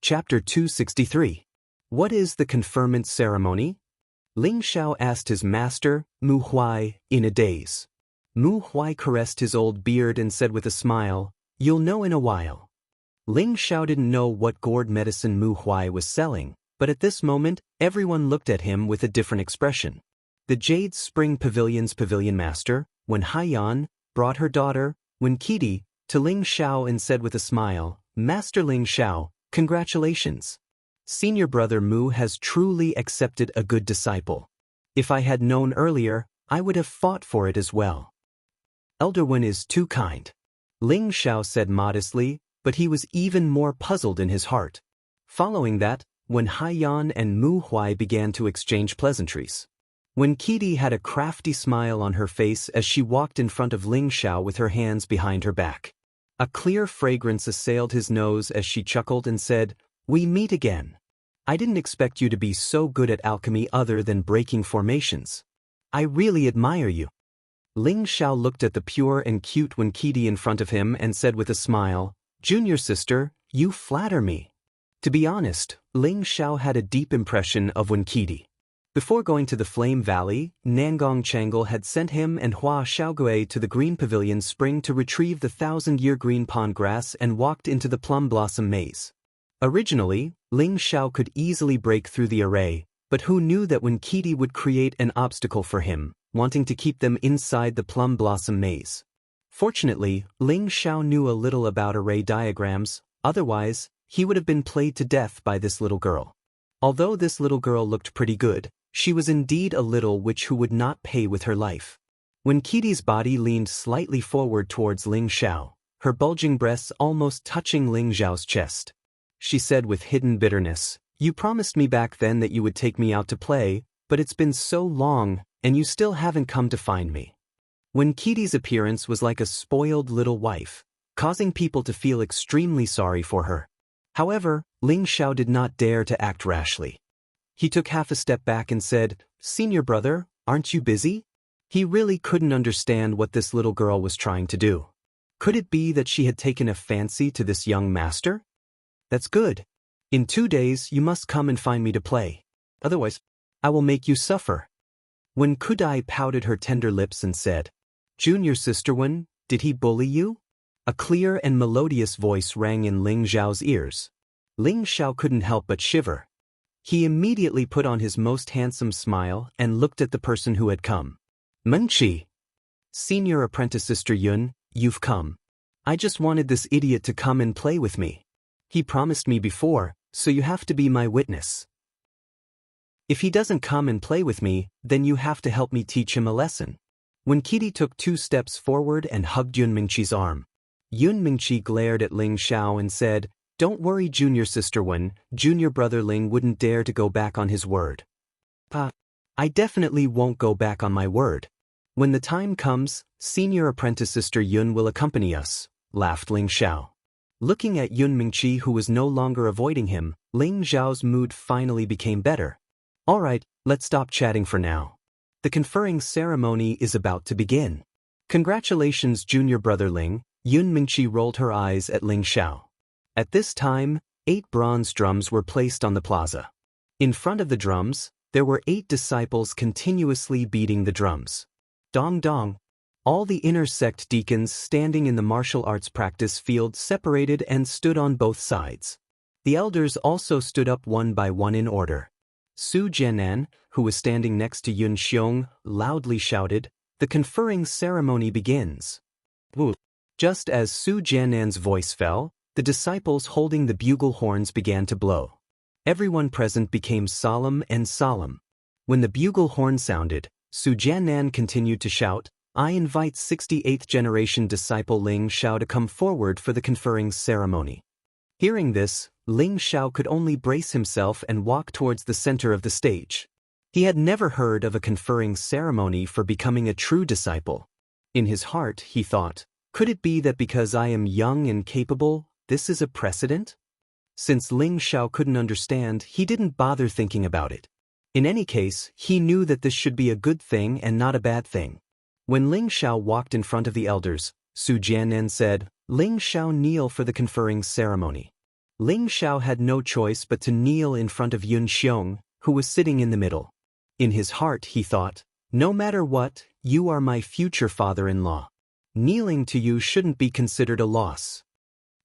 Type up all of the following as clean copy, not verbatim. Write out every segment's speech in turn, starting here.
Chapter 263. What is the conferment ceremony? Ling Xiao asked his master, Mu Huai, in a daze. Mu Huai caressed his old beard and said with a smile, "You'll know in a while." Ling Xiao didn't know what gourd medicine Mu Huai was selling, but at this moment, everyone looked at him with a different expression. The Jade Spring Pavilion's pavilion master, Wen Haiyan, brought her daughter, Wen Qidi, to Ling Xiao and said with a smile, "Master Ling Xiao, congratulations. Senior brother Mu has truly accepted a good disciple. If I had known earlier, I would have fought for it as well." Elder Wen is too kind, Ling Xiao said modestly, but he was even more puzzled in his heart. Following that, Wen Haiyan and Mu Huai began to exchange pleasantries. Wen Qidi had a crafty smile on her face as she walked in front of Ling Xiao with her hands behind her back. A clear fragrance assailed his nose as she chuckled and said, "We meet again. I didn't expect you to be so good at alchemy other than breaking formations. I really admire you." Ling Xiao looked at the pure and cute Wen Qidi in front of him and said with a smile, "Junior sister, you flatter me." To be honest, Ling Xiao had a deep impression of Wen Qidi. Before going to the Flame Valley, Nangong Changle had sent him and Hua Xiaogui to the Green Pavilion Spring to retrieve the 1,000-year green pond grass and walked into the plum blossom maze. Originally, Ling Xiao could easily break through the array, but who knew that Wen Qidi would create an obstacle for him, wanting to keep them inside the plum blossom maze. Fortunately, Ling Xiao knew a little about array diagrams, otherwise, he would have been played to death by this little girl. Although this little girl looked pretty good, she was indeed a little witch who would not pay with her life. When Qidi's body leaned slightly forward towards Ling Xiao, her bulging breasts almost touching Ling Xiao's chest, she said with hidden bitterness, "You promised me back then that you would take me out to play, but it's been so long, and you still haven't come to find me." When Qidi's appearance was like a spoiled little wife, causing people to feel extremely sorry for her. However, Ling Xiao did not dare to act rashly. He took half a step back and said, "Senior brother, aren't you busy?" He really couldn't understand what this little girl was trying to do. Could it be that she had taken a fancy to this young master? "That's good. In 2 days you must come and find me to play. Otherwise, I will make you suffer." When Kudai pouted her tender lips and said, "Junior sister Wen, did he bully you?" A clear and melodious voice rang in Ling Xiao's ears. Ling Xiao couldn't help but shiver. He immediately put on his most handsome smile and looked at the person who had come. "Menqi, Senior Apprentice Sister Yun, you've come. I just wanted this idiot to come and play with me. He promised me before, so you have to be my witness. If he doesn't come and play with me, then you have to help me teach him a lesson." When Qidi took 2 steps forward and hugged Yun Mingqi's arm, Yun Mingqi glared at Ling Xiao and said, "Don't worry, junior sister Wen, junior brother Ling wouldn't dare to go back on his word." I definitely won't go back on my word. When the time comes, senior apprentice sister Yun will accompany us," laughed Ling Xiao. Looking at Yun Mingqi who was no longer avoiding him, Ling Xiao's mood finally became better. "All right, let's stop chatting for now. The conferring ceremony is about to begin. Congratulations junior brother Ling." Yun Mingqi rolled her eyes at Ling Xiao. At this time, 8 bronze drums were placed on the plaza. In front of the drums, there were 8 disciples continuously beating the drums. Dong dong. All the inner sect deacons standing in the martial arts practice field separated and stood on both sides. The elders also stood up one by one in order. Su Jianan, who was standing next to Yun Xiong, loudly shouted, "The conferring ceremony begins." Woo. Just as Su Jianan's voice fell, the disciples holding the bugle horns began to blow. Everyone present became solemn and solemn. When the bugle horn sounded, Su Jianan continued to shout, "I invite 68th generation disciple Ling Xiao to come forward for the conferring ceremony." Hearing this, Ling Xiao could only brace himself and walk towards the center of the stage. He had never heard of a conferring ceremony for becoming a true disciple. In his heart, he thought, could it be that because I am young and capable, this is a precedent? Since Ling Xiao couldn't understand, he didn't bother thinking about it. In any case, he knew that this should be a good thing and not a bad thing. When Ling Xiao walked in front of the elders, Su Jianan said, "Ling Xiao kneel for the conferring ceremony." Ling Xiao had no choice but to kneel in front of Yun Xiong, who was sitting in the middle. In his heart, he thought, "No matter what, you are my future father-in-law. Kneeling to you shouldn't be considered a loss."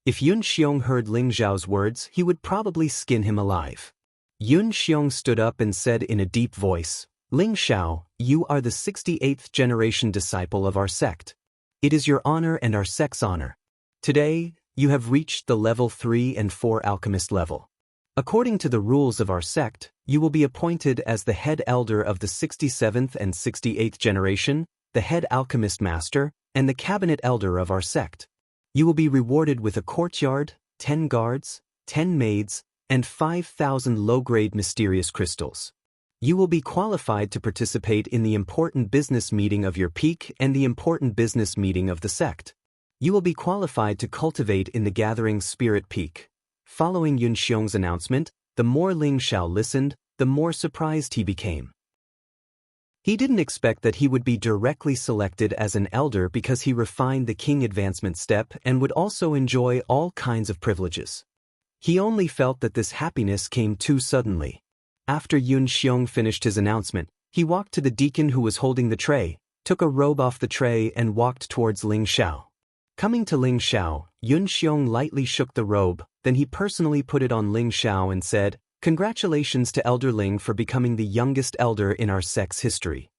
If Yun Xiong heard Ling Xiao's words, he would probably skin him alive. Yun Xiong stood up and said in a deep voice, "Ling Xiao, you are the 68th generation disciple of our sect. It is your honor and our sect's honor. Today, you have reached the level 3 and 4 alchemist level. According to the rules of our sect, you will be appointed as the head elder of the 67th and 68th generation, the head alchemist master, and the cabinet elder of our sect. You will be rewarded with a courtyard, 10 guards, 10 maids, and 5,000 low-grade mysterious crystals. You will be qualified to participate in the important business meeting of your peak and the important business meeting of the sect. You will be qualified to cultivate in the gathering spirit peak." Following Yun Xiong's announcement, the more Ling Xiao listened, the more surprised he became. He didn't expect that he would be directly selected as an elder because he refined the king advancement step and would also enjoy all kinds of privileges. He only felt that this happiness came too suddenly. After Yun Xiong finished his announcement, he walked to the deacon who was holding the tray, took a robe off the tray and walked towards Ling Xiao. Coming to Ling Xiao, Yun Xiong lightly shook the robe, then he personally put it on Ling Xiao and said, "Congratulations to Elder Ling for becoming the youngest elder in our sect's history."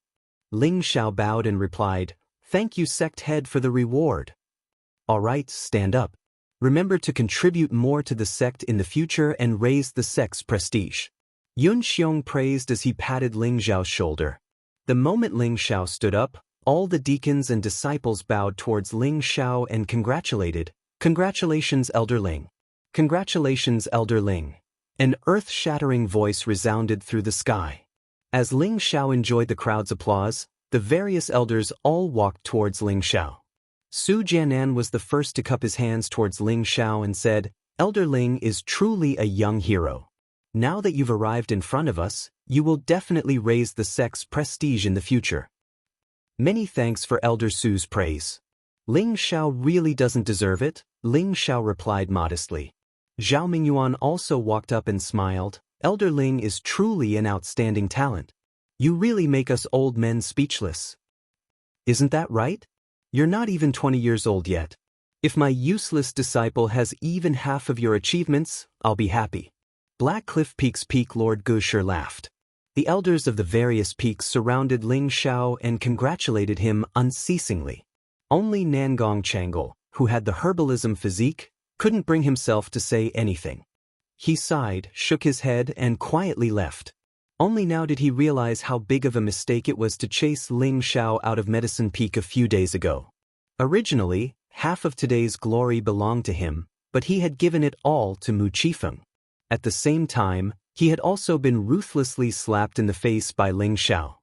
Ling Xiao bowed and replied, "Thank you, sect head, for the reward. All right, stand up. Remember to contribute more to the sect in the future and raise the sect's prestige." Yun Xiong praised as he patted Ling Xiao's shoulder. The moment Ling Xiao stood up, all the deacons and disciples bowed towards Ling Xiao and congratulated, "Congratulations, Elder Ling. Congratulations, Elder Ling." An earth-shattering voice resounded through the sky. As Ling Xiao enjoyed the crowd's applause, the various elders all walked towards Ling Xiao. Su Jianan was the first to cup his hands towards Ling Xiao and said, "Elder Ling is truly a young hero. Now that you've arrived in front of us, you will definitely raise the sect's prestige in the future." Many thanks for Elder Su's praise. Ling Xiao really doesn't deserve it, Ling Xiao replied modestly. Zhao Mingyuan also walked up and smiled, "Elder Ling is truly an outstanding talent. You really make us old men speechless. Isn't that right? You're not even 20 years old yet. If my useless disciple has even half of your achievements, I'll be happy." Black Cliff Peak's peak Lord Gusher laughed. The elders of the various peaks surrounded Ling Xiao and congratulated him unceasingly. Only Nangong Changle, who had the herbalism physique, couldn't bring himself to say anything. He sighed, shook his head, and quietly left. Only now did he realize how big of a mistake it was to chase Ling Xiao out of Medicine Peak a few days ago. Originally, half of today's glory belonged to him, but he had given it all to Mu Qifeng. At the same time, he had also been ruthlessly slapped in the face by Ling Xiao.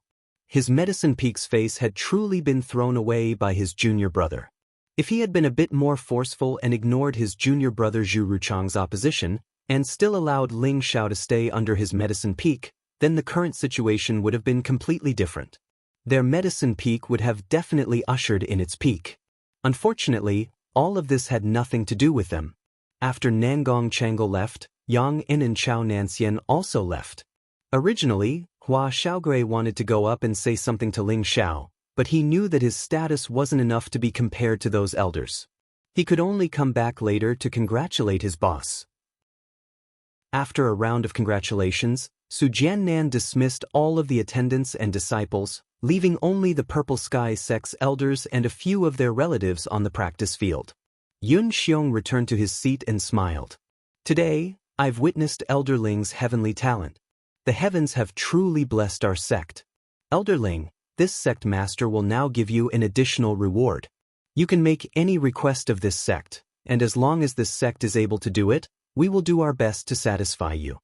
His Medicine Peak's face had truly been thrown away by his junior brother. If he had been a bit more forceful and ignored his junior brother Zhu Ruchang's opposition, and still allowed Ling Xiao to stay under his Medicine Peak, then the current situation would have been completely different. Their Medicine Peak would have definitely ushered in its peak. Unfortunately, all of this had nothing to do with them. After Nangong Changle left, Yang En and Chao Nanxian also left. Originally, Hua Xiaogui wanted to go up and say something to Ling Xiao, but he knew that his status wasn't enough to be compared to those elders. He could only come back later to congratulate his boss. After a round of congratulations, Su Jiannan dismissed all of the attendants and disciples, leaving only the Purple Sky sect's elders and a few of their relatives on the practice field. Yun Xiong returned to his seat and smiled. "Today, I've witnessed Elder Ling's heavenly talent. The heavens have truly blessed our sect. Elder Ling, this sect master will now give you an additional reward. You can make any request of this sect, and as long as this sect is able to do it, we will do our best to satisfy you."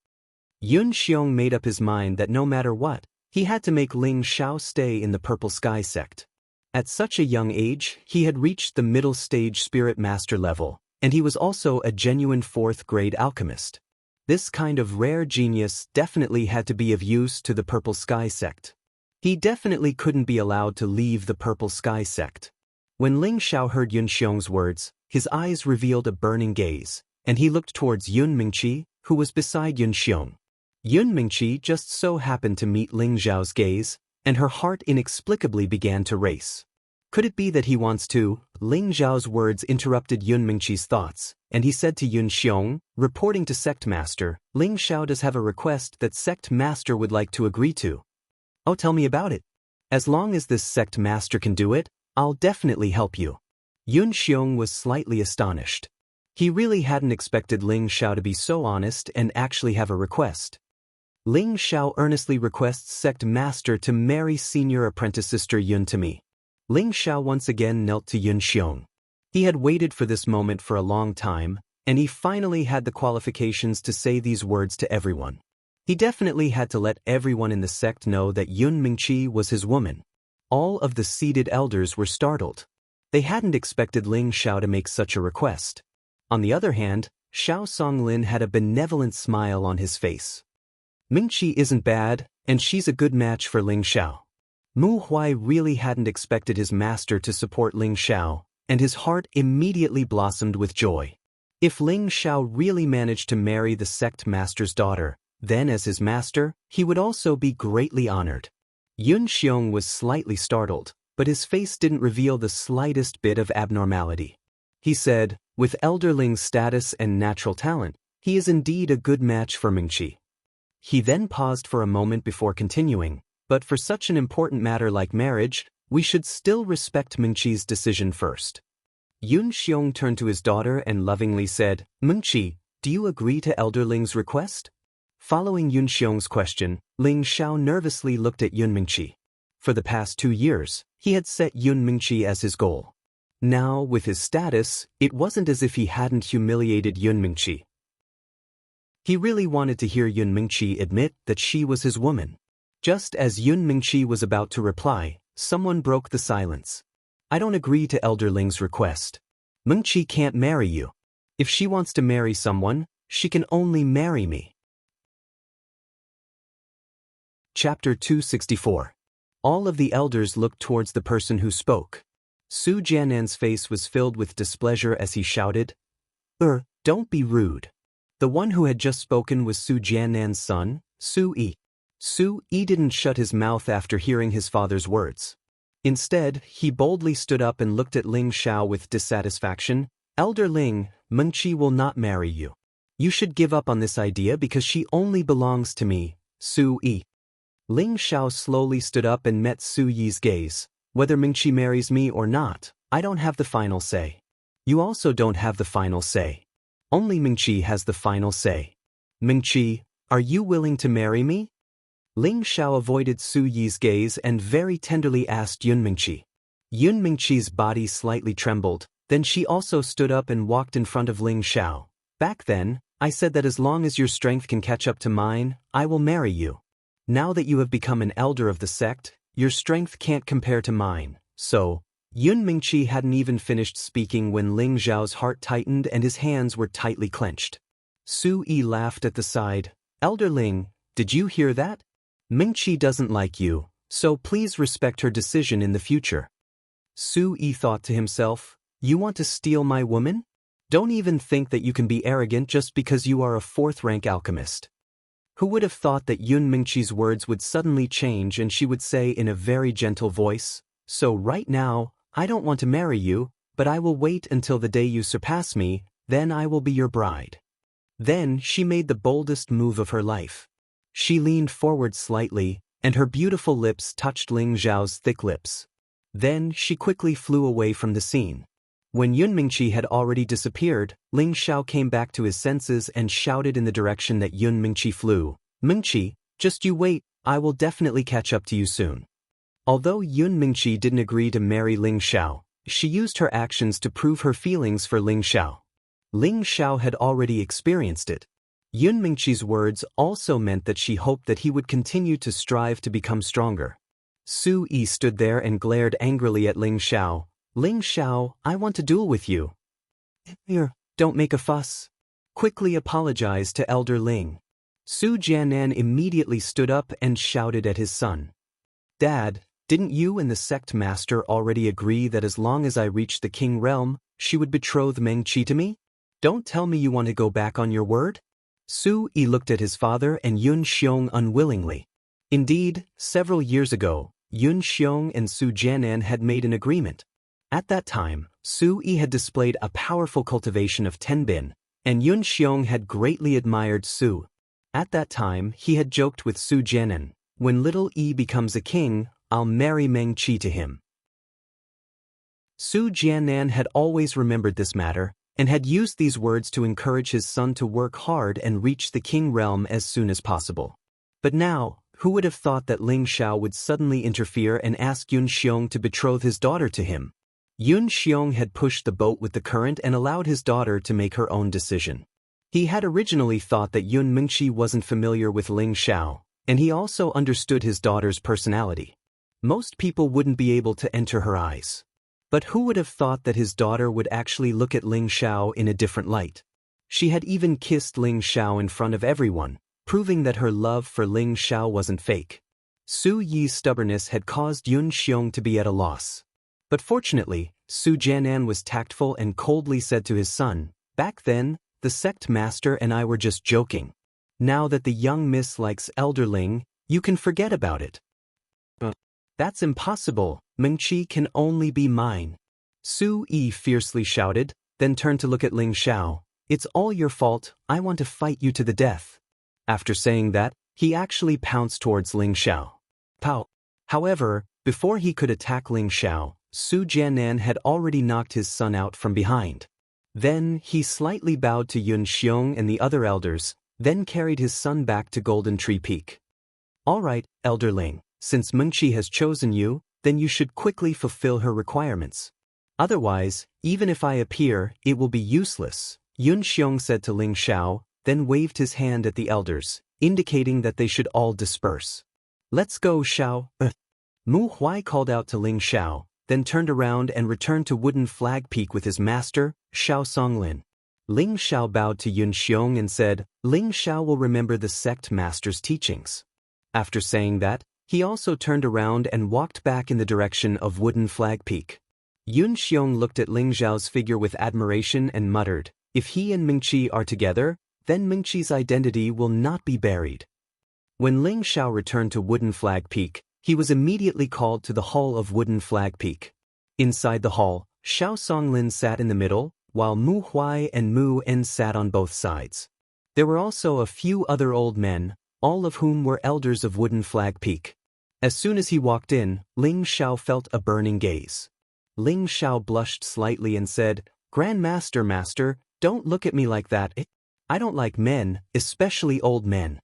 Yun Xiong made up his mind that no matter what, he had to make Ling Xiao stay in the Purple Sky sect. At such a young age, he had reached the middle stage spirit master level, and he was also a genuine 4th grade alchemist. This kind of rare genius definitely had to be of use to the Purple Sky sect. He definitely couldn't be allowed to leave the Purple Sky sect. When Ling Xiao heard Yun Xiong's words, his eyes revealed a burning gaze. and he looked towards Yun Mingqi, who was beside Yun Xiong. Yun Mingqi just so happened to meet Ling Zhao's gaze, and her heart inexplicably began to race. Could it be that he wants to? Ling Zhao's words interrupted Yun Mingqi's thoughts, and he said to Yun Xiong, reporting to Sect Master, Ling Zhao does have a request that Sect Master would like to agree to. Oh, tell me about it. As long as this Sect Master can do it, I'll definitely help you. Yun Xiong was slightly astonished. He really hadn't expected Ling Zhao to be so honest and actually have a request. Ling Zhao earnestly requests Sect Master to marry senior apprentice sister Yun to me. Ling Zhao once again knelt to Yun Xiong. He had waited for this moment for a long time, and he finally had the qualifications to say these words to everyone. He definitely had to let everyone in the sect know that Yun Mingqi was his woman. All of the seated elders were startled. They hadn't expected Ling Zhao to make such a request. On the other hand, Xiao Songlin had a benevolent smile on his face. Mingqi isn't bad, and she's a good match for Ling Zhao. Mu Huai really hadn't expected his master to support Ling Zhao, and his heart immediately blossomed with joy. If Ling Zhao really managed to marry the sect master's daughter, then as his master, he would also be greatly honored. Yun Xiong was slightly startled, but his face didn't reveal the slightest bit of abnormality. He said, with Elder Ling's status and natural talent, he is indeed a good match for Mingqi. He then paused for a moment before continuing, but for such an important matter like marriage, we should still respect Mingqi's decision first. Yun Xiong turned to his daughter and lovingly said, Mingqi, do you agree to Elder Ling's request? Following Yun Xiong's question, Ling Zhao nervously looked at Yun Mingqi. For the past 2 years, he had set Yun Mingqi as his goal. Now, with his status, it wasn't as if he hadn't humiliated Yun Mingqi. He really wanted to hear Yun Mingqi admit that she was his woman. Just as Yun Mingqi was about to reply, someone broke the silence. I don't agree to Elder Ling's request. Mingqi can't marry you. If she wants to marry someone, she can only marry me. Chapter 264. All of the elders looked towards the person who spoke. Su Jiannan's face was filled with displeasure as he shouted, don't be rude. The one who had just spoken was Su Jiannan's son, Su Yi. Su Yi didn't shut his mouth after hearing his father's words. Instead, he boldly stood up and looked at Ling Zhao with dissatisfaction. Elder Ling, Mingqi will not marry you. You should give up on this idea because she only belongs to me, Su Yi. Ling Zhao slowly stood up and met Su Yi's gaze. Whether Mingqi marries me or not, I don't have the final say. You also don't have the final say. Only Mingqi has the final say. Mingqi, are you willing to marry me? Ling Zhao avoided Su Yi's gaze and very tenderly asked Yun Mingqi. Yun Mingqi's body slightly trembled, then she also stood up and walked in front of Ling Zhao. Back then, I said that as long as your strength can catch up to mine, I will marry you. Now that you have become an elder of the sect, your strength can't compare to mine, so... Yun Mingqi hadn't even finished speaking when Ling Zhao's heart tightened and his hands were tightly clenched. Su Yi laughed at the side. Elder Ling, did you hear that? Mingqi doesn't like you, so please respect her decision in the future. Su Yi thought to himself, you want to steal my woman? Don't even think that you can be arrogant just because you are a 4th-rank alchemist. Who would have thought that Yun Mingqi's words would suddenly change and she would say in a very gentle voice, so right now, I don't want to marry you, but I will wait until the day you surpass me, then I will be your bride. Then she made the boldest move of her life. She leaned forward slightly, and her beautiful lips touched Ling Zhao's thick lips. Then she quickly flew away from the scene. When Yun Mingqi had already disappeared, Ling Zhao came back to his senses and shouted in the direction that Yun Mingqi flew. Mingqi, just you wait, I will definitely catch up to you soon. Although Yun Mingqi didn't agree to marry Ling Zhao, she used her actions to prove her feelings for Ling Zhao. Ling Zhao had already experienced it. Yun Mingqi's words also meant that she hoped that he would continue to strive to become stronger. Su Yi stood there and glared angrily at Ling Zhao. Ling Zhao, I want to duel with you. Here, don't make a fuss. Quickly apologize to Elder Ling. Su Jiannan immediately stood up and shouted at his son. Dad, didn't you and the sect master already agree that as long as I reached the king realm, she would betroth Mengqi to me? Don't tell me you want to go back on your word? Su Yi looked at his father and Yun Xiong unwillingly. Indeed, several years ago, Yun Xiong and Su Jianan had made an agreement. At that time, Su Yi had displayed a powerful cultivation of tenbin, and Yun Xiong had greatly admired Su. At that time, he had joked with Su Jianan, "When little Yi becomes a king, I'll marry Meng Qi to him." Su Jianan had always remembered this matter, and had used these words to encourage his son to work hard and reach the king realm as soon as possible. But now, who would have thought that Ling Xiao would suddenly interfere and ask Yun Xiong to betroth his daughter to him? Yun Xiong had pushed the boat with the current and allowed his daughter to make her own decision. He had originally thought that Yun Mengqi wasn't familiar with Ling Xiao, and he also understood his daughter's personality. Most people wouldn't be able to enter her eyes. But who would have thought that his daughter would actually look at Ling Xiao in a different light? She had even kissed Ling Xiao in front of everyone, proving that her love for Ling Xiao wasn't fake. Su Yi's stubbornness had caused Yun Xiong to be at a loss. But fortunately, Su Jianan was tactful and coldly said to his son, "Back then, the sect master and I were just joking. Now that the young miss likes elder Ling, you can forget about it." "That's impossible, Mengqi can only be mine," Su Yi fiercely shouted, then turned to look at Ling Xiao. "It's all your fault, I want to fight you to the death." After saying that, he actually pounced towards Ling Xiao. Pow! However, before he could attack Ling Xiao, Su Jianan had already knocked his son out from behind. Then, he slightly bowed to Yun Xiong and the other elders, then carried his son back to Golden Tree Peak. "All right, Elder Ling, since Mengqi has chosen you, then you should quickly fulfill her requirements. Otherwise, even if I appear, it will be useless," Yun Xiong said to Ling Xiao, then waved his hand at the elders, indicating that they should all disperse. "Let's go, Xiao." Mu Huai called out to Ling Xiao, then turned around and returned to Wooden Flag Peak with his master, Xiao Songlin. Ling Xiao bowed to Yun Xiong and said, "Ling Xiao will remember the sect master's teachings." After saying that, he also turned around and walked back in the direction of Wooden Flag Peak. Yun Xiong looked at Ling Xiao's figure with admiration and muttered, "If he and Mengqi are together, then Mengqi's identity will not be buried." When Ling Xiao returned to Wooden Flag Peak, he was immediately called to the hall of Wooden Flag Peak. Inside the hall, Xiao Songlin sat in the middle, while Mu Huai and Mu En sat on both sides. There were also a few other old men, all of whom were elders of Wooden Flag Peak. As soon as he walked in, Ling Xiao felt a burning gaze. Ling Xiao blushed slightly and said, "Grand Master, don't look at me like that. I don't like men, especially old men."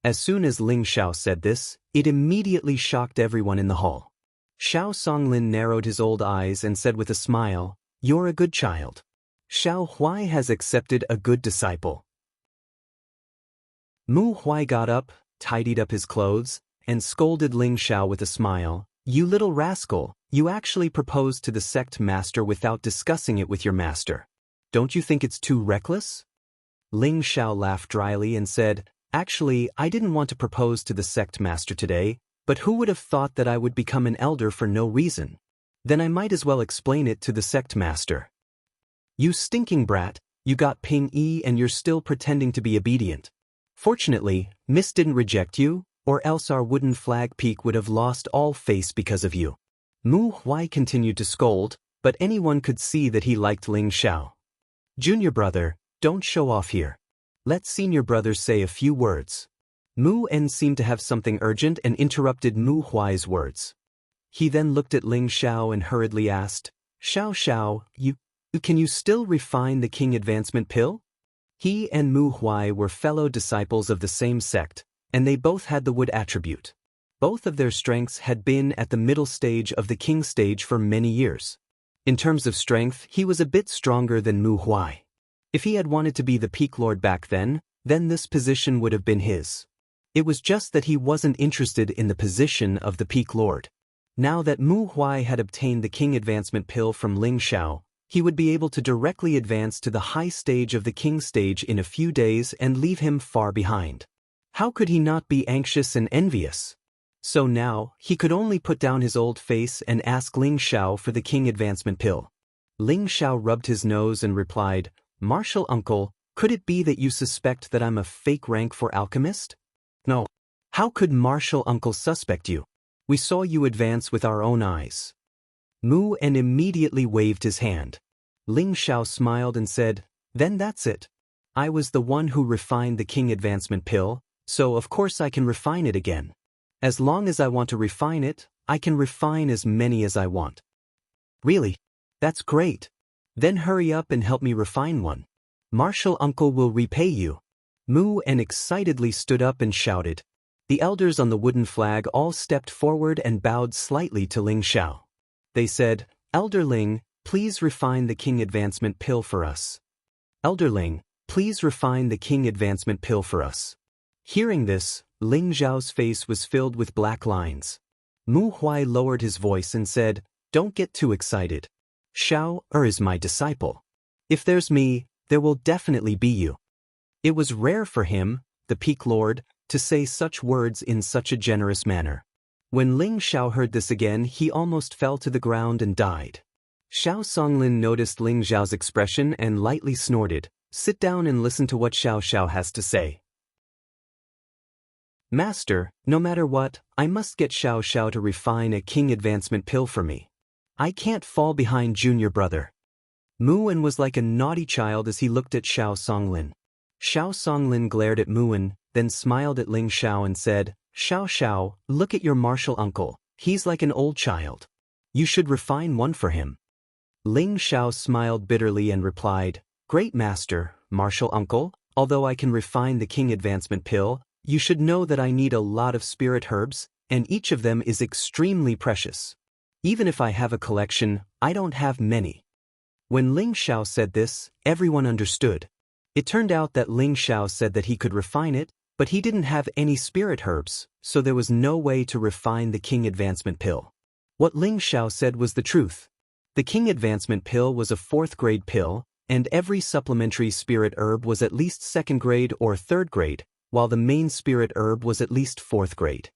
As soon as Ling Xiao said this, it immediately shocked everyone in the hall. Xiao Songlin narrowed his old eyes and said with a smile, "You're a good child. Xiao Huai has accepted a good disciple." Mu Huai got up, tidied up his clothes, and scolded Ling Xiao with a smile, "You little rascal, you actually proposed to the sect master without discussing it with your master. Don't you think it's too reckless?" Ling Xiao laughed dryly and said, "Actually, I didn't want to propose to the sect master today, but who would have thought that I would become an elder for no reason? Then I might as well explain it to the sect master." "You stinking brat, you got Ping Yi and you're still pretending to be obedient. Fortunately, Miss didn't reject you, or else our Wooden Flag Peak would have lost all face because of you." Mu Huai continued to scold, but anyone could see that he liked Ling Xiao. "Junior brother, don't show off here. Let senior brother say a few words." Mu En seemed to have something urgent and interrupted Mu Huai's words. He then looked at Ling Xiao and hurriedly asked, Xiao, can you still refine the king advancement pill?" He and Mu Huai were fellow disciples of the same sect, and they both had the wood attribute. Both of their strengths had been at the middle stage of the king stage for many years. In terms of strength, he was a bit stronger than Mu Huai. If he had wanted to be the peak lord back then this position would have been his. It was just that he wasn't interested in the position of the peak lord. Now that Mu Huai had obtained the king advancement pill from Ling Xiao, he would be able to directly advance to the high stage of the king stage in a few days and leave him far behind. How could he not be anxious and envious? So now, he could only put down his old face and ask Ling Xiao for the king advancement pill. Ling Xiao rubbed his nose and replied, Martial uncle, could it be that you suspect that I'm a fake rank for alchemist? No. How could martial uncle suspect you? We saw you advance with our own eyes. Mu En immediately waved his hand. Ling Xiao smiled and said, then that's it. I was the one who refined the king advancement pill, so of course I can refine it again. As long as I want to refine it, I can refine as many as I want. Really? That's great. Then hurry up and help me refine one. Martial uncle will repay you. Mu En excitedly stood up and shouted. The elders on the wooden flag all stepped forward and bowed slightly to Ling Xiao. They said, Elder Ling, please refine the king advancement pill for us. Elder Ling, please refine the king advancement pill for us. Hearing this, Ling Xiao's face was filled with black lines. Mu Huai lowered his voice and said, don't get too excited. Xiao is my disciple. If there's me, there will definitely be you. It was rare for him, the Peak Lord, to say such words in such a generous manner. When Ling Xiao heard this again, he almost fell to the ground and died. Xiao Songlin noticed Ling Xiao's expression and lightly snorted. Sit down and listen to what Xiao Xiao has to say. Master, no matter what, I must get Xiao Xiao to refine a king advancement pill for me. I can't fall behind junior brother. Mu En was like a naughty child as he looked at Xiao Songlin. Xiao Songlin glared at Mu En, then smiled at Ling Xiao and said, Xiao Xiao, look at your martial uncle. He's like an old child. You should refine one for him. Ling Xiao smiled bitterly and replied, Great master, martial uncle, although I can refine the king advancement pill, you should know that I need a lot of spirit herbs, and each of them is extremely precious. Even if I have a collection, I don't have many. When Ling Xiao said this, everyone understood. It turned out that Ling Xiao said that he could refine it, but he didn't have any spirit herbs, so there was no way to refine the king advancement pill. What Ling Xiao said was the truth. The king advancement pill was a 4th grade pill, and every supplementary spirit herb was at least 2nd grade or 3rd grade, while the main spirit herb was at least 4th grade.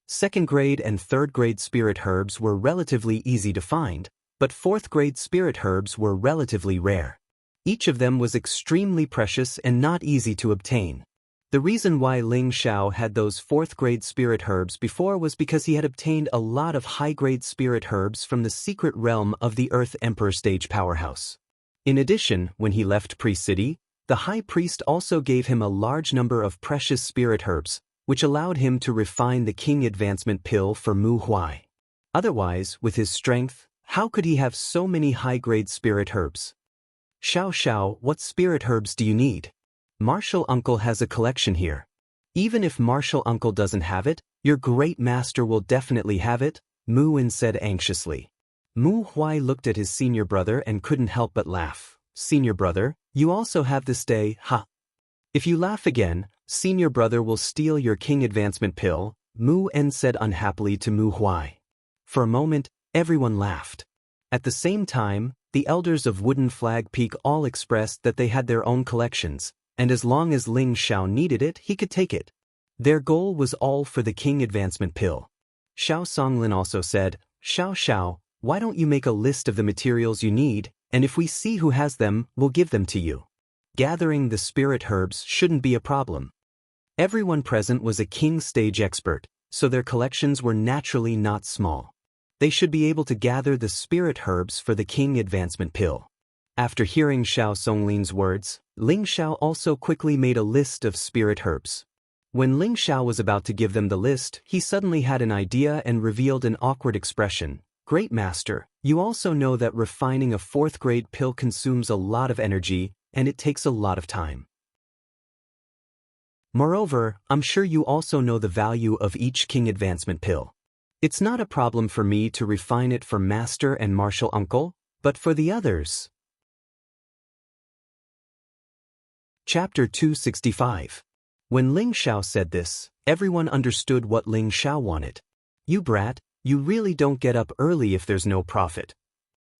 2nd grade and 3rd grade spirit herbs were relatively easy to find, but 4th grade spirit herbs were relatively rare. Each of them was extremely precious and not easy to obtain. The reason why Ling Xiao had those 4th grade spirit herbs before was because he had obtained a lot of high-grade spirit herbs from the secret realm of the Earth Emperor Stage Powerhouse. In addition, when he left Priest City, the High Priest also gave him a large number of precious spirit herbs, which allowed him to refine the king advancement pill for Mu Huai. Otherwise, with his strength, how could he have so many high-grade spirit herbs? Xiao Xiao, what spirit herbs do you need? Martial uncle has a collection here. Even if martial uncle doesn't have it, your great master will definitely have it, Mu En said anxiously. Mu Huai looked at his senior brother and couldn't help but laugh. Senior brother, you also have this day, ha. If you laugh again, senior brother will steal your king advancement pill, Mu En said unhappily to Mu Huai. For a moment, everyone laughed. At the same time, the elders of Wooden Flag Peak all expressed that they had their own collections, and as long as Ling Xiao needed it, he could take it. Their goal was all for the king advancement pill. Xiao Songlin also said, Xiao Xiao, why don't you make a list of the materials you need, and if we see who has them, we'll give them to you. Gathering the spirit herbs shouldn't be a problem. Everyone present was a king stage expert, so their collections were naturally not small. They should be able to gather the spirit herbs for the king advancement pill. After hearing Xiao Songlin's words, Ling Xiao also quickly made a list of spirit herbs. When Ling Xiao was about to give them the list, he suddenly had an idea and revealed an awkward expression. Great master, you also know that refining a 4th grade pill consumes a lot of energy, and it takes a lot of time. Moreover, I'm sure you also know the value of each king advancement pill. It's not a problem for me to refine it for master and martial uncle, but for the others. Chapter 265. When Ling Xiao said this, everyone understood what Ling Xiao wanted. You brat, you really don't get up early if there's no profit.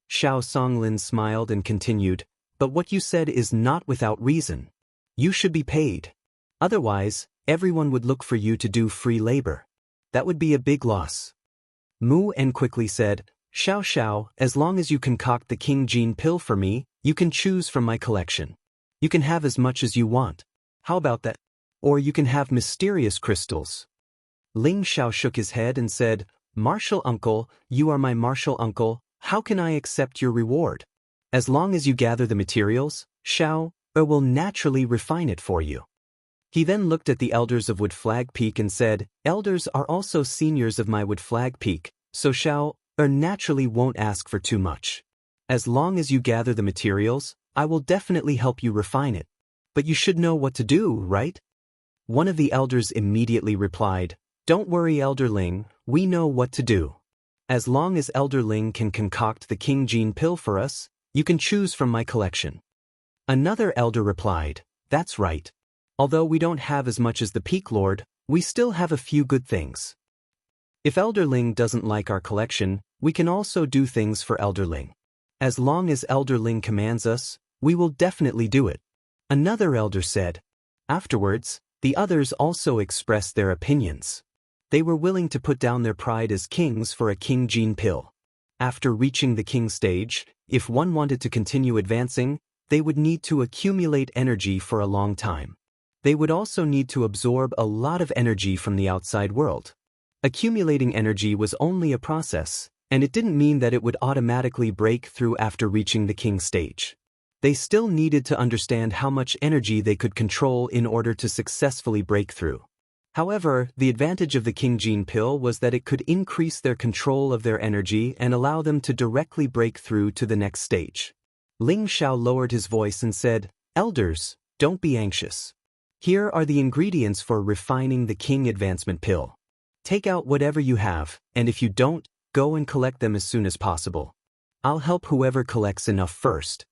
Xiao Songlin smiled and continued, but what you said is not without reason. You should be paid. Otherwise, everyone would look for you to do free labor. That would be a big loss. Mu En quickly said, Xiao Xiao, as long as you concoct the King Gene pill for me, you can choose from my collection. You can have as much as you want. How about that? Or you can have mysterious crystals. Ling Xiao shook his head and said, Martial uncle, you are my martial uncle, how can I accept your reward? As long as you gather the materials, Xiao will naturally refine it for you. He then looked at the elders of Wood Flag Peak and said, Elders are also seniors of my Wood Flag Peak, so Xiao naturally won't ask for too much. As long as you gather the materials, I will definitely help you refine it. But you should know what to do, right? One of the elders immediately replied, Don't worry, Elder Ling, we know what to do. As long as Elder Ling can concoct the King Gene pill for us, you can choose from my collection. Another elder replied, That's right. Although we don't have as much as the Peak Lord, we still have a few good things. If Elder Ling doesn't like our collection, we can also do things for Elder Ling. As long as Elder Ling commands us, we will definitely do it. Another elder said. Afterwards, the others also expressed their opinions. They were willing to put down their pride as kings for a King Gene pill. After reaching the king stage, if one wanted to continue advancing, they would need to accumulate energy for a long time. They would also need to absorb a lot of energy from the outside world. Accumulating energy was only a process, and it didn't mean that it would automatically break through after reaching the king stage. They still needed to understand how much energy they could control in order to successfully break through. However, the advantage of the King Gene pill was that it could increase their control of their energy and allow them to directly break through to the next stage. Ling Xiao lowered his voice and said, Elders, don't be anxious. Here are the ingredients for refining the King Advancement pill. Take out whatever you have, and if you don't, go and collect them as soon as possible. I'll help whoever collects enough first.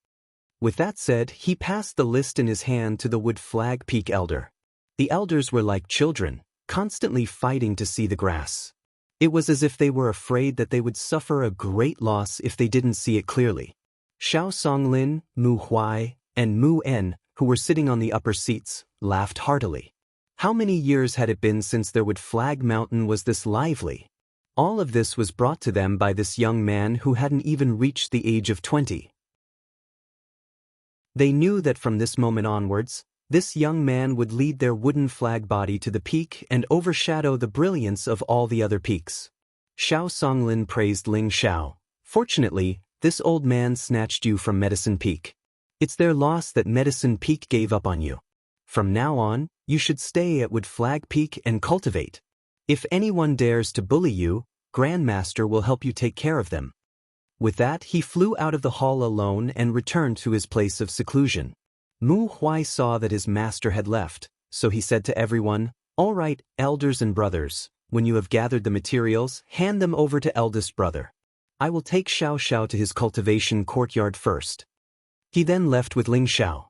With that said, he passed the list in his hand to the Wood Flag Peak elder. The elders were like children, constantly fighting to see the grass. It was as if they were afraid that they would suffer a great loss if they didn't see it clearly. Xiao Songlin, Mu Huai, and Mu En, who were sitting on the upper seats, laughed heartily. How many years had it been since their Wood Flag Mountain was this lively? All of this was brought to them by this young man who hadn't even reached the age of 20. They knew that from this moment onwards, this young man would lead their wooden flag body to the peak and overshadow the brilliance of all the other peaks. Xiao Songlin praised Ling Xiao. Fortunately, this old man snatched you from Medicine Peak. It's their loss that Medicine Peak gave up on you. From now on, you should stay at Wood Flag Peak and cultivate. If anyone dares to bully you, Grandmaster will help you take care of them. With that, he flew out of the hall alone and returned to his place of seclusion. Mu Huai saw that his master had left, so he said to everyone, All right, elders and brothers, when you have gathered the materials, hand them over to eldest brother. I will take Xiao Xiao to his cultivation courtyard first. He then left with Ling Xiao.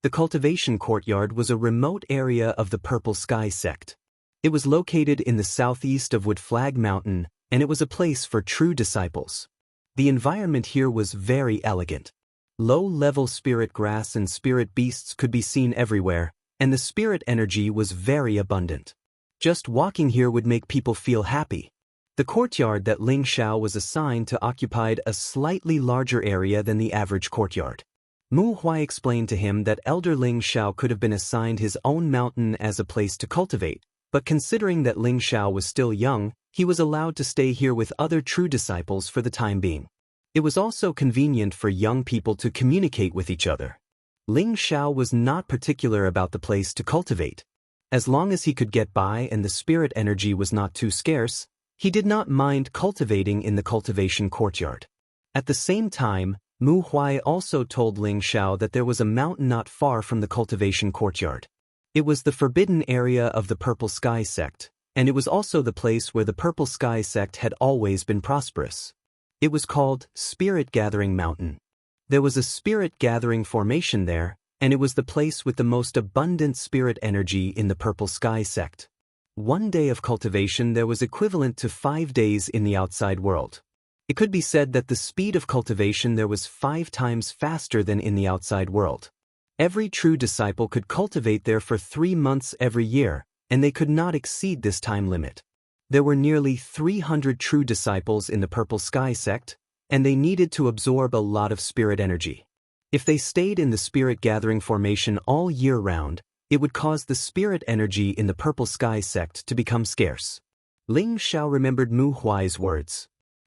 The cultivation courtyard was a remote area of the Purple Sky sect. It was located in the southeast of Wood Flag Mountain, and it was a place for true disciples. The environment here was very elegant. Low-level spirit grass and spirit beasts could be seen everywhere, and the spirit energy was very abundant. Just walking here would make people feel happy. The courtyard that Ling Xiao was assigned to occupied a slightly larger area than the average courtyard. Mu Huai explained to him that Elder Ling Xiao could have been assigned his own mountain as a place to cultivate, but considering that Ling Xiao was still young, he was allowed to stay here with other true disciples for the time being. It was also convenient for young people to communicate with each other. Ling Xiao was not particular about the place to cultivate. As long as he could get by and the spirit energy was not too scarce, he did not mind cultivating in the cultivation courtyard. At the same time, Mu Huai also told Ling Xiao that there was a mountain not far from the cultivation courtyard. It was the forbidden area of the Purple Sky sect, and it was also the place where the Purple Sky sect had always been prosperous. It was called Spirit Gathering Mountain. There was a spirit gathering formation there, and it was the place with the most abundant spirit energy in the Purple Sky sect. One day of cultivation there was equivalent to 5 days in the outside world. It could be said that the speed of cultivation there was 5 times faster than in the outside world. Every true disciple could cultivate there for 3 months every year, and they could not exceed this time limit. There were nearly 300 true disciples in the Purple Sky sect, and they needed to absorb a lot of spirit energy. If they stayed in the spirit gathering formation all year round, it would cause the spirit energy in the Purple Sky sect to become scarce. Ling Xiao remembered Mu Huai's words.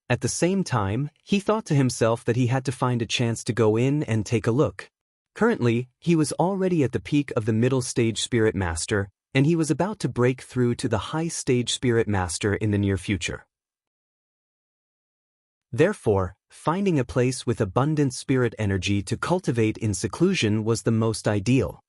At the same time, he thought to himself that he had to find a chance to go in and take a look. Currently, he was already at the peak of the middle stage spirit master, and he was about to break through to the high stage spirit master in the near future. Therefore, finding a place with abundant spirit energy to cultivate in seclusion was the most ideal.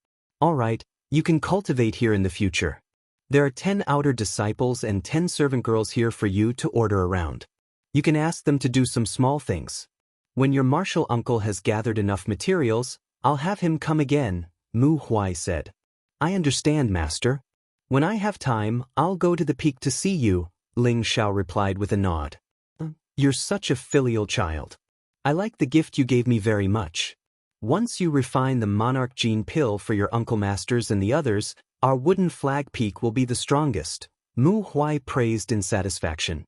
Alright, you can cultivate here in the future. There are 10 outer disciples and 10 servant girls here for you to order around. You can ask them to do some small things. When your martial uncle has gathered enough materials, I'll have him come again, Mu Huai said. I understand, master. When I have time, I'll go to the peak to see you, Ling Xiao replied with a nod. You're such a filial child. I like the gift you gave me very much. Once you refine the monarch gene pill for your uncle masters and the others, our wooden flag peak will be the strongest, Mu Huai praised in satisfaction.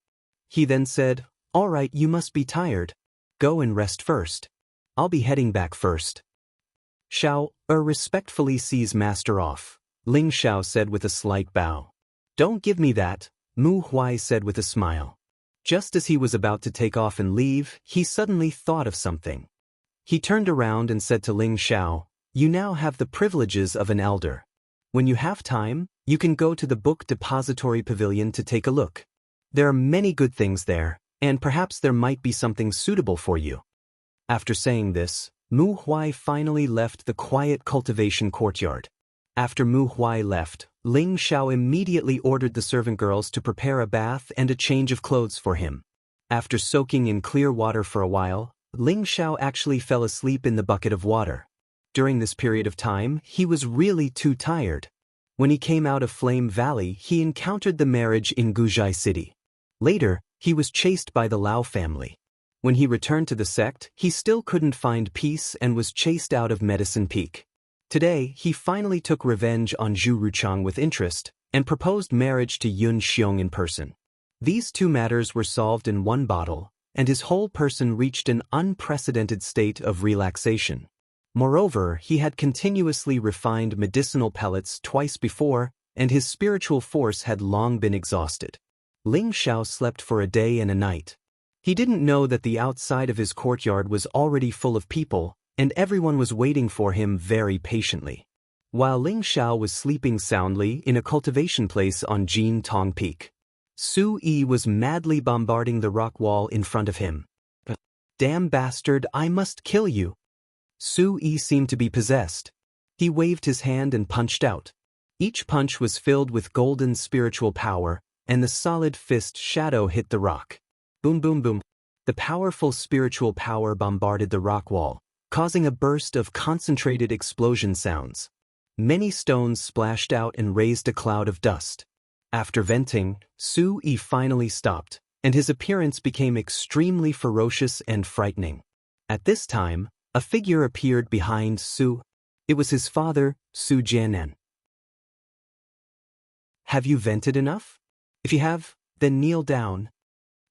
He then said, all right, you must be tired. Go and rest first. I'll be heading back first. Xiao, respectfully sees master off, Ling Xiao said with a slight bow. Don't give me that, Mu Huai said with a smile. Just as he was about to take off and leave, he suddenly thought of something. He turned around and said to Ling Xiao, you now have the privileges of an elder. When you have time, you can go to the book depository pavilion to take a look. There are many good things there, and perhaps there might be something suitable for you. After saying this, Mu Huai finally left the quiet cultivation courtyard. After Mu Huai left, Ling Xiao immediately ordered the servant girls to prepare a bath and a change of clothes for him. After soaking in clear water for a while, Ling Xiao actually fell asleep in the bucket of water. During this period of time, he was really too tired. When he came out of Flame Valley, he encountered the marriage in Guzhai City. Later, he was chased by the Lao family. When he returned to the sect, he still couldn't find peace and was chased out of Medicine Peak. Today, he finally took revenge on Zhu Ruchang with interest, and proposed marriage to Yun Xiong in person. These two matters were solved in one bottle, and his whole person reached an unprecedented state of relaxation. Moreover, he had continuously refined medicinal pellets twice before, and his spiritual force had long been exhausted. Ling Xiao slept for a day and a night. He didn't know that the outside of his courtyard was already full of people, and everyone was waiting for him very patiently. While Ling Xiao was sleeping soundly in a cultivation place on Jin Tong Peak, Su Yi was madly bombarding the rock wall in front of him. Damn bastard, I must kill you. Su Yi seemed to be possessed. He waved his hand and punched out. Each punch was filled with golden spiritual power, and the solid fist shadow hit the rock. Boom boom boom. The powerful spiritual power bombarded the rock wall, causing a burst of concentrated explosion sounds. Many stones splashed out and raised a cloud of dust. After venting, Su Yi finally stopped, and his appearance became extremely ferocious and frightening. At this time, a figure appeared behind Su. It was his father, Su Jianan. Have you vented enough? If you have, then kneel down.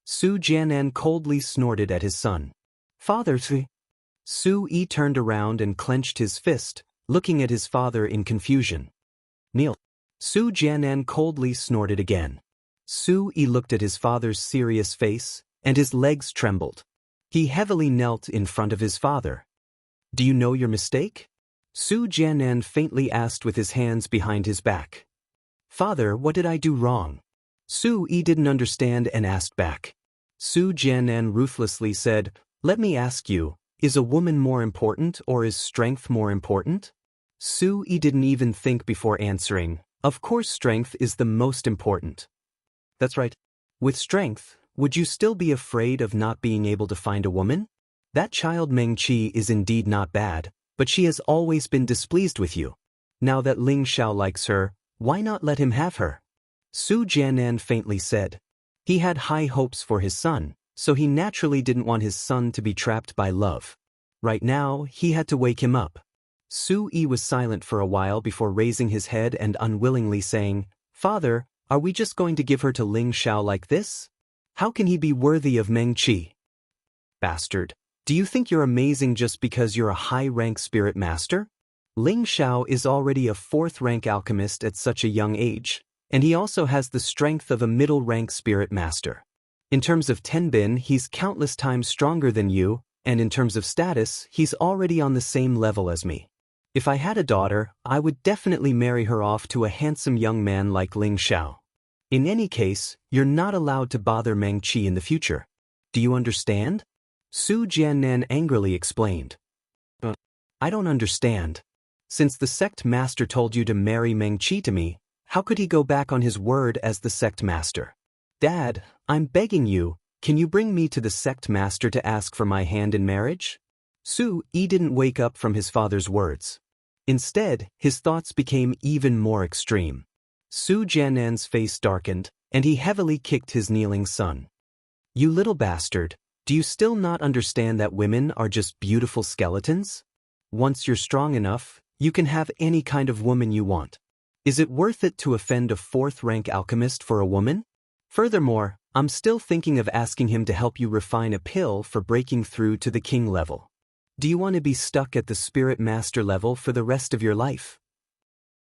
Su Jianan coldly snorted at his son. Father, Su Yi turned around and clenched his fist, looking at his father in confusion. Kneel. Su Jianan coldly snorted again. Su Yi looked at his father's serious face, and his legs trembled. He heavily knelt in front of his father. Do you know your mistake? Su Jianan faintly asked with his hands behind his back. Father, what did I do wrong? Su Yi didn't understand and asked back. Su Jianan ruthlessly said, let me ask you, is a woman more important or is strength more important? Su Yi didn't even think before answering. Of course strength is the most important. That's right. With strength, would you still be afraid of not being able to find a woman? That child Meng Qi is indeed not bad, but she has always been displeased with you. Now that Ling Xiao likes her, why not let him have her? Su Jianan faintly said. He had high hopes for his son, so he naturally didn't want his son to be trapped by love. Right now, he had to wake him up. Su Yi was silent for a while before raising his head and unwillingly saying, Father, are we just going to give her to Ling Xiao like this? How can he be worthy of Meng Qi? Bastard. Do you think you're amazing just because you're a high-rank spirit master? Ling Xiao is already a 4th-rank alchemist at such a young age, and he also has the strength of a middle-rank spirit master. In terms of Tenbin, he's countless times stronger than you, and in terms of status, he's already on the same level as me. If I had a daughter, I would definitely marry her off to a handsome young man like Ling Xiao. In any case, you're not allowed to bother Meng Qi in the future. Do you understand? Su Jiannan angrily explained. But I don't understand. Since the sect master told you to marry Meng Qi to me, how could he go back on his word as the sect master? Dad, I'm begging you, can you bring me to the sect master to ask for my hand in marriage? Su Yi didn't wake up from his father's words. Instead, his thoughts became even more extreme. Su Jiannan's face darkened, and he heavily kicked his kneeling son. You little bastard, do you still not understand that women are just beautiful skeletons? Once you're strong enough, you can have any kind of woman you want. Is it worth it to offend a 4th-rank alchemist for a woman? Furthermore, I'm still thinking of asking him to help you refine a pill for breaking through to the king level. Do you want to be stuck at the spirit master level for the rest of your life?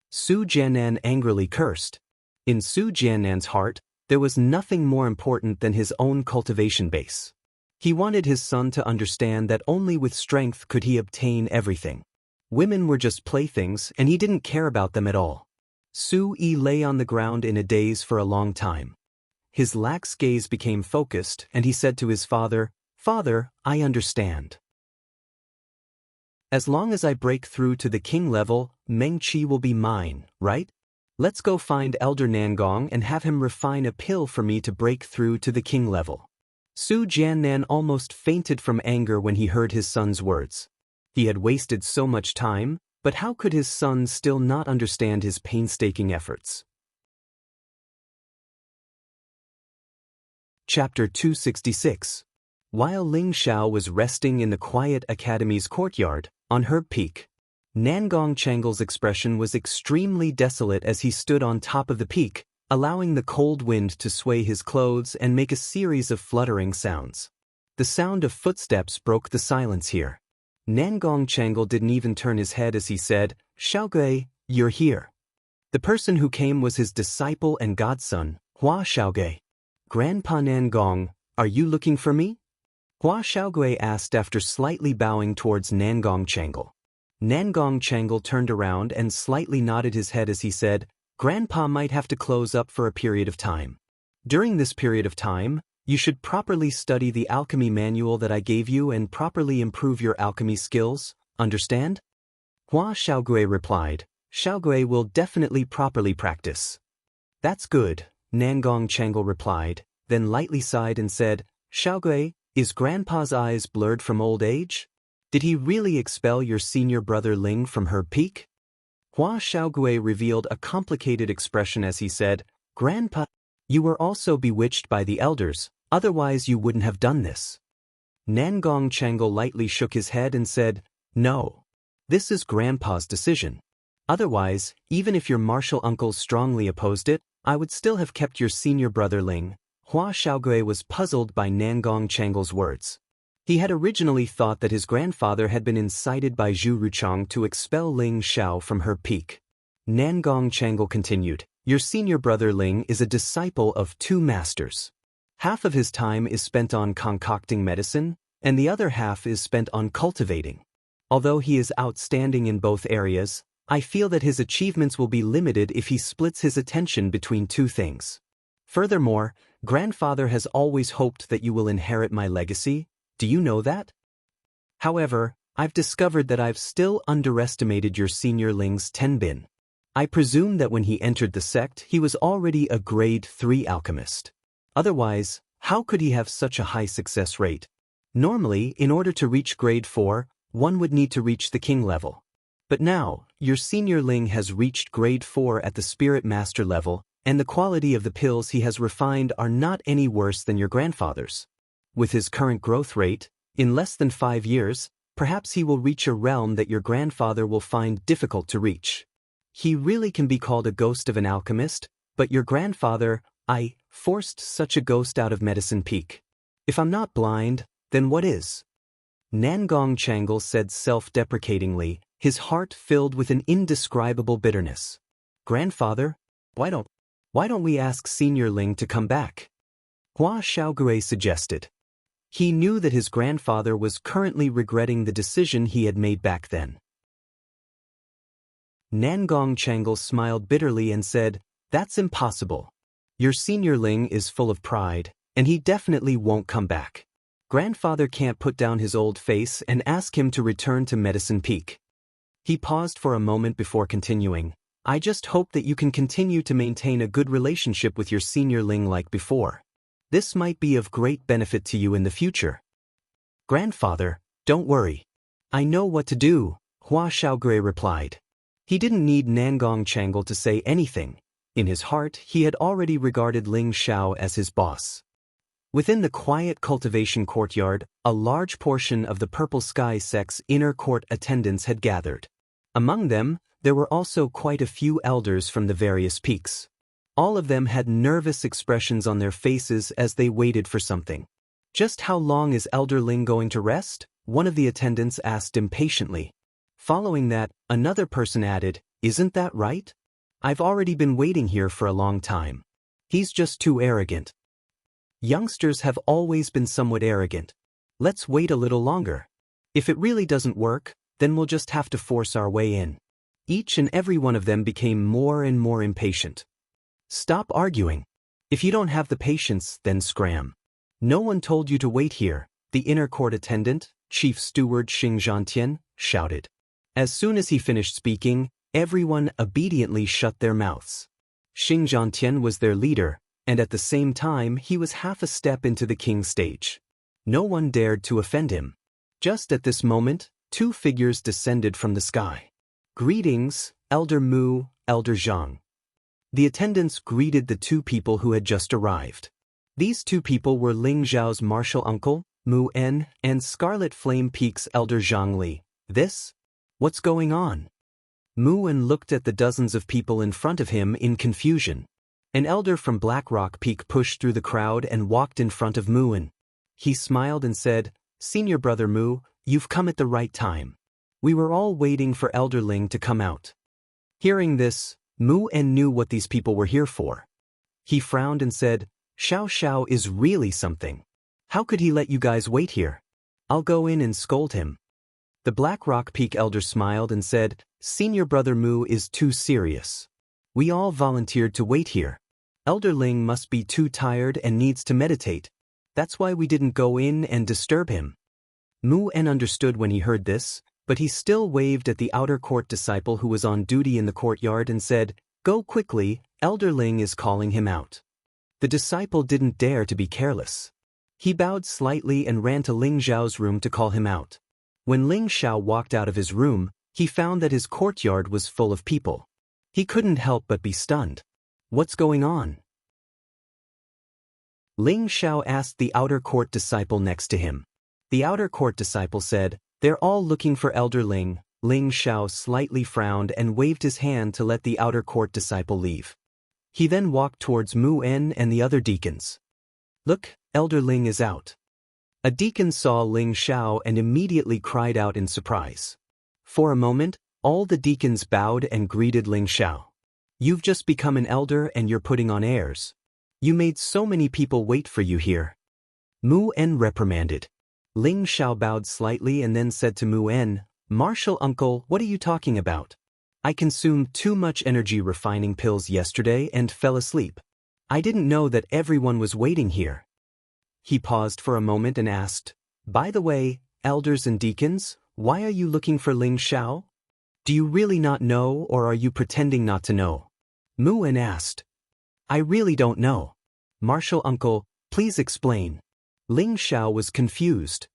Su Jiannan angrily cursed. In Su Jiannan's heart, there was nothing more important than his own cultivation base. He wanted his son to understand that only with strength could he obtain everything. Women were just playthings, and he didn't care about them at all. Su Yi lay on the ground in a daze for a long time. His lax gaze became focused, and he said to his father, "Father, I understand. As long as I break through to the king level, Meng Qi will be mine, right? Let's go find Elder Nangong and have him refine a pill for me to break through to the king level." Su Jiannan almost fainted from anger when he heard his son's words. He had wasted so much time, but how could his son still not understand his painstaking efforts? Chapter 266. While Ling Xiao was resting in the quiet academy's courtyard, on her peak, Nangong Changle's expression was extremely desolate as he stood on top of the peak, allowing the cold wind to sway his clothes and make a series of fluttering sounds. The sound of footsteps broke the silence here. Nangong Changle didn't even turn his head as he said, "Xiaogui, you're here." The person who came was his disciple and godson, Hua Xiaogui. "Grandpa Nangong, are you looking for me?" Hua Xiaogui asked after slightly bowing towards Nangong Changle. Nangong Changle turned around and slightly nodded his head as he said, "Grandpa might have to close up for a period of time. During this period of time, you should properly study the alchemy manual that I gave you and properly improve your alchemy skills, understand?" Hua Xiaogui replied, "Xiaogui will definitely properly practice." "That's good," Nangong Changle replied, then lightly sighed and said, "Xiaogui, is Grandpa's eyes blurred from old age? Did he really expel your senior brother Ling from her peak?" Hua Xiaogui revealed a complicated expression as he said, "Grandpa, you were also bewitched by the elders, otherwise you wouldn't have done this." Nangong Changle lightly shook his head and said, "No. This is Grandpa's decision. Otherwise, even if your martial uncles strongly opposed it, I would still have kept your senior brother Ling." Hua Xiaogui was puzzled by Nangong Changle's words. He had originally thought that his grandfather had been incited by Zhu Ruchang to expel Ling Xiao from her peak. Nangong Changle continued, "Your senior brother Ling is a disciple of 2 masters. Half of his time is spent on concocting medicine, and the other half is spent on cultivating. Although he is outstanding in both areas, I feel that his achievements will be limited if he splits his attention between 2 things. Furthermore, Grandfather has always hoped that you will inherit my legacy. Do you know that? However, I've discovered that I've still underestimated your senior Ling's Tenbin. I presume that when he entered the sect, he was already a grade 3 alchemist. Otherwise, how could he have such a high success rate? Normally, in order to reach grade 4, one would need to reach the king level. But now, your senior Ling has reached grade 4 at the spirit master level, and the quality of the pills he has refined are not any worse than your grandfather's. With his current growth rate, in less than 5 years, perhaps he will reach a realm that your grandfather will find difficult to reach. He really can be called a ghost of an alchemist, but your grandfather, I forced such a ghost out of Medicine Peak. If I'm not blind, then what is? Nangong Changle said self-deprecatingly, his heart filled with an indescribable bitterness. Grandfather, why don't we ask Senior Ling to come back? Hua Xiaogui suggested. He knew that his grandfather was currently regretting the decision he had made back then. Nangong Changle smiled bitterly and said, "That's impossible. Your Senior Ling is full of pride, and he definitely won't come back. Grandfather can't put down his old face and ask him to return to Medicine Peak." He paused for a moment before continuing, "I just hope that you can continue to maintain a good relationship with your Senior Ling like before. This might be of great benefit to you in the future." "Grandfather, don't worry. I know what to do," Hua Xiaogui replied. He didn't need Nangong Changle to say anything. In his heart, he had already regarded Ling Xiao as his boss. Within the quiet cultivation courtyard, a large portion of the Purple Sky Sect's inner court attendants had gathered. Among them, there were also quite a few elders from the various peaks. All of them had nervous expressions on their faces as they waited for something. "Just how long is Elder Ling going to rest?" one of the attendants asked impatiently. Following that, another person added, "Isn't that right? I've already been waiting here for a long time. He's just too arrogant." Youngsters have always been somewhat arrogant. Let's wait a little longer. If it really doesn't work, then we'll just have to force our way in. Each and every one of them became more and more impatient. "Stop arguing. If you don't have the patience, then scram. No one told you to wait here," the inner court attendant, Chief Steward Xing Zhantian, shouted. As soon as he finished speaking, everyone obediently shut their mouths. Xing Zhantian was their leader, and at the same time he was half a step into the king's stage. No one dared to offend him. Just at this moment, two figures descended from the sky. "Greetings, Elder Mu, Elder Zhang." The attendants greeted the two people who had just arrived. These two people were Ling Zhao's martial uncle, Mu En, and Scarlet Flame Peak's Elder Zhang Li. What's going on? Mu En looked at the dozens of people in front of him in confusion. An elder from Black Rock Peak pushed through the crowd and walked in front of Mu En. He smiled and said, "Senior Brother Mu, you've come at the right time. We were all waiting for Elder Ling to come out." Hearing this, Mu En knew what these people were here for. He frowned and said, "Xiao Xiao is really something. How could he let you guys wait here? I'll go in and scold him." The Black Rock Peak elder smiled and said, "Senior Brother Mu is too serious. We all volunteered to wait here. Elder Ling must be too tired and needs to meditate. That's why we didn't go in and disturb him." Mu En understood when he heard this, but he still waved at the outer court disciple who was on duty in the courtyard and said, "Go quickly, Elder Ling is calling him out." The disciple didn't dare to be careless. He bowed slightly and ran to Ling Zhao's room to call him out. When Ling Xiao walked out of his room, he found that his courtyard was full of people. He couldn't help but be stunned. "What's going on?" Ling Xiao asked the outer court disciple next to him. The outer court disciple said, "They're all looking for Elder Ling." Ling Xiao slightly frowned and waved his hand to let the outer court disciple leave. He then walked towards Mu En and the other deacons. "Look, Elder Ling is out." A deacon saw Ling Xiao and immediately cried out in surprise. For a moment, all the deacons bowed and greeted Ling Xiao. "You've just become an elder and you're putting on airs. You made so many people wait for you here." Mu En reprimanded. Ling Xiao bowed slightly and then said to Mu En, "Martial uncle, what are you talking about? I consumed too much energy refining pills yesterday and fell asleep. I didn't know that everyone was waiting here." He paused for a moment and asked, "By the way, elders and deacons, why are you looking for Ling Xiao? Do you really not know or are you pretending not to know?" Mu En asked. "I really don't know. Martial uncle, please explain." Ling Xiao was confused.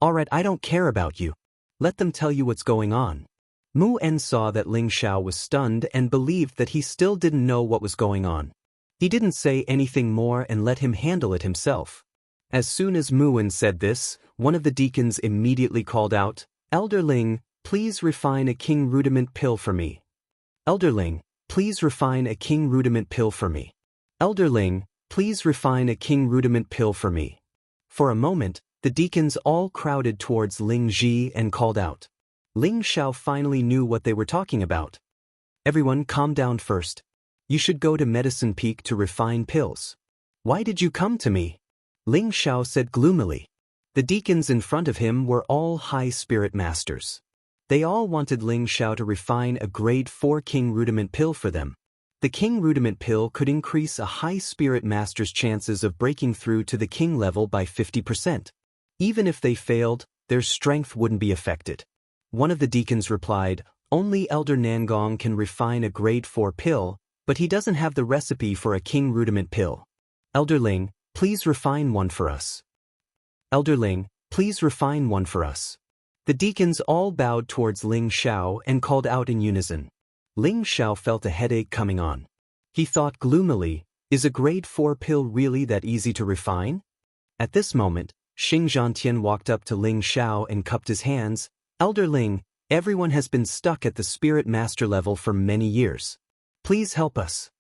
"Alright, I don't care about you. Let them tell you what's going on." Mu En saw that Ling Xiao was stunned and believed that he still didn't know what was going on. He didn't say anything more and let him handle it himself. As soon as Mu En said this, one of the deacons immediately called out, "Elder Ling, please refine a king rudiment pill for me. Elder Ling, please refine a king rudiment pill for me. Elder Ling, please refine a king rudiment pill for me." For a moment, The deacons all crowded towards Ling Ji and called out. Ling Xiao finally knew what they were talking about. Everyone calm down first. You should go to Medicine Peak to refine pills. Why did you come to me? Ling Xiao said gloomily. The deacons in front of him were all high spirit masters. They all wanted Ling Xiao to refine a grade 4 King Rudiment pill for them. The King Rudiment pill could increase a high spirit master's chances of breaking through to the King level by 50%. Even if they failed, their strength wouldn't be affected. One of the deacons replied, only Elder Nangong can refine a grade 4 pill, but he doesn't have the recipe for a King Rudiment pill. Elder Ling, please refine one for us. Elder Ling, please refine one for us. The deacons all bowed towards Ling Xiao and called out in unison. Ling Xiao felt a headache coming on. He thought gloomily, is a grade 4 pill really that easy to refine? At this moment, Xing Zhantian walked up to Ling Xiao and cupped his hands. Elder Ling, everyone has been stuck at the spirit master level for many years. Please help us.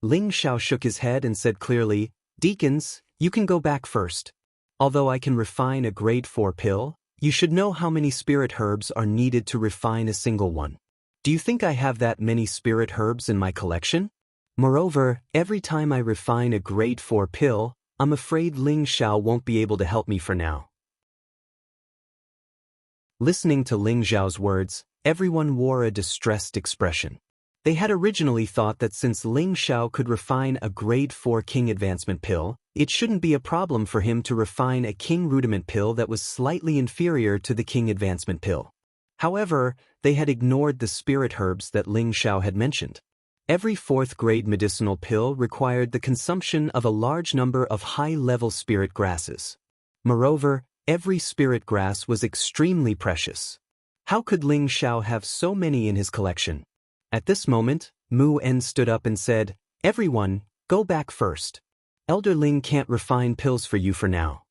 Ling Xiao shook his head and said clearly, Deacons, you can go back first. Although I can refine a grade 4 pill, you should know how many spirit herbs are needed to refine a single one. Do you think I have that many spirit herbs in my collection? Moreover, every time I refine a grade 4 pill, I'm afraid Ling Xiao won't be able to help me for now. Listening to Ling Xiao's words, everyone wore a distressed expression. They had originally thought that since Ling Xiao could refine a grade 4 King Advancement pill, it shouldn't be a problem for him to refine a King Rudiment pill that was slightly inferior to the King Advancement pill. However, they had ignored the spirit herbs that Ling Xiao had mentioned. Every 4th grade medicinal pill required the consumption of a large number of high-level spirit grasses. Moreover, every spirit grass was extremely precious. How could Ling Xiao have so many in his collection? At this moment, Mu En stood up and said, Everyone, go back first. Elder Ling can't refine pills for you for now.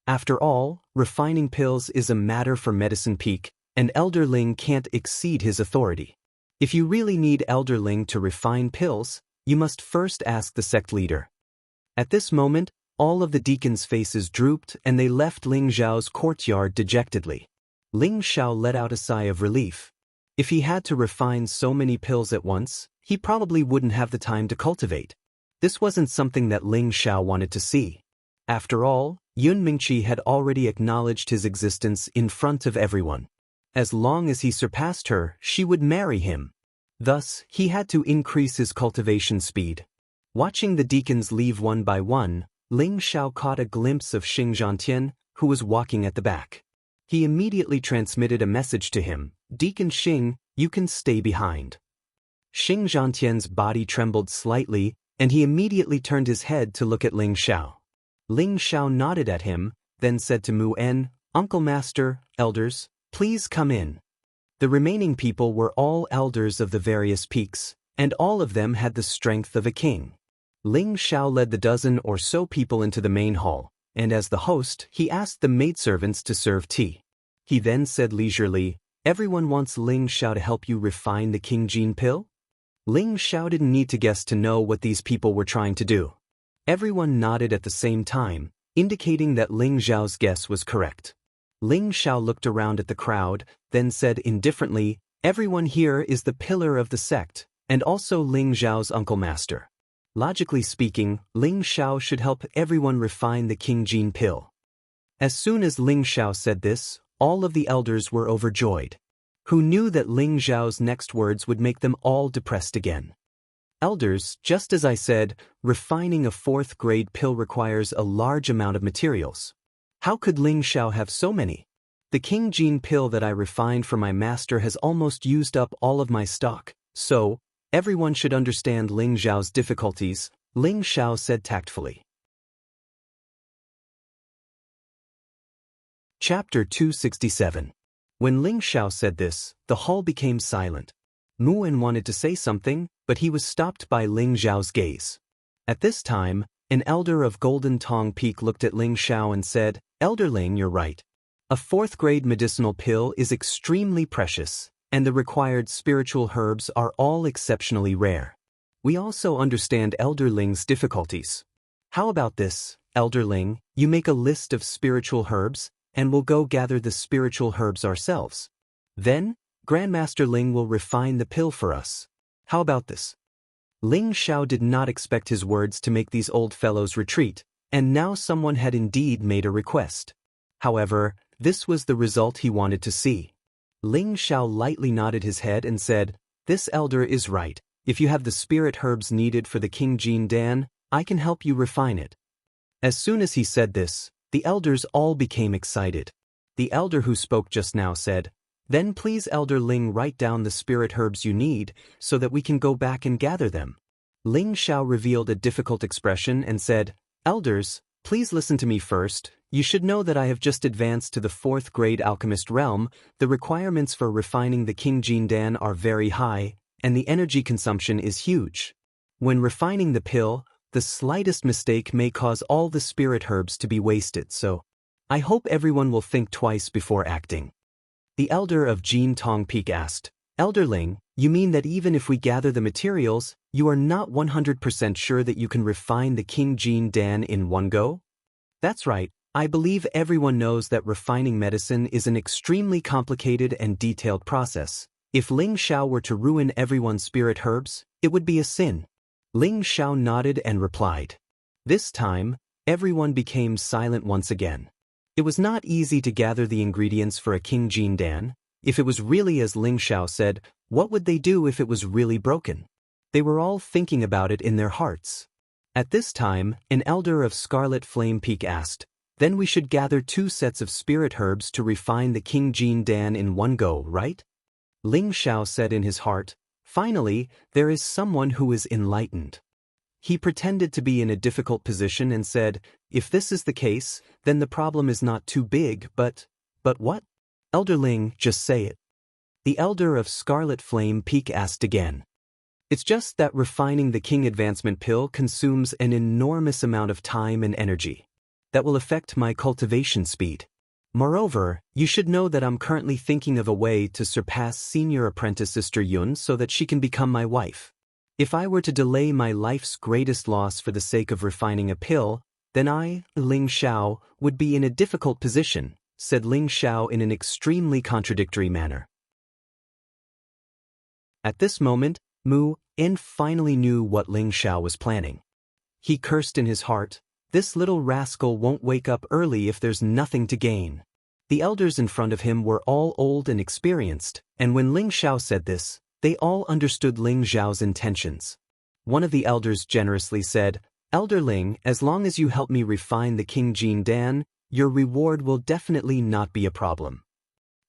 After all, refining pills is a matter for Medicine Peak, and Elder Ling can't exceed his authority. If you really need Elder Ling to refine pills, you must first ask the sect leader. At this moment, all of the deacons' faces drooped and they left Ling Xiao's courtyard dejectedly. Ling Xiao let out a sigh of relief. If he had to refine so many pills at once, he probably wouldn't have the time to cultivate. This wasn't something that Ling Xiao wanted to see. After all, Yun Mingqi had already acknowledged his existence in front of everyone. As long as he surpassed her, she would marry him. Thus, he had to increase his cultivation speed. Watching the deacons leave one by one, Ling Xiao caught a glimpse of Xing Zhantian, who was walking at the back. He immediately transmitted a message to him, Deacon Xing, you can stay behind. Xing Zhantian's body trembled slightly, and he immediately turned his head to look at Ling Xiao. Ling Xiao nodded at him, then said to Mu En, Uncle Master, elders, please come in. The remaining people were all elders of the various peaks, and all of them had the strength of a king. Ling Xiao led the dozen or so people into the main hall, and as the host, he asked the maidservants to serve tea. He then said leisurely, Everyone wants Ling Xiao to help you refine the King Jin pill? Ling Xiao didn't need to guess to know what these people were trying to do. Everyone nodded at the same time, indicating that Ling Xiao's guess was correct. Ling Xiao looked around at the crowd, then said indifferently, Everyone here is the pillar of the sect, and also Ling Xiao's uncle master. Logically speaking, Ling Xiao should help everyone refine the King Jin pill. As soon as Ling Xiao said this, all of the elders were overjoyed. Who knew that Ling Xiao's next words would make them all depressed again? Elders, just as I said, refining a 4th grade pill requires a large amount of materials. How could Ling Xiao have so many? The King Jin pill that I refined for my master has almost used up all of my stock, so, everyone should understand Ling Xiao's difficulties, Ling Xiao said tactfully. Chapter 267. When Ling Xiao said this, the hall became silent. Mu En wanted to say something, but he was stopped by Ling Xiao's gaze. At this time, an elder of Golden Tong Peak looked at Ling Xiao and said, Elder Ling, you're right. A 4th grade medicinal pill is extremely precious, and the required spiritual herbs are all exceptionally rare. We also understand Elder Ling's difficulties. How about this, Elder Ling, You make a list of spiritual herbs, and we'll go gather the spiritual herbs ourselves. Then, Grandmaster Ling will refine the pill for us. How about this? Ling Xiao did not expect his words to make these old fellows retreat, and now someone had indeed made a request. However, this was the result he wanted to see. Ling Xiao lightly nodded his head and said, "This elder is right. If you have the spirit herbs needed for the King Jin Dan, I can help you refine it." As soon as he said this, the elders all became excited. The elder who spoke just now said, "Then please Elder Ling write down the spirit herbs you need, so that we can go back and gather them." Ling Xiao revealed a difficult expression and said, "Elders, please listen to me first. You should know that I have just advanced to the 4th grade alchemist realm. The requirements for refining the King Jin Dan are very high, and the energy consumption is huge. When refining the pill, the slightest mistake may cause all the spirit herbs to be wasted, so I hope everyone will think twice before acting." The elder of Jin Tong Peak asked, "Elder Ling, you mean that even if we gather the materials, you are not 100% sure that you can refine the King Jin Dan in one go?" "That's right. I believe everyone knows that refining medicine is an extremely complicated and detailed process. If Ling Xiao were to ruin everyone's spirit herbs, it would be a sin." Ling Xiao nodded and replied. This time, everyone became silent once again. It was not easy to gather the ingredients for a King Jin Dan. If it was really as Ling Xiao said, what would they do if it was really broken? They were all thinking about it in their hearts. At this time, an elder of Scarlet Flame Peak asked, "Then we should gather 2 sets of spirit herbs to refine the King Jin Dan in one go, right?" Ling Xiao said in his heart, "Finally, there is someone who is enlightened." He pretended to be in a difficult position and said, "If this is the case, then the problem is not too big, but what?" "Elder Ling, just say it." The elder of Scarlet Flame Peak asked again. "It's just that refining the King Advancement Pill consumes an enormous amount of time and energy. That will affect my cultivation speed. Moreover, you should know that I'm currently thinking of a way to surpass senior apprentice Sister Yun so that she can become my wife. If I were to delay my life's greatest loss for the sake of refining a pill, then I, Ling Xiao, would be in a difficult position," said Ling Xiao in an extremely contradictory manner. At this moment, Mu En finally knew what Ling Xiao was planning. He cursed in his heart, "This little rascal won't wake up early if there's nothing to gain." The elders in front of him were all old and experienced, and when Ling Xiao said this, they all understood Ling Xiao's intentions. One of the elders generously said, "Elder Ling, as long as you help me refine the King Jin Dan, your reward will definitely not be a problem."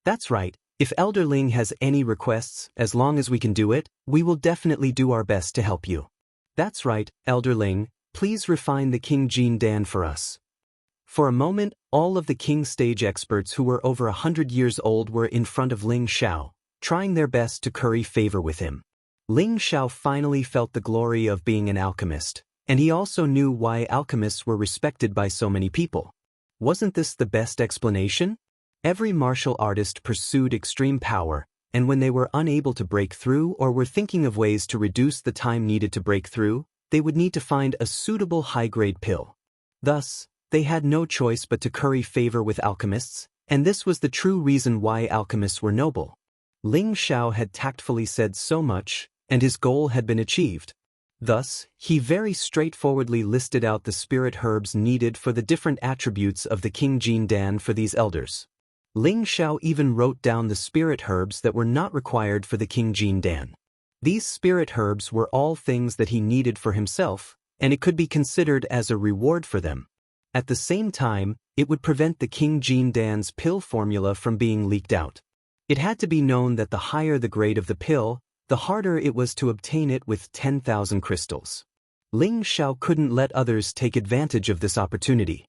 "That's right. If Elder Ling has any requests, as long as we can do it, we will definitely do our best to help you." "That's right, Elder Ling. Please refine the King Jin Dan for us." For a moment, all of the King stage experts who were over 100 years old were in front of Ling Xiao, trying their best to curry favor with him. Ling Xiao finally felt the glory of being an alchemist, and he also knew why alchemists were respected by so many people. Wasn't this the best explanation? Every martial artist pursued extreme power, and when they were unable to break through or were thinking of ways to reduce the time needed to break through, they would need to find a suitable high-grade pill. Thus, they had no choice but to curry favor with alchemists, and this was the true reason why alchemists were noble. Ling Xiao had tactfully said so much, and his goal had been achieved. Thus, he very straightforwardly listed out the spirit herbs needed for the different attributes of the King Jin Dan for these elders. Ling Xiao even wrote down the spirit herbs that were not required for the King Jin Dan. These spirit herbs were all things that he needed for himself, and it could be considered as a reward for them. At the same time, it would prevent the King Jin Dan's pill formula from being leaked out. It had to be known that the higher the grade of the pill, the harder it was to obtain it with 10,000 crystals. Ling Xiao couldn't let others take advantage of this opportunity.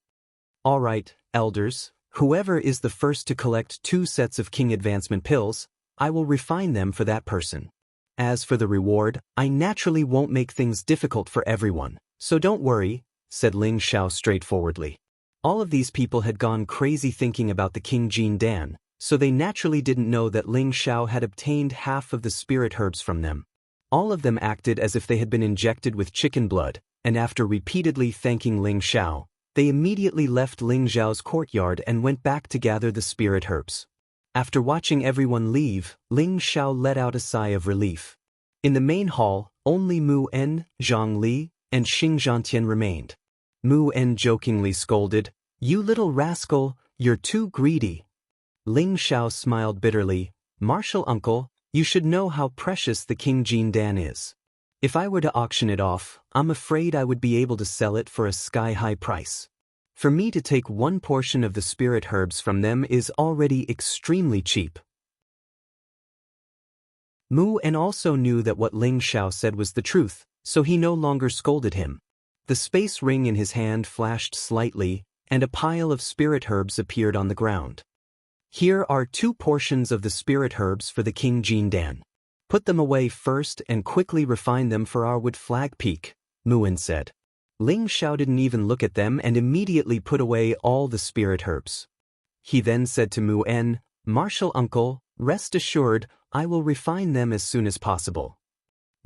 "All right, elders, whoever is the first to collect 2 sets of King Advancement pills, I will refine them for that person. As for the reward, I naturally won't make things difficult for everyone, so don't worry," said Ling Xiao straightforwardly. All of these people had gone crazy thinking about the King Jin Dan, so they naturally didn't know that Ling Xiao had obtained half of the spirit herbs from them. All of them acted as if they had been injected with chicken blood, and after repeatedly thanking Ling Xiao, They immediately left Ling Xiao's courtyard and went back to gather the spirit herbs. After watching everyone leave, Ling Xiao let out a sigh of relief. In the main hall, only Mu En, Zhang Li, and Xing Zhantian remained. Mu En jokingly scolded, "You little rascal, you're too greedy." Ling Xiao smiled bitterly, "Martial uncle, you should know how precious the King Jin Dan is. If I were to auction it off, I'm afraid I would be able to sell it for a sky-high price. For me to take one portion of the spirit herbs from them is already extremely cheap." Mu En also knew that what Ling Xiao said was the truth, so he no longer scolded him. The space ring in his hand flashed slightly, and a pile of spirit herbs appeared on the ground. "Here are 2 portions of the spirit herbs for the King Jin Dan. Put them away first and quickly refine them for our wood flag peak," Mu En said. Ling Xiao didn't even look at them and immediately put away all the spirit herbs. He then said to Mu En, "Martial uncle, rest assured, I will refine them as soon as possible."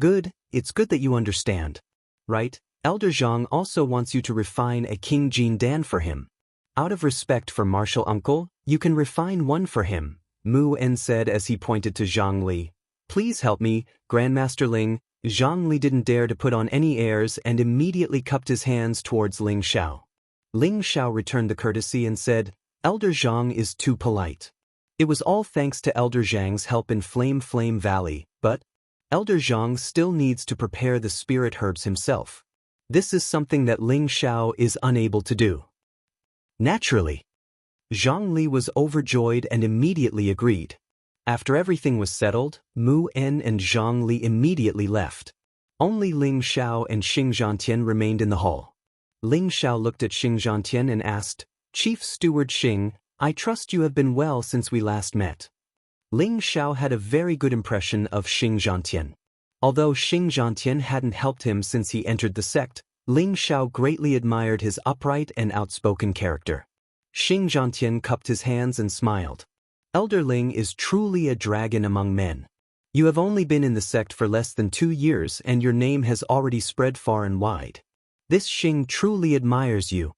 "Good, it's good that you understand. Right, Elder Zhang also wants you to refine a King Jin Dan for him. Out of respect for Martial uncle, you can refine one for him," Mu En said as he pointed to Zhang Li. "Please help me, Grandmaster Ling." Zhang Li didn't dare to put on any airs and immediately cupped his hands towards Ling Xiao. Ling Xiao returned the courtesy and said, "Elder Zhang is too polite. It was all thanks to Elder Zhang's help in Flame Valley, but Elder Zhang still needs to prepare the spirit herbs himself. This is something that Ling Xiao is unable to do." Naturally, Zhang Li was overjoyed and immediately agreed. After everything was settled, Mu En and Zhang Li immediately left. Only Ling Xiao and Xing Zhantian remained in the hall. Ling Xiao looked at Xing Zhantian and asked, "Chief Steward Xing, I trust you have been well since we last met." Ling Xiao had a very good impression of Xing Zhantian. Although Xing Zhantian hadn't helped him since he entered the sect, Ling Xiao greatly admired his upright and outspoken character. Xing Zhantian cupped his hands and smiled. "Elder Ling is truly a dragon among men. You have only been in the sect for less than 2 years and your name has already spread far and wide. This Xing truly admires you."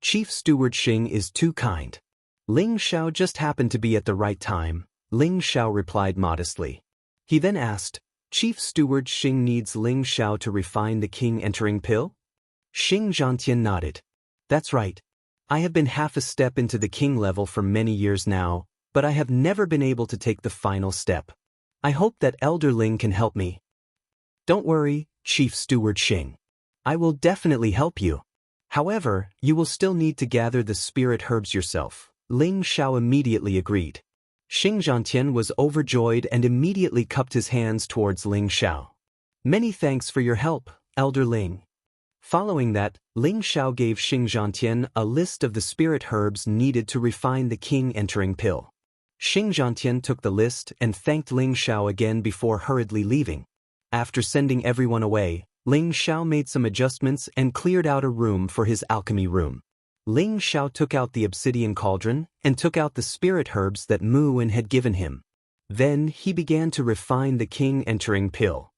Chief Steward Xing is too kind. Ling Xiao just happened to be at the right time, Ling Xiao replied modestly. He then asked, "Chief Steward Xing needs Ling Xiao to refine the king entering pill?" Xing Zhantian nodded. "That's right. I have been half a step into the king level for many years now, but I have never been able to take the final step. I hope that Elder Ling can help me." "Don't worry, Chief Steward Xing. I will definitely help you. However, you will still need to gather the spirit herbs yourself," Ling Xiao immediately agreed. Xing Zhantian was overjoyed and immediately cupped his hands towards Ling Xiao. "Many thanks for your help, Elder Ling." Following that, Ling Xiao gave Xing Zhantian a list of the spirit herbs needed to refine the king entering pill. Xing Zhantian took the list and thanked Ling Xiao again before hurriedly leaving. After sending everyone away, Ling Xiao made some adjustments and cleared out a room for his alchemy room. Ling Xiao took out the obsidian cauldron and took out the spirit herbs that Mu En had given him. Then he began to refine the king entering pill.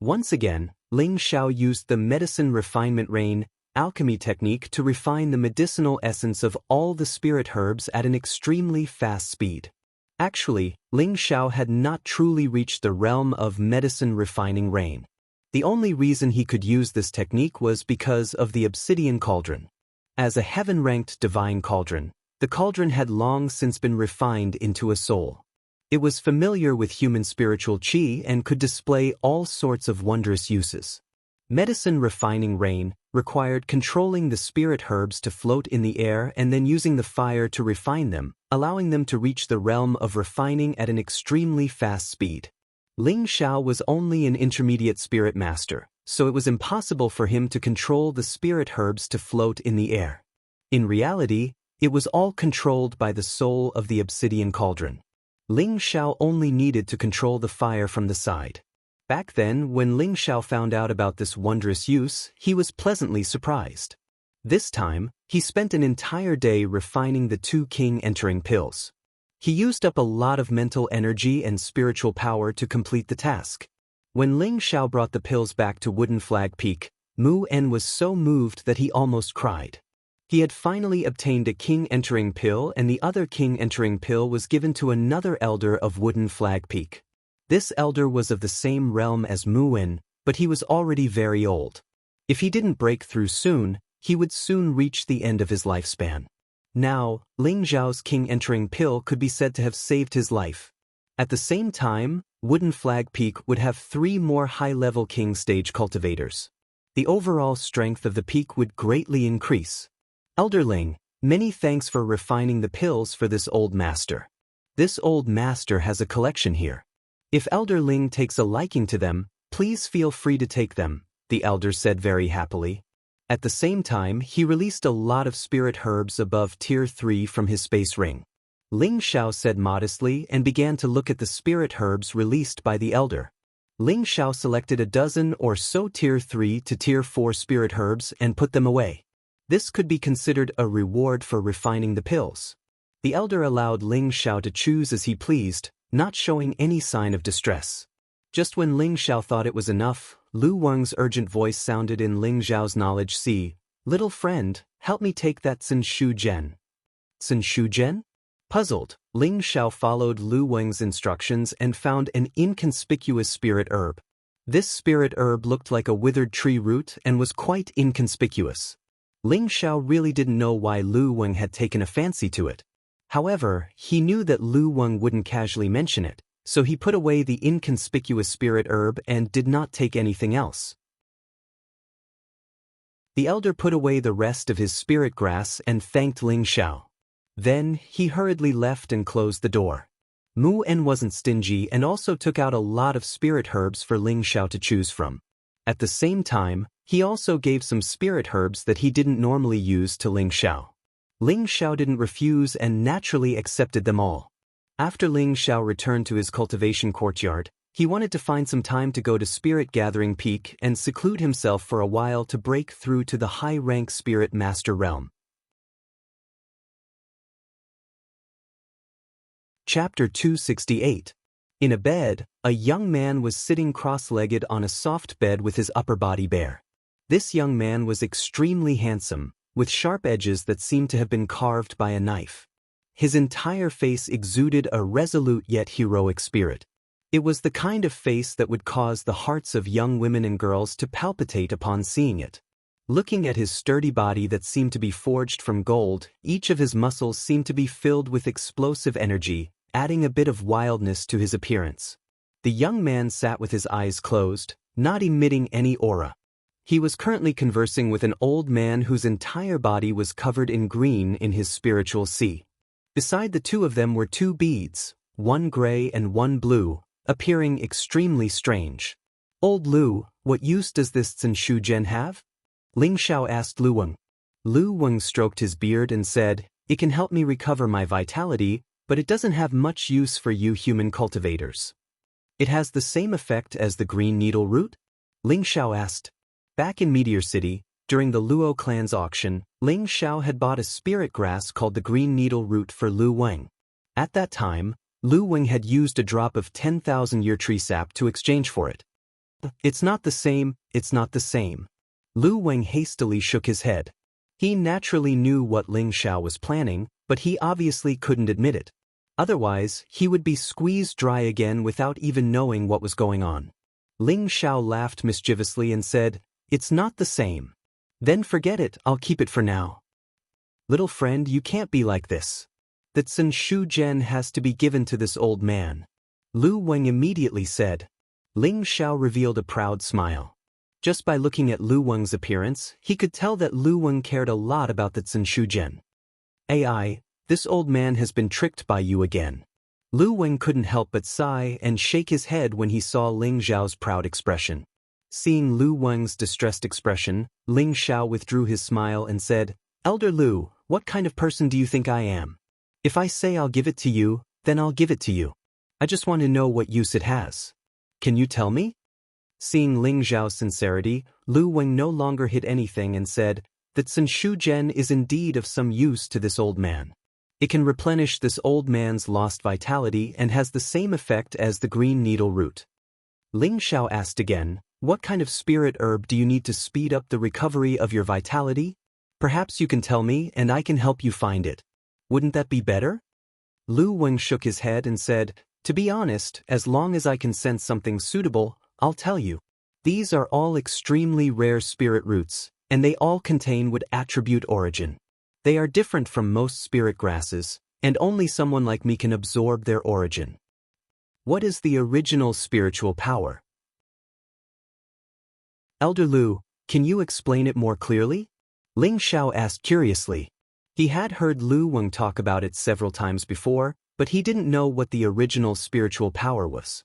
Once again, Ling Xiao used the medicine refinement rain alchemy technique to refine the medicinal essence of all the spirit herbs at an extremely fast speed. Actually, Ling Xiao had not truly reached the realm of medicine refining rain. The only reason he could use this technique was because of the obsidian cauldron. As a heaven-ranked divine cauldron, the cauldron had long since been refined into a soul. It was familiar with human spiritual qi and could display all sorts of wondrous uses. Medicine refining rain required controlling the spirit herbs to float in the air and then using the fire to refine them, allowing them to reach the realm of refining at an extremely fast speed. Ling Xiao was only an intermediate spirit master, so it was impossible for him to control the spirit herbs to float in the air. In reality, it was all controlled by the soul of the obsidian cauldron. Ling Xiao only needed to control the fire from the side. Back then, when Ling Xiao found out about this wondrous use, he was pleasantly surprised. This time, he spent an entire day refining the 2 king entering pills. He used up a lot of mental energy and spiritual power to complete the task. When Ling Xiao brought the pills back to Wooden Flag Peak, Mu En was so moved that he almost cried. He had finally obtained a king-entering pill, and the other king-entering pill was given to another elder of Wooden Flag Peak. This elder was of the same realm as Mu En, but he was already very old. If he didn't break through soon, he would soon reach the end of his lifespan. Now, Ling Zhao's king-entering pill could be said to have saved his life. At the same time, Wooden Flag Peak would have 3 more high-level king stage cultivators. The overall strength of the peak would greatly increase. Elder Ling, many thanks for refining the pills for this old master. This old master has a collection here. If Elder Ling takes a liking to them, please feel free to take them, the elder said very happily. At the same time, he released a lot of spirit herbs above Tier 3 from his space ring. Ling Xiao said modestly and began to look at the spirit herbs released by the elder. Ling Xiao selected a dozen or so Tier 3 to Tier 4 spirit herbs and put them away. This could be considered a reward for refining the pills. The elder allowed Ling Xiao to choose as he pleased, not showing any sign of distress. Just when Ling Xiao thought it was enough, Lu Weng's urgent voice sounded in Ling Xiao's knowledge. "See, little friend, help me take that Tsin Shu Zhen." Tsin Shu Zhen? Puzzled, Ling Xiao followed Lu Weng's instructions and found an inconspicuous spirit herb. This spirit herb looked like a withered tree root and was quite inconspicuous. Ling Xiao really didn't know why Lu Weng had taken a fancy to it. However, he knew that Lu Weng wouldn't casually mention it, so he put away the inconspicuous spirit herb and did not take anything else. The elder put away the rest of his spirit grass and thanked Ling Xiao. Then, he hurriedly left and closed the door. Mu En wasn't stingy and also took out a lot of spirit herbs for Ling Xiao to choose from. At the same time, he also gave some spirit herbs that he didn't normally use to Ling Xiao. Ling Xiao didn't refuse and naturally accepted them all. After Ling Xiao returned to his cultivation courtyard, he wanted to find some time to go to Spirit Gathering Peak and seclude himself for a while to break through to the high-rank Spirit Master realm. Chapter 268. In a bed, a young man was sitting cross-legged on a soft bed with his upper body bare. This young man was extremely handsome, with sharp edges that seemed to have been carved by a knife. His entire face exuded a resolute yet heroic spirit. It was the kind of face that would cause the hearts of young women and girls to palpitate upon seeing it. Looking at his sturdy body that seemed to be forged from gold, each of his muscles seemed to be filled with explosive energy, adding a bit of wildness to his appearance. The young man sat with his eyes closed, not emitting any aura. He was currently conversing with an old man whose entire body was covered in green in his spiritual sea. Beside the two of them were 2 beads, one gray and one blue, appearing extremely strange. "Old Lu, what use does this Tsin Shu Zhen have?" Ling Xiao asked Lu Weng. Lu Weng stroked his beard and said, "It can help me recover my vitality, but it doesn't have much use for you human cultivators." "It has the same effect as the green needle root?" Ling Xiao asked. Back in Meteor City, during the Luo clan's auction, Ling Xiao had bought a spirit grass called the green needle root for Lu Weng. At that time, Lu Weng had used a drop of 10,000-year tree sap to exchange for it. "It's not the same, it's not the same." Lu Weng hastily shook his head. He naturally knew what Ling Xiao was planning, but he obviously couldn't admit it. Otherwise, he would be squeezed dry again without even knowing what was going on. Ling Xiao laughed mischievously and said, "It's not the same." "Then forget it, I'll keep it for now." "Little friend, you can't be like this. That Tsin Shu Zhen has to be given to this old man," Lu Weng immediately said. Ling Xiao revealed a proud smile. Just by looking at Lu Weng's appearance, he could tell that Lu Weng cared a lot about the Tsin Shu Zhen. "AI, this old man has been tricked by you again." Lu Weng couldn't help but sigh and shake his head when he saw Ling Xiao's proud expression. Seeing Lu Weng's distressed expression, Ling Xiao withdrew his smile and said, "Elder Lu, what kind of person do you think I am? If I say I'll give it to you, then I'll give it to you. I just want to know what use it has. Can you tell me?" Seeing Ling Xiao's sincerity, Lu Weng no longer hid anything and said, "That Tsin Shu Zhen is indeed of some use to this old man. It can replenish this old man's lost vitality and has the same effect as the green needle root." Ling Xiao asked again, What kind of spirit herb do you need to speed up the recovery of your vitality? Perhaps you can tell me and I can help you find it. Wouldn't that be better? Lu Weng shook his head and said, "To be honest, as long as I can sense something suitable, I'll tell you. These are all extremely rare spirit roots, and they all contain what attribute origin. They are different from most spirit grasses, and only someone like me can absorb their origin." What is the original spiritual power? Elder Lu, can you explain it more clearly? Ling Xiao asked curiously. He had heard Lu Weng talk about it several times before, but he didn't know what the original spiritual power was.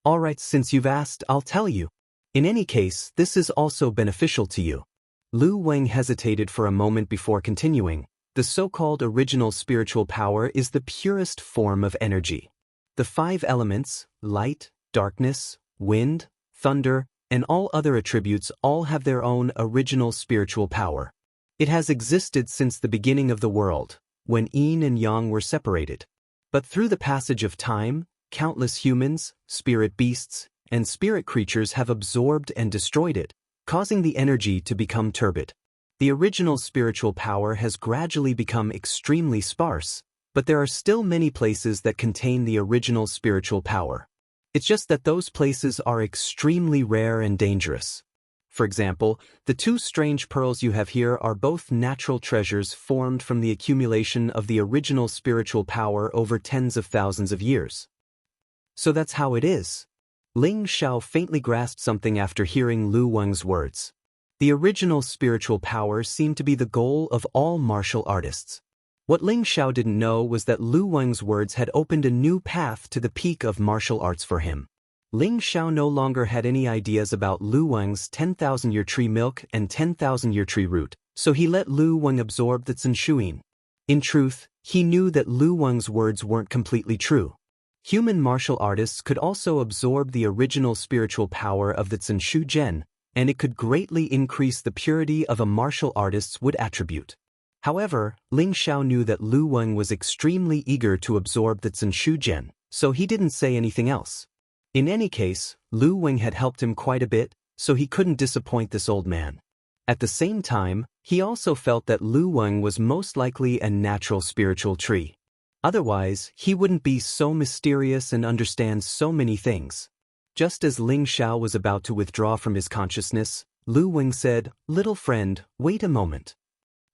Alright, since you've asked, I'll tell you. In any case, this is also beneficial to you. Lu Weng hesitated for a moment before continuing. The so-called original spiritual power is the purest form of energy. The 5 elements, light, darkness, wind, thunder, and all other attributes all have their own original spiritual power. It has existed since the beginning of the world, when yin and yang were separated. But through the passage of time, countless humans, spirit beasts, and spirit creatures have absorbed and destroyed it, causing the energy to become turbid. The original spiritual power has gradually become extremely sparse, but there are still many places that contain the original spiritual power. It's just that those places are extremely rare and dangerous. For example, the 2 strange pearls you have here are both natural treasures formed from the accumulation of the original spiritual power over tens of thousands of years. So that's how it is. Ling Xiao faintly grasped something after hearing Lu Weng's words. The original spiritual power seemed to be the goal of all martial artists. What Ling Xiao didn't know was that Lu Weng's words had opened a new path to the peak of martial arts for him. Ling Xiao no longer had any ideas about Lu Weng's 10,000-year tree milk and 10,000-year tree root, so he let Lu Weng absorb the Zenshuyin. In truth, he knew that Lu Weng's words weren't completely true. Human martial artists could also absorb the original spiritual power of the Zenshu Gen, and it could greatly increase the purity of a martial artist's wood attribute. However, Ling Xiao knew that Lu Weng was extremely eager to absorb the Zenshu Gen, so he didn't say anything else. In any case, Lu Weng had helped him quite a bit, so he couldn't disappoint this old man. At the same time, he also felt that Lu Weng was most likely a natural spiritual tree. Otherwise, he wouldn't be so mysterious and understand so many things. Just as Ling Xiao was about to withdraw from his consciousness, Lu Weng said, "Little friend, wait a moment.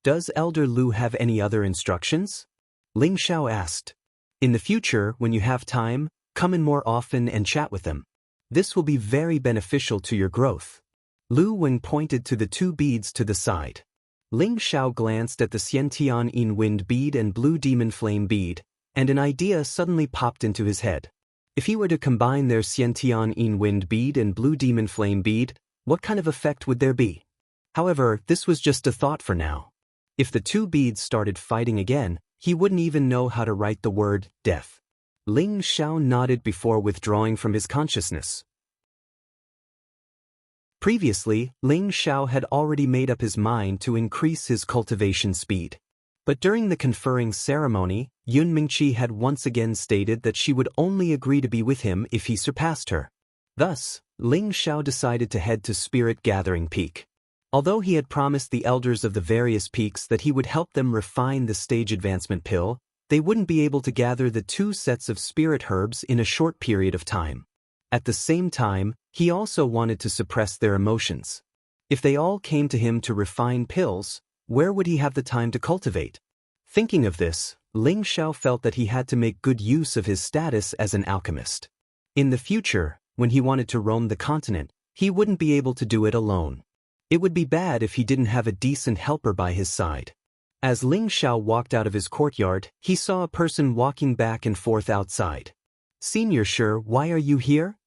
Does Elder Lu have any other instructions?" Ling Xiao asked. "In the future, when you have time, come in more often and chat with them. This will be very beneficial to your growth." Lu Weng pointed to the 2 beads to the side. Ling Xiao glanced at the Xiantian Yin Wind bead and Blue Demon Flame bead, and an idea suddenly popped into his head. If he were to combine their Xiantian Yin Wind bead and Blue Demon Flame bead, what kind of effect would there be? However, this was just a thought for now. If the 2 beads started fighting again, he wouldn't even know how to write the word death. Ling Xiao nodded before withdrawing from his consciousness. Previously, Ling Xiao had already made up his mind to increase his cultivation speed. But during the conferring ceremony, Yun Mingqi had once again stated that she would only agree to be with him if he surpassed her. Thus, Ling Xiao decided to head to Spirit Gathering Peak. Although he had promised the elders of the various peaks that he would help them refine the stage advancement pill, they wouldn't be able to gather the 2 sets of spirit herbs in a short period of time. At the same time, he also wanted to suppress their emotions. If they all came to him to refine pills, where would he have the time to cultivate? Thinking of this, Ling Xiao felt that he had to make good use of his status as an alchemist. In the future, when he wanted to roam the continent, he wouldn't be able to do it alone. It would be bad if he didn't have a decent helper by his side. As Ling Xiao walked out of his courtyard, he saw a person walking back and forth outside. "Senior Shi, why are you here?"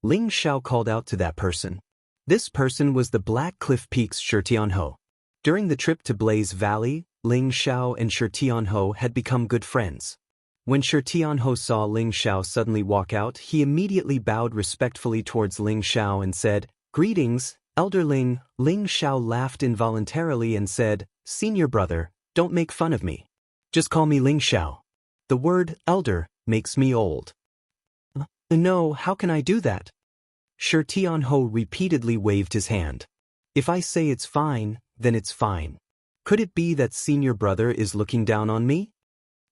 Ling Xiao called out to that person. This person was the Black Cliff Peak's Shi Tianhou. During the trip to Blaze Valley, Ling Xiao and Shi Tianhou had become good friends. When Shi Tianhou saw Ling Xiao suddenly walk out, he immediately bowed respectfully towards Ling Xiao and said, "Greetings, Elder Ling." Ling Xiao laughed involuntarily and said, "Senior brother, don't make fun of me. Just call me Ling Xiao. The word elder makes me old." No, how can I do that? Shi Tianho repeatedly waved his hand. If I say it's fine, then it's fine. Could it be that senior brother is looking down on me?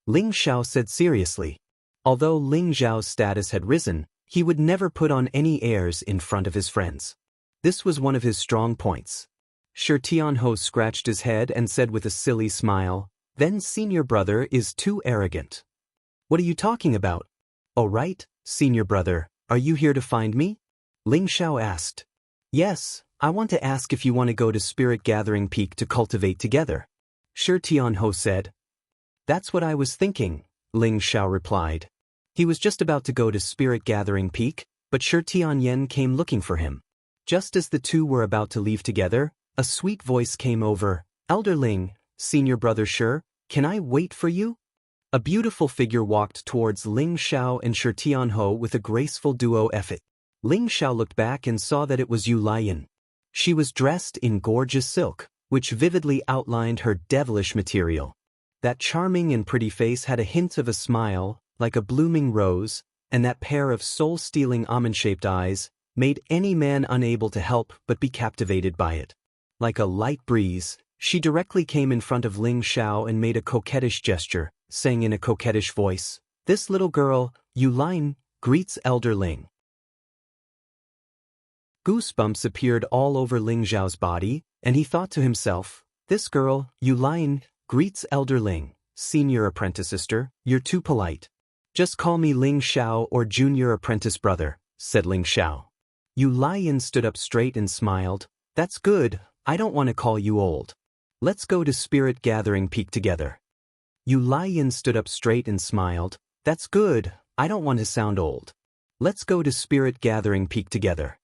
Ling Xiao said seriously. Although Ling Xiao's status had risen, he would never put on any airs in front of his friends. This was one of his strong points. Shi Tianho scratched his head and said with a silly smile, "Then senior brother is too arrogant." "What are you talking about?" "Oh right, senior brother, are you here to find me?" Ling Xiao asked. "Yes, I want to ask if you want to go to Spirit Gathering Peak to cultivate together," Shi Tianho said. "That's what I was thinking," Ling Xiao replied. He was just about to go to Spirit Gathering Peak, but Shi Tianyan came looking for him. Just as the two were about to leave together, a sweet voice came over. "Elder Ling, senior brother Shi, can I wait for you?" A beautiful figure walked towards Ling Xiao and Shi Tianho with a graceful duo effort. Ling Xiao looked back and saw that it was Yu Lian. She was dressed in gorgeous silk, which vividly outlined her devilish material. That charming and pretty face had a hint of a smile, like a blooming rose, and that pair of soul-stealing almond-shaped eyes made any man unable to help but be captivated by it. Like a light breeze, she directly came in front of Ling Xiao and made a coquettish gesture, saying in a coquettish voice, "This little girl, Yu Lian, greets Elder Ling." Goosebumps appeared all over Ling Xiao's body, and he thought to himself, "This girl, Yu Lian, greets Elder Ling, senior apprentice sister, you're too polite. Just call me Ling Xiao or junior apprentice brother," said Ling Xiao. Yu Lian stood up straight and smiled. "That's good, I don't want to call you old. Let's go to Spirit Gathering Peak together." Yu Lian stood up straight and smiled. "That's good, I don't want to sound old. Let's go to Spirit Gathering Peak together."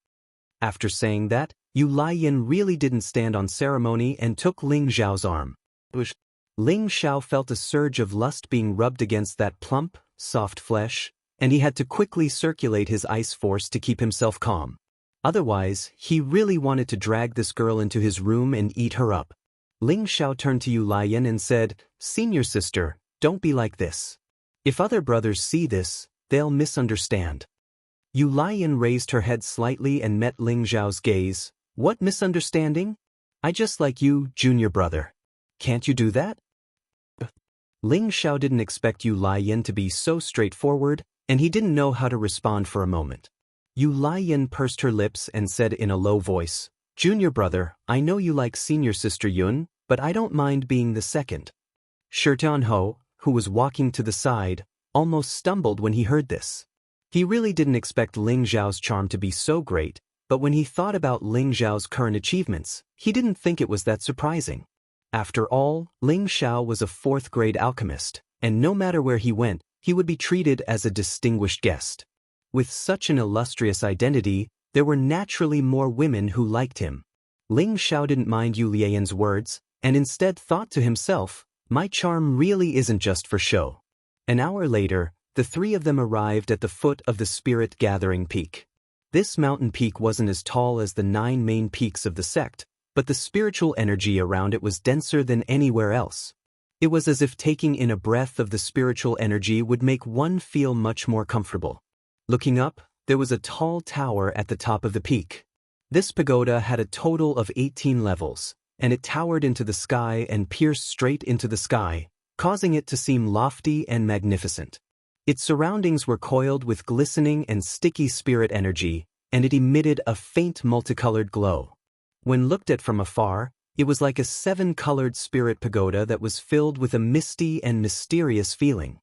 After saying that, Yu Lian really didn't stand on ceremony and took Ling Xiao's arm. Ling Xiao felt a surge of lust being rubbed against that plump, soft flesh, and he had to quickly circulate his ice force to keep himself calm. Otherwise, he really wanted to drag this girl into his room and eat her up. Ling Xiao turned to Yu Lian and said, "Senior sister, don't be like this. If other brothers see this, they'll misunderstand." Yu Lian raised her head slightly and met Ling Xiao's gaze. "What misunderstanding? I just like you, junior brother. Can't you do that?" Ling Xiao didn't expect Yu Lian to be so straightforward, and he didn't know how to respond for a moment. Yu Lian pursed her lips and said in a low voice, "Junior brother, I know you like senior sister Yun, but I don't mind being the second." Shi Tianho, who was walking to the side, almost stumbled when he heard this. He really didn't expect Ling Xiao's charm to be so great, but when he thought about Ling Xiao's current achievements, he didn't think it was that surprising. After all, Ling Xiao was a fourth-grade alchemist, and no matter where he went, he would be treated as a distinguished guest. With such an illustrious identity, there were naturally more women who liked him. Ling Xiao didn't mind Yu Lian's words, and instead thought to himself, "My charm really isn't just for show." An hour later, the three of them arrived at the foot of the Spirit Gathering Peak. This mountain peak wasn't as tall as the 9 main peaks of the sect, but the spiritual energy around it was denser than anywhere else. It was as if taking in a breath of the spiritual energy would make one feel much more comfortable. Looking up, there was a tall tower at the top of the peak. This pagoda had a total of 18 levels, and it towered into the sky and pierced straight into the sky, causing it to seem lofty and magnificent. Its surroundings were coiled with glistening and sticky spirit energy, and it emitted a faint multicolored glow. When looked at from afar, it was like a 7-colored spirit pagoda that was filled with a misty and mysterious feeling.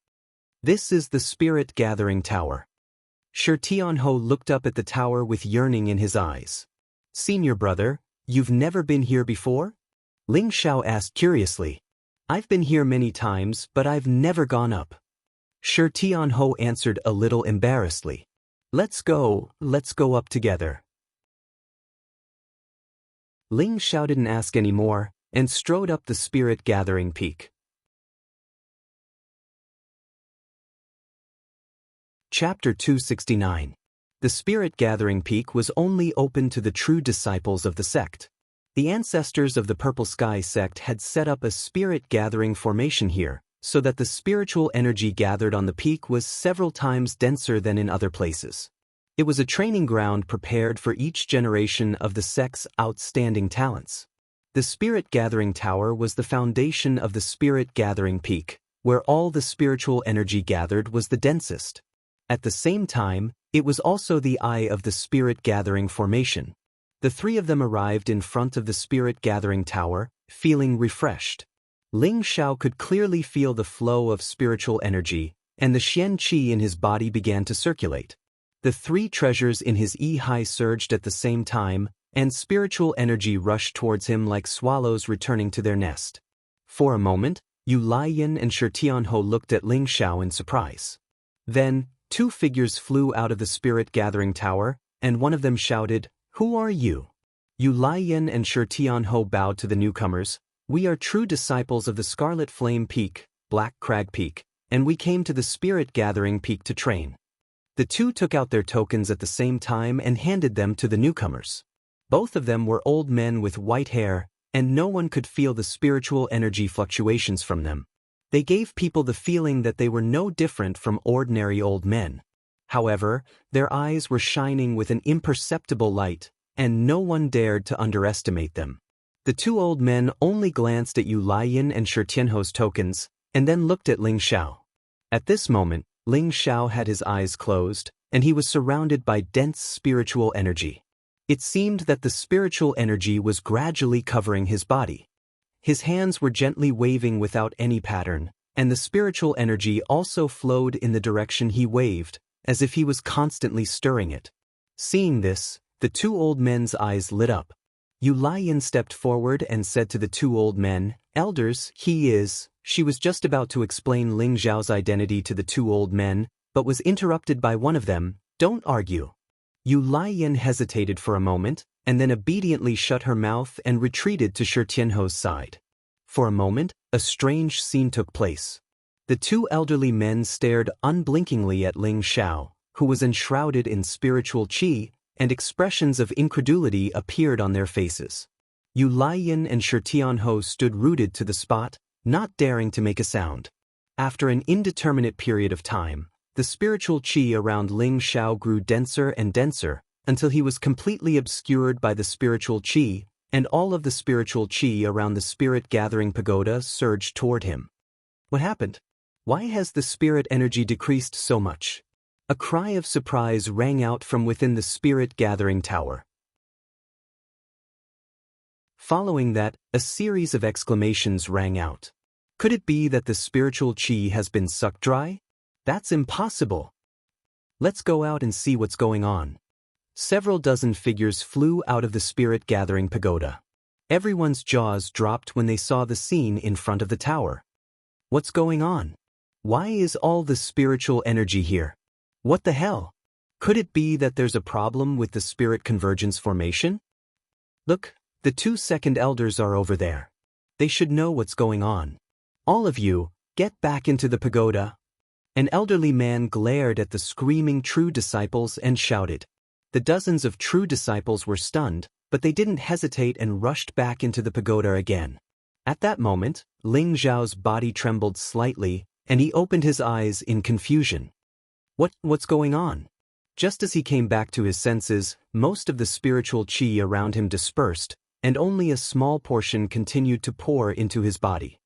This is the Spirit Gathering Tower. Shi Tianho looked up at the tower with yearning in his eyes. "Senior brother, you've never been here before?" Ling Xiao asked curiously. "I've been here many times, but I've never gone up." Shi Tianho answered a little embarrassedly. Let's go up together." Ling Xiao didn't ask any more, and strode up the Spirit Gathering Peak. Chapter 269. The Spirit Gathering Peak was only open to the true disciples of the sect. The ancestors of the Purple Sky sect had set up a spirit gathering formation here, so that the spiritual energy gathered on the peak was several times denser than in other places. It was a training ground prepared for each generation of the sect's outstanding talents. The Spirit Gathering Tower was the foundation of the Spirit Gathering Peak, where all the spiritual energy gathered was the densest. At the same time, it was also the eye of the Spirit Gathering Formation. The three of them arrived in front of the Spirit Gathering Tower, feeling refreshed. Ling Xiao could clearly feel the flow of spiritual energy, and the Xian Qi in his body began to circulate. The three treasures in his Yi surged at the same time, and spiritual energy rushed towards him like swallows returning to their nest. For a moment, Yu Laiyan and Shi Tianhou looked at Ling Xiao in surprise. Then, two figures flew out of the Spirit Gathering Tower, and one of them shouted, "Who are you?" Yu Laiyan and Shi Tianhou bowed to the newcomers. "We are true disciples of the Scarlet Flame Peak, Black Crag Peak, and we came to the Spirit Gathering Peak to train." The two took out their tokens at the same time and handed them to the newcomers. Both of them were old men with white hair, and no one could feel the spiritual energy fluctuations from them. They gave people the feeling that they were no different from ordinary old men. However, their eyes were shining with an imperceptible light, and no one dared to underestimate them. The two old men only glanced at Yu Laiyan and Shi Tianhou's tokens, and then looked at Ling Xiao. At this moment, Ling Xiao had his eyes closed, and he was surrounded by dense spiritual energy. It seemed that the spiritual energy was gradually covering his body. His hands were gently waving without any pattern, and the spiritual energy also flowed in the direction he waved, as if he was constantly stirring it. Seeing this, the two old men's eyes lit up. Yu Laiyan stepped forward and said to the two old men, "Elders, he is..." She was just about to explain Ling Xiao's identity to the two old men, but was interrupted by one of them. "Don't argue." Yu Laiyan hesitated for a moment, and then obediently shut her mouth and retreated to Shi Tianhou's side. For a moment, a strange scene took place. The two elderly men stared unblinkingly at Ling Xiao, who was enshrouded in spiritual qi, and expressions of incredulity appeared on their faces. Yu Laiyan and Shi Tianhou stood rooted to the spot, not daring to make a sound. After an indeterminate period of time, the spiritual qi around Ling Xiao grew denser and denser, until he was completely obscured by the spiritual qi, and all of the spiritual qi around the Spirit Gathering Pagoda surged toward him. What happened? Why has the spirit energy decreased so much? A cry of surprise rang out from within the Spirit Gathering Tower. Following that, a series of exclamations rang out. Could it be that the spiritual qi has been sucked dry? That's impossible. Let's go out and see what's going on. Several dozen figures flew out of the Spirit Gathering Pagoda. Everyone's jaws dropped when they saw the scene in front of the tower. What's going on? Why is all the spiritual energy here? What the hell? Could it be that there's a problem with the Spirit Convergence Formation? Look, the two second elders are over there. They should know what's going on. All of you, get back into the pagoda. An elderly man glared at the screaming true disciples and shouted. The dozens of true disciples were stunned, but they didn't hesitate and rushed back into the pagoda again. At that moment, Ling Xiao's body trembled slightly, and he opened his eyes in confusion. What's going on? Just as he came back to his senses, most of the spiritual qi around him dispersed, and only a small portion continued to pour into his body.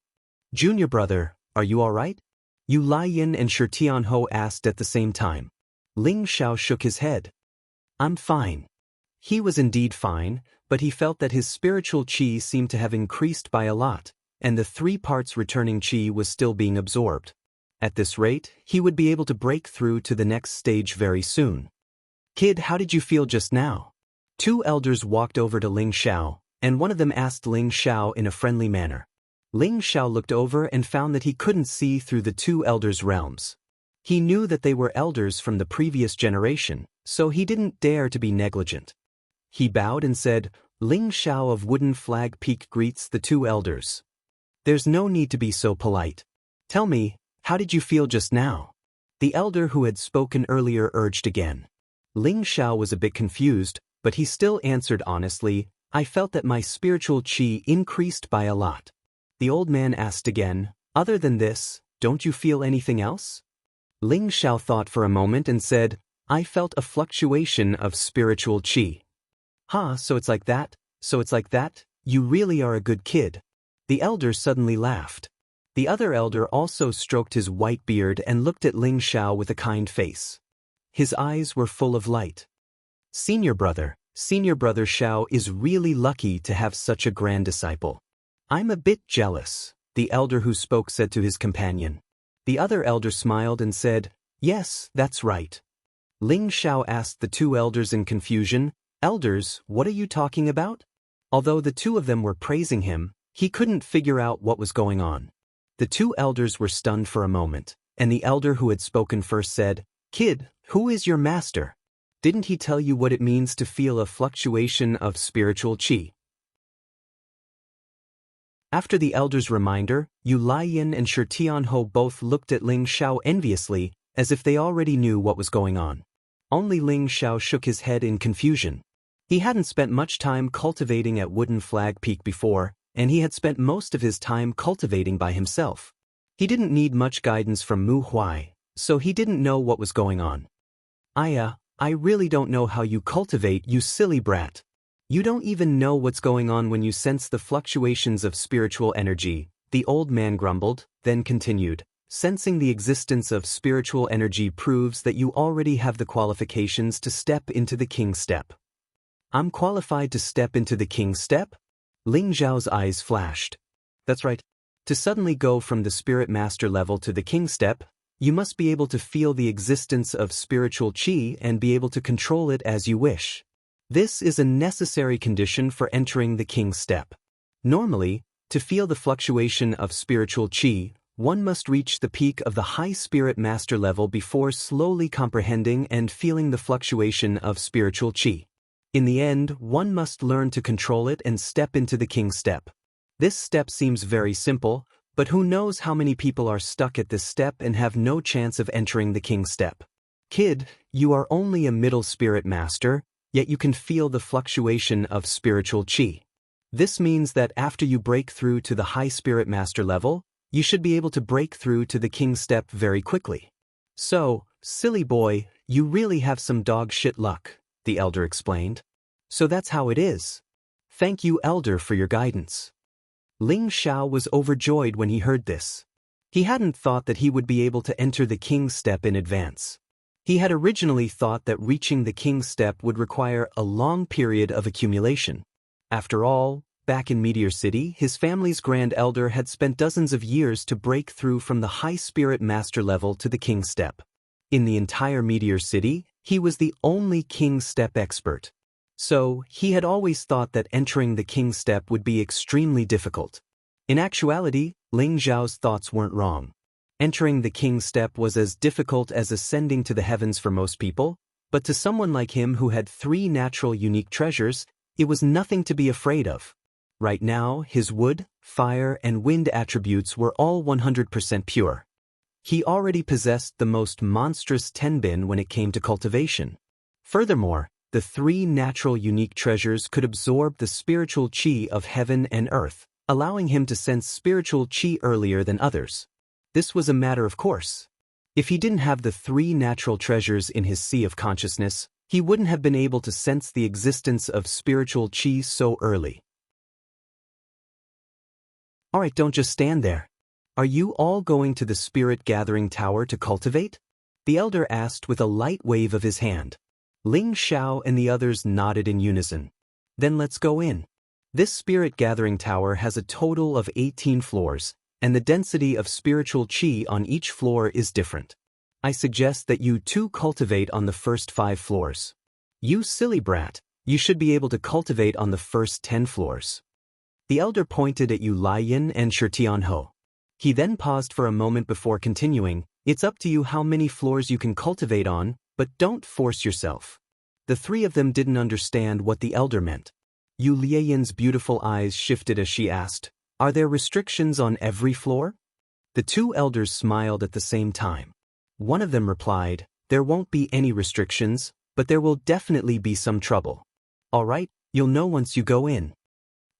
"Junior brother, are you all right?" Yu Laiyan and Shi Tianhou asked at the same time. Ling Xiao shook his head. "I'm fine." He was indeed fine, but he felt that his spiritual qi seemed to have increased by a lot, and the 3 parts returning qi was still being absorbed. At this rate, he would be able to break through to the next stage very soon. "Kid, how did you feel just now?" 2 elders walked over to Ling Xiao, and one of them asked Ling Xiao in a friendly manner. Ling Xiao looked over and found that he couldn't see through the 2 elders' realms. He knew that they were elders from the previous generation, so he didn't dare to be negligent. He bowed and said, "Ling Xiao of Wooden Flag Peak greets the 2 elders. There's no need to be so polite. Tell me, how did you feel just now?" The elder who had spoken earlier urged again. Ling Xiao was a bit confused, but he still answered honestly, "I felt that my spiritual qi increased by a lot." The old man asked again, "Other than this, don't you feel anything else?" Ling Xiao thought for a moment and said, I felt a fluctuation of spiritual qi. Ha, so it's like that? So it's like that? You really are a good kid. The elder suddenly laughed. The other elder also stroked his white beard and looked at Ling Xiao with a kind face. His eyes were full of light. Senior brother Xiao is really lucky to have such a grand disciple. I'm a bit jealous, the elder who spoke said to his companion. The other elder smiled and said, yes, that's right. Ling Xiao asked the two elders in confusion, elders, what are you talking about? Although the two of them were praising him, he couldn't figure out what was going on. The two elders were stunned for a moment, and the elder who had spoken first said, kid, who is your master? Didn't he tell you what it means to feel a fluctuation of spiritual qi? After the elder's reminder, Yu Laiyan and Shi Tianhou both looked at Ling Xiao enviously, as if they already knew what was going on. Only Ling Xiao shook his head in confusion. He hadn't spent much time cultivating at Wooden Flag Peak before, and he had spent most of his time cultivating by himself. He didn't need much guidance from Mu Huai, so he didn't know what was going on. I really don't know how you cultivate, you silly brat. You don't even know what's going on when you sense the fluctuations of spiritual energy, the old man grumbled, then continued. Sensing the existence of spiritual energy proves that you already have the qualifications to step into the king step. I'm qualified to step into the king step? Ling Zhao's eyes flashed. That's right. To suddenly go from the spirit master level to the king step, you must be able to feel the existence of spiritual qi and be able to control it as you wish. This is a necessary condition for entering the king step. Normally, to feel the fluctuation of spiritual qi, one must reach the peak of the high spirit master level before slowly comprehending and feeling the fluctuation of spiritual qi. In the end, one must learn to control it and step into the king step. This step seems very simple, but who knows how many people are stuck at this step and have no chance of entering the king step. Kid, you are only a middle spirit master, yet you can feel the fluctuation of spiritual qi. This means that after you break through to the high spirit master level, you should be able to break through to the king step very quickly. So, silly boy, you really have some dog shit luck, the elder explained. So that's how it is. Thank you, elder, for your guidance. Ling Xiao was overjoyed when he heard this. He hadn't thought that he would be able to enter the king's step in advance. He had originally thought that reaching the king's step would require a long period of accumulation. After all, back in Meteor City, his family's grand elder had spent dozens of years to break through from the high spirit master level to the king step. In the entire Meteor City, he was the only king step expert. So, he had always thought that entering the king step would be extremely difficult. In actuality, Ling Zhao's thoughts weren't wrong. Entering the king step was as difficult as ascending to the heavens for most people, but to someone like him who had 3 natural unique treasures, it was nothing to be afraid of. Right now, his wood, fire, and wind attributes were all 100% pure. He already possessed the most monstrous tenbin when it came to cultivation. Furthermore, the 3 natural unique treasures could absorb the spiritual qi of heaven and earth, allowing him to sense spiritual qi earlier than others. This was a matter of course. If he didn't have the 3 natural treasures in his sea of consciousness, he wouldn't have been able to sense the existence of spiritual qi so early. Alright, don't just stand there. Are you all going to the spirit gathering tower to cultivate? The elder asked with a light wave of his hand. Ling Xiao and the others nodded in unison. Then let's go in. This spirit gathering tower has a total of 18 floors, and the density of spiritual qi on each floor is different. I suggest that you too cultivate on the first 5 floors. You silly brat, you should be able to cultivate on the first 10 floors. The elder pointed at Yu Laiyan and Shi Tianhou. He then paused for a moment before continuing, it's up to you how many floors you can cultivate on, but don't force yourself. The 3 of them didn't understand what the elder meant. Yu Laiyan's beautiful eyes shifted as she asked, are there restrictions on every floor? The 2 elders smiled at the same time. One of them replied, there won't be any restrictions, but there will definitely be some trouble. All right, you'll know once you go in.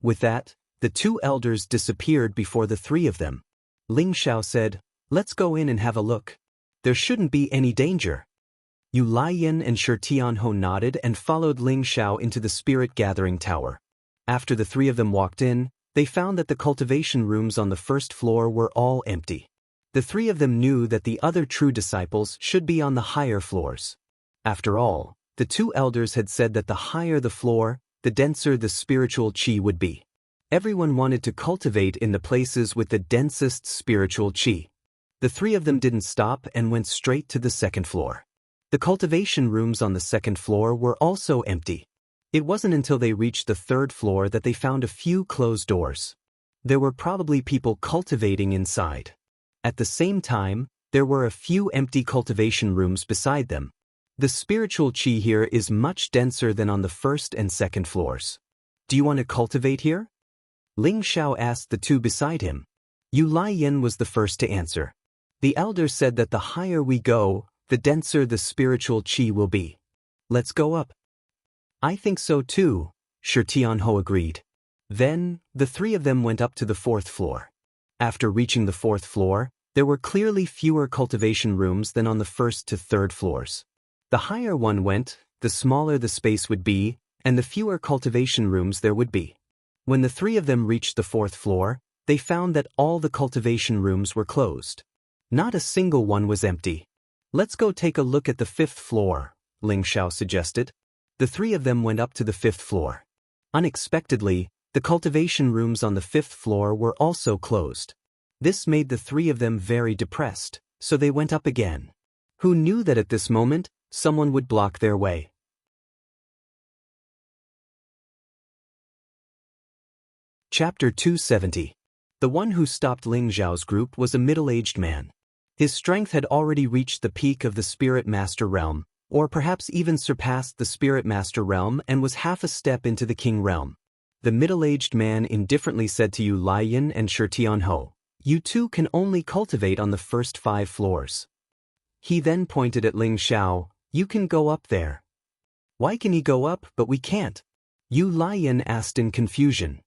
With that, the 2 elders disappeared before the 3 of them. Ling Xiao said, let's go in and have a look. There shouldn't be any danger. Yu Laiyan and Shi Tianhou nodded and followed Ling Xiao into the spirit gathering tower. After the three of them walked in, they found that the cultivation rooms on the first floor were all empty. The three of them knew that the other true disciples should be on the higher floors. After all, the two elders had said that the higher the floor, the denser the spiritual qi would be. Everyone wanted to cultivate in the places with the densest spiritual qi. The three of them didn't stop and went straight to the second floor. The cultivation rooms on the second floor were also empty. It wasn't until they reached the third floor that they found a few closed doors. There were probably people cultivating inside. At the same time, there were a few empty cultivation rooms beside them. The spiritual qi here is much denser than on the first and second floors. Do you want to cultivate here? Ling Xiao asked the two beside him. Yu Laiyan was the first to answer. The elder said that the higher we go, the denser the spiritual qi will be. Let's go up. I think so too, Shi Tianhou agreed. Then, the three of them went up to the fourth floor. After reaching the fourth floor, there were clearly fewer cultivation rooms than on the first to third floors. The higher one went, the smaller the space would be, and the fewer cultivation rooms there would be. When the three of them reached the fourth floor, they found that all the cultivation rooms were closed. Not a single one was empty. Let's go take a look at the fifth floor, Ling Xiao suggested. The three of them went up to the fifth floor. Unexpectedly, the cultivation rooms on the fifth floor were also closed. This made the three of them very depressed, so they went up again. Who knew that at this moment, someone would block their way? Chapter 270. The one who stopped Ling Xiao's group was a middle-aged man. His strength had already reached the peak of the Spirit Master realm, or perhaps even surpassed the Spirit Master realm and was half a step into the King realm. The middle-aged man indifferently said to Yu Laiyan and Shi Tianhou, "You two can only cultivate on the first 5 floors." He then pointed at Ling Xiao, "You can go up there." "Why can he go up but we can't?" Yu Laiyan asked in confusion.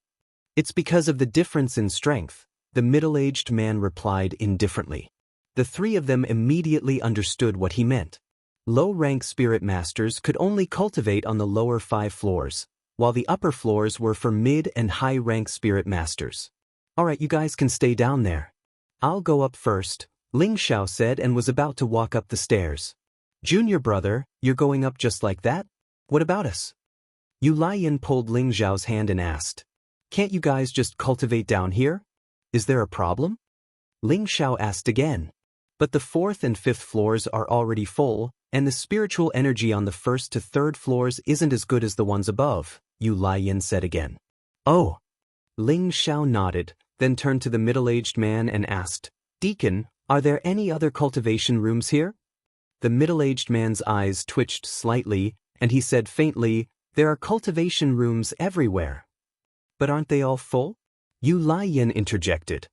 "It's because of the difference in strength," the middle-aged man replied indifferently. The three of them immediately understood what he meant. Low-rank spirit masters could only cultivate on the lower 5 floors, while the upper floors were for mid and high-rank spirit masters. "Alright, you guys can stay down there. I'll go up first," Ling Xiao said and was about to walk up the stairs. "Junior brother, you're going up just like that? What about us?" Yu Laiyan pulled Ling Xiao's hand and asked, "Can't you guys just cultivate down here? Is there a problem?" Ling Xiao asked again. "But the 4th and 5th floors are already full, and the spiritual energy on the 1st to 3rd floors isn't as good as the ones above," Yu Laiyan said again. "Oh." Ling Xiao nodded, then turned to the middle-aged man and asked, "Deacon, are there any other cultivation rooms here?" The middle-aged man's eyes twitched slightly, and he said faintly, "There are cultivation rooms everywhere." "But aren't they all full?" Yu Laiyan interjected.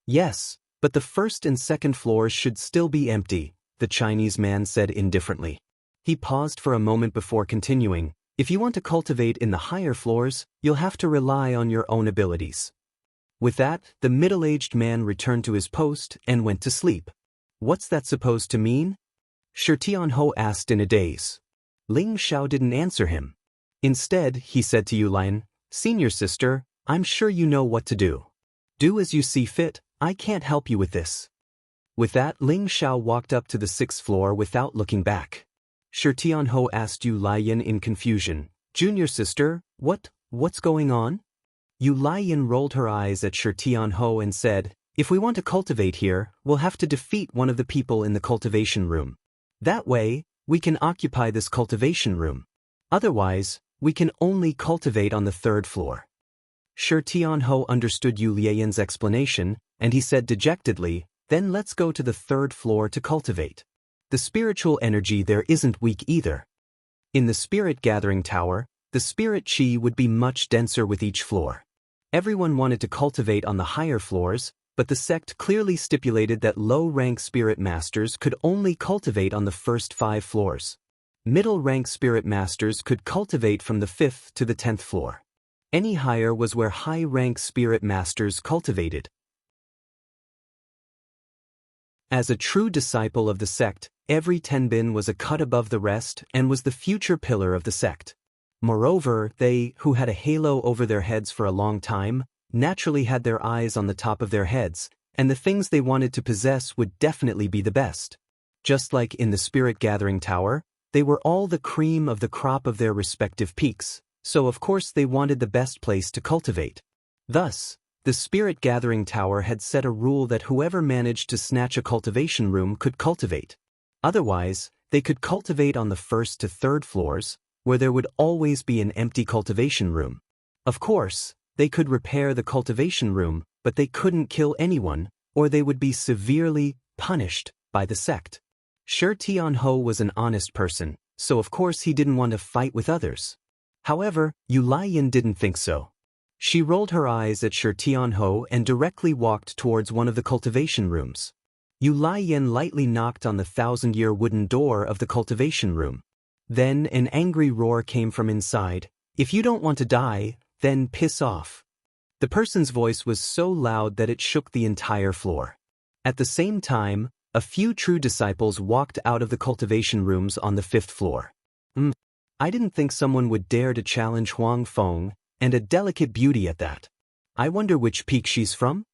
"Yes, but the 1st and 2nd floors should still be empty," the Chinese man said indifferently. He paused for a moment before continuing, "If you want to cultivate in the higher floors, you'll have to rely on your own abilities." With that, the middle-aged man returned to his post and went to sleep. "What's that supposed to mean?" Shi Tianhou asked in a daze. Ling Xiao didn't answer him. Instead, he said to Yu Laiyan, "Senior sister, I'm sure you know what to do. Do as you see fit, I can't help you with this." With that, Ling Xiao walked up to the 6th floor without looking back. Shi Tianhou asked Yu Laiyan in confusion, "Junior sister, what's going on?" Yu Laiyan rolled her eyes at Shi Tianhou and said, "If we want to cultivate here, we'll have to defeat one of the people in the cultivation room. That way, we can occupy this cultivation room. Otherwise, we can only cultivate on the 3rd floor." Shi Tianhou understood Yu Laiyan's explanation, and he said dejectedly, "Then let's go to the 3rd floor to cultivate. The spiritual energy there isn't weak either." In the spirit gathering tower, the spirit qi would be much denser with each floor. Everyone wanted to cultivate on the higher floors, but the sect clearly stipulated that low-rank spirit masters could only cultivate on the first 5 floors. Middle-rank spirit masters could cultivate from the 5th to the 10th floor. Any higher was where high-rank spirit masters cultivated. As a true disciple of the sect, every tenbin was a cut above the rest and was the future pillar of the sect. Moreover, they, who had a halo over their heads for a long time, naturally had their eyes on the top of their heads, and the things they wanted to possess would definitely be the best. Just like in the Spirit Gathering Tower, they were all the cream of the crop of their respective peaks, so of course they wanted the best place to cultivate. Thus, the Spirit Gathering Tower had set a rule that whoever managed to snatch a cultivation room could cultivate. Otherwise, they could cultivate on the 1st to 3rd floors, where there would always be an empty cultivation room. Of course, they could repair the cultivation room, but they couldn't kill anyone, or they would be severely punished by the sect. Shi Tianhou was an honest person, so of course he didn't want to fight with others. However, Yu Laiyan didn't think so. She rolled her eyes at Shi Tianhou and directly walked towards one of the cultivation rooms. Yu Laiyan lightly knocked on the 1,000-year wooden door of the cultivation room. Then an angry roar came from inside. "If you don't want to die, then piss off." The person's voice was so loud that it shook the entire floor. At the same time, a few true disciples walked out of the cultivation rooms on the 5th floor. I didn't think someone would dare to challenge Huang Feng, and a delicate beauty at that. I wonder which peak she's from?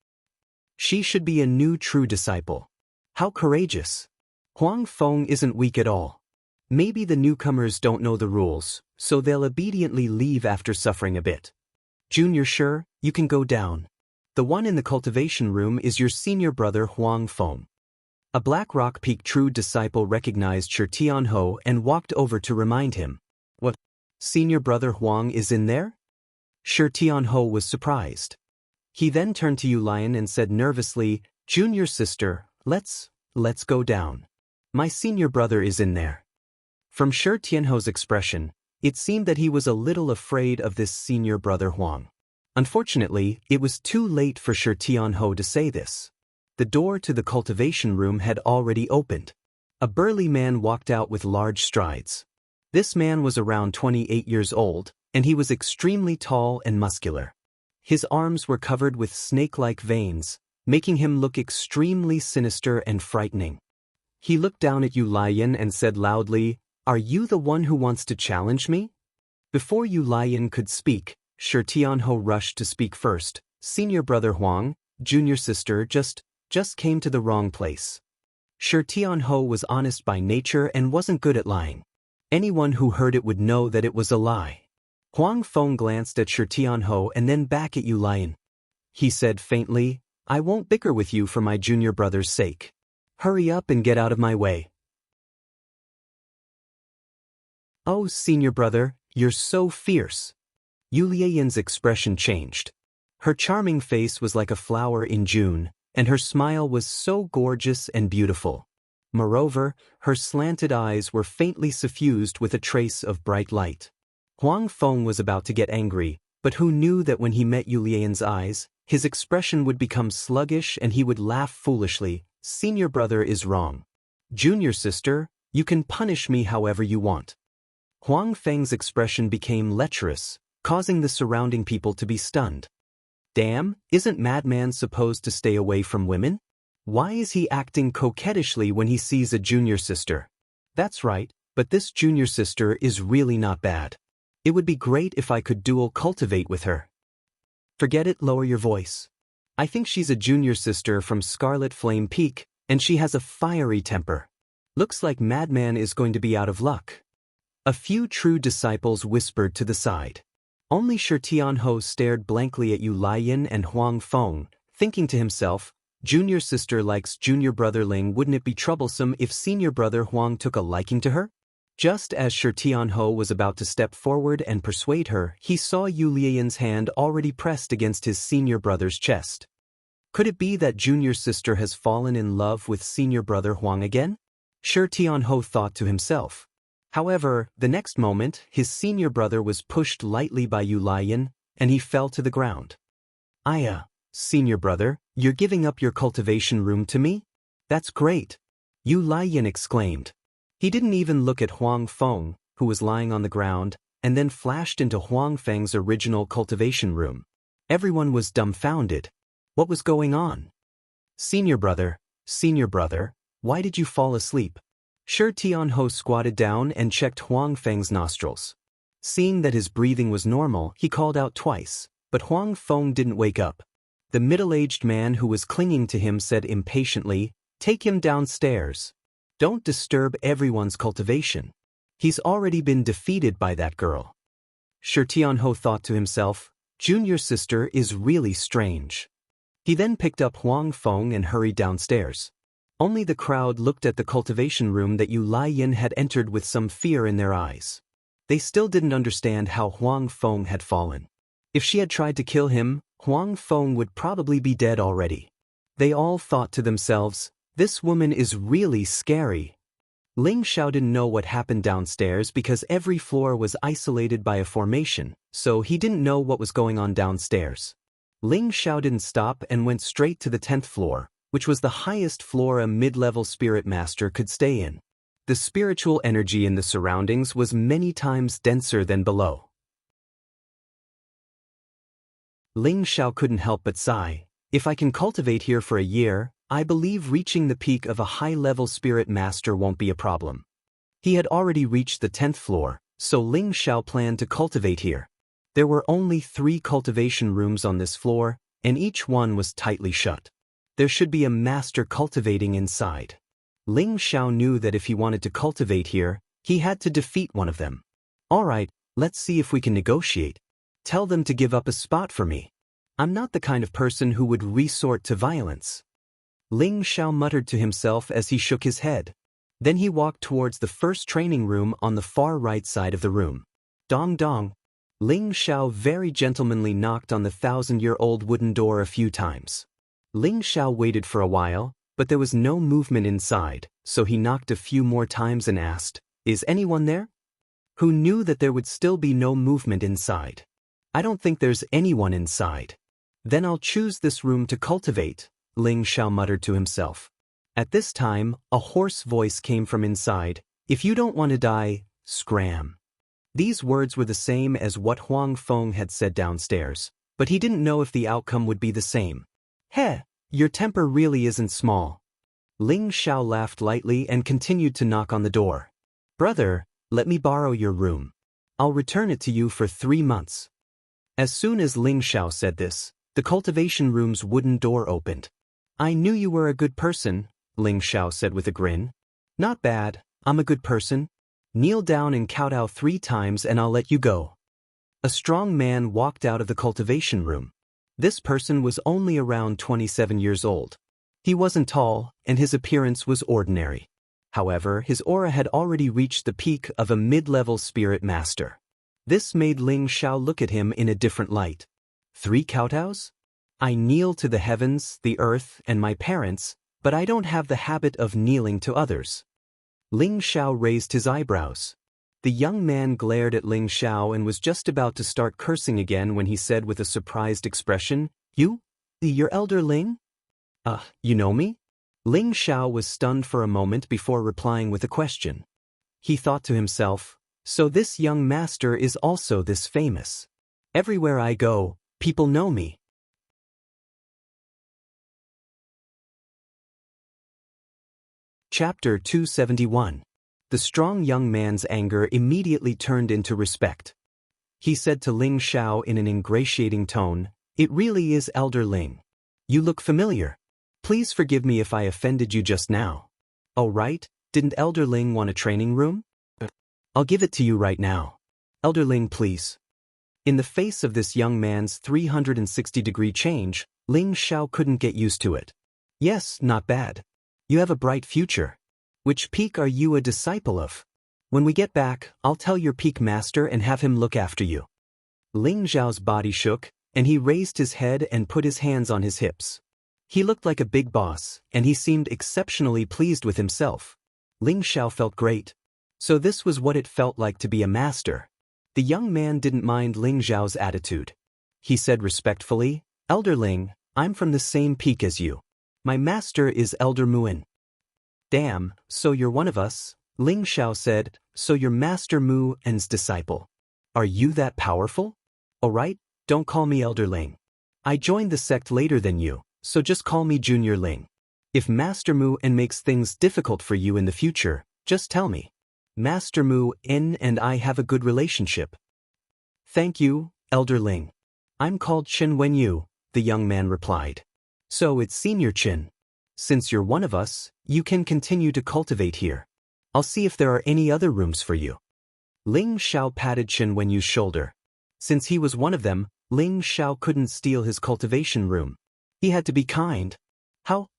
She should be a new true disciple. How courageous. Huang Feng isn't weak at all. Maybe the newcomers don't know the rules, so they'll obediently leave after suffering a bit. Junior Shi, you can go down. The one in the cultivation room is your senior brother Huang Feng. A Black Rock Peak true disciple recognized Shi Tianhou and walked over to remind him. What? Senior brother Huang is in there? Shi Tianhou was surprised. He then turned to Yu Laiyan and said nervously, "Junior sister, let's go down. My senior brother is in there." From Shi Tianhou's expression, it seemed that he was a little afraid of this senior brother Huang. Unfortunately, it was too late for Shi Tianhou to say this. The door to the cultivation room had already opened. A burly man walked out with large strides. This man was around 28 years old, and he was extremely tall and muscular. His arms were covered with snake-like veins, making him look extremely sinister and frightening. He looked down at Yu Laiyan and said loudly, "Are you the one who wants to challenge me?" Before Yu Laiyan could speak, Shi Tianhou rushed to speak first. "Senior brother Huang, junior sister just came to the wrong place." Shi Tianhou was honest by nature and wasn't good at lying. Anyone who heard it would know that it was a lie. Huang Feng glanced at Shi Tianhou and then back at Yu Laiyan. He said faintly, "I won't bicker with you for my junior brother's sake. Hurry up and get out of my way." "Oh, senior brother, you're so fierce." Yu Laiyan's expression changed. Her charming face was like a flower in June, and her smile was so gorgeous and beautiful. Moreover, her slanted eyes were faintly suffused with a trace of bright light. Huang Feng was about to get angry, but who knew that when he met Yu Laiyan's eyes, his expression would become sluggish and he would laugh foolishly. "Senior brother is wrong. Junior sister, you can punish me however you want." Huang Feng's expression became lecherous, causing the surrounding people to be stunned. Damn, isn't Madman supposed to stay away from women? Why is he acting coquettishly when he sees a junior sister? That's right, but this junior sister is really not bad. It would be great if I could dual cultivate with her. Forget it, lower your voice. I think she's a junior sister from Scarlet Flame Peak, and she has a fiery temper. Looks like Madman is going to be out of luck. A few true disciples whispered to the side. Only Shi Tianhou stared blankly at Yu Laiyan and Huang Feng, thinking to himself, "Junior sister likes junior brother Ling, wouldn't it be troublesome if senior brother Huang took a liking to her?" Just as Shi Tianhou was about to step forward and persuade her, he saw Yu Laiyan's hand already pressed against his senior brother's chest. Could it be that junior sister has fallen in love with senior brother Huang again? Shi Tianhou thought to himself. However, the next moment, his senior brother was pushed lightly by Yu Laiyan, and he fell to the ground. Senior brother, you're giving up your cultivation room to me? That's great. Yu Laiyan exclaimed. He didn't even look at Huang Feng, who was lying on the ground, and then flashed into Huang Feng's original cultivation room. Everyone was dumbfounded. What was going on? Senior brother, Senior brother, why did you fall asleep? Shi Tianho squatted down and checked Huang Feng's nostrils. Seeing that his breathing was normal, he called out twice, but Huang Feng didn't wake up. The middle-aged man who was clinging to him said impatiently, "Take him downstairs. Don't disturb everyone's cultivation. He's already been defeated by that girl." Shi Tianho thought to himself, "Junior sister is really strange." He then picked up Huang Feng and hurried downstairs. Only the crowd looked at the cultivation room that Yu Laiyin had entered with some fear in their eyes. They still didn't understand how Huang Feng had fallen. If she had tried to kill him, Huang Feng would probably be dead already. They all thought to themselves, "This woman is really scary." Ling Xiao didn't know what happened downstairs because every floor was isolated by a formation, so he didn't know what was going on downstairs. Ling Xiao didn't stop and went straight to the 10th floor, which was the highest floor a mid-level spirit master could stay in. The spiritual energy in the surroundings was many times denser than below. Ling Xiao couldn't help but sigh. If I can cultivate here for a year, I believe reaching the peak of a high-level spirit master won't be a problem. He had already reached the 10th floor, so Ling Xiao planned to cultivate here. There were only 3 cultivation rooms on this floor, and each one was tightly shut. There should be a master cultivating inside. Ling Xiao knew that if he wanted to cultivate here, he had to defeat one of them. "Alright, let's see if we can negotiate. Tell them to give up a spot for me. I'm not the kind of person who would resort to violence." Ling Xiao muttered to himself as he shook his head. Then he walked towards the first training room on the far right side of the room. Dong dong. Ling Xiao very gentlemanly knocked on the 1,000-year-old wooden door a few times. Ling Xiao waited for a while, but there was no movement inside, so he knocked a few more times and asked, "Is anyone there?" Who knew that there would still be no movement inside? "I don't think there's anyone inside." "Then I'll choose this room to cultivate," Ling Xiao muttered to himself. At this time, a hoarse voice came from inside, "If you don't want to die, scram." These words were the same as what Huang Feng had said downstairs, but he didn't know if the outcome would be the same. "Heh, your temper really isn't small." Ling Xiao laughed lightly and continued to knock on the door. "Brother, let me borrow your room. I'll return it to you for 3 months. As soon as Ling Xiao said this, the cultivation room's wooden door opened. "I knew you were a good person," Ling Xiao said with a grin. "Not bad, I'm a good person. Kneel down and kowtow 3 times and I'll let you go." A strong man walked out of the cultivation room. This person was only around 27 years old. He wasn't tall, and his appearance was ordinary. However, his aura had already reached the peak of a mid-level spirit master. This made Ling Xiao look at him in a different light. 3 kowtows? I kneel to the heavens, the earth, and my parents, but I don't have the habit of kneeling to others. Ling Xiao raised his eyebrows. The young man glared at Ling Xiao and was just about to start cursing again when he said with a surprised expression, You're Elder Ling? You know me?" Ling Xiao was stunned for a moment before replying with a question. He thought to himself, "So this young master is also this famous. Everywhere I go, people know me." Chapter 271. The strong young man's anger immediately turned into respect. He said to Ling Xiao in an ingratiating tone, "It really is Elder Ling. You look familiar. Please forgive me if I offended you just now." "Oh right, didn't Elder Ling want a training room? I'll give it to you right now. Elder Ling, please." In the face of this young man's 360-degree change, Ling Xiao couldn't get used to it. "Yes, not bad. You have a bright future. Which peak are you a disciple of? When we get back, I'll tell your peak master and have him look after you." Ling Xiao's body shook, and he raised his head and put his hands on his hips. He looked like a big boss, and he seemed exceptionally pleased with himself. Ling Xiao felt great. So this was what it felt like to be a master. The young man didn't mind Ling Xiao's attitude. He said respectfully, "Elder Ling, I'm from the same peak as you. My master is Elder Muin." "Damn, so you're one of us," Ling Xiao said, "so you're Master Muin's disciple. Are you that powerful? Alright, don't call me Elder Ling. I joined the sect later than you, so just call me Junior Ling." If Master Mu N makes things difficult for you in the future, just tell me. Master Mu N and I have a good relationship. Thank you, Elder Ling. I'm called Chen Wenyu, the young man replied. So it's Senior Chen. Since you're one of us, you can continue to cultivate here. I'll see if there are any other rooms for you. Ling Xiao patted Chen Wenyu's shoulder. Since he was one of them, Ling Xiao couldn't steal his cultivation room. He had to be kind.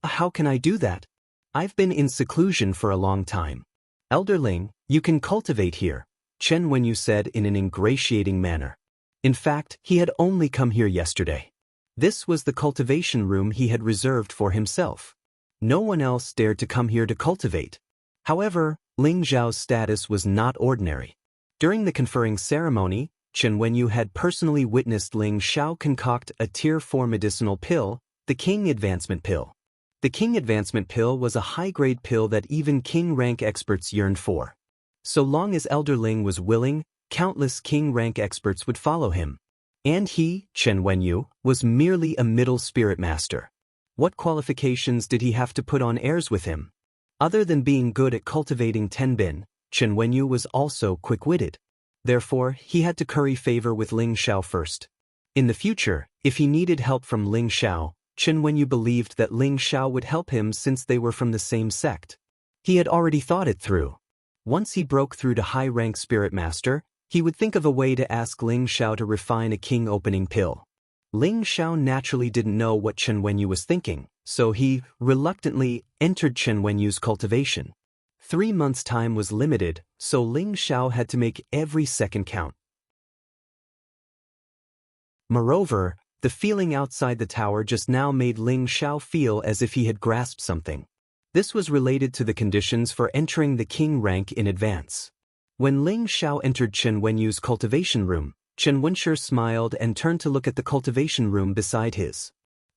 How can I do that? I've been in seclusion for a long time. Elder Ling, you can cultivate here, Chen Wenyu said in an ingratiating manner. In fact, he had only come here yesterday. This was the cultivation room he had reserved for himself. No one else dared to come here to cultivate. However, Ling Xiao's status was not ordinary. During the conferring ceremony, Chen Wenyu had personally witnessed Ling Xiao concoct a Tier 4 medicinal pill, the King Advancement Pill. The King Advancement Pill was a high-grade pill that even King rank experts yearned for. So long as Elder Ling was willing, countless King rank experts would follow him. And he, Chen Wenyu, was merely a middle spirit master. What qualifications did he have to put on airs with him? Other than being good at cultivating tenbin, Chen Wenyu was also quick-witted. Therefore, he had to curry favor with Ling Xiao first. In the future, if he needed help from Ling Xiao, Chen Wenyu believed that Ling Xiao would help him since they were from the same sect. He had already thought it through. Once he broke through to high-rank spirit master, he would think of a way to ask Ling Xiao to refine a king opening pill. Ling Xiao naturally didn't know what Chen Wenyu was thinking, so he, reluctantly, entered Chen Wenyu's cultivation. 3 months' time was limited, so Ling Xiao had to make every second count. Moreover, the feeling outside the tower just now made Ling Xiao feel as if he had grasped something. This was related to the conditions for entering the king rank in advance. When Ling Xiao entered Chen Wenyu's cultivation room, Chen Wenshi smiled and turned to look at the cultivation room beside his.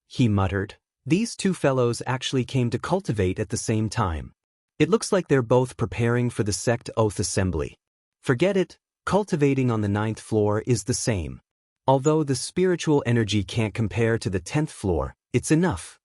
He muttered, "These two fellows actually came to cultivate at the same time. It looks like they're both preparing for the sect oath assembly. Forget it, cultivating on the 9th floor is the same. Although the spiritual energy can't compare to the 10th floor, it's enough."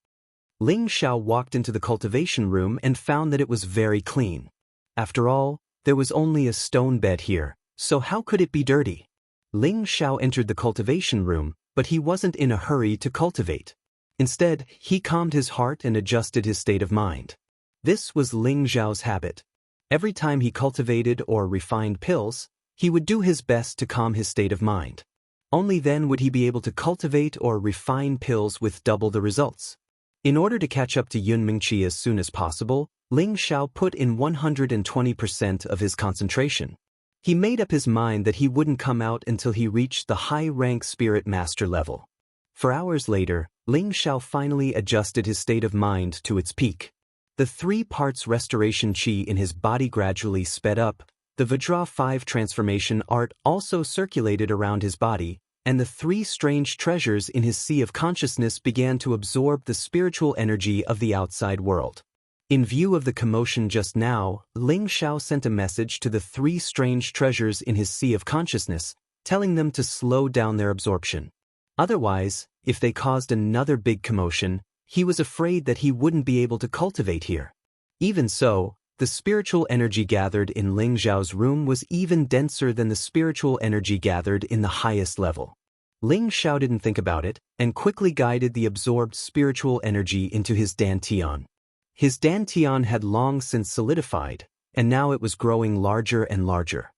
Ling Xiao walked into the cultivation room and found that it was very clean. After all, there was only a stone bed here, so how could it be dirty? Ling Xiao entered the cultivation room, but he wasn't in a hurry to cultivate. Instead, he calmed his heart and adjusted his state of mind. This was Ling Xiao's habit. Every time he cultivated or refined pills, he would do his best to calm his state of mind. Only then would he be able to cultivate or refine pills with double the results. In order to catch up to Yun Mingqi as soon as possible, Ling Xiao put in 120% of his concentration. He made up his mind that he wouldn't come out until he reached the high-rank spirit master level. 4 hours later, Ling Xiao finally adjusted his state of mind to its peak. The 3 parts restoration qi in his body gradually sped up, the Vajra 5 transformation art also circulated around his body, and the 3 strange treasures in his sea of consciousness began to absorb the spiritual energy of the outside world. In view of the commotion just now, Ling Xiao sent a message to the 3 strange treasures in his sea of consciousness, telling them to slow down their absorption. Otherwise, if they caused another big commotion, he was afraid that he wouldn't be able to cultivate here. Even so, the spiritual energy gathered in Ling Xiao's room was even denser than the spiritual energy gathered in the highest level. Ling Xiao didn't think about it, and quickly guided the absorbed spiritual energy into his dantian. His dantian had long since solidified, and now it was growing larger and larger.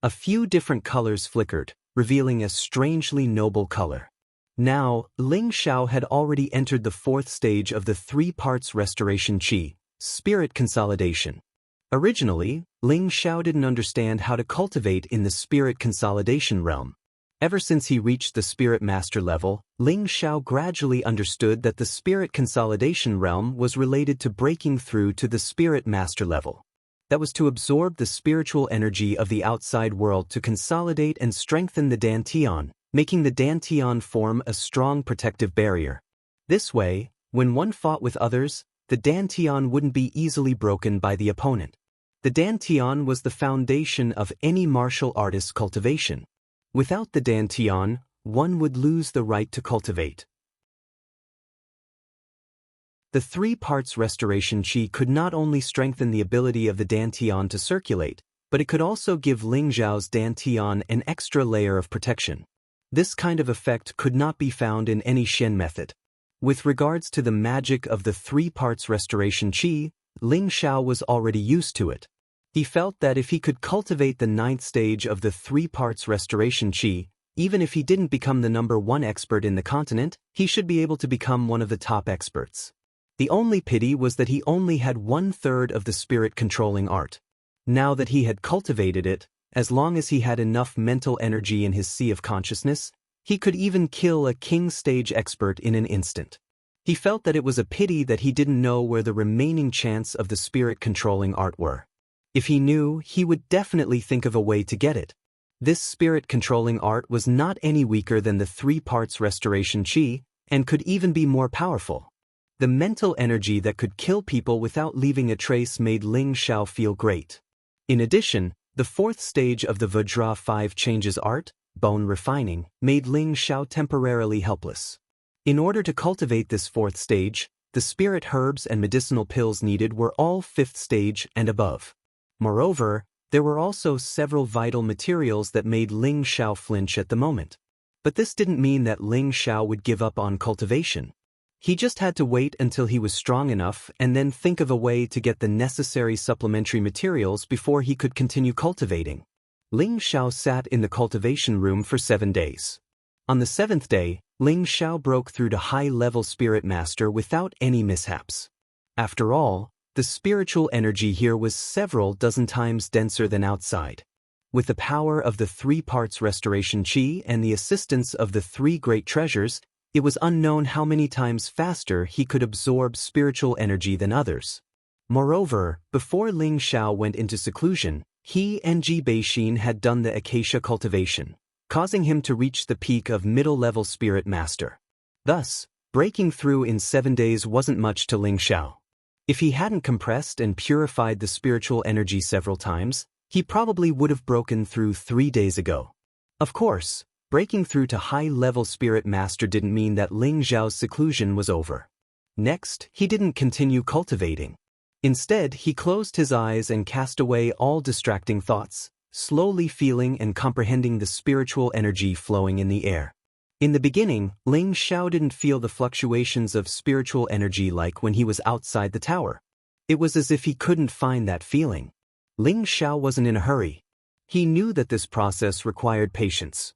A few different colors flickered, revealing a strangely noble color. Now, Ling Xiao had already entered the 4th stage of the 3 parts restoration qi, spirit consolidation. Originally, Ling Xiao didn't understand how to cultivate in the spirit consolidation realm. Ever since he reached the spirit master level, Ling Xiao gradually understood that the spirit consolidation realm was related to breaking through to the spirit master level. That was to absorb the spiritual energy of the outside world to consolidate and strengthen the dantian, making the dantian form a strong protective barrier. This way, when one fought with others, the dantian wouldn't be easily broken by the opponent. The dantian was the foundation of any martial artist's cultivation. Without the dantian, one would lose the right to cultivate. The 3 parts restoration qi could not only strengthen the ability of the dantian to circulate, but it could also give Ling Xiao's dantian an extra layer of protection. This kind of effect could not be found in any Shen method. With regards to the magic of the 3 parts restoration qi, Ling Xiao was already used to it. He felt that if he could cultivate the 9th stage of the 3 parts restoration qi, even if he didn't become the number 1 expert in the continent, he should be able to become one of the top experts. The only pity was that he only had 1/3 of the spirit-controlling art. Now that he had cultivated it, as long as he had enough mental energy in his sea of consciousness, he could even kill a king-stage expert in an instant. He felt that it was a pity that he didn't know where the remaining chants of the spirit-controlling art were. If he knew, he would definitely think of a way to get it. This spirit-controlling art was not any weaker than the 3 parts restoration qi, and could even be more powerful. The mental energy that could kill people without leaving a trace made Ling Xiao feel great. In addition, the 4th stage of the Vajra 5 changes art, bone refining, made Ling Xiao temporarily helpless. In order to cultivate this 4th stage, the spirit herbs and medicinal pills needed were all 5th stage and above. Moreover, there were also several vital materials that made Ling Xiao flinch at the moment. But this didn't mean that Ling Xiao would give up on cultivation. He just had to wait until he was strong enough and then think of a way to get the necessary supplementary materials before he could continue cultivating. Ling Xiao sat in the cultivation room for 7 days. On the 7th day, Ling Xiao broke through to high-level spirit master without any mishaps. After all, the spiritual energy here was several dozen times denser than outside. With the power of the 3 parts restoration qi and the assistance of the 3 great treasures, it was unknown how many times faster he could absorb spiritual energy than others. Moreover, before Ling Xiao went into seclusion, he and Ji Beixin had done the acacia cultivation, causing him to reach the peak of middle-level spirit master. Thus, breaking through in 7 days wasn't much to Ling Xiao. If he hadn't compressed and purified the spiritual energy several times, he probably would have broken through 3 days ago. Of course, breaking through to high-level spirit master didn't mean that Ling Xiao's seclusion was over. Next, he didn't continue cultivating. Instead, he closed his eyes and cast away all distracting thoughts, slowly feeling and comprehending the spiritual energy flowing in the air. In the beginning, Ling Xiao didn't feel the fluctuations of spiritual energy like when he was outside the tower. It was as if he couldn't find that feeling. Ling Xiao wasn't in a hurry. He knew that this process required patience.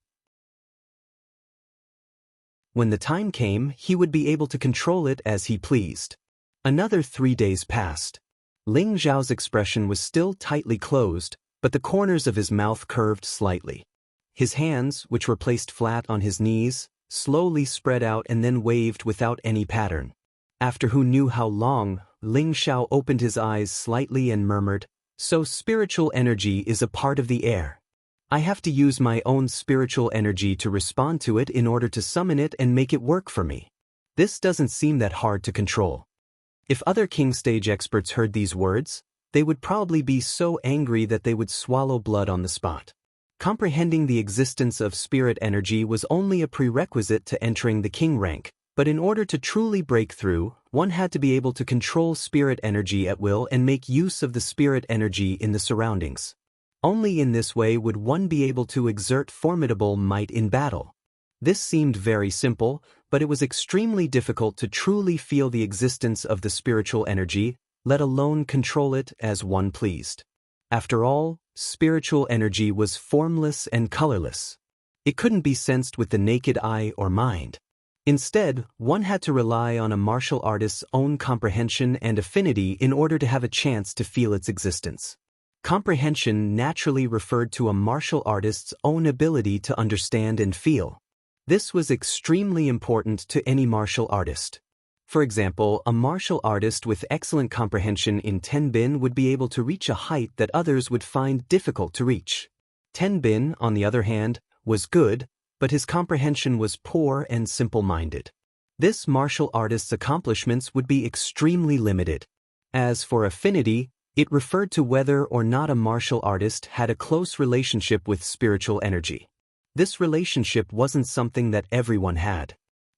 When the time came, he would be able to control it as he pleased. Another 3 days passed. Ling Xiao's expression was still tightly closed, but the corners of his mouth curved slightly. His hands, which were placed flat on his knees, slowly spread out and then waved without any pattern. After who knew how long, Ling Xiao opened his eyes slightly and murmured, "So spiritual energy is a part of the air. I have to use my own spiritual energy to respond to it in order to summon it and make it work for me. This doesn't seem that hard to control." If other king stage experts heard these words, they would probably be so angry that they would swallow blood on the spot. Comprehending the existence of spirit energy was only a prerequisite to entering the king rank, but in order to truly break through, one had to be able to control spirit energy at will and make use of the spirit energy in the surroundings. Only in this way would one be able to exert formidable might in battle. This seemed very simple, but it was extremely difficult to truly feel the existence of the spiritual energy, let alone control it as one pleased. After all, spiritual energy was formless and colorless. It couldn't be sensed with the naked eye or mind. Instead, one had to rely on a martial artist's own comprehension and affinity in order to have a chance to feel its existence. Comprehension naturally referred to a martial artist's own ability to understand and feel. This was extremely important to any martial artist. For example, a martial artist with excellent comprehension in Tenbin would be able to reach a height that others would find difficult to reach. Tenbin, on the other hand, was good, but his comprehension was poor and simple-minded. This martial artist's accomplishments would be extremely limited. As for affinity, it referred to whether or not a martial artist had a close relationship with spiritual energy. This relationship wasn't something that everyone had.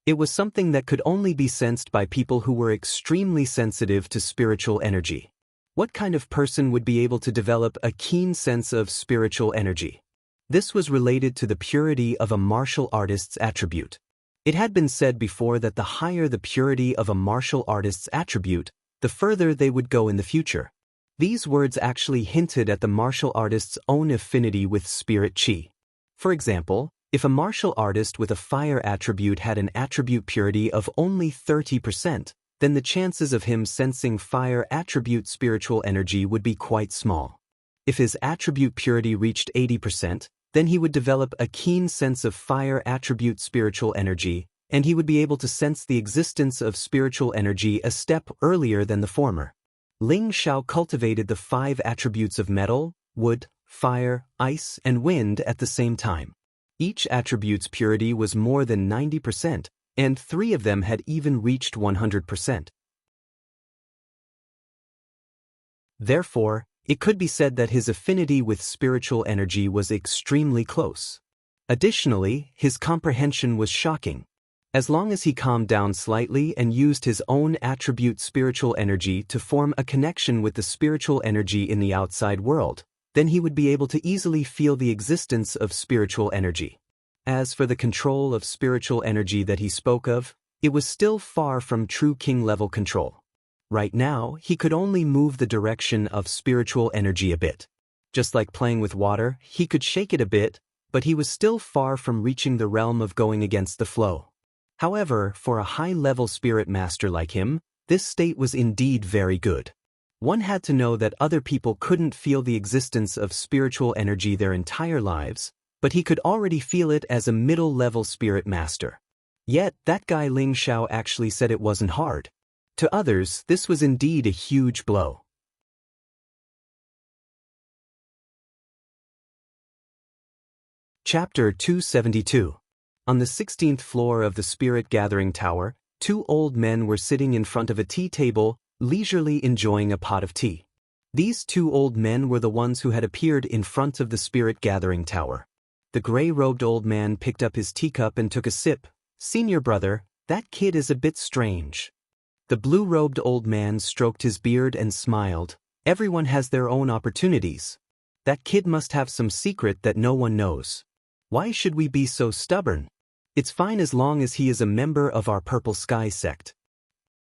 It was something that could only be sensed by people who were extremely sensitive to spiritual energy. What kind of person would be able to develop a keen sense of spiritual energy? This was related to the purity of a martial artist's attribute. It had been said before that the higher the purity of a martial artist's attribute, the further they would go in the future. These words actually hinted at the martial artist's own affinity with spirit chi. For example, if a martial artist with a fire attribute had an attribute purity of only 30%, then the chances of him sensing fire attribute spiritual energy would be quite small. If his attribute purity reached 80%, then he would develop a keen sense of fire attribute spiritual energy, and he would be able to sense the existence of spiritual energy a step earlier than the former. Ling Xiao cultivated the 5 attributes of metal, wood, fire, ice, and wind at the same time. Each attribute's purity was more than 90%, and 3 of them had even reached 100%. Therefore, it could be said that his affinity with spiritual energy was extremely close. Additionally, his comprehension was shocking. As long as he calmed down slightly and used his own attribute spiritual energy to form a connection with the spiritual energy in the outside world, then he would be able to easily feel the existence of spiritual energy. As for the control of spiritual energy that he spoke of, it was still far from true king-level control. Right now, he could only move the direction of spiritual energy a bit. Just like playing with water, he could shake it a bit, but he was still far from reaching the realm of going against the flow. However, for a high-level spirit master like him, this state was indeed very good. One had to know that other people couldn't feel the existence of spiritual energy their entire lives, but he could already feel it as a middle-level spirit master. Yet, that guy Ling Xiao actually said it wasn't hard. To others, this was indeed a huge blow. Chapter 272. On the 16th floor of the Spirit Gathering Tower, 2 old men were sitting in front of a tea table, leisurely enjoying a pot of tea. These 2 old men were the ones who had appeared in front of the Spirit Gathering Tower. The gray-robed old man picked up his teacup and took a sip. "Senior brother, that kid is a bit strange." The blue-robed old man stroked his beard and smiled. "Everyone has their own opportunities. That kid must have some secret that no one knows. Why should we be so stubborn? It's fine as long as he is a member of our Purple Sky sect."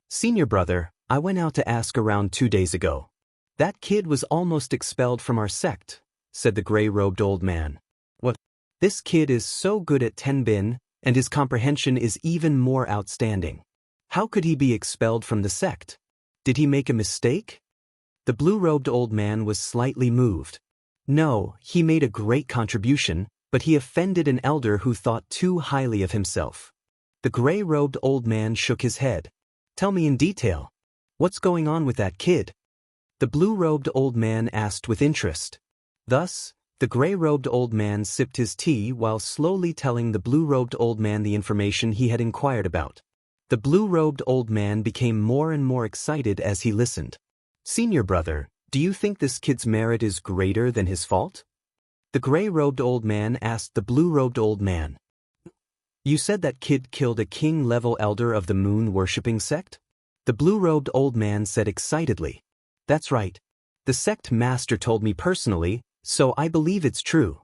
"Senior brother, I went out to ask around 2 days ago. That kid was almost expelled from our sect," said the gray-robed old man. "What? This kid is so good at Tenbin, and his comprehension is even more outstanding. How could he be expelled from the sect? Did he make a mistake?" The blue-robed old man was slightly moved. "No, he made a great contribution, but he offended an elder who thought too highly of himself." The gray-robed old man shook his head. "Tell me in detail. What's going on with that kid?" The blue-robed old man asked with interest. Thus, the gray-robed old man sipped his tea while slowly telling the blue-robed old man the information he had inquired about. The blue-robed old man became more and more excited as he listened. "Senior brother, do you think this kid's merit is greater than his fault?" The gray-robed old man asked the blue-robed old man. "You said that kid killed a king-level elder of the moon-worshipping sect?" The blue-robed old man said excitedly. "That's right. The sect master told me personally, so I believe it's true."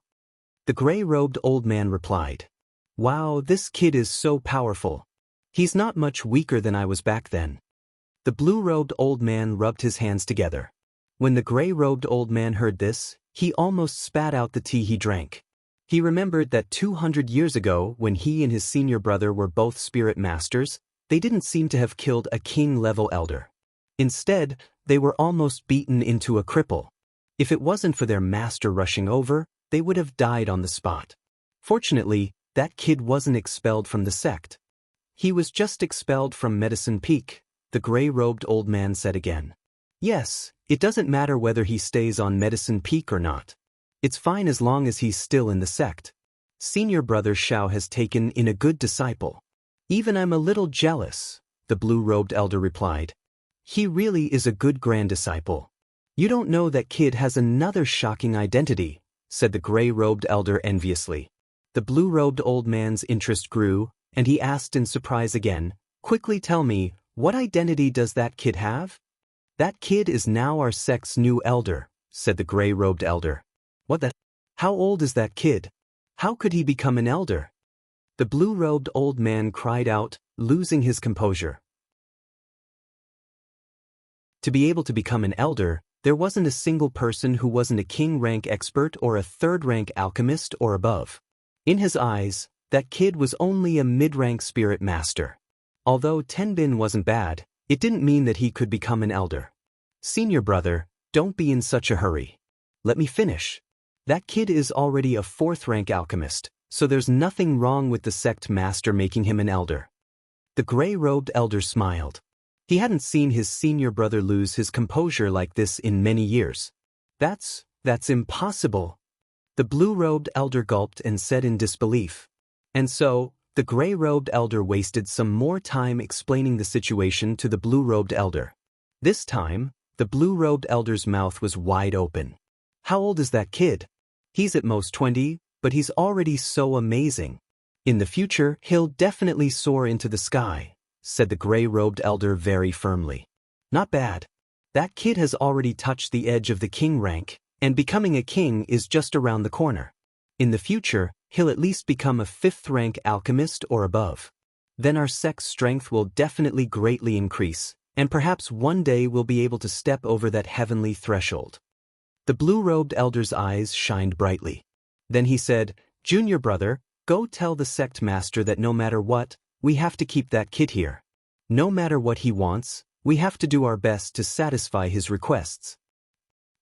The gray-robed old man replied. "Wow, this kid is so powerful. He's not much weaker than I was back then." The blue-robed old man rubbed his hands together. When the gray-robed old man heard this, he almost spat out the tea he drank. He remembered that 200 years ago, when he and his senior brother were both spirit masters, they didn't seem to have killed a king-level elder. Instead, they were almost beaten into a cripple. If it wasn't for their master rushing over, they would have died on the spot. Fortunately, that kid wasn't expelled from the sect. "He was just expelled from Medicine Peak," the gray-robed old man said again. "Yes, it doesn't matter whether he stays on Medicine Peak or not. It's fine as long as he's still in the sect. Senior brother Xiao has taken in a good disciple. Even I'm a little jealous," the blue-robed elder replied. "He really is a good grand disciple." "You don't know that kid has another shocking identity," said the gray-robed elder enviously. The blue-robed old man's interest grew. and he asked in surprise again, "Quickly tell me, what identity does that kid have?" "That kid is now our sect's new elder," said the gray-robed elder. "What the? How old is that kid? How could he become an elder?" The blue-robed old man cried out, losing his composure. To be able to become an elder, there wasn't a single person who wasn't a king-rank expert or a third-rank alchemist or above. In his eyes, that kid was only a mid-rank spirit master. Although Tenbin wasn't bad, it didn't mean that he could become an elder. "Senior brother, don't be in such a hurry. Let me finish. That kid is already a fourth-rank alchemist, so there's nothing wrong with the sect master making him an elder." The gray-robed elder smiled. He hadn't seen his senior brother lose his composure like this in many years. That's impossible." The blue-robed elder gulped and said in disbelief. And so, the gray-robed elder wasted some more time explaining the situation to the blue-robed elder. This time, the blue-robed elder's mouth was wide open. "How old is that kid?" "He's at most 20, but he's already so amazing. In the future, he'll definitely soar into the sky," said the gray-robed elder very firmly. "Not bad. That kid has already touched the edge of the king rank, and becoming a king is just around the corner. In the future, he'll at least become a fifth-rank alchemist or above. Then our sect's strength will definitely greatly increase, and perhaps one day we'll be able to step over that heavenly threshold." The blue-robed elder's eyes shined brightly. Then he said, "Junior brother, go tell the sect master that no matter what, we have to keep that kid here. No matter what he wants, we have to do our best to satisfy his requests."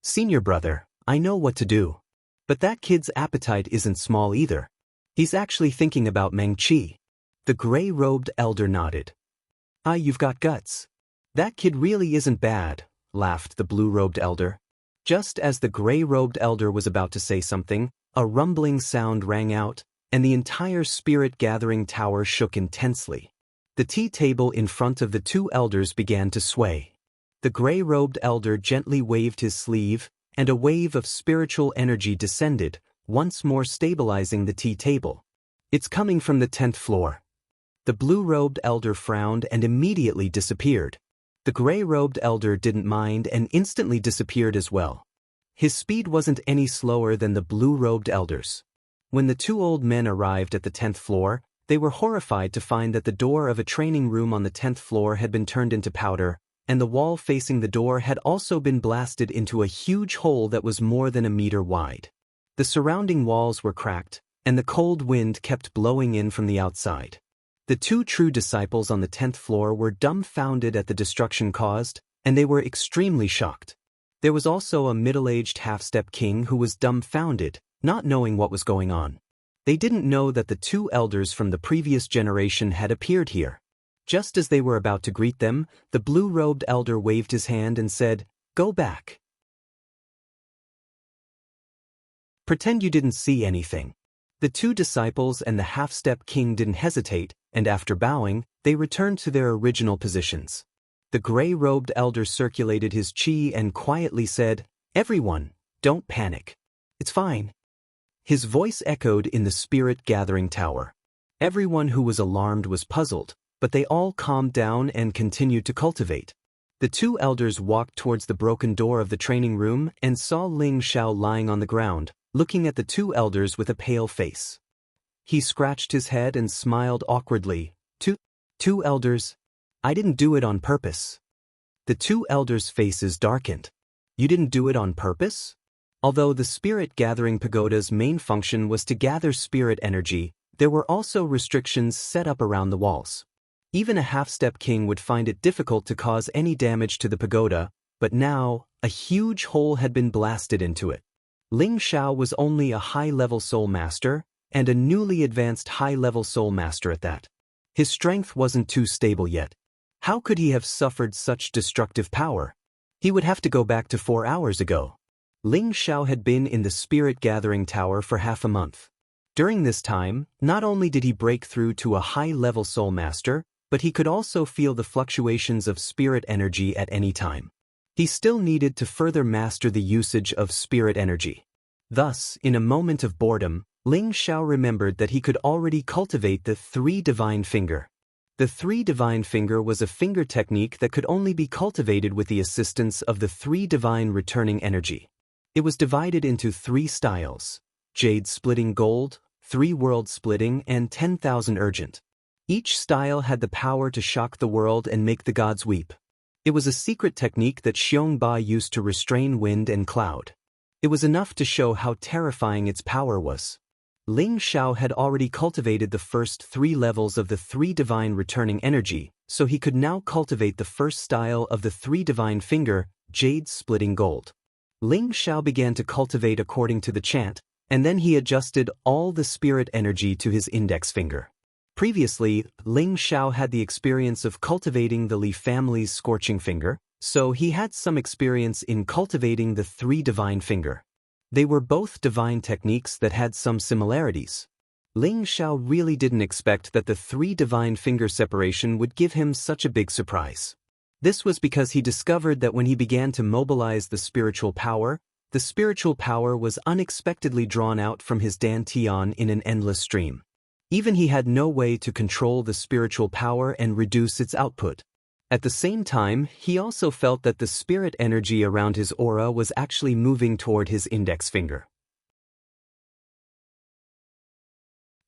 "Senior brother, I know what to do. But that kid's appetite isn't small either. He's actually thinking about Meng-Chi." The gray-robed elder nodded. "Ah, you've got guts. That kid really isn't bad," laughed the blue-robed elder. Just as the gray-robed elder was about to say something, a rumbling sound rang out, and the entire spirit-gathering tower shook intensely. The tea table in front of the two elders began to sway. The gray-robed elder gently waved his sleeve, and a wave of spiritual energy descended, once more stabilizing the tea table. "It's coming from the 10th floor." The blue-robed elder frowned and immediately disappeared. The gray-robed elder didn't mind and instantly disappeared as well. His speed wasn't any slower than the blue-robed elder's. When the two old men arrived at the 10th floor, they were horrified to find that the door of a training room on the 10th floor had been turned into powder, and the wall facing the door had also been blasted into a huge hole that was more than a meter wide. The surrounding walls were cracked, and the cold wind kept blowing in from the outside. The two true disciples on the 10th floor were dumbfounded at the destruction caused, and they were extremely shocked. There was also a middle-aged half-step king who was dumbfounded, not knowing what was going on. They didn't know that the two elders from the previous generation had appeared here. Just as they were about to greet them, the blue-robed elder waved his hand and said, "Go back. Pretend you didn't see anything." The two disciples and the half-step king didn't hesitate, and after bowing, they returned to their original positions. The gray-robed elder circulated his chi and quietly said, "Everyone, don't panic. It's fine." His voice echoed in the spirit-gathering tower. Everyone who was alarmed was puzzled, but they all calmed down and continued to cultivate. The two elders walked towards the broken door of the training room and saw Ling Xiao lying on the ground, looking at the two elders with a pale face. He scratched his head and smiled awkwardly. Two elders? I didn't do it on purpose." The two elders' faces darkened. "You didn't do it on purpose?" Although the spirit-gathering pagoda's main function was to gather spirit energy, there were also restrictions set up around the walls. Even a half-step king would find it difficult to cause any damage to the pagoda, but now, a huge hole had been blasted into it. Ling Xiao was only a high-level soul master, and a newly advanced high-level soul master at that. His strength wasn't too stable yet. How could he have suffered such destructive power? He would have to go back to 4 hours ago. Ling Xiao had been in the spirit-gathering tower for half a month. During this time, not only did he break through to a high-level soul master, but he could also feel the fluctuations of spirit energy at any time. He still needed to further master the usage of spirit energy. Thus, in a moment of boredom, Ling Xiao remembered that he could already cultivate the Three Divine Finger. The Three Divine Finger was a finger technique that could only be cultivated with the assistance of the Three Divine Returning Energy. It was divided into 3 styles: Jade Splitting Gold, 3 World Splitting, and 10,000 Urgent. Each style had the power to shock the world and make the gods weep. It was a secret technique that Xiongba used to restrain wind and cloud. It was enough to show how terrifying its power was. Ling Xiao had already cultivated the first 3 levels of the Three Divine Returning Energy, so he could now cultivate the first style of the Three Divine Finger, Jade Splitting Gold. Ling Xiao began to cultivate according to the chant, and then he adjusted all the spirit energy to his index finger. Previously, Ling Xiao had the experience of cultivating the Li family's Scorching Finger, so he had some experience in cultivating the Three Divine Finger. They were both divine techniques that had some similarities. Ling Xiao really didn't expect that the Three Divine Finger separation would give him such a big surprise. This was because he discovered that when he began to mobilize the spiritual power was unexpectedly drawn out from his dantian in an endless stream. Even he had no way to control the spiritual power and reduce its output. At the same time, he also felt that the spirit energy around his aura was actually moving toward his index finger.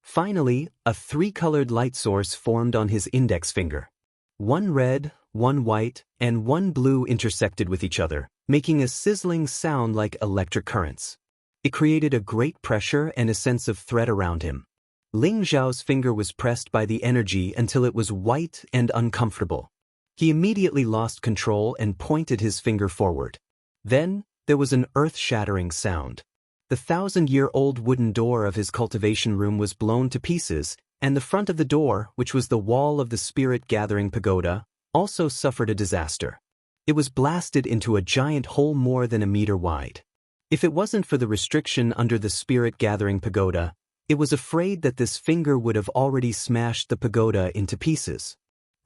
Finally, a 3-colored light source formed on his index finger. 1 red, 1 white, and 1 blue intersected with each other, making a sizzling sound like electric currents. It created a great pressure and a sense of threat around him. Ling Xiao's finger was pressed by the energy until it was white and uncomfortable. He immediately lost control and pointed his finger forward. Then, there was an earth-shattering sound. The 1,000-year-old wooden door of his cultivation room was blown to pieces, and the front of the door, which was the wall of the spirit-gathering pagoda, also suffered a disaster. It was blasted into a giant hole more than a meter wide. If it wasn't for the restriction under the spirit-gathering pagoda, it was afraid that this finger would have already smashed the pagoda into pieces.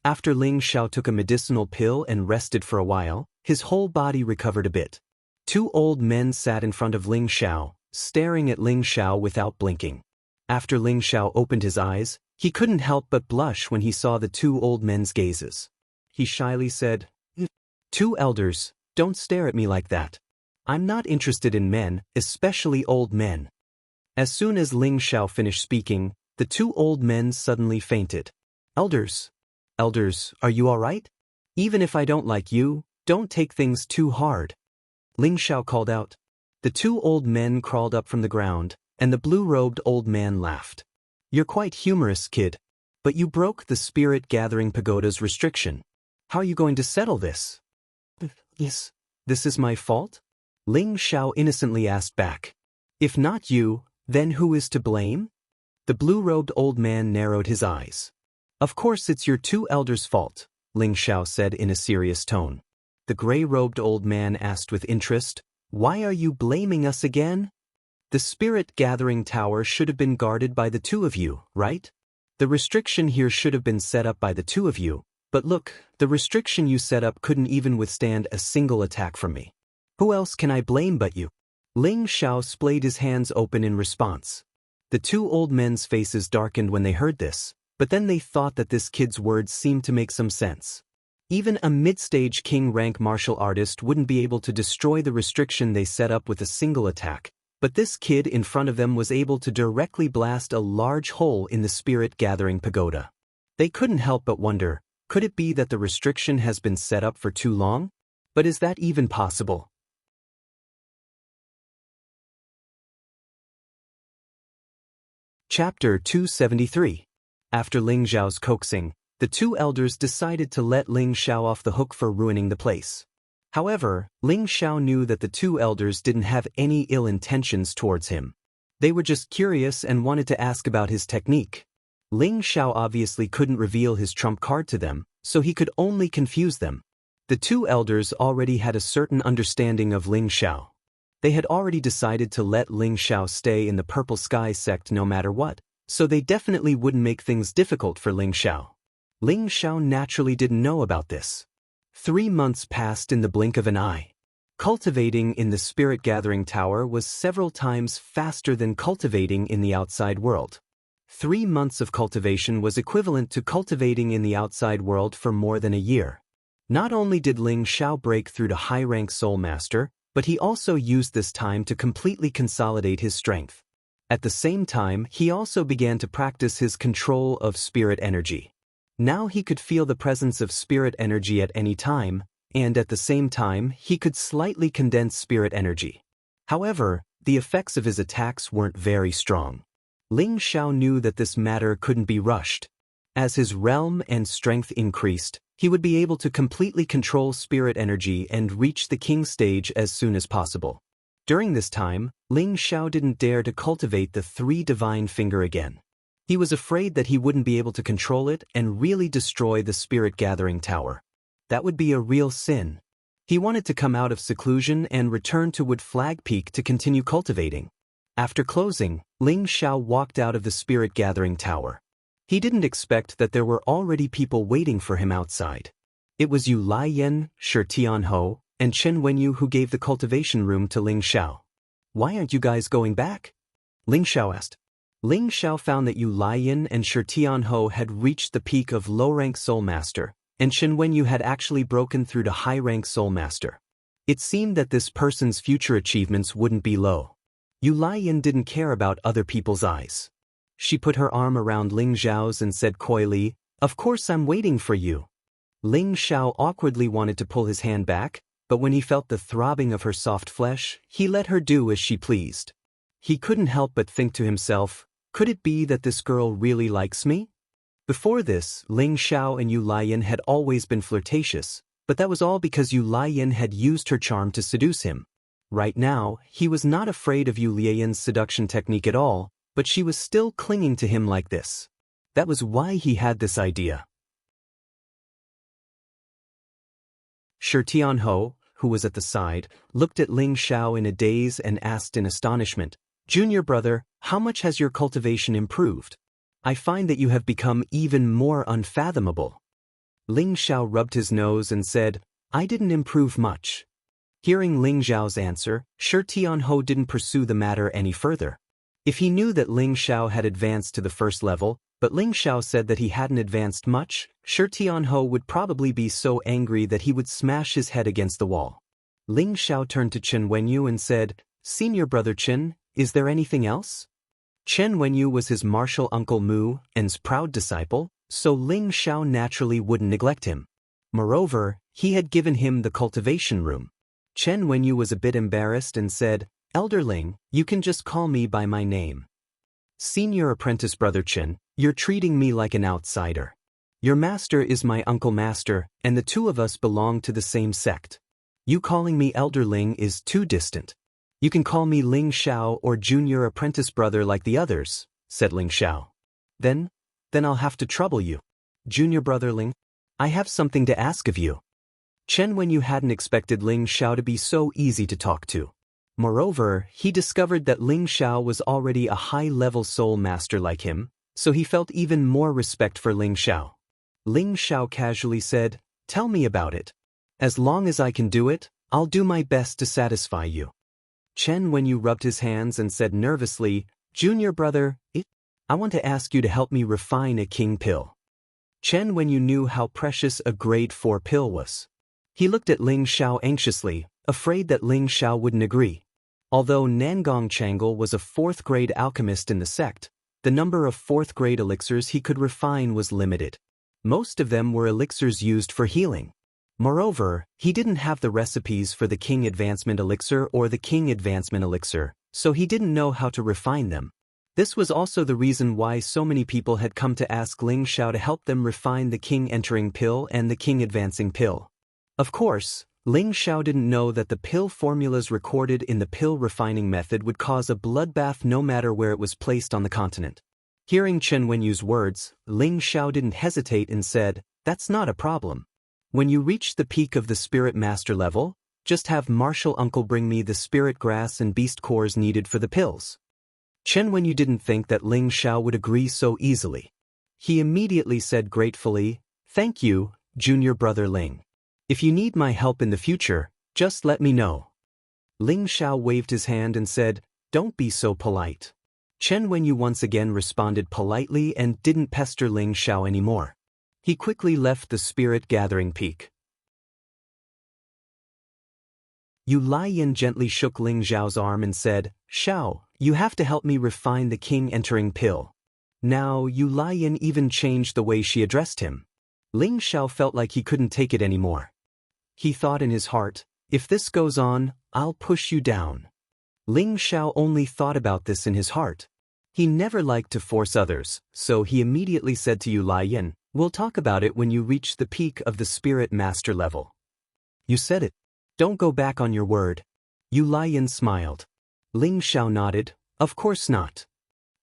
After Ling Xiao took a medicinal pill and rested for a while, his whole body recovered a bit. 2 old men sat in front of Ling Xiao, staring at Ling Xiao without blinking. After Ling Xiao opened his eyes, he couldn't help but blush when he saw the 2 old men's gazes. He shyly said, "2 elders, don't stare at me like that. I'm not interested in men, especially old men." As soon as Ling Xiao finished speaking, the 2 old men suddenly fainted. Elders, are you all right? Even if I don't like you, don't take things too hard." Ling Xiao called out. The 2 old men crawled up from the ground, and the blue-robed old man laughed. "You're quite humorous, kid. But you broke the spirit-gathering pagoda's restriction. How are you going to settle this?" Yes, this is my fault?" Ling Xiao innocently asked back. "If not you, then who is to blame?" The blue-robed old man narrowed his eyes. "Of course it's your 2 elders' fault," Ling Xiao said in a serious tone. The gray-robed old man asked with interest, "Why are you blaming us again?" "The spirit-gathering tower should have been guarded by the 2 of you, right? The restriction here should have been set up by the 2 of you, but look, the restriction you set up couldn't even withstand a single attack from me. Who else can I blame but you?" Ling Xiao splayed his hands open in response. The 2 old men's faces darkened when they heard this, but then they thought that this kid's words seemed to make some sense. Even a mid-stage king-rank martial artist wouldn't be able to destroy the restriction they set up with a single attack, but this kid in front of them was able to directly blast a large hole in the spirit-gathering pagoda. They couldn't help but wonder, could it be that the restriction has been set up for too long? But is that even possible? Chapter 273. After Ling Xiao's coaxing, the 2 elders decided to let Ling Xiao off the hook for ruining the place. However, Ling Xiao knew that the 2 elders didn't have any ill intentions towards him. They were just curious and wanted to ask about his technique. Ling Xiao obviously couldn't reveal his trump card to them, so he could only confuse them. The 2 elders already had a certain understanding of Ling Xiao. They had already decided to let Ling Xiao stay in the Purple Sky sect no matter what, so they definitely wouldn't make things difficult for Ling Xiao. Ling Xiao naturally didn't know about this. 3 months passed in the blink of an eye. Cultivating in the Spirit Gathering Tower was several times faster than cultivating in the outside world. 3 months of cultivation was equivalent to cultivating in the outside world for more than a year. Not only did Ling Xiao break through to high-rank Soul Master, but he also used this time to completely consolidate his strength. At the same time, he also began to practice his control of spirit energy. Now he could feel the presence of spirit energy at any time, and at the same time, he could slightly condense spirit energy. However, the effects of his attacks weren't very strong. Ling Xiao knew that this matter couldn't be rushed. As his realm and strength increased, he would be able to completely control spirit energy and reach the king stage as soon as possible. During this time, Ling Xiao didn't dare to cultivate the 3 divine finger again. He was afraid that he wouldn't be able to control it and really destroy the Spirit Gathering Tower. That would be a real sin. He wanted to come out of seclusion and return to Wood Flag Peak to continue cultivating. After closing, Ling Xiao walked out of the Spirit Gathering Tower. He didn't expect that there were already people waiting for him outside. It was Yu Laiyan, Shi Tianhou, and Chen Wenyu who gave the cultivation room to Ling Xiao. "Why aren't you guys going back?" Ling Xiao asked. Ling Xiao found that Yu Laiyan and Shi Tianhou had reached the peak of low-rank Soul Master, and Chen Wenyu had actually broken through to high-rank Soul Master. It seemed that this person's future achievements wouldn't be low. Yu Laiyan didn't care about other people's eyes. She put her arm around Ling Xiao's and said coyly, "Of course I'm waiting for you." Ling Xiao awkwardly wanted to pull his hand back, but when he felt the throbbing of her soft flesh, he let her do as she pleased. He couldn't help but think to himself, could it be that this girl really likes me? Before this, Ling Xiao and Yu Laiyan had always been flirtatious, but that was all because Yu Laiyan had used her charm to seduce him. Right now, he was not afraid of Yu Laiyan's seduction technique at all, but she was still clinging to him like this. That was why he had this idea. Shi Tianhou, who was at the side, looked at Ling Xiao in a daze and asked in astonishment, "Junior brother, how much has your cultivation improved? I find that you have become even more unfathomable." Ling Xiao rubbed his nose and said, "I didn't improve much." Hearing Ling Xiao's answer, Shi Tianhou didn't pursue the matter any further. If he knew that Ling Xiao had advanced to the first level, but Ling Xiao said that he hadn't advanced much, Shi Tianhou would probably be so angry that he would smash his head against the wall. Ling Xiao turned to Chen Wenyu and said, "Senior brother Chen, is there anything else?" Chen Wenyu was his martial uncle Mu and's proud disciple, so Ling Xiao naturally wouldn't neglect him. Moreover, he had given him the cultivation room. Chen Wenyu was a bit embarrassed and said, "Elder Ling, you can just call me by my name." "Senior apprentice brother Chen, you're treating me like an outsider. Your master is my uncle master, and the two of us belong to the same sect. You calling me Elder Ling is too distant. You can call me Ling Xiao or junior apprentice brother like the others," said Ling Xiao. Then I'll have to trouble you. Junior brother Ling, I have something to ask of you." Chen Wenyu hadn't expected Ling Xiao to be so easy to talk to. Moreover, he discovered that Ling Xiao was already a high-level soul master like him, so he felt even more respect for Ling Xiao. Ling Xiao casually said, "Tell me about it. As long as I can do it, I'll do my best to satisfy you." Chen Wenyu rubbed his hands and said nervously, "Junior brother, I want to ask you to help me refine a king pill." Chen Wenyu knew how precious a grade 4 pill was. He looked at Ling Xiao anxiously, afraid that Ling Xiao wouldn't agree. Although Nangong Changle was a 4th-grade alchemist in the sect, the number of 4th-grade elixirs he could refine was limited. Most of them were elixirs used for healing. Moreover, he didn't have the recipes for the King Advancement Elixir or the King Advancement Elixir, so he didn't know how to refine them. This was also the reason why so many people had come to ask Ling Xiao to help them refine the King Entering Pill and the King Advancing Pill. Of course, Ling Xiao didn't know that the pill formulas recorded in the pill refining method would cause a bloodbath no matter where it was placed on the continent. Hearing Chen Wenyu's words, Ling Xiao didn't hesitate and said, "That's not a problem. When you reach the peak of the Spirit Master level, just have Martial Uncle bring me the spirit grass and beast cores needed for the pills." Chen Wenyu didn't think that Ling Xiao would agree so easily. He immediately said gratefully, "Thank you, Junior Brother Ling. If you need my help in the future, Just let me know. Ling Xiao waved his hand and said, "Don't be so polite." Chen Wenyu once again responded politely and didn't pester Ling Xiao anymore. He quickly left the spirit gathering peak. Yu Laiyan gently shook Ling Xiao's arm and said, "Xiao, you have to help me refine the king entering pill." Now Yu Laiyan even changed the way she addressed him. Ling Xiao felt like he couldn't take it anymore. He thought in his heart, "If this goes on, I'll push you down." Ling Xiao only thought about this in his heart. He never liked to force others, so he immediately said to Yu Laiyan, "We'll talk about it when you reach the peak of the spirit master level." "You said it. Don't go back on your word." Yu Laiyan smiled. Ling Xiao nodded, "Of course not."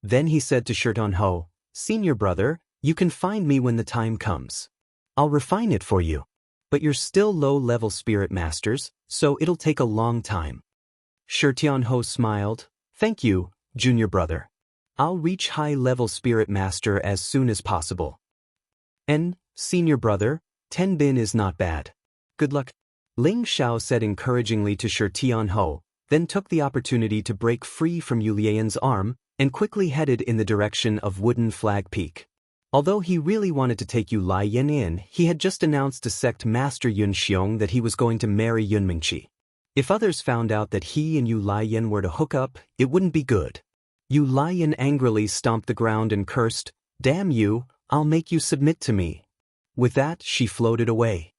Then he said to Shirton Ho, "Senior brother, you can find me when the time comes. I'll refine it for you. But you're still low-level spirit masters, so it'll take a long time." Shirton Ho smiled, "Thank you, junior brother. I'll reach high-level spirit master as soon as possible." "And, senior brother, 10 bin is not bad. Good luck." Ling Xiao said encouragingly to Shirton Ho, then took the opportunity to break free from Yu Laiyan's arm and quickly headed in the direction of Wooden Flag Peak. Although he really wanted to take Yu Laiyan in, he had just announced to sect master Yun Xiong that he was going to marry Yun Mingqi. If others found out that he and Yu Laiyan were to hook up, it wouldn't be good. Yu Laiyan angrily stomped the ground and cursed, "Damn you, I'll make you submit to me." With that, she floated away.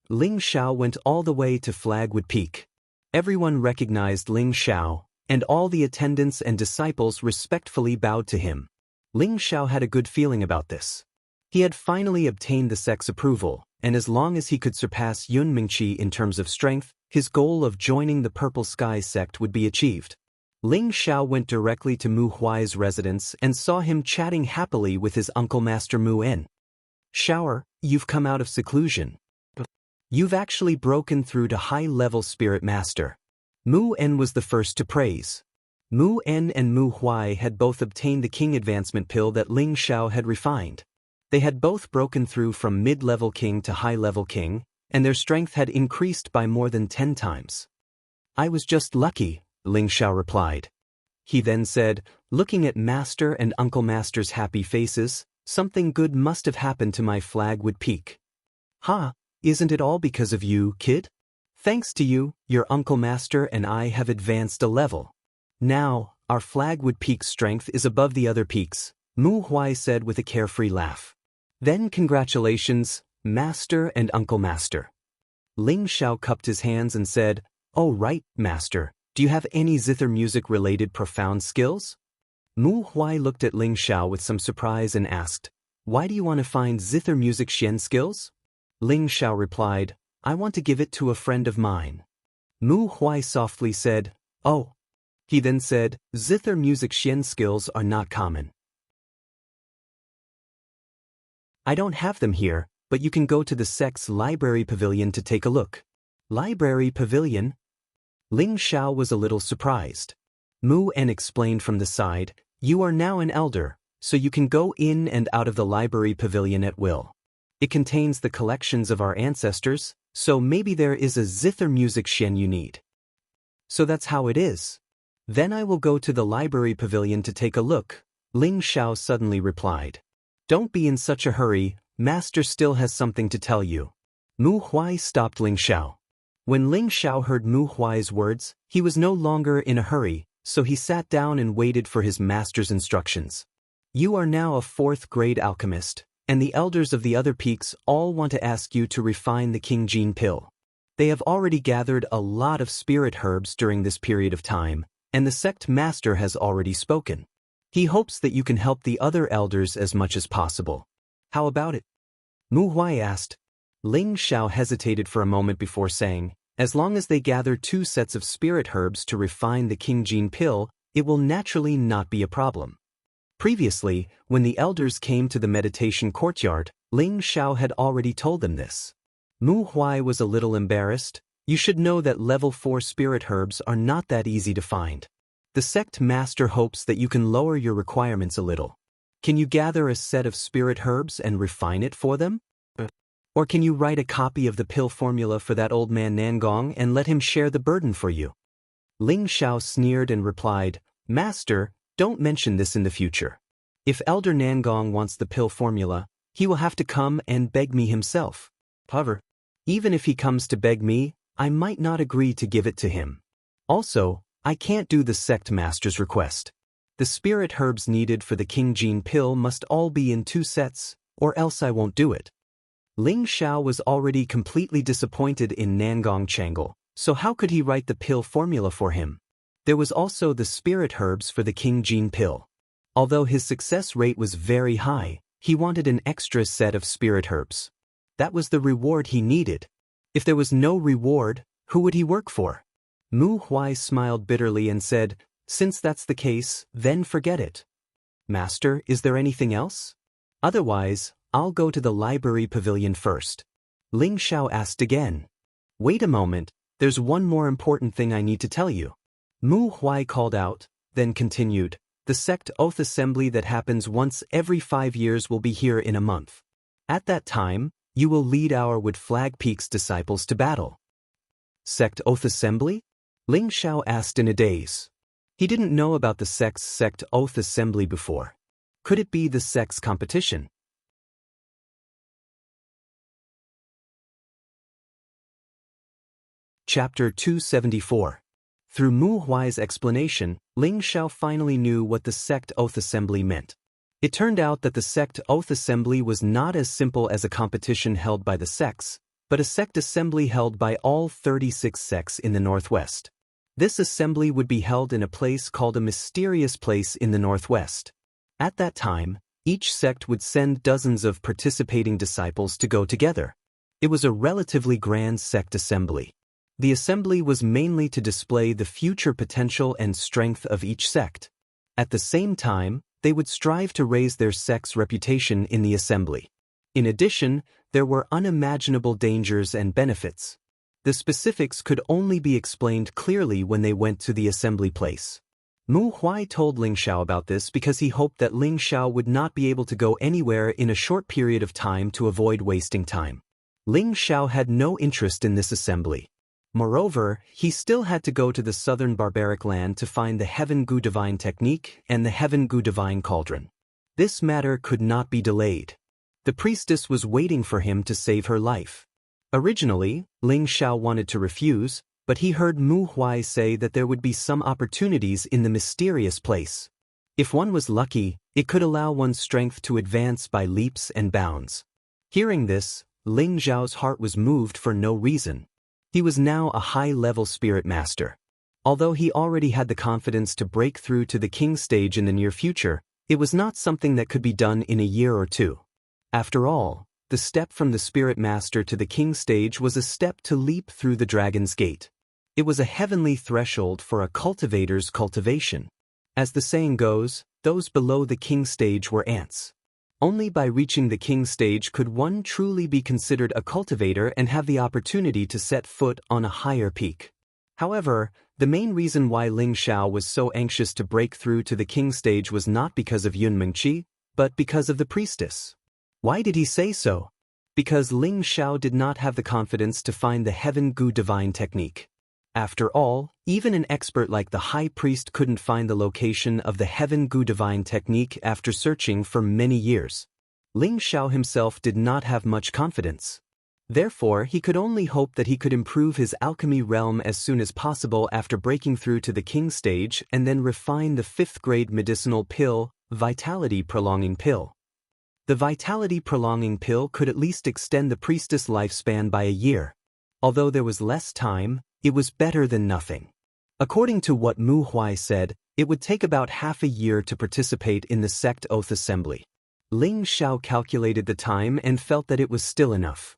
Ling Xiao went all the way to Flagwood Peak. Everyone recognized Ling Xiao, and all the attendants and disciples respectfully bowed to him. Ling Xiao had a good feeling about this. He had finally obtained the sect's approval, and as long as he could surpass Yun Mingqi in terms of strength, his goal of joining the Purple Sky sect would be achieved. Ling Xiao went directly to Mu Huai's residence and saw him chatting happily with his uncle Master Mu En. "Xiao, you've come out of seclusion. You've actually broken through to high-level spirit master." Mu En was the first to praise. Mu En and Mu Huai had both obtained the king advancement pill that Ling Xiao had refined. They had both broken through from mid-level king to high-level king, and their strength had increased by more than 10 times. "I was just lucky," Ling Xiao replied. He then said, looking at Master and Uncle Master's happy faces, "Something good must have happened to my Flagwood Peak." "Ha, isn't it all because of you, kid? Thanks to you, your Uncle Master and I have advanced a level. Now, our Flagwood Peak's strength is above the other peaks," Mu Huai said with a carefree laugh. "Then congratulations, Master and Uncle Master." Ling Xiao cupped his hands and said, "Oh right, Master, do you have any zither music-related profound skills?" Mu Huai looked at Ling Xiao with some surprise and asked, "Why do you want to find zither music xian skills?" Ling Xiao replied, "I want to give it to a friend of mine." Mu Huai softly said, "Oh." He then said, "Zither music xian skills are not common. I don't have them here, but you can go to the sect's library pavilion to take a look." "Library pavilion?" Ling Xiao was a little surprised. Mu En explained from the side, "You are now an elder, so you can go in and out of the library pavilion at will. It contains the collections of our ancestors, so maybe there is a zither music xian you need." "So that's how it is. Then I will go to the library pavilion to take a look," Ling Xiao suddenly replied. "Don't be in such a hurry, Master still has something to tell you." Mu Huai stopped Ling Xiao. When Ling Xiao heard Mu Huai's words, he was no longer in a hurry, so he sat down and waited for his master's instructions. "You are now a 4th-grade alchemist, and the elders of the other peaks all want to ask you to refine the King Gene pill. They have already gathered a lot of spirit herbs during this period of time, and the sect master has already spoken. He hopes that you can help the other elders as much as possible. How about it?" Mu Huai asked. Ling Xiao hesitated for a moment before saying, "As long as they gather 2 sets of spirit herbs to refine the King Gene pill, it will naturally not be a problem." Previously, when the elders came to the meditation courtyard, Ling Xiao had already told them this. Mu Huai was a little embarrassed. "You should know that level 4 spirit herbs are not that easy to find. The sect master hopes that you can lower your requirements a little. Can you gather a set of spirit herbs and refine it for them?" Or can you write a copy of the pill formula for that old man Nangong and let him share the burden for you? Ling Shao sneered and replied, Master, don't mention this in the future. If Elder Nangong wants the pill formula, he will have to come and beg me himself. However, even if he comes to beg me, I might not agree to give it to him. Also, I can't do the sect master's request. The spirit herbs needed for the King Gene pill must all be in 2 sets, or else I won't do it. Ling Shao was already completely disappointed in Nangong Changle, so how could he write the pill formula for him? There was also the spirit herbs for the King Gene pill. Although his success rate was very high, he wanted an extra set of spirit herbs. That was the reward he needed. If there was no reward, who would he work for? Mu Huai smiled bitterly and said, Since that's the case, then forget it. Master, is there anything else? Otherwise, I'll go to the library pavilion first. Ling Shao asked again. Wait a moment, there's one more important thing I need to tell you. Mu Huai called out, then continued, The sect oath assembly that happens once every 5 years will be here in a month. At that time, you will lead our Wood Flag Peak's disciples to battle. Sect oath assembly? Ling Shao asked in a daze. He didn't know about the sect's sect oath assembly before. Could it be the sect's competition? Chapter 274. Through Mu Huai's explanation, Ling Shao finally knew what the sect oath assembly meant. It turned out that the sect oath assembly was not as simple as a competition held by the sects, but a sect assembly held by all 36 sects in the Northwest. This assembly would be held in a place called a mysterious place in the Northwest. At that time, each sect would send dozens of participating disciples to go together. It was a relatively grand sect assembly. The assembly was mainly to display the future potential and strength of each sect. At the same time, they would strive to raise their sect's reputation in the assembly. In addition, there were unimaginable dangers and benefits. The specifics could only be explained clearly when they went to the assembly place. Mu Huai told Ling Shao about this because he hoped that Ling Shao would not be able to go anywhere in a short period of time to avoid wasting time. Ling Shao had no interest in this assembly. Moreover, he still had to go to the southern barbaric land to find the Heaven Gu Divine Technique and the Heaven Gu Divine Cauldron. This matter could not be delayed. The priestess was waiting for him to save her life. Originally, Ling Shao wanted to refuse, but he heard Mu Huai say that there would be some opportunities in the mysterious place. If one was lucky, it could allow one's strength to advance by leaps and bounds. Hearing this, Ling Zhao's heart was moved for no reason. He was now a high-level spirit master. Although he already had the confidence to break through to the king stage in the near future, it was not something that could be done in a year or two. After all, the step from the spirit master to the king stage was a step to leap through the dragon's gate. It was a heavenly threshold for a cultivator's cultivation. As the saying goes, those below the king stage were ants. Only by reaching the king stage could one truly be considered a cultivator and have the opportunity to set foot on a higher peak. However, the main reason why Ling Shao was so anxious to break through to the king stage was not because of Yun Mengqi, but because of the priestess. Why did he say so? Because Ling Shao did not have the confidence to find the Heaven Gu Divine Technique. After all, even an expert like the high priest couldn't find the location of the Heaven Gu Divine Technique after searching for many years. Ling Shao himself did not have much confidence. Therefore, he could only hope that he could improve his alchemy realm as soon as possible after breaking through to the king stage and then refine the 5th-grade medicinal pill, Vitality Prolonging Pill. The Vitality Prolonging Pill could at least extend the priestess' lifespan by a year. Although there was less time, it was better than nothing. According to what Mu Huai said, it would take about half a year to participate in the sect oath assembly. Ling Shao calculated the time and felt that it was still enough.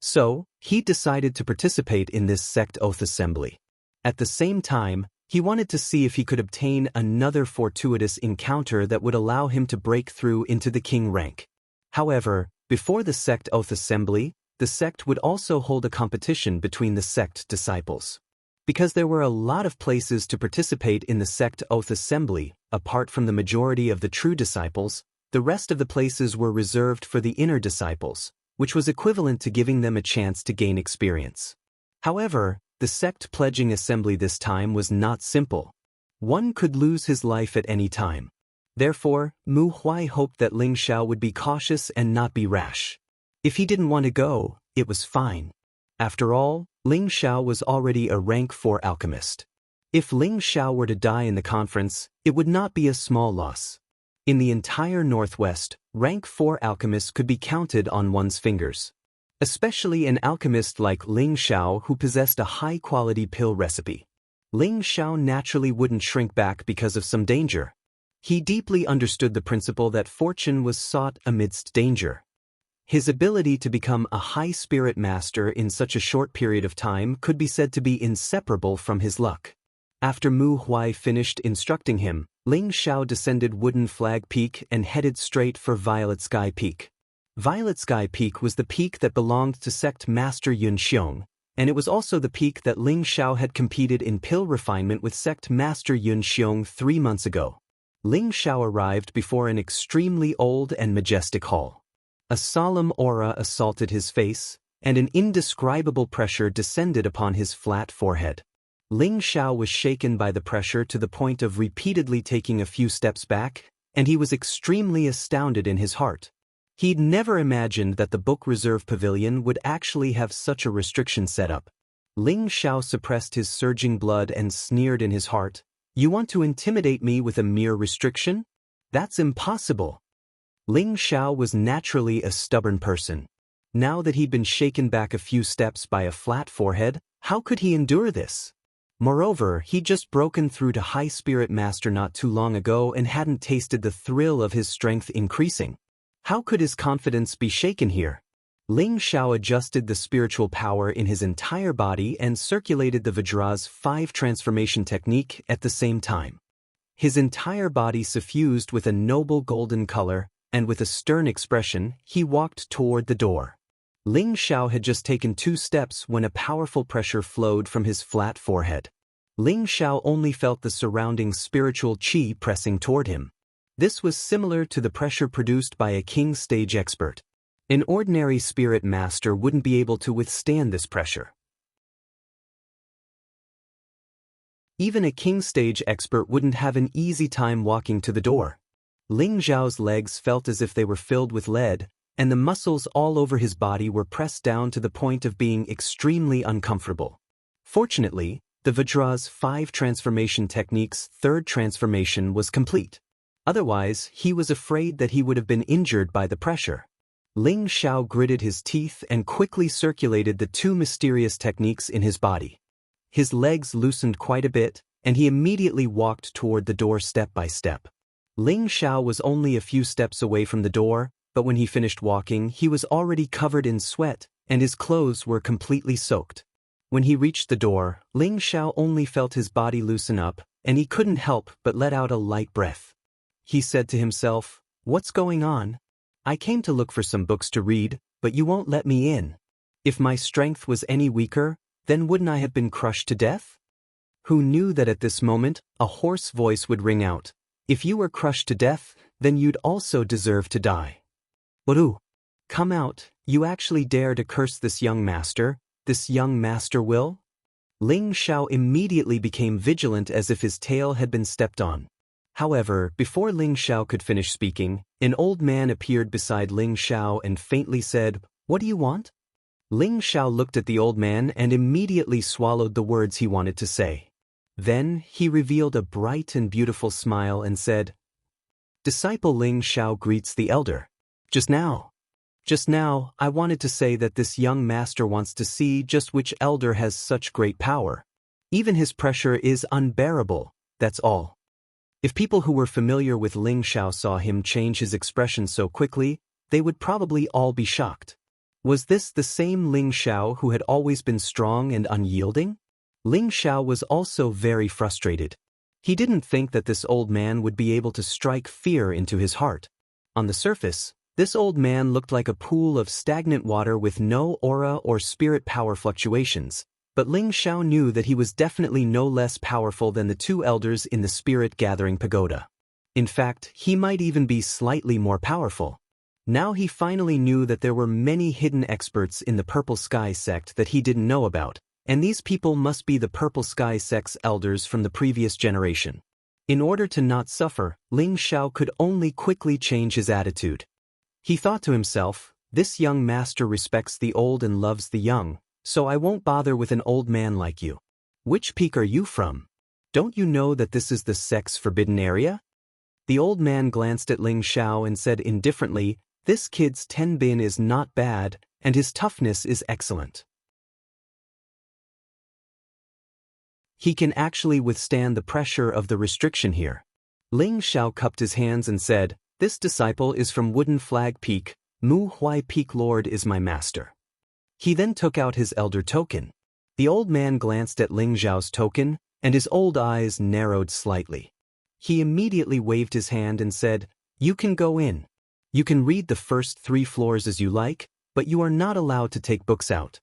So, he decided to participate in this sect oath assembly. At the same time, he wanted to see if he could obtain another fortuitous encounter that would allow him to break through into the king rank. However, before the sect oath assembly, the sect would also hold a competition between the sect disciples. Because there were a lot of places to participate in the sect oath assembly, apart from the majority of the true disciples, The rest of the places were reserved for the inner disciples, which was equivalent to giving them a chance to gain experience. However, the sect pledging assembly this time was not simple. One could lose his life at any time. Therefore, Mu Huai hoped that Ling Xiao would be cautious and not be rash. If he didn't want to go, it was fine. After all, Ling Xiao was already a rank 4 alchemist. If Ling Xiao were to die in the conference, it would not be a small loss. In the entire Northwest, rank 4 alchemists could be counted on one's fingers. Especially an alchemist like Ling Xiao who possessed a high-quality pill recipe. Ling Xiao naturally wouldn't shrink back because of some danger. He deeply understood the principle that fortune was sought amidst danger. His ability to become a high-spirit master in such a short period of time could be said to be inseparable from his luck. After Mu Huai finished instructing him, Ling Xiao descended Wooden Flag Peak and headed straight for Violet Sky Peak. Violet Sky Peak was the peak that belonged to Sect Master Yun Xiong, and it was also the peak that Ling Xiao had competed in pill refinement with Sect Master Yun Xiong 3 months ago. Ling Xiao arrived before an extremely old and majestic hall. A solemn aura assaulted his face, and an indescribable pressure descended upon his flat forehead. Ling Xiao was shaken by the pressure to the point of repeatedly taking a few steps back, and he was extremely astounded in his heart. He'd never imagined that the Book Reserve Pavilion would actually have such a restriction set up. Ling Xiao suppressed his surging blood and sneered in his heart, "You want to intimidate me with a mere restriction? That's impossible." Ling Xiao was naturally a stubborn person. Now that he'd been shaken back a few steps by a flat forehead, how could he endure this? Moreover, he'd just broken through to High Spirit Master not too long ago and hadn't tasted the thrill of his strength increasing. How could his confidence be shaken here? Ling Xiao adjusted the spiritual power in his entire body and circulated the Vajra's 5 transformation technique at the same time. His entire body suffused with a noble golden color, and with a stern expression, he walked toward the door. Ling Xiao had just taken 2 steps when a powerful pressure flowed from his flat forehead. Ling Xiao only felt the surrounding spiritual qi pressing toward him. This was similar to the pressure produced by a king stage expert. An ordinary spirit master wouldn't be able to withstand this pressure. Even a king stage expert wouldn't have an easy time walking to the door. Ling Xiao's legs felt as if they were filled with lead, and the muscles all over his body were pressed down to the point of being extremely uncomfortable. Fortunately, the Vajra's 5 transformation technique's 3rd transformation was complete. Otherwise, he was afraid that he would have been injured by the pressure. Ling Xiao gritted his teeth and quickly circulated the 2 mysterious techniques in his body. His legs loosened quite a bit, and he immediately walked toward the door step by step. Ling Xiao was only a few steps away from the door, but when he finished walking, he was already covered in sweat, and his clothes were completely soaked. When he reached the door, Ling Xiao only felt his body loosen up, and he couldn't help but let out a light breath. He said to himself, "What's going on? I came to look for some books to read, but you won't let me in. If my strength was any weaker, then wouldn't I have been crushed to death?" Who knew that at this moment, a hoarse voice would ring out, "If you were crushed to death, then you'd also deserve to die. Waru, come out, you actually dare to curse this young master will?" Ling Xiao immediately became vigilant as if his tail had been stepped on. However, before Ling Xiao could finish speaking, an old man appeared beside Ling Xiao and faintly said, "What do you want?" Ling Xiao looked at the old man and immediately swallowed the words he wanted to say. Then, he revealed a bright and beautiful smile and said, "Disciple Ling Xiao greets the elder. Just now, I wanted to say that this young master wants to see just which elder has such great power. Even his pressure is unbearable, that's all." If people who were familiar with Ling Xiao saw him change his expression so quickly, they would probably all be shocked. Was this the same Ling Xiao who had always been strong and unyielding? Ling Xiao was also very frustrated. He didn't think that this old man would be able to strike fear into his heart. On the surface, this old man looked like a pool of stagnant water with no aura or spirit power fluctuations. But Ling Xiao knew that he was definitely no less powerful than the 2 elders in the spirit-gathering pagoda. In fact, he might even be slightly more powerful. Now he finally knew that there were many hidden experts in the Purple Sky sect that he didn't know about, and these people must be the Purple Sky sect's elders from the previous generation. In order to not suffer, Ling Xiao could only quickly change his attitude. He thought to himself, "This young master respects the old and loves the young, so I won't bother with an old man like you. Which peak are you from? Don't you know that this is the sect's forbidden area?" The old man glanced at Ling Xiao and said indifferently, "This kid's Tenbin is not bad, and his toughness is excellent. He can actually withstand the pressure of the restriction here." Ling Xiao cupped his hands and said, "This disciple is from Wooden Flag Peak. Mu Huai Peak Lord is my master." He then took out his elder token. The old man glanced at Ling Xiao's token, and his old eyes narrowed slightly. He immediately waved his hand and said, "You can go in. You can read the first 3 floors as you like, but you are not allowed to take books out."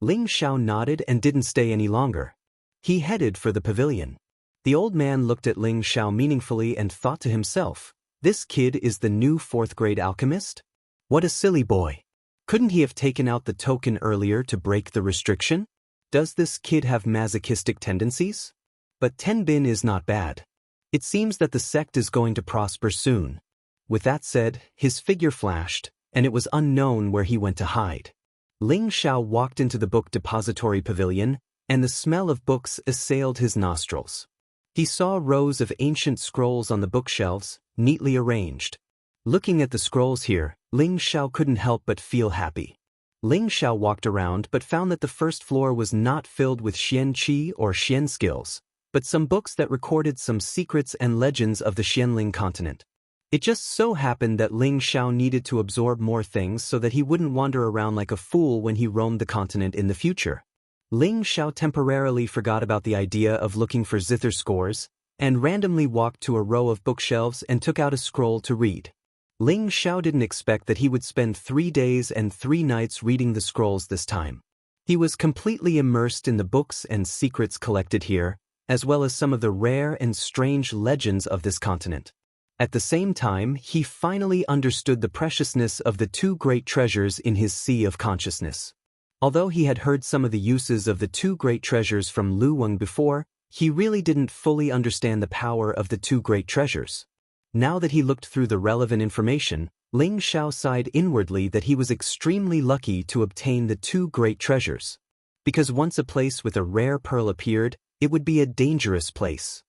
Ling Xiao nodded and didn't stay any longer. He headed for the pavilion. The old man looked at Ling Xiao meaningfully and thought to himself, "This kid is the new 4th-grade alchemist? What a silly boy. Couldn't he have taken out the token earlier to break the restriction? Does this kid have masochistic tendencies? But Tenbin is not bad. It seems that the sect is going to prosper soon." With that said, his figure flashed, and it was unknown where he went to hide. Ling Xiao walked into the book depository pavilion, and the smell of books assailed his nostrils. He saw rows of ancient scrolls on the bookshelves, neatly arranged. Looking at the scrolls here, Ling Xiao couldn't help but feel happy. Ling Xiao walked around but found that the first floor was not filled with Xian Qi or Xian skills, but some books that recorded some secrets and legends of the Xianling continent. It just so happened that Ling Xiao needed to absorb more things so that he wouldn't wander around like a fool when he roamed the continent in the future. Ling Xiao temporarily forgot about the idea of looking for zither scores, and randomly walked to a row of bookshelves and took out a scroll to read. Ling Xiao didn't expect that he would spend 3 days and 3 nights reading the scrolls this time. He was completely immersed in the books and secrets collected here, as well as some of the rare and strange legends of this continent. At the same time, he finally understood the preciousness of the 2 great treasures in his sea of consciousness. Although he had heard some of the uses of the 2 great treasures from Lu Weng before, he really didn't fully understand the power of the 2 great treasures. Now that he looked through the relevant information, Ling Xiao sighed inwardly that he was extremely lucky to obtain the 2 great treasures. Because once a place with a rare pearl appeared, it would be a dangerous place.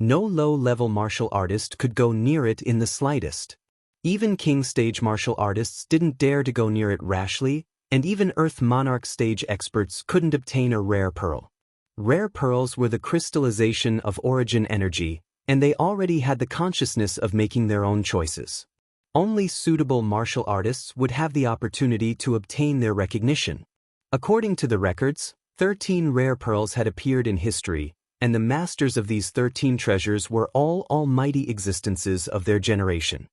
No low-level martial artist could go near it in the slightest. Even King stage martial artists didn't dare to go near it rashly, and even Earth Monarch stage experts couldn't obtain a rare pearl. Rare pearls were the crystallization of origin energy, and they already had the consciousness of making their own choices. Only suitable martial artists would have the opportunity to obtain their recognition. According to the records, 13 rare pearls had appeared in history, and the masters of these 13 treasures were all almighty existences of their generation.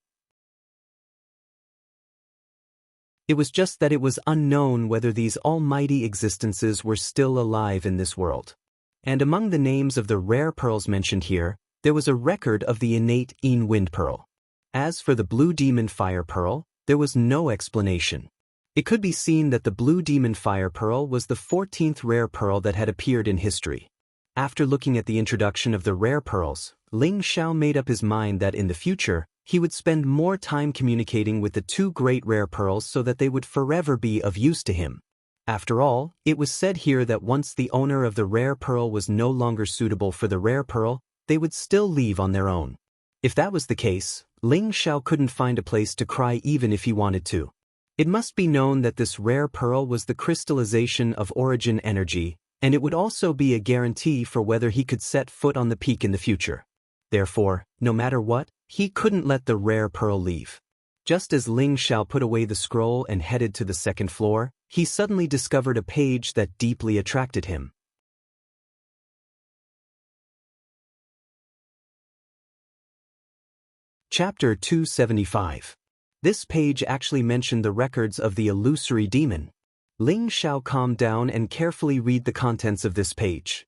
It was just that it was unknown whether these almighty existences were still alive in this world. And among the names of the rare pearls mentioned here, there was a record of the innate Yin Wind Pearl. As for the Blue Demon Fire Pearl, there was no explanation. It could be seen that the Blue Demon Fire Pearl was the 14th rare pearl that had appeared in history. After looking at the introduction of the rare pearls, Ling Xiao made up his mind that in the future, he would spend more time communicating with the 2 great rare pearls so that they would forever be of use to him. After all, it was said here that once the owner of the rare pearl was no longer suitable for the rare pearl, they would still leave on their own. If that was the case, Ling Xiao couldn't find a place to cry even if he wanted to. It must be known that this rare pearl was the crystallization of origin energy, and it would also be a guarantee for whether he could set foot on the peak in the future. Therefore, no matter what, he couldn't let the rare pearl leave. Just as Ling Xiao put away the scroll and headed to the 2nd floor, he suddenly discovered a page that deeply attracted him. Chapter 275. This page actually mentioned the records of the illusory demon. Ling Xiao calmed down and carefully read the contents of this page.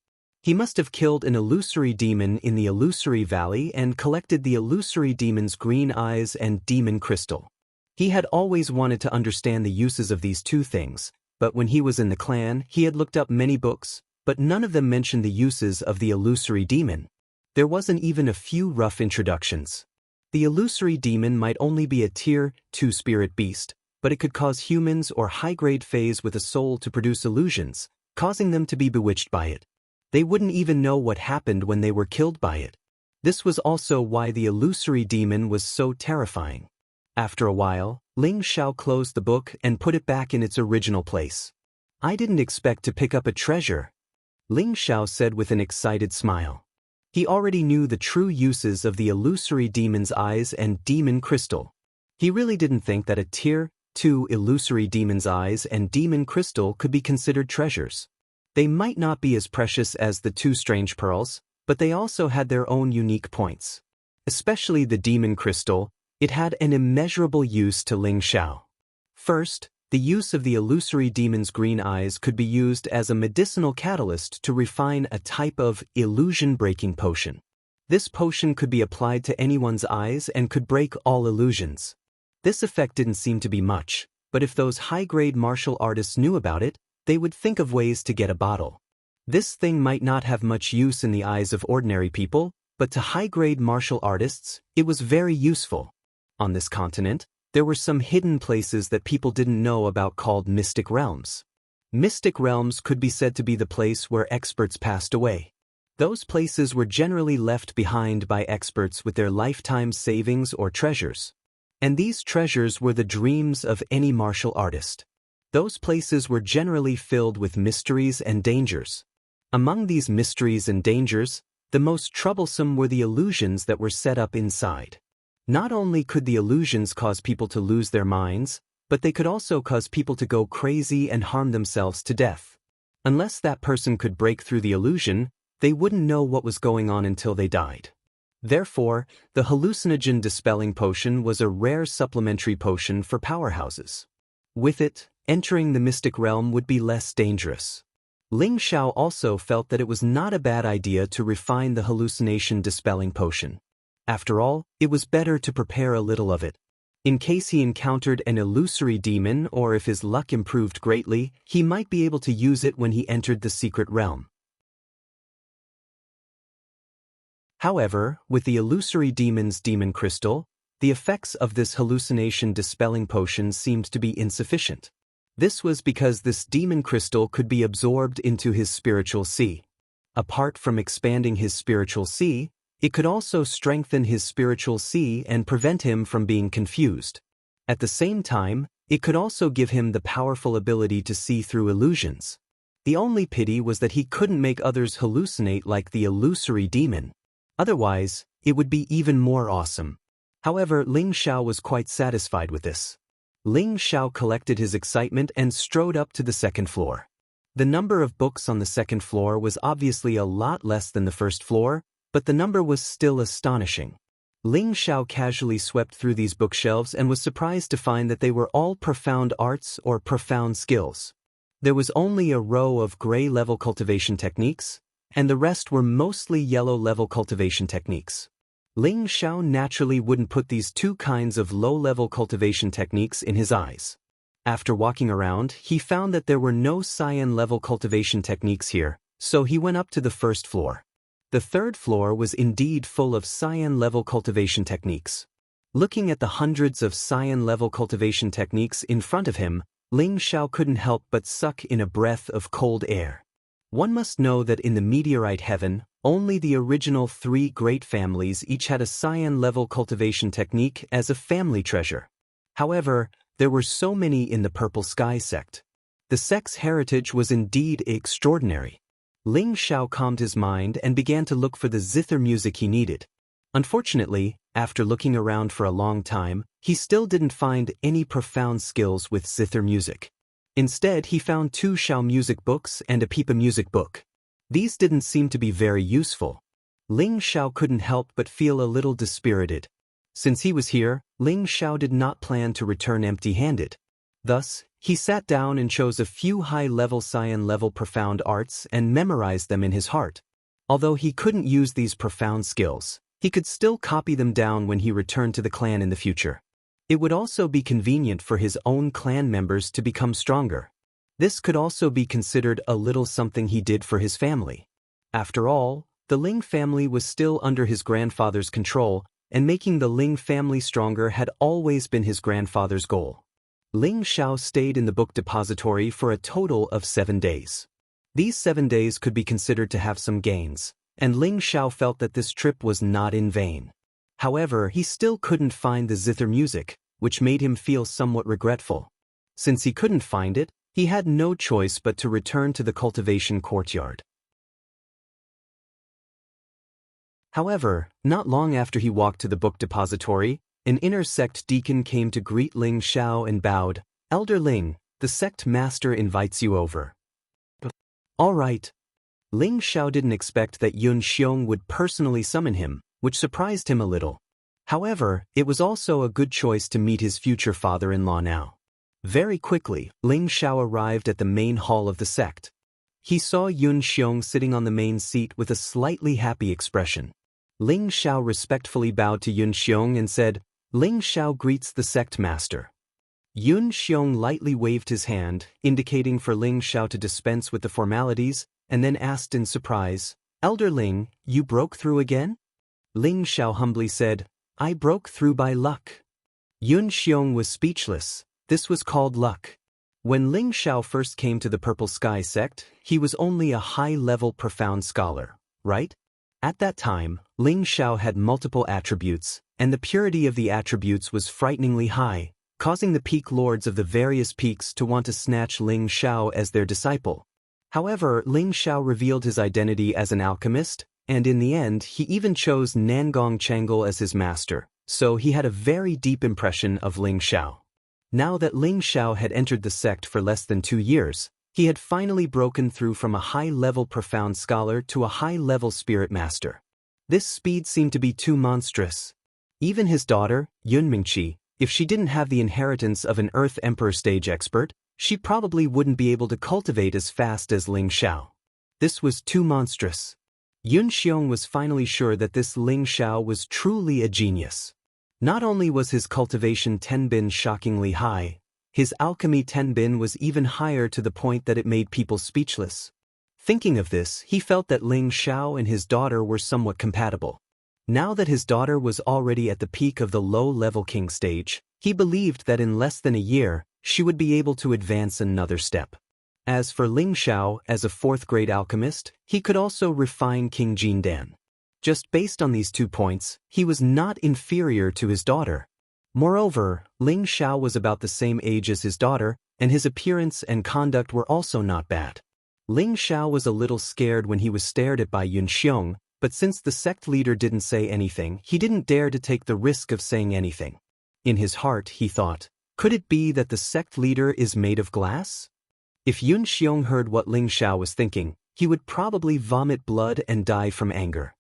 He must have killed an illusory demon in the illusory valley and collected the illusory demon's green eyes and demon crystal. He had always wanted to understand the uses of these two things, but when he was in the clan, he had looked up many books, but none of them mentioned the uses of the illusory demon. There wasn't even a few rough introductions. The illusory demon might only be a Tier 2 spirit beast, but it could cause humans or high-grade phase with a soul to produce illusions, causing them to be bewitched by it. They wouldn't even know what happened when they were killed by it. This was also why the illusory demon was so terrifying. After a while, Ling Xiao closed the book and put it back in its original place. "I didn't expect to pick up a treasure," Ling Xiao said with an excited smile. He already knew the true uses of the illusory demon's eyes and demon crystal. He really didn't think that a Tier 2 illusory demon's eyes and demon crystal could be considered treasures. They might not be as precious as the two strange pearls, but they also had their own unique points. Especially the demon crystal, it had an immeasurable use to Ling Xiao. First, the use of the illusory demon's green eyes could be used as a medicinal catalyst to refine a type of illusion-breaking potion. This potion could be applied to anyone's eyes and could break all illusions. This effect didn't seem to be much, but if those high-grade martial artists knew about it, they would think of ways to get a bottle. This thing might not have much use in the eyes of ordinary people, but to high-grade martial artists, it was very useful. On this continent, there were some hidden places that people didn't know about called mystic realms. Mystic realms could be said to be the place where experts passed away. Those places were generally left behind by experts with their lifetime savings or treasures. And these treasures were the dreams of any martial artist. Those places were generally filled with mysteries and dangers. Among these mysteries and dangers, the most troublesome were the illusions that were set up inside. Not only could the illusions cause people to lose their minds, but they could also cause people to go crazy and harm themselves to death. Unless that person could break through the illusion, they wouldn't know what was going on until they died. Therefore, the hallucinogen dispelling potion was a rare supplementary potion for powerhouses. With it, entering the mystic realm would be less dangerous. Ling Xiao also felt that it was not a bad idea to refine the hallucination dispelling potion. After all, it was better to prepare a little of it. In case he encountered an illusory demon or if his luck improved greatly, he might be able to use it when he entered the secret realm. However, with the illusory demon's demon crystal, the effects of this hallucination dispelling potion seemed to be insufficient. This was because this demon crystal could be absorbed into his spiritual sea. Apart from expanding his spiritual sea, it could also strengthen his spiritual sea and prevent him from being confused. At the same time, it could also give him the powerful ability to see through illusions. The only pity was that he couldn't make others hallucinate like the illusory demon. Otherwise, it would be even more awesome. However, Ling Xiao was quite satisfied with this. Ling Xiao collected his excitement and strode up to the second floor. The number of books on the second floor was obviously a lot less than the first floor, but the number was still astonishing. Ling Xiao casually swept through these bookshelves and was surprised to find that they were all profound arts or profound skills. There was only a row of gray-level cultivation techniques, and the rest were mostly yellow-level cultivation techniques. Ling Xiao naturally wouldn't put these two kinds of low-level cultivation techniques in his eyes. After walking around, he found that there were no cyan-level cultivation techniques here, so he went up to the first floor. The third floor was indeed full of cyan-level cultivation techniques. Looking at the hundreds of cyan-level cultivation techniques in front of him, Ling Xiao couldn't help but suck in a breath of cold air. One must know that in the meteorite heaven, only the original 3 great families each had a cyan-level cultivation technique as a family treasure. However, there were so many in the Purple Sky sect. The sect's heritage was indeed extraordinary. Ling Xiao calmed his mind and began to look for the zither music he needed. Unfortunately, after looking around for a long time, he still didn't find any profound skills with zither music. Instead, he found 2 Xiao music books and a pipa music book. These didn't seem to be very useful. Ling Xiao couldn't help but feel a little dispirited. Since he was here, Ling Xiao did not plan to return empty-handed. Thus, he sat down and chose a few high-level cyan-level profound arts and memorized them in his heart. Although he couldn't use these profound skills, he could still copy them down when he returned to the clan in the future. It would also be convenient for his own clan members to become stronger. This could also be considered a little something he did for his family. After all, the Ling family was still under his grandfather's control, and making the Ling family stronger had always been his grandfather's goal. Ling Xiao stayed in the book depository for a total of 7 days. These 7 days could be considered to have some gains, and Ling Xiao felt that this trip was not in vain. However, he still couldn't find the zither music, which made him feel somewhat regretful. Since he couldn't find it, he had no choice but to return to the cultivation courtyard. However, not long after he walked to the book depository, an inner sect deacon came to greet Ling Xiao and bowed. "Elder Ling, the sect master invites you over." "All right." Ling Xiao didn't expect that Yun Xiong would personally summon him, which surprised him a little. However, it was also a good choice to meet his future father-in-law now. Very quickly, Ling Xiao arrived at the main hall of the sect. He saw Yun Xiong sitting on the main seat with a slightly happy expression. Ling Xiao respectfully bowed to Yun Xiong and said, "Ling Xiao greets the sect master." Yun Xiong lightly waved his hand, indicating for Ling Xiao to dispense with the formalities, and then asked in surprise, "Elder Ling, you broke through again?" Ling Xiao humbly said, "I broke through by luck." Yun Xiong was speechless. This was called luck. When Ling Xiao first came to the Purple Sky sect, he was only a high-level profound scholar, right? At that time, Ling Xiao had multiple attributes, and the purity of the attributes was frighteningly high, causing the peak lords of the various peaks to want to snatch Ling Xiao as their disciple. However, Ling Xiao revealed his identity as an alchemist, and in the end he even chose Nangong Changle as his master, so he had a very deep impression of Ling Xiao. Now that Ling Xiao had entered the sect for less than 2 years, he had finally broken through from a high-level profound scholar to a high-level spirit master. This speed seemed to be too monstrous. Even his daughter, Yun Mingqi, if she didn't have the inheritance of an Earth Emperor stage expert, she probably wouldn't be able to cultivate as fast as Ling Xiao. This was too monstrous. Yun Xiong was finally sure that this Ling Xiao was truly a genius. Not only was his cultivation tenbin shockingly high, his alchemy tenbin was even higher to the point that it made people speechless. Thinking of this, he felt that Ling Xiao and his daughter were somewhat compatible. Now that his daughter was already at the peak of the low-level king stage, he believed that in less than a year, she would be able to advance another step. As for Ling Xiao, as a 4th-grade alchemist, he could also refine King Jindan. Just based on these 2 points, he was not inferior to his daughter. Moreover, Ling Xiao was about the same age as his daughter, and his appearance and conduct were also not bad. Ling Xiao was a little scared when he was stared at by Yun Xiong, but since the sect leader didn't say anything, he didn't dare to take the risk of saying anything. In his heart, he thought, could it be that the sect leader is made of glass? If Yun Xiong heard what Ling Xiao was thinking, he would probably vomit blood and die from anger.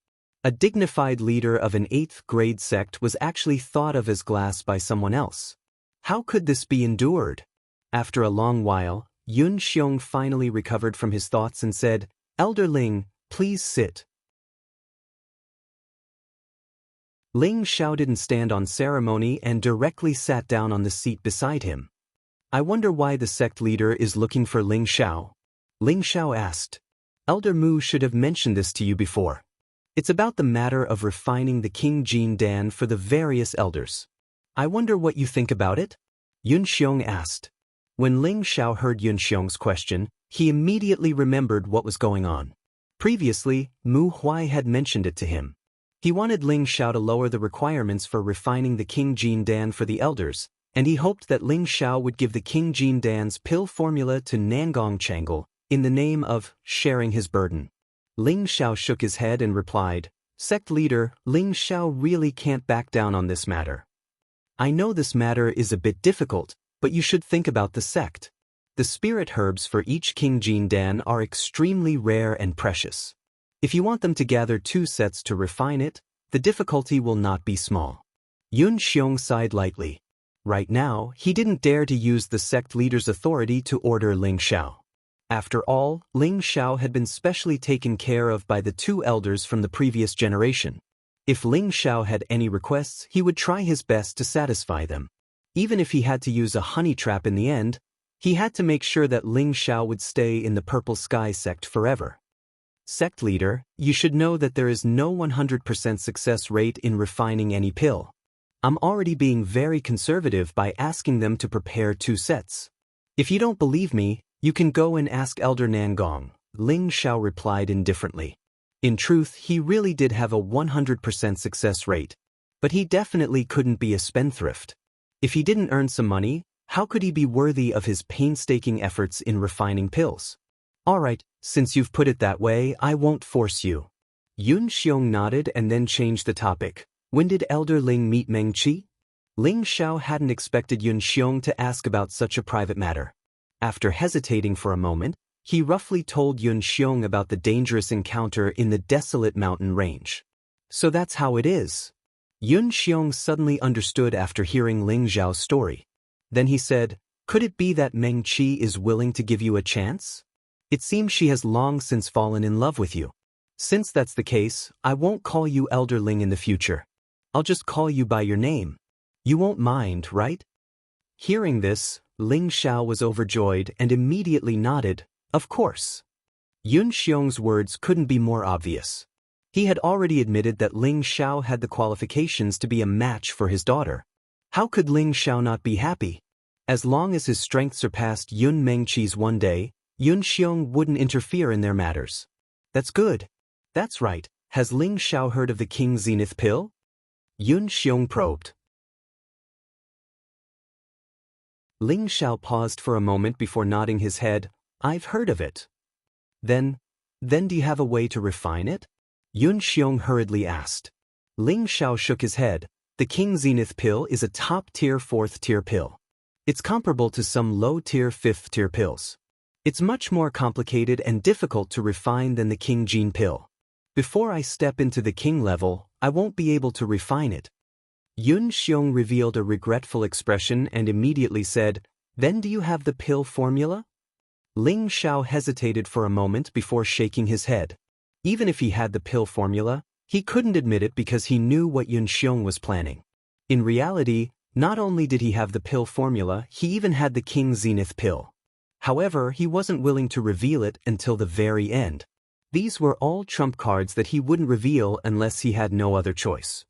A dignified leader of an 8th-grade sect was actually thought of as glass by someone else. How could this be endured? After a long while, Yun Xiong finally recovered from his thoughts and said, "Elder Ling, please sit." Ling Xiao didn't stand on ceremony and directly sat down on the seat beside him. "I wonder why the sect leader is looking for Ling Xiao?" Ling Xiao asked. "Elder Mu should have mentioned this to you before. It's about the matter of refining the King Jindan for the various elders. I wonder what you think about it?" Yun Xiong asked. When Ling Xiao heard Yun Xiong's question, he immediately remembered what was going on. Previously, Mu Huai had mentioned it to him. He wanted Ling Xiao to lower the requirements for refining the King Jindan for the elders, and he hoped that Ling Xiao would give the King Jindan's pill formula to Nangong Changle in the name of sharing his burden. Ling Xiao shook his head and replied, "Sect leader, Ling Xiao really can't back down on this matter. I know this matter is a bit difficult, but you should think about the sect. The spirit herbs for each King Jindan are extremely rare and precious. If you want them to gather 2 sets to refine it, the difficulty will not be small." Yun Xiong sighed lightly. Right now, he didn't dare to use the sect leader's authority to order Ling Xiao. After all, Ling Xiao had been specially taken care of by the two elders from the previous generation. If Ling Xiao had any requests, he would try his best to satisfy them. Even if he had to use a honey trap in the end, he had to make sure that Ling Xiao would stay in the Purple Sky sect forever. Sect leader, you should know that there is no 100% success rate in refining any pill. I'm already being very conservative by asking them to prepare 2 sets. If you don't believe me, you can go and ask Elder Nangong, Ling Xiao replied indifferently. In truth, he really did have a 100% success rate, but he definitely couldn't be a spendthrift. If he didn't earn some money, how could he be worthy of his painstaking efforts in refining pills? Alright, since you've put it that way, I won't force you. Yun Xiong nodded and then changed the topic. When did Elder Ling meet Meng Qi? Ling Xiao hadn't expected Yun Xiong to ask about such a private matter. After hesitating for a moment, he roughly told Yun Xiong about the dangerous encounter in the desolate mountain range. So that's how it is. Yun Xiong suddenly understood after hearing Ling Xiao's story. Then he said, could it be that Meng Qi is willing to give you a chance? It seems she has long since fallen in love with you. Since that's the case, I won't call you Elder Ling in the future. I'll just call you by your name. You won't mind, right? Hearing this, Ling Xiao was overjoyed and immediately nodded, of course. Yun Xiong's words couldn't be more obvious. He had already admitted that Ling Xiao had the qualifications to be a match for his daughter. How could Ling Xiao not be happy? As long as his strength surpassed Yun Mengqi's one day, Yun Xiong wouldn't interfere in their matters. That's good. That's right. Has Ling Xiao heard of the King Zenith pill? Yun Xiong probed. Ling Xiao paused for a moment before nodding his head. I've heard of it. Then do you have a way to refine it? Yun Xiong hurriedly asked. Ling Xiao shook his head. The King Zenith pill is a top-tier 4th-tier pill. It's comparable to some low-tier 5th-tier pills. It's much more complicated and difficult to refine than the King Gene pill. Before I step into the King level, I won't be able to refine it. Yun Xiong revealed a regretful expression and immediately said, then do you have the pill formula? Ling Xiao hesitated for a moment before shaking his head. Even if he had the pill formula, he couldn't admit it because he knew what Yun Xiong was planning. In reality, not only did he have the pill formula, he even had the King Zenith pill. However, he wasn't willing to reveal it until the very end. These were all trump cards that he wouldn't reveal unless he had no other choice.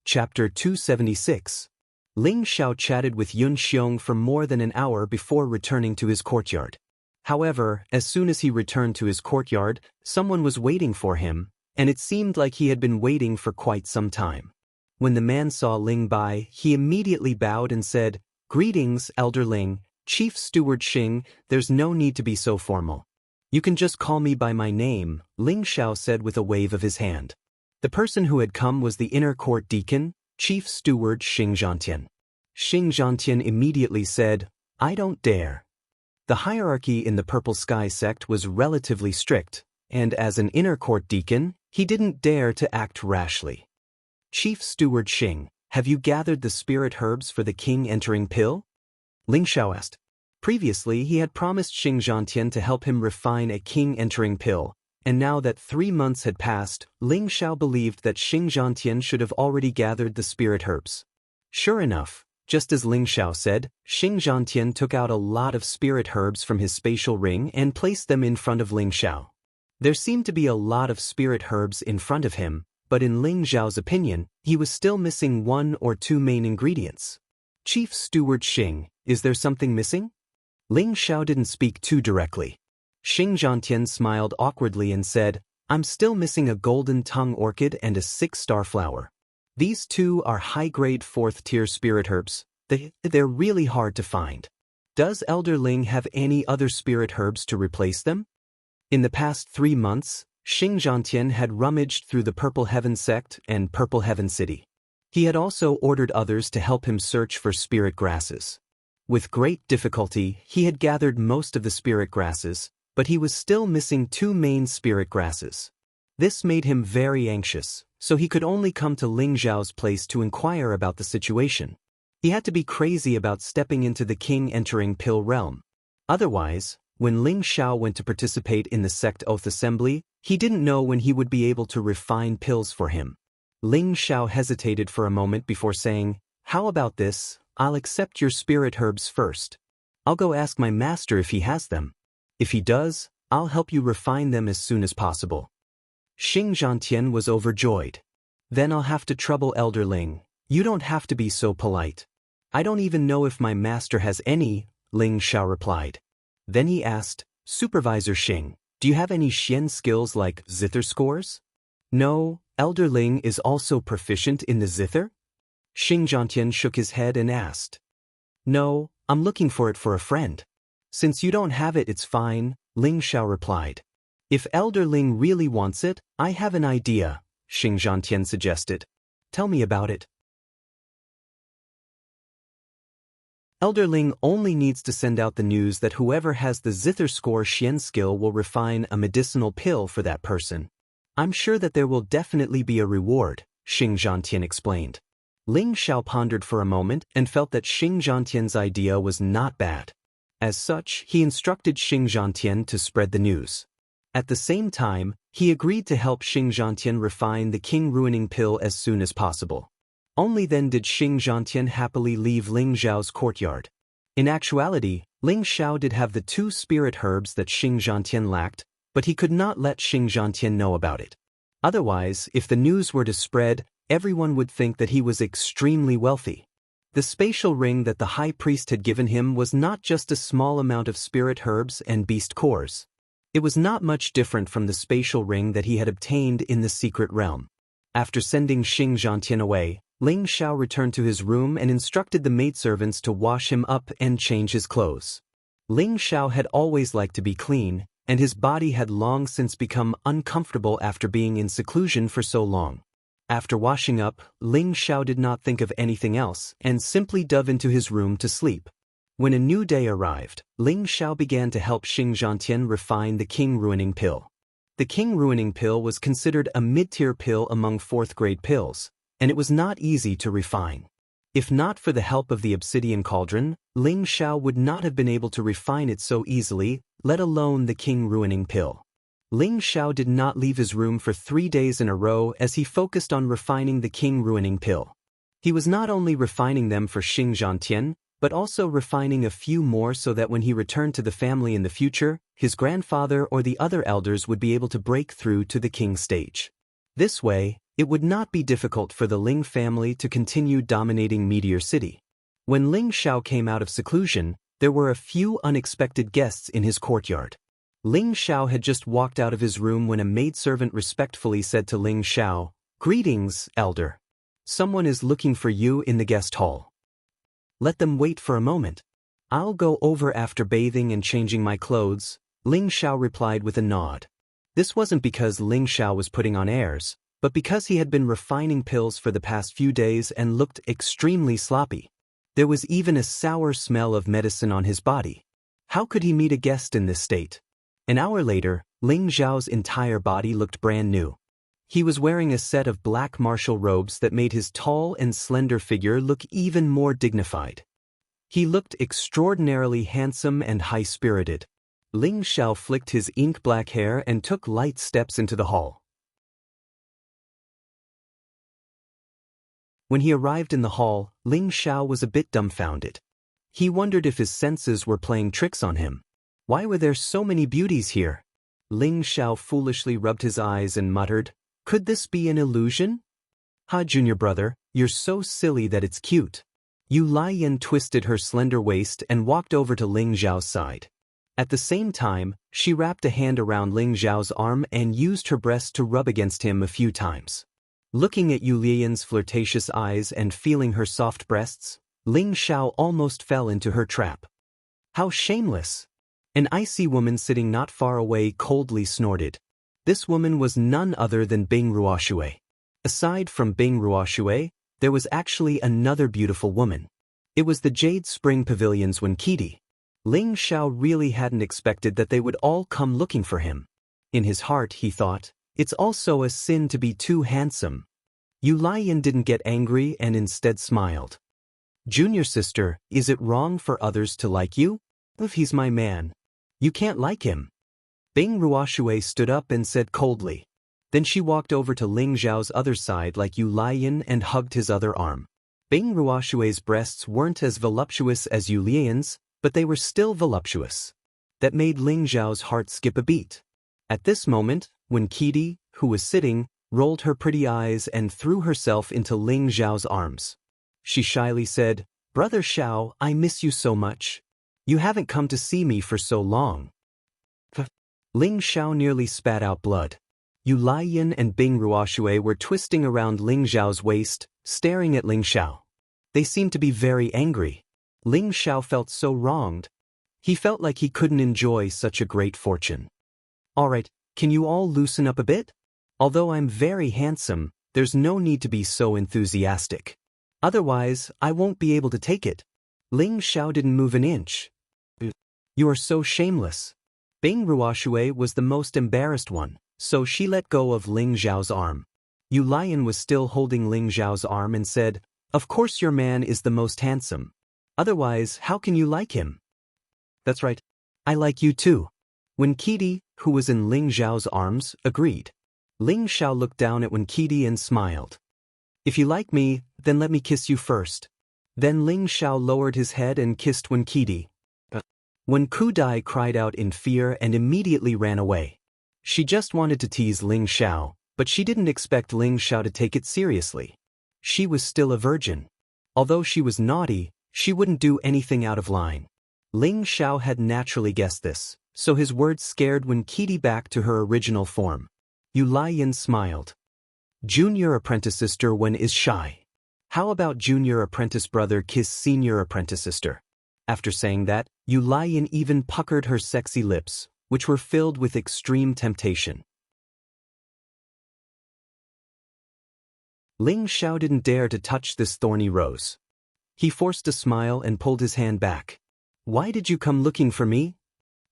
Chapter 276. Ling Xiao chatted with Yun Xiong for more than an hour before returning to his courtyard. However, as soon as he returned to his courtyard, someone was waiting for him, and it seemed like he had been waiting for quite some time. When the man saw Ling Bai, he immediately bowed and said, Greetings, Elder Ling, Chief Steward Xing, there's no need to be so formal. You can just call me by my name, Ling Xiao said with a wave of his hand. The person who had come was the inner court deacon, Chief Steward Xing Zhantian. Xing Zhantian immediately said, I don't dare. The hierarchy in the Purple Sky sect was relatively strict, and as an inner court deacon, he didn't dare to act rashly. Chief Steward Xing, have you gathered the spirit herbs for the king entering pill? Ling Xiao asked. Previously, he had promised Xing Zhantian to help him refine a king entering pill, and now that 3 months had passed, Ling Xiao believed that Xing Zhantian should have already gathered the spirit herbs. Sure enough, just as Ling Xiao said, Xing Zhantian took out a lot of spirit herbs from his spatial ring and placed them in front of Ling Xiao. There seemed to be a lot of spirit herbs in front of him, but in Ling Xiao's opinion, he was still missing 1 or 2 main ingredients. Chief Steward Xing, is there something missing? Ling Xiao didn't speak too directly. Xing Zhantian smiled awkwardly and said, I'm still missing a golden tongue orchid and a 6-star flower. These 2 are high-grade 4th-tier spirit herbs. They're really hard to find. Does Elder Ling have any other spirit herbs to replace them? In the past 3 months, Xing Zhantian had rummaged through the Purple Heaven sect and Purple Heaven City. He had also ordered others to help him search for spirit grasses. With great difficulty, he had gathered most of the spirit grasses, but he was still missing 2 main spirit grasses. This made him very anxious, so he could only come to Ling Zhao's place to inquire about the situation. He had to be crazy about stepping into the king entering pill realm. Otherwise, when Ling Xiao went to participate in the sect oath assembly, he didn't know when he would be able to refine pills for him. Ling Xiao hesitated for a moment before saying, "How about this? I'll accept your spirit herbs first. I'll go ask my master if he has them. If he does, I'll help you refine them as soon as possible." Xing Zhantian was overjoyed. "Then I'll have to trouble Elder Ling. You don't have to be so polite." "I don't even know if my master has any," Ling Xiao replied. Then he asked, "Supervisor Xing, do you have any Xian skills like zither scores?" "No, Elder Ling is also proficient in the zither?" Xing Zhantian shook his head and asked. "No, I'm looking for it for a friend." "Since you don't have it, it's fine," Ling Xiao replied. "If Elder Ling really wants it, I have an idea," Xing Zhantian suggested. "Tell me about it." Elder Ling only needs to send out the news that whoever has the zither score Xian skill will refine a medicinal pill for that person. "I'm sure that there will definitely be a reward," Xing Zhantian explained. Ling Xiao pondered for a moment and felt that Xing Zhantian's idea was not bad. As such, he instructed Xing Zhantian to spread the news. At the same time, he agreed to help Xing Zhantian refine the king-ruining pill as soon as possible. Only then did Xing Zhantian happily leave Ling Zhao's courtyard. In actuality, Ling Xiao did have the 2 spirit herbs that Xing Zhantian lacked, but he could not let Xing Zhantian know about it. Otherwise, if the news were to spread, everyone would think that he was extremely wealthy. The spatial ring that the high priest had given him was not just a small amount of spirit herbs and beast cores. It was not much different from the spatial ring that he had obtained in the secret realm. After sending Xing Zhantian away, Ling Xiao returned to his room and instructed the maidservants to wash him up and change his clothes. Ling Xiao had always liked to be clean, and his body had long since become uncomfortable after being in seclusion for so long. After washing up, Ling Xiao did not think of anything else and simply dove into his room to sleep. When a new day arrived, Ling Xiao began to help Xing Zhantian refine the king-ruining pill. The king-ruining pill was considered a mid-tier pill among 4th-grade pills, and it was not easy to refine. If not for the help of the obsidian cauldron, Ling Xiao would not have been able to refine it so easily, let alone the king-ruining pill. Ling Xiao did not leave his room for 3 days in a row as he focused on refining the king-ruining pill. He was not only refining them for Xing Zhantian, but also refining a few more so that when he returned to the family in the future, his grandfather or the other elders would be able to break through to the king stage. This way, it would not be difficult for the Ling family to continue dominating Meteor City. When Ling Xiao came out of seclusion, there were a few unexpected guests in his courtyard. Ling Xiao had just walked out of his room when a maidservant respectfully said to Ling Xiao, "Greetings, elder. Someone is looking for you in the guest hall." "Let them wait for a moment. I'll go over after bathing and changing my clothes," Ling Xiao replied with a nod. This wasn't because Ling Xiao was putting on airs, but because he had been refining pills for the past few days and looked extremely sloppy. There was even a sour smell of medicine on his body. How could he meet a guest in this state? An hour later, Ling Zhao's entire body looked brand new. He was wearing a set of black martial robes that made his tall and slender figure look even more dignified. He looked extraordinarily handsome and high-spirited. Ling Xiao flicked his ink-black hair and took light steps into the hall. When he arrived in the hall, Ling Xiao was a bit dumbfounded. He wondered if his senses were playing tricks on him. Why were there so many beauties here? Ling Xiao foolishly rubbed his eyes and muttered, "Could this be an illusion?" "Ha, junior brother, you're so silly that it's cute." Yu Laiyan twisted her slender waist and walked over to Ling Zhao's side. At the same time, she wrapped a hand around Ling Zhao's arm and used her breast to rub against him a few times. Looking at Yu Laiyan's flirtatious eyes and feeling her soft breasts, Ling Xiao almost fell into her trap. How shameless! An icy woman sitting not far away coldly snorted. This woman was none other than Bing Ruoshui. Aside from Bing Ruoshui, there was actually another beautiful woman. It was the Jade Spring Pavilion's Winkiti. Ling Xiao really hadn't expected that they would all come looking for him. In his heart, he thought, it's also a sin to be too handsome, Yu Laiyan didn't get angry and instead smiled. Junior sister, is it wrong for others to like you? If he's my man, you can't like him. Bing Ruoshui stood up and said coldly. Then she walked over to Ling Zhao's other side like Yu Laiyan and hugged his other arm. Bing Ruoshui's breasts weren't as voluptuous as Yu Laiyan's, but they were still voluptuous. That made Ling Zhao's heart skip a beat. At this moment, when Kitty, who was sitting, rolled her pretty eyes and threw herself into Ling Zhao's arms. She shyly said, "Brother Xiao, I miss you so much. You haven't come to see me for so long." Ling Xiao nearly spat out blood. Yu Laiyan and Bing Ruoshui were twisting around Ling Zhao's waist, staring at Ling Xiao. They seemed to be very angry. Ling Xiao felt so wronged. He felt like he couldn't enjoy such a great fortune. "All right, can you all loosen up a bit? Although I'm very handsome, there's no need to be so enthusiastic. Otherwise, I won't be able to take it." Ling Xiao didn't move an inch. "You are so shameless." Bing Ruoshui was the most embarrassed one, so she let go of Ling Zhao's arm. Yu Laiyan was still holding Ling Zhao's arm and said, "Of course your man is the most handsome. Otherwise, how can you like him?" "That's right. I like you too." Wen Qidi, who was in Ling Zhao's arms, agreed. Ling Xiao looked down at Wen Qidi and smiled. "If you like me, then let me kiss you first." Then Ling Xiao lowered his head and kissed Wen Qidi. Wen Kudai cried out in fear and immediately ran away. She just wanted to tease Ling Xiao, but she didn't expect Ling Xiao to take it seriously. She was still a virgin. Although she was naughty, she wouldn't do anything out of line. Ling Xiao had naturally guessed this, so his words scared Wen Qidi back to her original form. Yu Laiyan smiled. "Junior apprentice sister Wen is shy. How about junior apprentice brother kiss senior apprentice sister?" After saying that, Yu Laiyan even puckered her sexy lips, which were filled with extreme temptation. Ling Xiao didn't dare to touch this thorny rose. He forced a smile and pulled his hand back. "Why did you come looking for me?"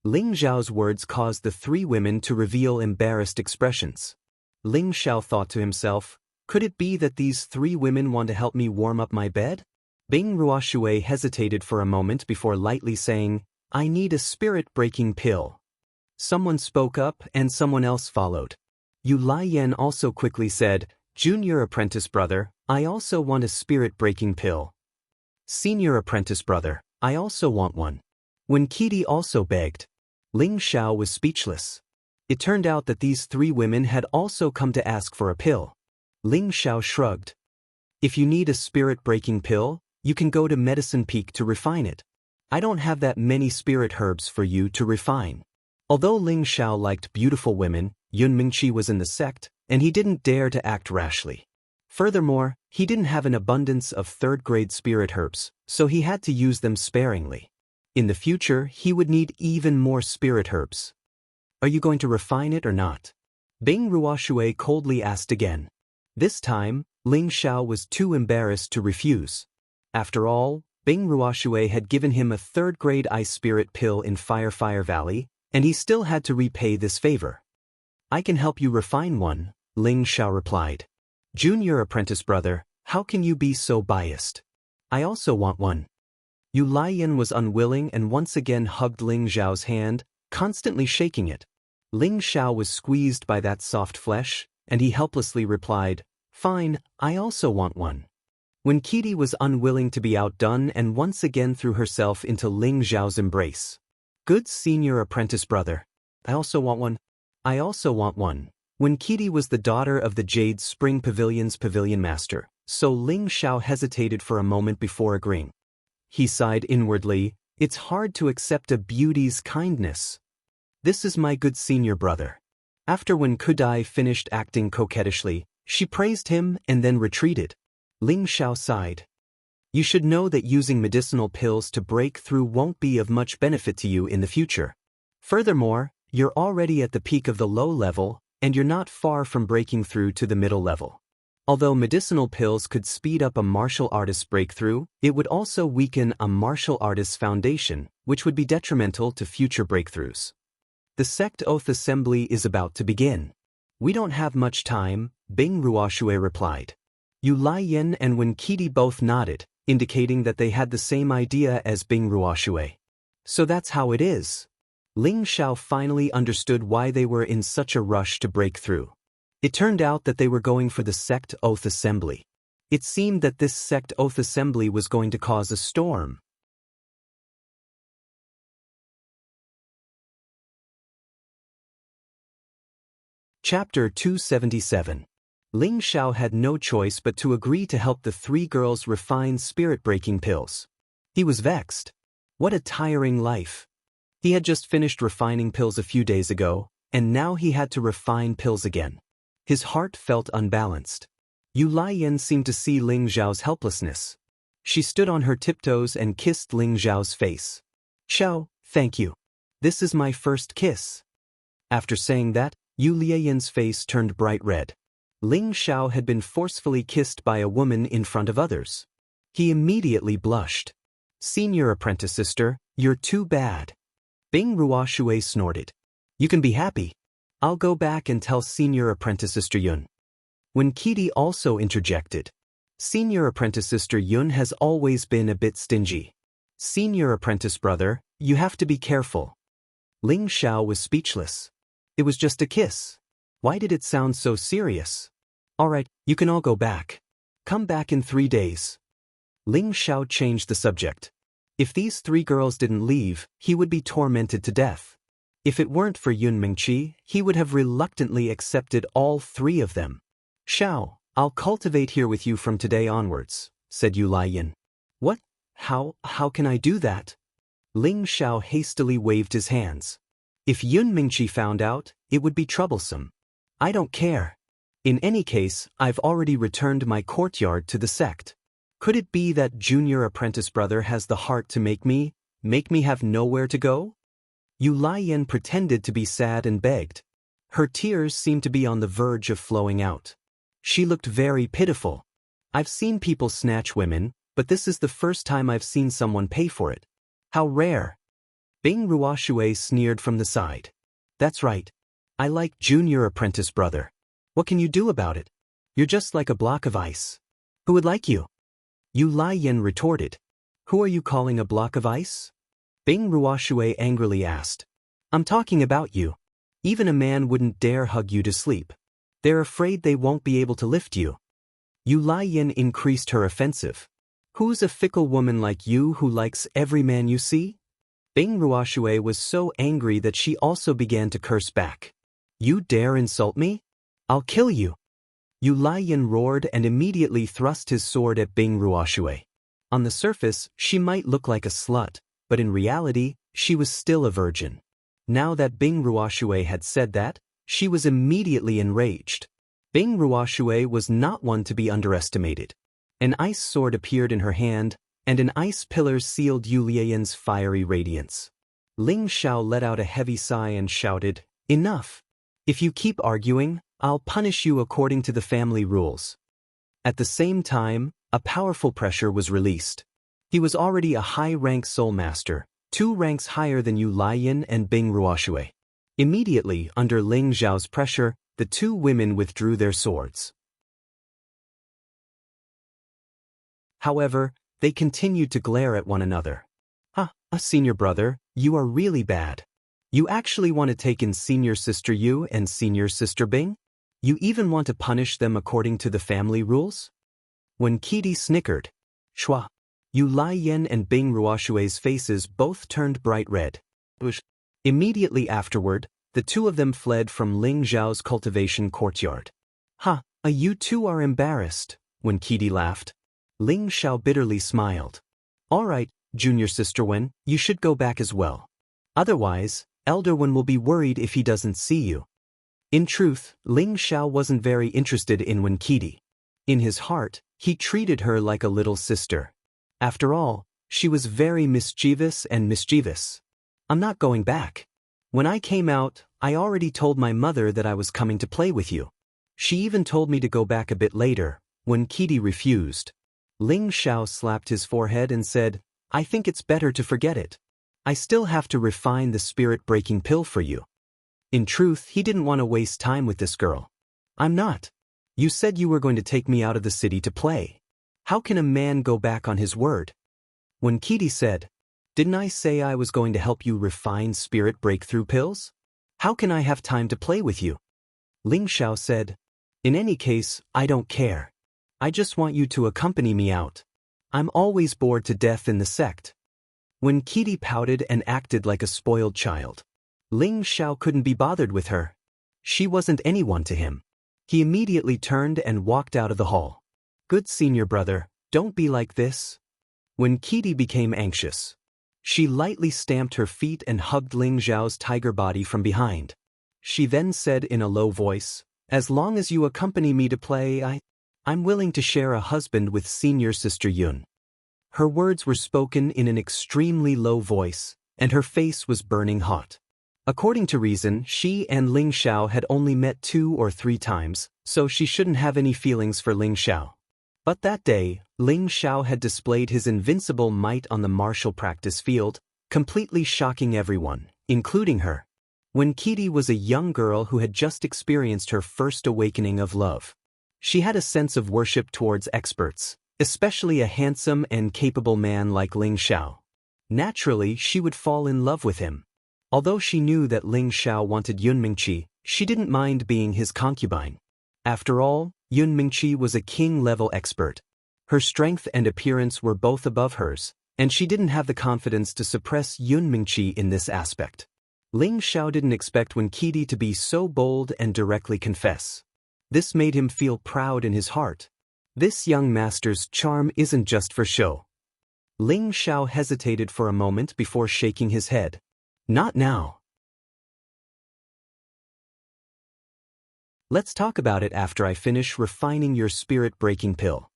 Ling Zhao's words caused the three women to reveal embarrassed expressions. Ling Xiao thought to himself, could it be that these three women want to help me warm up my bed? Bing Ruoshui hesitated for a moment before lightly saying, "I need a spirit-breaking pill." Someone spoke up and someone else followed. Yu Laiyan also quickly said, "Junior apprentice brother, I also want a spirit-breaking pill." "Senior apprentice brother, I also want one." Wen Qidi also begged. Ling Xiao was speechless. It turned out that these three women had also come to ask for a pill. Ling Xiao shrugged. "If you need a spirit-breaking pill, you can go to Medicine Peak to refine it. I don't have that many spirit herbs for you to refine." Although Ling Xiao liked beautiful women, Yun Mingqi was in the sect, and he didn't dare to act rashly. Furthermore, he didn't have an abundance of third-grade spirit herbs, so he had to use them sparingly. In the future, he would need even more spirit herbs. "Are you going to refine it or not?" Bing Ruoshui coldly asked again. This time, Ling Xiao was too embarrassed to refuse. After all, Bing Ruoshui had given him a third-grade ice spirit pill in Fire Valley, and he still had to repay this favor. "I can help you refine one," Ling Xiao replied. "Junior apprentice brother, how can you be so biased? I also want one." Yu Laiyan was unwilling and once again hugged Ling Xiao's hand, constantly shaking it. Ling Xiao was squeezed by that soft flesh, and he helplessly replied, "Fine, I also want one." Wen Qidi was unwilling to be outdone and once again threw herself into Ling Xiao's embrace. "Good senior apprentice brother. I also want one." "I also want one." Wen Qidi was the daughter of the Jade Spring Pavilion's pavilion master, so Ling Xiao hesitated for a moment before agreeing. He sighed inwardly, "It's hard to accept a beauty's kindness. This is my good senior brother." After Wen Kudai finished acting coquettishly, she praised him and then retreated. Ling Xiao sighed. "You should know that using medicinal pills to break through won't be of much benefit to you in the future. Furthermore, you're already at the peak of the low level, and you're not far from breaking through to the middle level. Although medicinal pills could speed up a martial artist's breakthrough, it would also weaken a martial artist's foundation, which would be detrimental to future breakthroughs. The sect oath assembly is about to begin. We don't have much time," Bing Ruoshui replied. Yu Laiyan and Wen Qidi both nodded, indicating that they had the same idea as Bing Ruoshui. So that's how it is. Ling Xiao finally understood why they were in such a rush to break through. It turned out that they were going for the sect oath assembly. It seemed that this sect oath assembly was going to cause a storm. Chapter 277. Ling Xiao had no choice but to agree to help the three girls refine spirit-breaking pills. He was vexed. What a tiring life. He had just finished refining pills a few days ago, and now he had to refine pills again. His heart felt unbalanced. Yu Laiyan seemed to see Ling Xiao's helplessness. She stood on her tiptoes and kissed Ling Xiao's face. "Xiao, thank you. This is my first kiss." After saying that, Yu Laiyan's face turned bright red. Ling Xiao had been forcefully kissed by a woman in front of others. He immediately blushed. "Senior apprentice sister, you're too bad." Bing Ruoshui snorted. "You can be happy. I'll go back and tell Senior Apprentice Sister Yun." Wen Qidi also interjected. "Senior Apprentice Sister Yun has always been a bit stingy. Senior Apprentice Brother, you have to be careful." Ling Xiao was speechless. It was just a kiss. Why did it sound so serious? "Alright, you can all go back. Come back in 3 days." Ling Xiao changed the subject. If these 3 girls didn't leave, he would be tormented to death. If it weren't for Yun Mingqi, he would have reluctantly accepted all 3 of them. "Xiao, I'll cultivate here with you from today onwards," said Yu Laiyan. "What? How can I do that?" Ling Xiao hastily waved his hands. "If Yun Mingqi found out, it would be troublesome. I don't care. In any case, I've already returned my courtyard to the sect. Could it be that Junior Apprentice Brother has the heart to make me have nowhere to go?" Yu Laiyan pretended to be sad and begged. Her tears seemed to be on the verge of flowing out. She looked very pitiful. "I've seen people snatch women, but this is the first time I've seen someone pay for it. How rare." Bing Ruoshui sneered from the side. "That's right. I like Junior Apprentice Brother. What can you do about it? You're just like a block of ice. Who would like you?" Yu Laiyan retorted. "Who are you calling a block of ice?" Bing Ruoshui angrily asked. "I'm talking about you. Even a man wouldn't dare hug you to sleep. They're afraid they won't be able to lift you." Yu Laiyan increased her offensive. "Who's a fickle woman like you who likes every man you see?" Bing Ruoshui was so angry that she also began to curse back. "You dare insult me? I'll kill you." Yu Laiyan roared and immediately thrust his sword at Bing Ruoshui. On the surface, she might look like a slut, but in reality, she was still a virgin. Now that Bing Ruoshui had said that, she was immediately enraged. Bing Ruoshui was not one to be underestimated. An ice sword appeared in her hand, and an ice pillar sealed Yu Laiyan's fiery radiance. Ling Xiao let out a heavy sigh and shouted, "Enough! If you keep arguing, I'll punish you according to the family rules." At the same time, a powerful pressure was released. He was already a high-rank soul master, 2 ranks higher than Yu Laiyan and Bing Ruoshui. Immediately, under Ling Xiao's pressure, the 2 women withdrew their swords. However, they continued to glare at one another. Senior brother, you are really bad. You actually want to take in Senior Sister Yu and Senior Sister Bing? You even want to punish them according to the family rules?" Wen Qidi snickered. "Shua." Yu Laiyan and Bing Ruoshui's faces both turned bright red. Immediately afterward, the 2 of them fled from Ling Xiao's cultivation courtyard. You two are embarrassed," Wen Qidi laughed. Ling Xiao bitterly smiled. "All right, Junior Sister Wen, you should go back as well. Otherwise, Elder Wen will be worried if he doesn't see you." In truth, Ling Xiao wasn't very interested in Wen Qidi. In his heart, he treated her like a little sister. After all, she was very mischievous. "I'm not going back. When I came out, I already told my mother that I was coming to play with you. She even told me to go back a bit later." Wen Qidi refused. Ling Xiao slapped his forehead and said, "I think it's better to forget it. I still have to refine the spirit-breaking pill for you." In truth, he didn't want to waste time with this girl. "I'm not. You said you were going to take me out of the city to play. How can a man go back on his word? When Kitty said, didn't I say I was going to help you refine spirit breakthrough pills? How can I have time to play with you? Ling Xiao said, in any case, I don't care. I just want you to accompany me out. I'm always bored to death in the sect. When Kitty pouted and acted like a spoiled child, Ling Xiao couldn't be bothered with her. She wasn't anyone to him. He immediately turned and walked out of the hall. Good senior brother, don't be like this. When Kitty became anxious, she lightly stamped her feet and hugged Ling Xiao's tiger body from behind. She then said in a low voice, as long as you accompany me to play, I'm willing to share a husband with senior sister Yun. Her words were spoken in an extremely low voice, and her face was burning hot. According to reason, she and Ling Xiao had only met 2 or 3 times, so she shouldn't have any feelings for Ling Xiao. But that day, Ling Xiao had displayed his invincible might on the martial practice field, completely shocking everyone, including her. When Kitty was a young girl who had just experienced her first awakening of love, she had a sense of worship towards experts, especially a handsome and capable man like Ling Xiao. Naturally, she would fall in love with him. Although she knew that Ling Xiao wanted Yun Mingqi, she didn't mind being his concubine. After all, Yun Mingqi was a king-level expert. Her strength and appearance were both above hers, and she didn't have the confidence to suppress Yun Mingqi in this aspect. Ling Xiao didn't expect Wen Qidi to be so bold and directly confess. This made him feel proud in his heart. This young master's charm isn't just for show. Ling Xiao hesitated for a moment before shaking his head. Not now. Let's talk about it after I finish refining your spirit-breaking pill.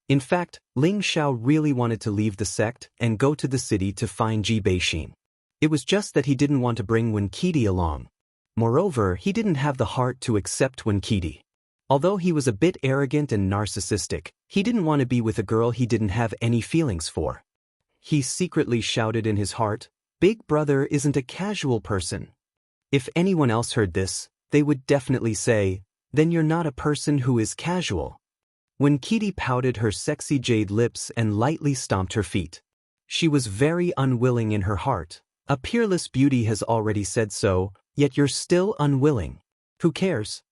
In fact, Ling Xiao really wanted to leave the sect and go to the city to find Ji Beixin. It was just that he didn't want to bring Wen Qidi along. Moreover, he didn't have the heart to accept Wen Qidi. Although he was a bit arrogant and narcissistic, he didn't want to be with a girl he didn't have any feelings for. He secretly shouted in his heart, Big Brother isn't a casual person. If anyone else heard this, they would definitely say, then you're not a person who is casual. When Qidi pouted her sexy jade lips and lightly stomped her feet, she was very unwilling in her heart. A peerless beauty has already said so, yet you're still unwilling. Who cares?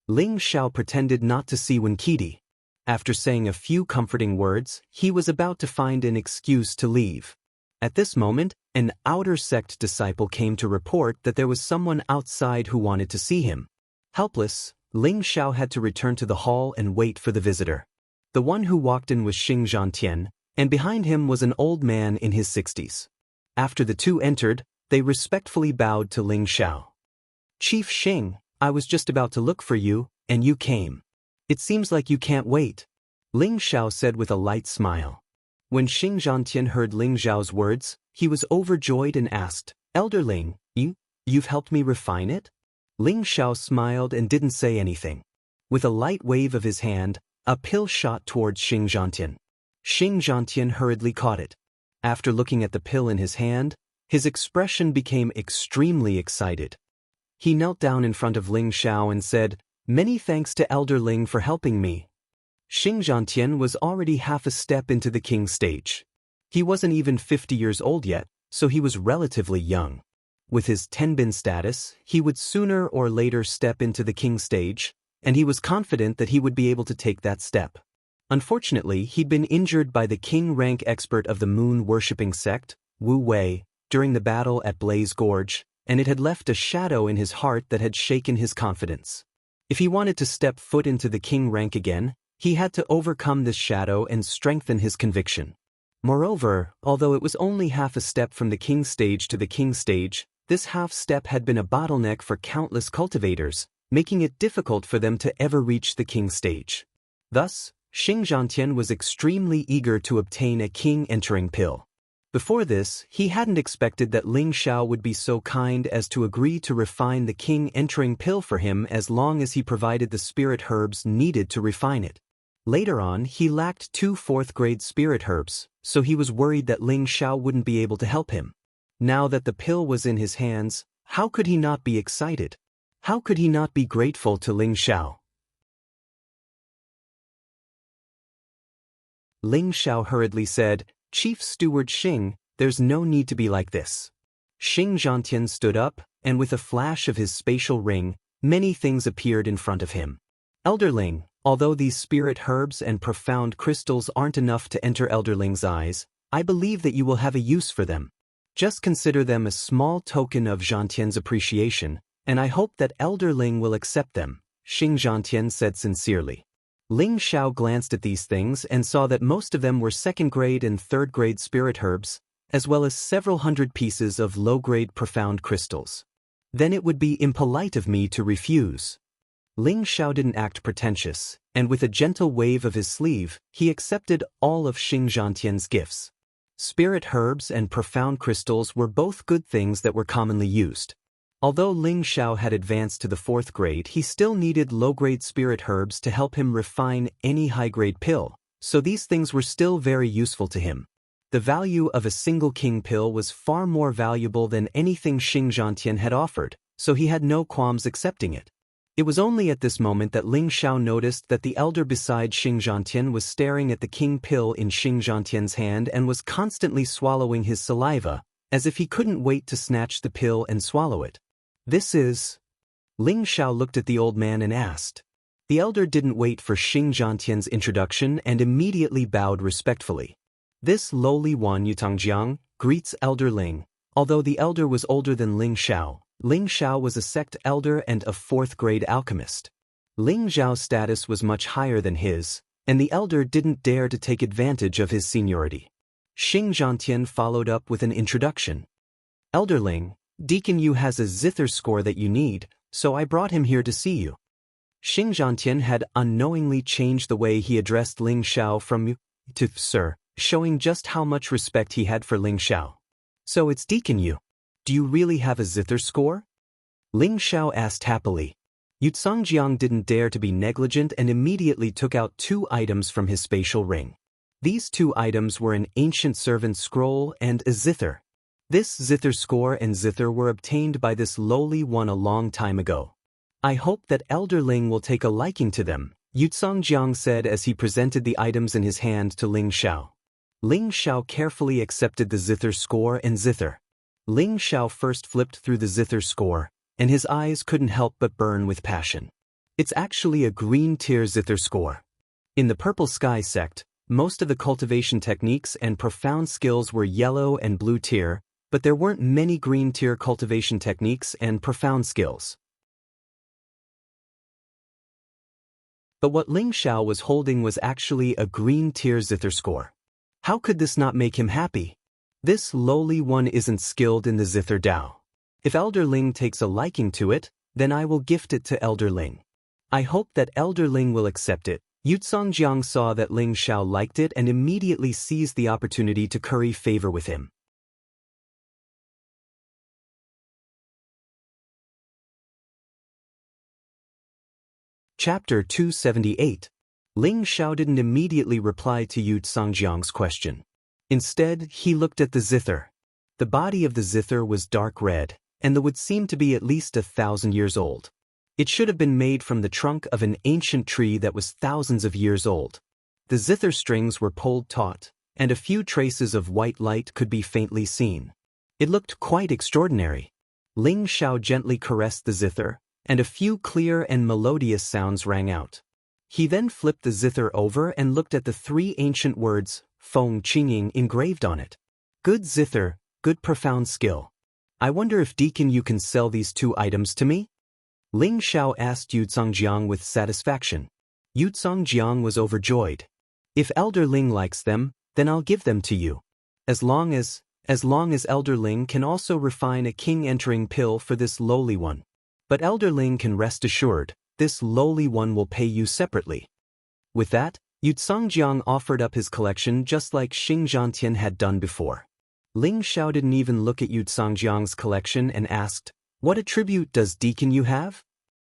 Ling Xiao pretended not to see Wen Qidi. After saying a few comforting words, he was about to find an excuse to leave. At this moment, an outer sect disciple came to report that there was someone outside who wanted to see him. Helpless, Ling Xiao had to return to the hall and wait for the visitor. The one who walked in was Xing Zhantian, and behind him was an old man in his 60s. After the two entered, they respectfully bowed to Ling Xiao. Chief Xing, I was just about to look for you, and you came. It seems like you can't wait. Ling Xiao said with a light smile. When Xing Zhantian heard Ling Xiao's words, he was overjoyed and asked, Elder Ling, you've helped me refine it? Ling Xiao smiled and didn't say anything. With a light wave of his hand, a pill shot towards Xing Zhantian. Xing Zhantian hurriedly caught it. After looking at the pill in his hand, his expression became extremely excited. He knelt down in front of Ling Xiao and said, Many thanks to Elder Ling for helping me. Xing Zhantian was already half a step into the king stage. He wasn't even 50 years old yet, so he was relatively young. With his tenbin status, he would sooner or later step into the king stage, and he was confident that he would be able to take that step. Unfortunately, he'd been injured by the king-rank expert of the moon-worshipping sect, Wu Wei, during the battle at Blaze Gorge, and it had left a shadow in his heart that had shaken his confidence. If he wanted to step foot into the king rank again, he had to overcome this shadow and strengthen his conviction. Moreover, although it was only half a step from the king stage to the king stage, this half step had been a bottleneck for countless cultivators, making it difficult for them to ever reach the king stage. Thus, Xing Zhantian was extremely eager to obtain a king-entering pill. Before this, he hadn't expected that Ling Xiao would be so kind as to agree to refine the king-entering pill for him as long as he provided the spirit herbs needed to refine it. Later on, he lacked 2 4th-grade spirit herbs, so he was worried that Ling Xiao wouldn't be able to help him. Now that the pill was in his hands, how could he not be excited? How could he not be grateful to Ling Xiao? Ling Xiao hurriedly said, "Chief Steward Xing, there's no need to be like this." Xing Zhantian stood up, and with a flash of his spatial ring, many things appeared in front of him. Elderling, although these spirit herbs and profound crystals aren't enough to enter Elderling's eyes, I believe that you will have a use for them. Just consider them a small token of Zhantian's appreciation, and I hope that Elderling will accept them, Xing Zhantian said sincerely. Ling Xiao glanced at these things and saw that most of them were second-grade and third-grade spirit herbs, as well as several hundred pieces of low-grade profound crystals. Then it would be impolite of me to refuse. Ling Xiao didn't act pretentious, and with a gentle wave of his sleeve, he accepted all of Xing Zhantian's gifts. Spirit herbs and profound crystals were both good things that were commonly used. Although Ling Xiao had advanced to the 4th grade, he still needed low-grade spirit herbs to help him refine any high-grade pill, so these things were still very useful to him. The value of a single king pill was far more valuable than anything Xing Zhantian had offered, so he had no qualms accepting it. It was only at this moment that Ling Xiao noticed that the elder beside Xing Zhantian was staring at the king pill in Xing Zhantian's hand and was constantly swallowing his saliva, as if he couldn't wait to snatch the pill and swallow it. "This is..." Ling Xiao looked at the old man and asked. The elder didn't wait for Xing Zhantian's introduction and immediately bowed respectfully. "This lowly one Yutangjiang greets Elder Ling." Although the elder was older than Ling Xiao was a sect elder and a 4th-grade alchemist. Ling Xiao's status was much higher than his, and the elder didn't dare to take advantage of his seniority. Xing Zhantian followed up with an introduction. "Elder Ling, Deacon Yu has a zither score that you need, so I brought him here to see you." Xing Zhantian had unknowingly changed the way he addressed Ling Xiao from "you" to "sir," showing just how much respect he had for Ling Xiao. "So it's Deacon Yu. Do you really have a zither score?" Ling Xiao asked happily. Yuzhangjiang didn't dare to be negligent and immediately took out 2 items from his spatial ring. These 2 items were an ancient servant scroll and a zither. This zither score and zither were obtained by this lowly one a long time ago. "I hope that Elder Ling will take a liking to them," Yuzhangjiang said as he presented the items in his hand to Ling Xiao. Ling Xiao carefully accepted the zither score and zither. Ling Xiao first flipped through the zither score, and his eyes couldn't help but burn with passion. It's actually a green tier zither score. In the Purple Sky sect, most of the cultivation techniques and profound skills were yellow and blue tier, but there weren't many green tier cultivation techniques and profound skills. But what Ling Xiao was holding was actually a green tier zither score. How could this not make him happy? This lowly one isn't skilled in the zither Dao. If Elder Ling takes a liking to it, then I will gift it to Elder Ling. I hope that Elder Ling will accept it. Yuzhangjiang saw that Ling Xiao liked it and immediately seized the opportunity to curry favor with him. Chapter 278. Ling Xiao didn't immediately reply to Yuzhangjiang's question. Instead, he looked at the zither. The body of the zither was dark red, and the wood seemed to be at least 1,000 years old. It should have been made from the trunk of an ancient tree that was thousands of years old. The zither strings were pulled taut, and a few traces of white light could be faintly seen. It looked quite extraordinary. Ling Xiao gently caressed the zither, and a few clear and melodious sounds rang out. He then flipped the zither over and looked at the 3 ancient words, Feng Qingying, engraved on it. "Good zither, good profound skill. I wonder if Deacon Yu can sell these 2 items to me?" Ling Xiao asked Yuzhangjiang with satisfaction. Yuzhangjiang was overjoyed. "If Elder Ling likes them, then I'll give them to you. As long as Elder Ling can also refine a king-entering pill for this lowly one. But Elder Ling can rest assured, this lowly one will pay you separately." With that, Yuzhangjiang offered up his collection just like Xing Zhantian had done before. Ling Xiao didn't even look at Yuzhangjiang's collection and asked, "What attribute does Deacon Yu have?"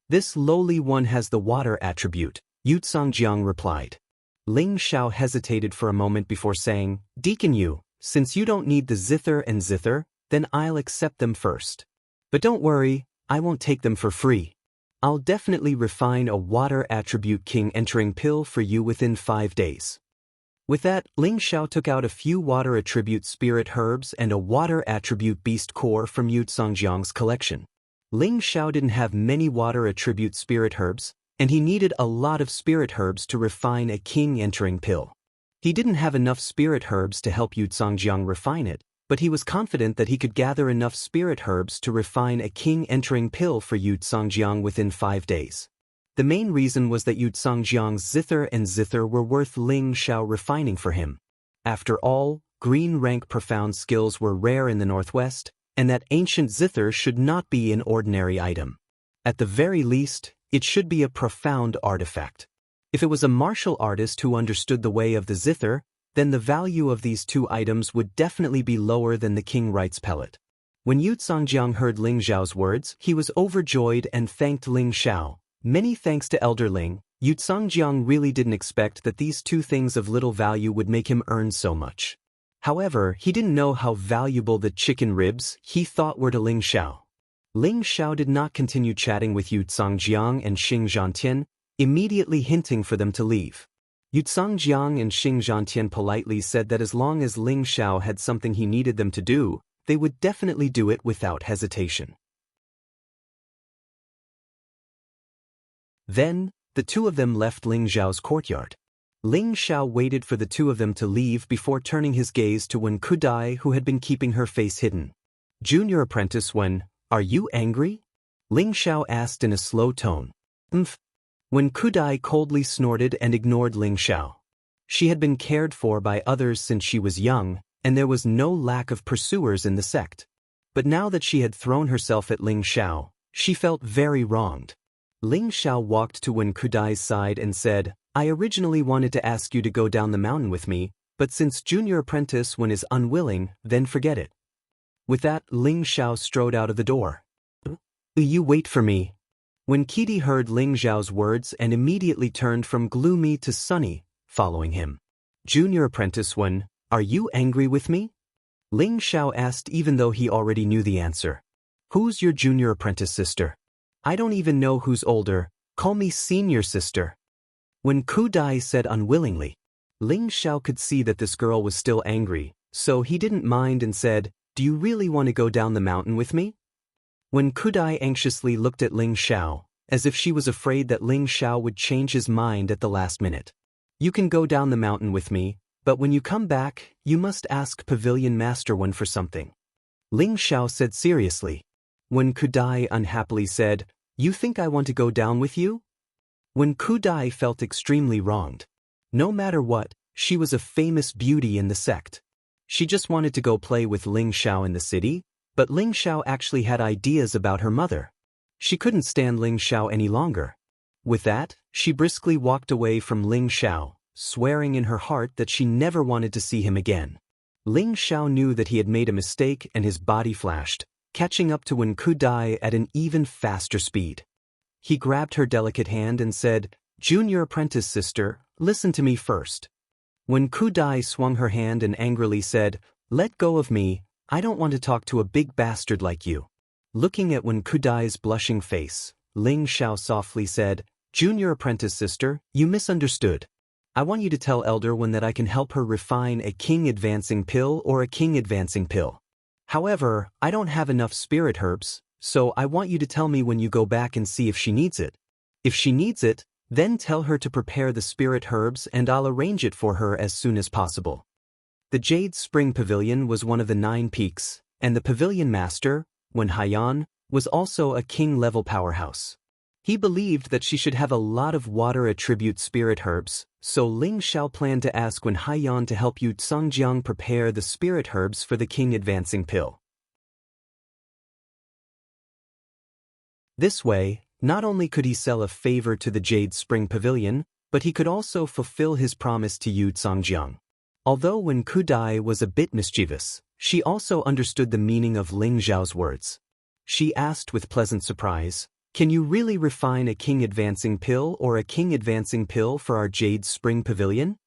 "This lowly one has the water attribute," Yuzhangjiang replied. Ling Xiao hesitated for a moment before saying, "Deacon Yu, since you don't need the zither and zither, then I'll accept them first. But don't worry, I won't take them for free. I'll definitely refine a water attribute king entering pill for you within 5 days." With that, Ling Xiao took out a few water attribute spirit herbs and a water attribute beast core from Yu Zhangjiang's collection. Ling Xiao didn't have many water attribute spirit herbs, and he needed a lot of spirit herbs to refine a king entering pill. He didn't have enough spirit herbs to help Yu Zhangjiang refine it, but he was confident that he could gather enough spirit herbs to refine a king entering pill for Yu Zhangjiang within 5 days. The main reason was that Yu Zhangjiang's zither and zither were worth Ling Xiao refining for him. After all, green rank profound skills were rare in the Northwest, and that ancient zither should not be an ordinary item. At the very least, it should be a profound artifact. If it was a martial artist who understood the way of the zither, then the value of these two items would definitely be lower than the King Wright's pellet. When Yu Zhangjiang heard Ling Xiao's words, he was overjoyed and thanked Ling Xiao. Many thanks to Elder Ling. Yu Zhangjiang really didn't expect that these two things of little value would make him earn so much. However, he didn't know how valuable the chicken ribs he thought were to Ling Xiao. Ling Xiao did not continue chatting with Yu Zhangjiang and Xing Zhantian, immediately hinting for them to leave. Yu Zhangjiang and Xing Zhantian politely said that as long as Ling Xiao had something he needed them to do, they would definitely do it without hesitation. Then, the two of them left Ling Xiao's courtyard. Ling Xiao waited for the two of them to leave before turning his gaze to Wen Kudai, who had been keeping her face hidden. "Junior apprentice Wen, are you angry?" Ling Xiao asked in a slow tone. Wen Kudai coldly snorted and ignored Ling Xiao. She had been cared for by others since she was young, and there was no lack of pursuers in the sect. But now that she had thrown herself at Ling Xiao, she felt very wronged. Ling Xiao walked to Wen Kudai's side and said, "I originally wanted to ask you to go down the mountain with me, but since junior apprentice Wen is unwilling, then forget it." With that, Ling Xiao strode out of the door. "You wait for me." Wen Qidi heard Ling Xiao's words and immediately turned from gloomy to sunny, following him. "Junior apprentice Wen, are you angry with me?" Ling Xiao asked even though he already knew the answer. "Who's your junior apprentice sister?" "I don't even know who's older, call me senior sister." Wen Kudai said unwillingly. Ling Xiao could see that this girl was still angry, so he didn't mind and said, "Do you really want to go down the mountain with me?" Wen Kudai anxiously looked at Ling Xiao, as if she was afraid that Ling Xiao would change his mind at the last minute. "You can go down the mountain with me, but when you come back, you must ask Pavilion Master Wen for something," Ling Xiao said seriously. Wen Kudai unhappily said, "You think I want to go down with you?" Wen Kudai felt extremely wronged. No matter what, she was a famous beauty in the sect. She just wanted to go play with Ling Xiao in the city, but Ling Xiao actually had ideas about her mother. She couldn't stand Ling Xiao any longer. With that, she briskly walked away from Ling Xiao, swearing in her heart that she never wanted to see him again. Ling Xiao knew that he had made a mistake and his body flashed, catching up to Wen Kudai at an even faster speed. He grabbed her delicate hand and said, "Junior apprentice sister, listen to me first." Wen Kudai swung her hand and angrily said, "Let go of me, I don't want to talk to a big bastard like you." Looking at Wen Kudai's blushing face, Ling Xiao softly said, "Junior apprentice sister, you misunderstood. I want you to tell Elder Wen that I can help her refine a king advancing pill or a king advancing pill. However, I don't have enough spirit herbs, so I want you to tell me when you go back and see if she needs it. If she needs it, then tell her to prepare the spirit herbs and I'll arrange it for her as soon as possible." The Jade Spring Pavilion was one of the 9 peaks, and the pavilion master, Wen Haiyan, was also a king-level powerhouse. He believed that she should have a lot of water attribute spirit herbs, so Ling Xiao planned to ask Wen Haiyan to help Yu Zhangjiang prepare the spirit herbs for the king advancing pill. This way, not only could he sell a favor to the Jade Spring Pavilion, but he could also fulfill his promise to Yu Zhangjiang. Although Wen Kudai was a bit mischievous, she also understood the meaning of Ling Xiao's words. She asked with pleasant surprise, "Can you really refine a king advancing pill or a king advancing pill for our Jade Spring Pavilion?"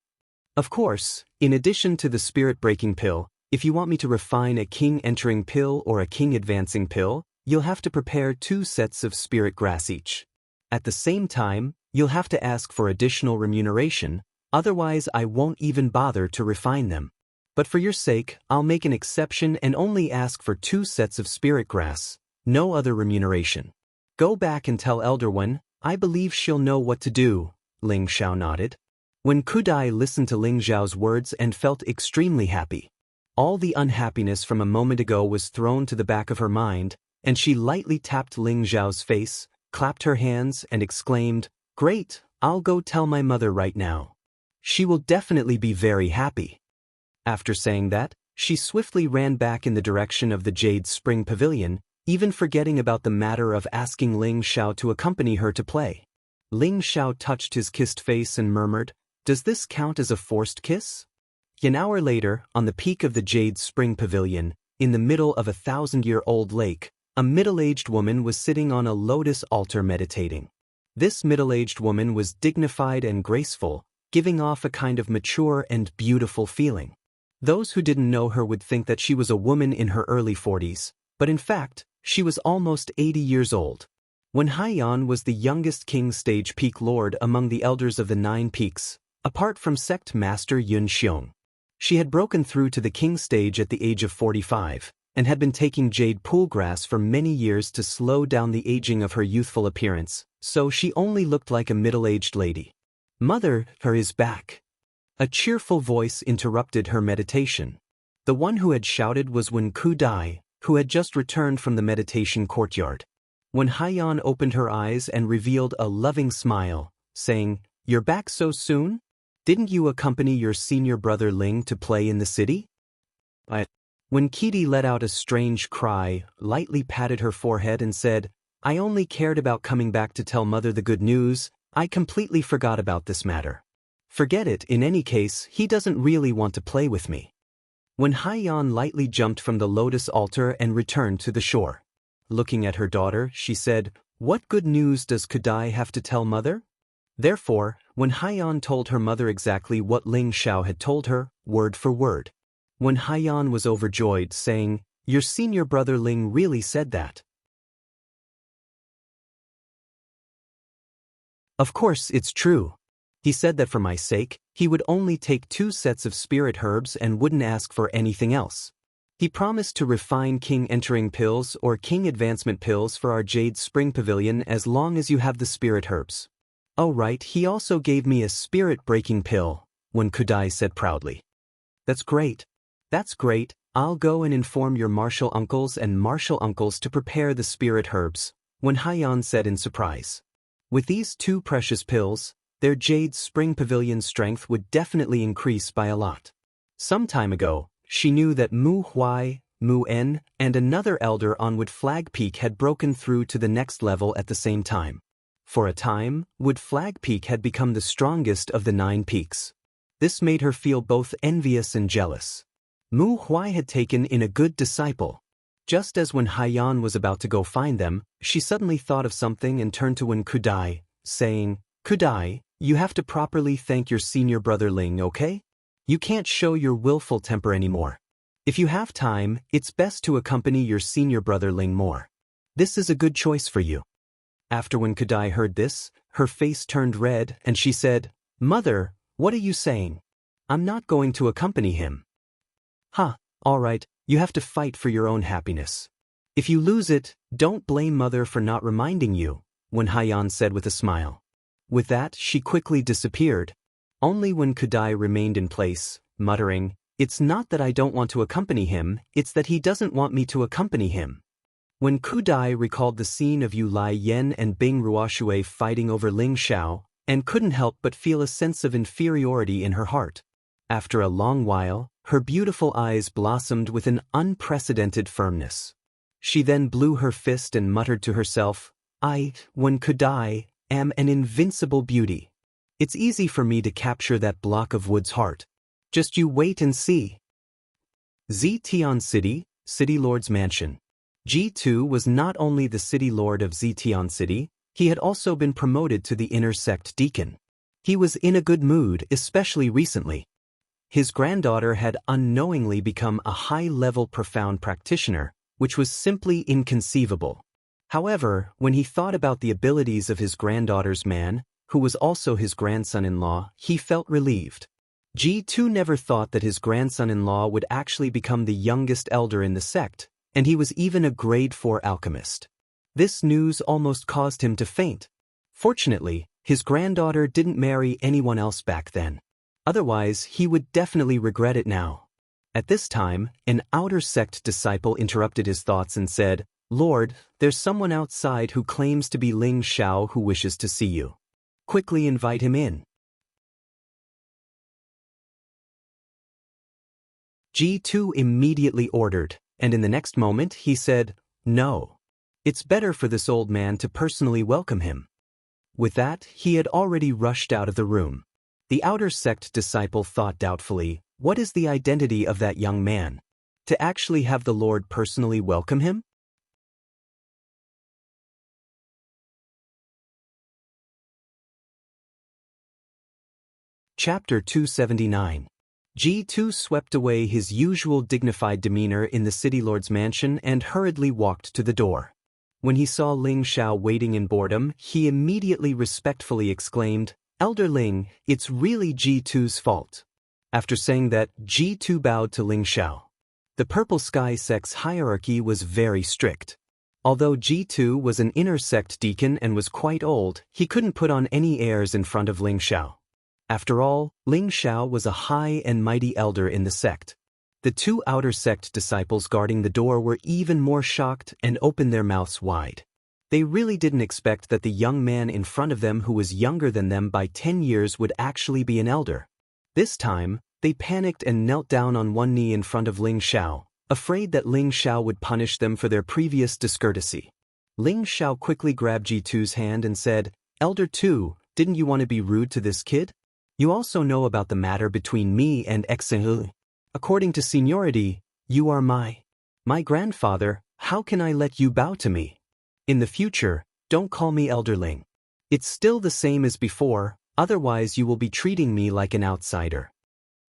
"Of course, in addition to the spirit breaking pill, if you want me to refine a king entering pill or a king advancing pill, you'll have to prepare 2 sets of spirit grass each. At the same time, you'll have to ask for additional remuneration, Otherwise I won't even bother to refine them. But for your sake, I'll make an exception and only ask for 2 sets of spirit grass, no other remuneration. Go back and tell Elder One, I believe she'll know what to do, Ling Xiao nodded. When Kudai listened to Ling Xiao's words and felt extremely happy. All the unhappiness from a moment ago was thrown to the back of her mind, and she lightly tapped Ling Xiao's face, clapped her hands, and exclaimed, Great, I'll go tell my mother right now. She will definitely be very happy. After saying that, she swiftly ran back in the direction of the Jade Spring Pavilion, even forgetting about the matter of asking Ling Xiao to accompany her to play. Ling Xiao touched his kissed face and murmured, Does this count as a forced kiss? An hour later, on the peak of the Jade Spring Pavilion, in the middle of a 1,000-year-old lake, a middle-aged woman was sitting on a lotus altar meditating. This middle-aged woman was dignified and graceful, giving off a kind of mature and beautiful feeling. Those who didn't know her would think that she was a woman in her early 40s, but in fact, she was almost 80 years old. When Haiyan was the youngest King Stage Peak Lord among the elders of the 9 peaks, apart from Sect Master Yun Xiong. She had broken through to the King Stage at the age of 45, and had been taking jade pool grass for many years to slow down the aging of her youthful appearance, so she only looked like a middle-aged lady. Mother, her is back. A cheerful voice interrupted her meditation. The one who had shouted was Wen Kudai, who had just returned from the meditation courtyard. When Haiyan opened her eyes and revealed a loving smile, saying, You're back so soon? Didn't you accompany your senior brother Ling to play in the city? When Kitty let out a strange cry, lightly patted her forehead and said, I only cared about coming back to tell Mother the good news, I completely forgot about this matter. Forget it, in any case, he doesn't really want to play with me. When Haiyan lightly jumped from the lotus altar and returned to the shore. Looking at her daughter, she said, What good news does Kudai have to tell Mother? Therefore, when Haiyan told her mother exactly what Ling Xiao had told her, word for word. When Haiyan was overjoyed, saying, Your senior brother Ling really said that. Of course, it's true. He said that for my sake, he would only take 2 sets of spirit herbs and wouldn't ask for anything else. He promised to refine King Entering pills or King Advancement pills for our Jade Spring Pavilion as long as you have the spirit herbs. Oh right, he also gave me a spirit-breaking pill, Wen Kudai said proudly. That's great. That's great, I'll go and inform your martial uncles and martial uncles to prepare the spirit herbs, Wen Haiyan said in surprise. With these 2 precious pills, their Jade Spring Pavilion strength would definitely increase by a lot. Some time ago, she knew that Mu Huai, Mu En, and another elder on Wood Flag Peak had broken through to the next level at the same time. For a time, Wood Flag Peak had become the strongest of the 9 peaks. This made her feel both envious and jealous. Mu Huai had taken in a good disciple. Just as when Haiyan was about to go find them, she suddenly thought of something and turned to Wen Kudai, saying, Kudai, you have to properly thank your senior brother Ling, okay? You can't show your willful temper anymore. If you have time, it's best to accompany your senior brother Ling more. This is a good choice for you. After Wen Kudai heard this, her face turned red and she said, Mother, what are you saying? I'm not going to accompany him. All right, you have to fight for your own happiness. If you lose it, don't blame Mother for not reminding you, Wen Haiyan said with a smile. With that, she quickly disappeared. Only Wen Kudai remained in place, muttering, It's not that I don't want to accompany him, it's that he doesn't want me to accompany him. When Kudai recalled the scene of Yu Lai Yen and Bing Ruoxue fighting over Ling Xiao, and couldn't help but feel a sense of inferiority in her heart. After a long while, her beautiful eyes blossomed with an unprecedented firmness. She then blew her fist and muttered to herself, I, Wen Kudai, am an invincible beauty. It's easy for me to capture that block of wood's heart. Just you wait and see. Zitian City, City Lord's Mansion. G2 was not only the City Lord of Zitian City, he had also been promoted to the Inner Sect Deacon. He was in a good mood, especially recently. His granddaughter had unknowingly become a high-level profound practitioner, which was simply inconceivable. However, when he thought about the abilities of his granddaughter's man, who was also his grandson-in-law, he felt relieved. G2 never thought that his grandson-in-law would actually become the youngest elder in the sect, and he was even a grade 4 alchemist. This news almost caused him to faint. Fortunately, his granddaughter didn't marry anyone else back then. Otherwise, he would definitely regret it now. At this time, an outer sect disciple interrupted his thoughts and said, "Lord, there's someone outside who claims to be Ling Shao who wishes to see you. Quickly invite him in." G2 immediately ordered, and in the next moment he said, "No. It's better for this old man to personally welcome him." With that, he had already rushed out of the room. The outer sect disciple thought doubtfully, what is the identity of that young man? To actually have the Lord personally welcome him? Chapter 279. G2 swept away his usual dignified demeanor in the city lord's mansion and hurriedly walked to the door. When he saw Ling Shao waiting in boredom, he immediately respectfully exclaimed, "Elder Ling, it's really G2's fault." After saying that, G2 bowed to Ling Shao. The Purple Sky sect's hierarchy was very strict. Although G2 was an inner sect deacon and was quite old, he couldn't put on any airs in front of Ling Shao. After all, Ling Shao was a high and mighty elder in the sect. The two outer sect disciples guarding the door were even more shocked and opened their mouths wide. They really didn't expect that the young man in front of them who was younger than them by 10 years would actually be an elder. This time, they panicked and knelt down on one knee in front of Ling Shao, afraid that Ling Shao would punish them for their previous discourtesy. Ling Shao quickly grabbed G2's hand and said, "Elder 2, didn't you want to be rude to this kid? You also know about the matter between me and Xing. According to seniority, you are my grandfather. How can I let you bow to me? In the future, don't call me Elder Ling. It's still the same as before, otherwise you will be treating me like an outsider."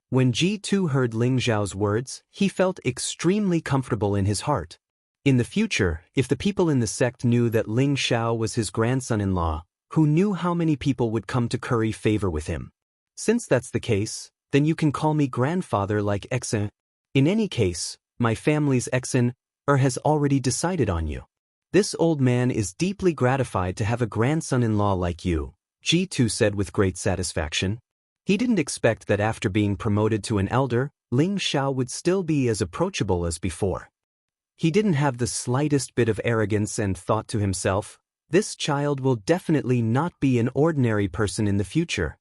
When G2 heard Ling Zhao's words, he felt extremely comfortable in his heart. In the future, if the people in the sect knew that Ling Shao was his grandson-in-law, who knew how many people would come to curry favor with him? Since that's the case, then you can call me grandfather like Xen. In any case, my family's Xen has already decided on you. This old man is deeply gratified to have a grandson-in-law like you, G2 said with great satisfaction. He didn't expect that after being promoted to an elder, Ling Shao would still be as approachable as before. He didn't have the slightest bit of arrogance and thought to himself, this child will definitely not be an ordinary person in the future.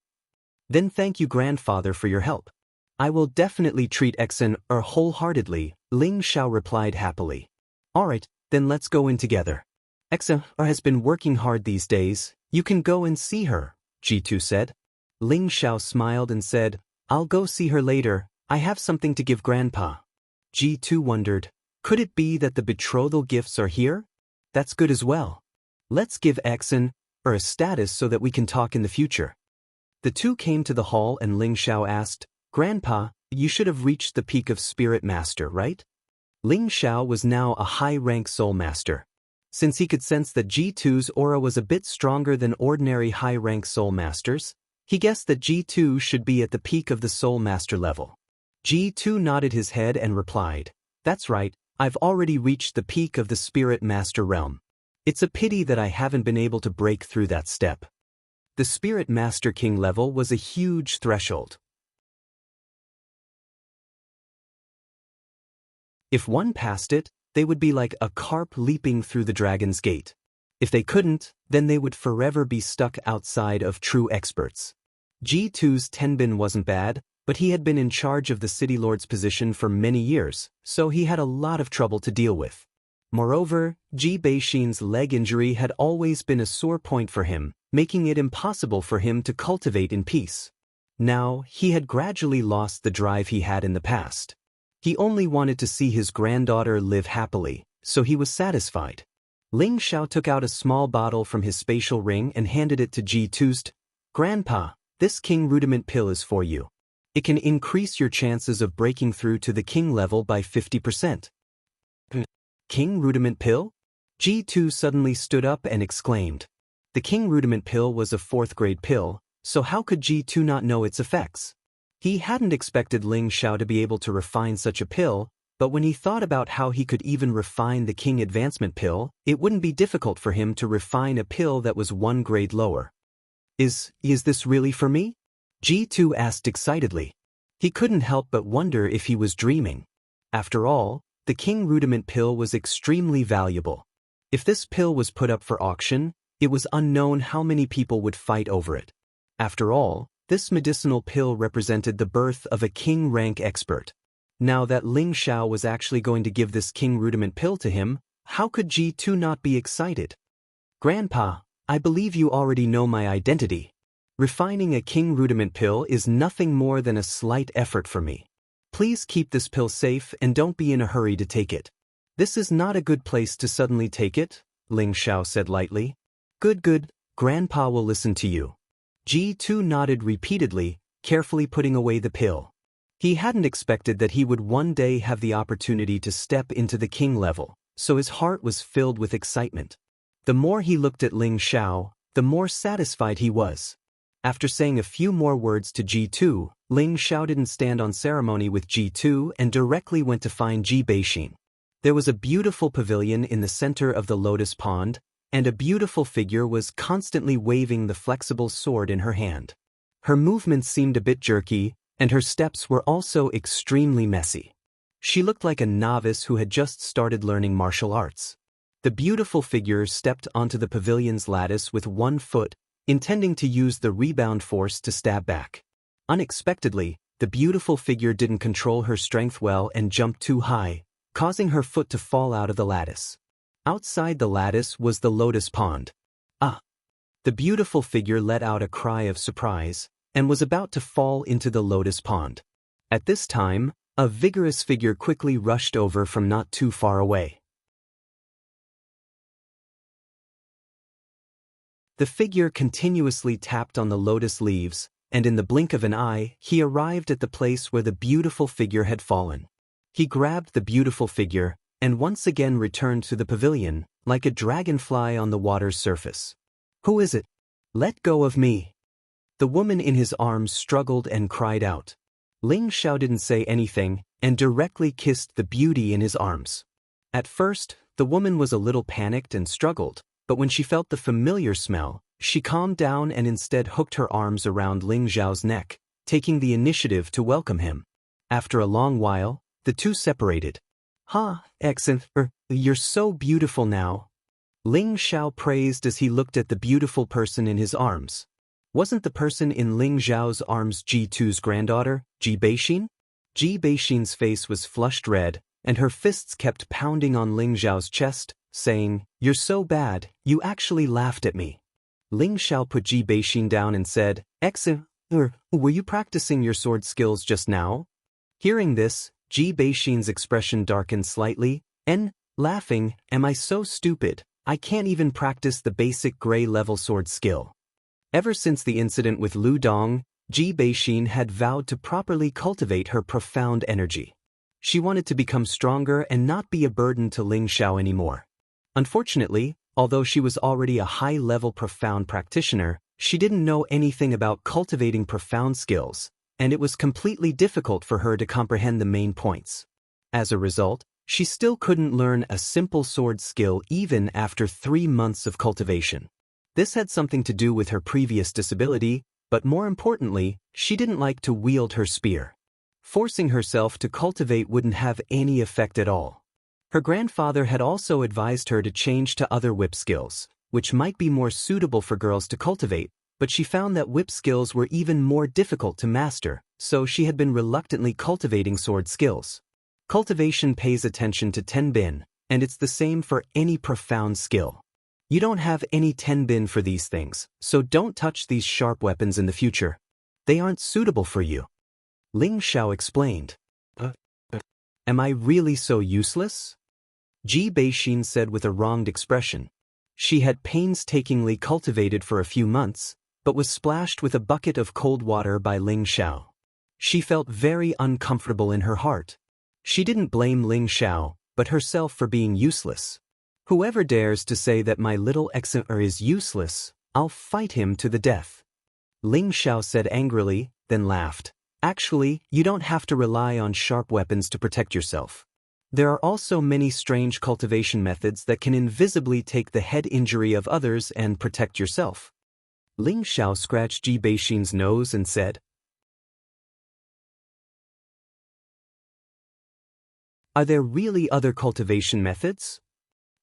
Then thank you grandfather for your help. I will definitely treat Xen wholeheartedly, Ling Shao replied happily. Alright, then let's go in together. Xen has been working hard these days, you can go and see her, G2 said. Ling Shao smiled and said, I'll go see her later, I have something to give Grandpa. G2 wondered, could it be that the betrothal gifts are here? That's good as well. Let's give Xen a status so that we can talk in the future. The two came to the hall and Ling Shao asked, Grandpa, you should have reached the peak of Spirit Master, right? Ling Shao was now a high-rank Soul Master. Since he could sense that G2's aura was a bit stronger than ordinary high-rank Soul Masters, he guessed that G2 should be at the peak of the Soul Master level. G2 nodded his head and replied, That's right, I've already reached the peak of the Spirit Master realm. It's a pity that I haven't been able to break through that step. The Spirit Master King level was a huge threshold. If one passed it, they would be like a carp leaping through the dragon's gate. If they couldn't, then they would forever be stuck outside of true experts. G2's Tenbin wasn't bad, but he had been in charge of the City Lord's position for many years, so he had a lot of trouble to deal with. Moreover, Ji Beixin's leg injury had always been a sore point for him, making it impossible for him to cultivate in peace. Now, he had gradually lost the drive he had in the past. He only wanted to see his granddaughter live happily, so he was satisfied. Ling Shao took out a small bottle from his spatial ring and handed it to G2's. Grandpa, this King Rudiment pill is for you. It can increase your chances of breaking through to the King level by 50%. King Rudiment pill? G2 suddenly stood up and exclaimed. The King Rudiment pill was a 4th grade pill, so how could G2 not know its effects? He hadn't expected Ling Xiao to be able to refine such a pill, but when he thought about how he could even refine the King Advancement pill, it wouldn't be difficult for him to refine a pill that was 1 grade lower. Is this really for me? G2 asked excitedly. He couldn't help but wonder if he was dreaming. After all, the King Rudiment pill was extremely valuable. If this pill was put up for auction, it was unknown how many people would fight over it. After all, this medicinal pill represented the birth of a king rank expert. Now that Ling Xiao was actually going to give this King Rudiment pill to him, how could G2 not be excited? Grandpa, I believe you already know my identity. Refining a King Rudiment pill is nothing more than a slight effort for me. Please keep this pill safe and don't be in a hurry to take it. This is not a good place to suddenly take it, Ling Xiao said lightly. Good, Grandpa will listen to you. G2 nodded repeatedly, carefully putting away the pill. He hadn't expected that he would one day have the opportunity to step into the king level, so his heart was filled with excitement. The more he looked at Ling Xiao, the more satisfied he was. After saying a few more words to G2, Ling Xiao didn't stand on ceremony with G2 and directly went to find Ji Beixin. There was a beautiful pavilion in the center of the lotus pond, and a beautiful figure was constantly waving the flexible sword in her hand. Her movements seemed a bit jerky, and her steps were also extremely messy. She looked like a novice who had just started learning martial arts. The beautiful figure stepped onto the pavilion's lattice with 1 foot, intending to use the rebound force to stab back. Unexpectedly, the beautiful figure didn't control her strength well and jumped too high, causing her foot to fall out of the lattice. Outside the lattice was the lotus pond. Ah! The beautiful figure let out a cry of surprise, and was about to fall into the lotus pond. At this time, a vigorous figure quickly rushed over from not too far away. The figure continuously tapped on the lotus leaves, and in the blink of an eye, he arrived at the place where the beautiful figure had fallen. He grabbed the beautiful figure, and once again returned to the pavilion, like a dragonfly on the water's surface. Who is it? Let go of me. The woman in his arms struggled and cried out. Ling Xiao didn't say anything, and directly kissed the beauty in his arms. At first, the woman was a little panicked and struggled, but when she felt the familiar smell, she calmed down and instead hooked her arms around Ling Xiao's neck, taking the initiative to welcome him. After a long while, the two separated. Excellent, you're so beautiful now. Ling Xiao praised as he looked at the beautiful person in his arms. Wasn't the person in Ling Xiao's arms G2's granddaughter, Ji Beixin? Ji Beixin's face was flushed red, and her fists kept pounding on Ling Xiao's chest, saying, "You're so bad, you actually laughed at me." Ling Xiao put Ji Beixin down and said, were you practicing your sword skills just now? Hearing this, Ji Beixin's expression darkened slightly, and, laughing, am I so stupid, I can't even practice the basic gray level sword skill. Ever since the incident with Lu Dong, Ji Beixin had vowed to properly cultivate her profound energy. She wanted to become stronger and not be a burden to Ling Xiao anymore. Unfortunately, although she was already a high-level profound practitioner, she didn't know anything about cultivating profound skills, and it was completely difficult for her to comprehend the main points. As a result, she still couldn't learn a simple sword skill even after 3 months of cultivation. This had something to do with her previous disability, but more importantly, she didn't like to wield her spear. Forcing herself to cultivate wouldn't have any effect at all. Her grandfather had also advised her to change to other whip skills, which might be more suitable for girls to cultivate, but she found that whip skills were even more difficult to master, so she had been reluctantly cultivating sword skills. Cultivation pays attention to tenbin, and it's the same for any profound skill. You don't have any tenbin for these things, so don't touch these sharp weapons in the future. They aren't suitable for you. Ling Xiao explained. Am I really so useless? Ji Beixin said with a wronged expression. She had painstakingly cultivated for a few months, but was splashed with a bucket of cold water by Ling Xiao. She felt very uncomfortable in her heart. She didn't blame Ling Xiao, but herself for being useless. Whoever dares to say that my little Exeter is useless, I'll fight him to the death. Ling Xiao said angrily, then laughed. Actually, you don't have to rely on sharp weapons to protect yourself. There are also many strange cultivation methods that can invisibly take the head injury of others and protect yourself. Ling Xiao scratched Ji Beixin's nose and said, Are there really other cultivation methods?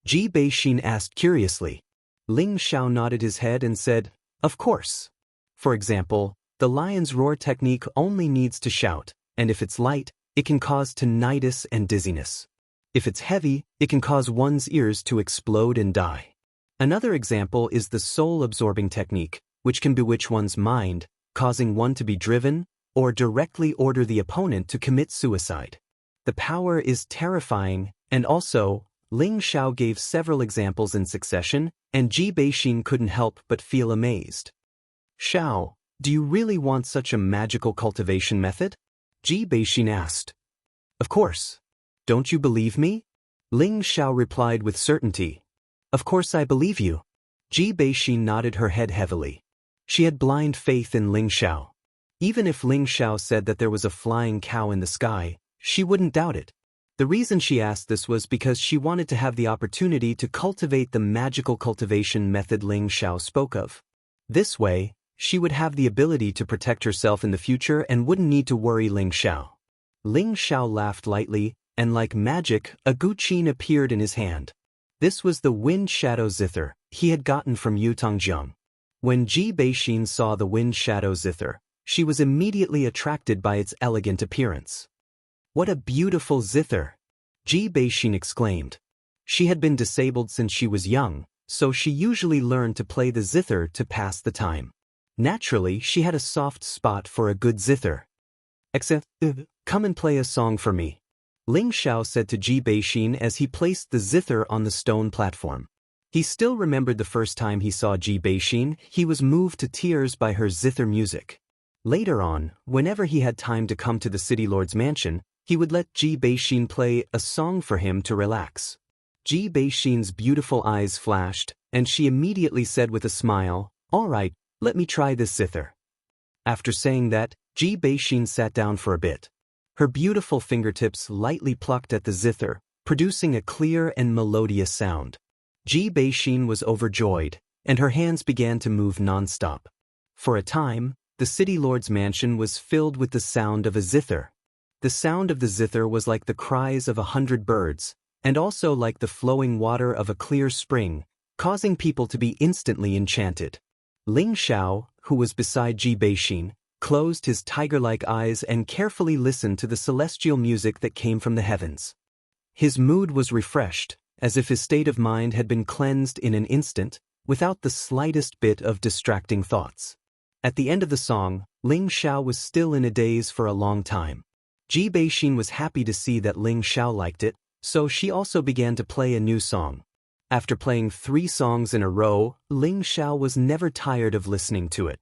Ji Beixin asked curiously. Ling Xiao nodded his head and said, Of course. For example, the lion's roar technique only needs to shout, and if it's light, it can cause tinnitus and dizziness. If it's heavy, it can cause one's ears to explode and die. Another example is the soul-absorbing technique, which can bewitch one's mind, causing one to be driven, or directly order the opponent to commit suicide. The power is terrifying, and also, Ling Xiao gave several examples in succession, and Ji Beixin couldn't help but feel amazed. Xiao, do you really want such a magical cultivation method? Ji Beixin asked. Of course. Don't you believe me? Ling Xiao replied with certainty. Of course I believe you. Ji Beixin nodded her head heavily. She had blind faith in Ling Xiao. Even if Ling Xiao said that there was a flying cow in the sky, she wouldn't doubt it. The reason she asked this was because she wanted to have the opportunity to cultivate the magical cultivation method Ling Xiao spoke of. This way, she would have the ability to protect herself in the future and wouldn't need to worry Ling Xiao. Ling Xiao laughed lightly, and like magic, a guqin appeared in his hand. This was the wind shadow zither he had gotten from Yutongjiang. When Ji Beixin saw the wind shadow zither, she was immediately attracted by its elegant appearance. What a beautiful zither! Ji Beixin exclaimed. She had been disabled since she was young, so she usually learned to play the zither to pass the time. Naturally, she had a soft spot for a good zither. Come and play a song for me. Ling Xiao said to Ji Beixin as he placed the zither on the stone platform. He still remembered the first time he saw Ji Beixin. He was moved to tears by her zither music. Later on, whenever he had time to come to the city lord's mansion, he would let Ji Beixin play a song for him to relax. Ji Beixin's beautiful eyes flashed, and she immediately said with a smile, All right, let me try this zither. After saying that, Ji Beixin sat down for a bit. Her beautiful fingertips lightly plucked at the zither, producing a clear and melodious sound. Ji Beixin was overjoyed, and her hands began to move non-stop. For a time, the city lord's mansion was filled with the sound of a zither. The sound of the zither was like the cries of 100 birds, and also like the flowing water of a clear spring, causing people to be instantly enchanted. Ling Xiao, who was beside Ji Beixin, closed his tiger-like eyes and carefully listened to the celestial music that came from the heavens. His mood was refreshed, as if his state of mind had been cleansed in an instant, without the slightest bit of distracting thoughts. At the end of the song, Ling Xiao was still in a daze for a long time. Ji Beixin was happy to see that Ling Xiao liked it, so she also began to play a new song. After playing 3 songs in a row, Ling Xiao was never tired of listening to it.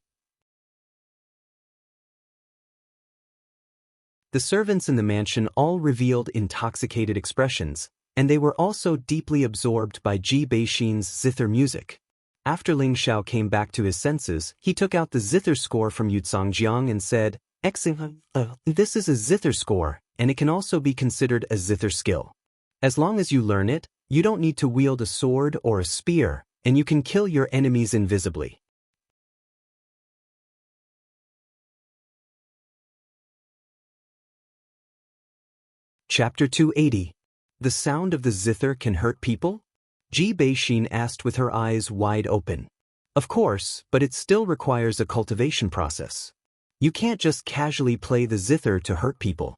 The servants in the mansion all revealed intoxicated expressions, and they were also deeply absorbed by Ji Beixin's zither music. After Ling Xiao came back to his senses, he took out the zither score from Yuzhangjiang and said, This is a zither score, and it can also be considered a zither skill. As long as you learn it, you don't need to wield a sword or a spear, and you can kill your enemies invisibly. Chapter 280. The sound of the zither can hurt people? Ji Beixin asked with her eyes wide open. Of course, but it still requires a cultivation process. You can't just casually play the zither to hurt people.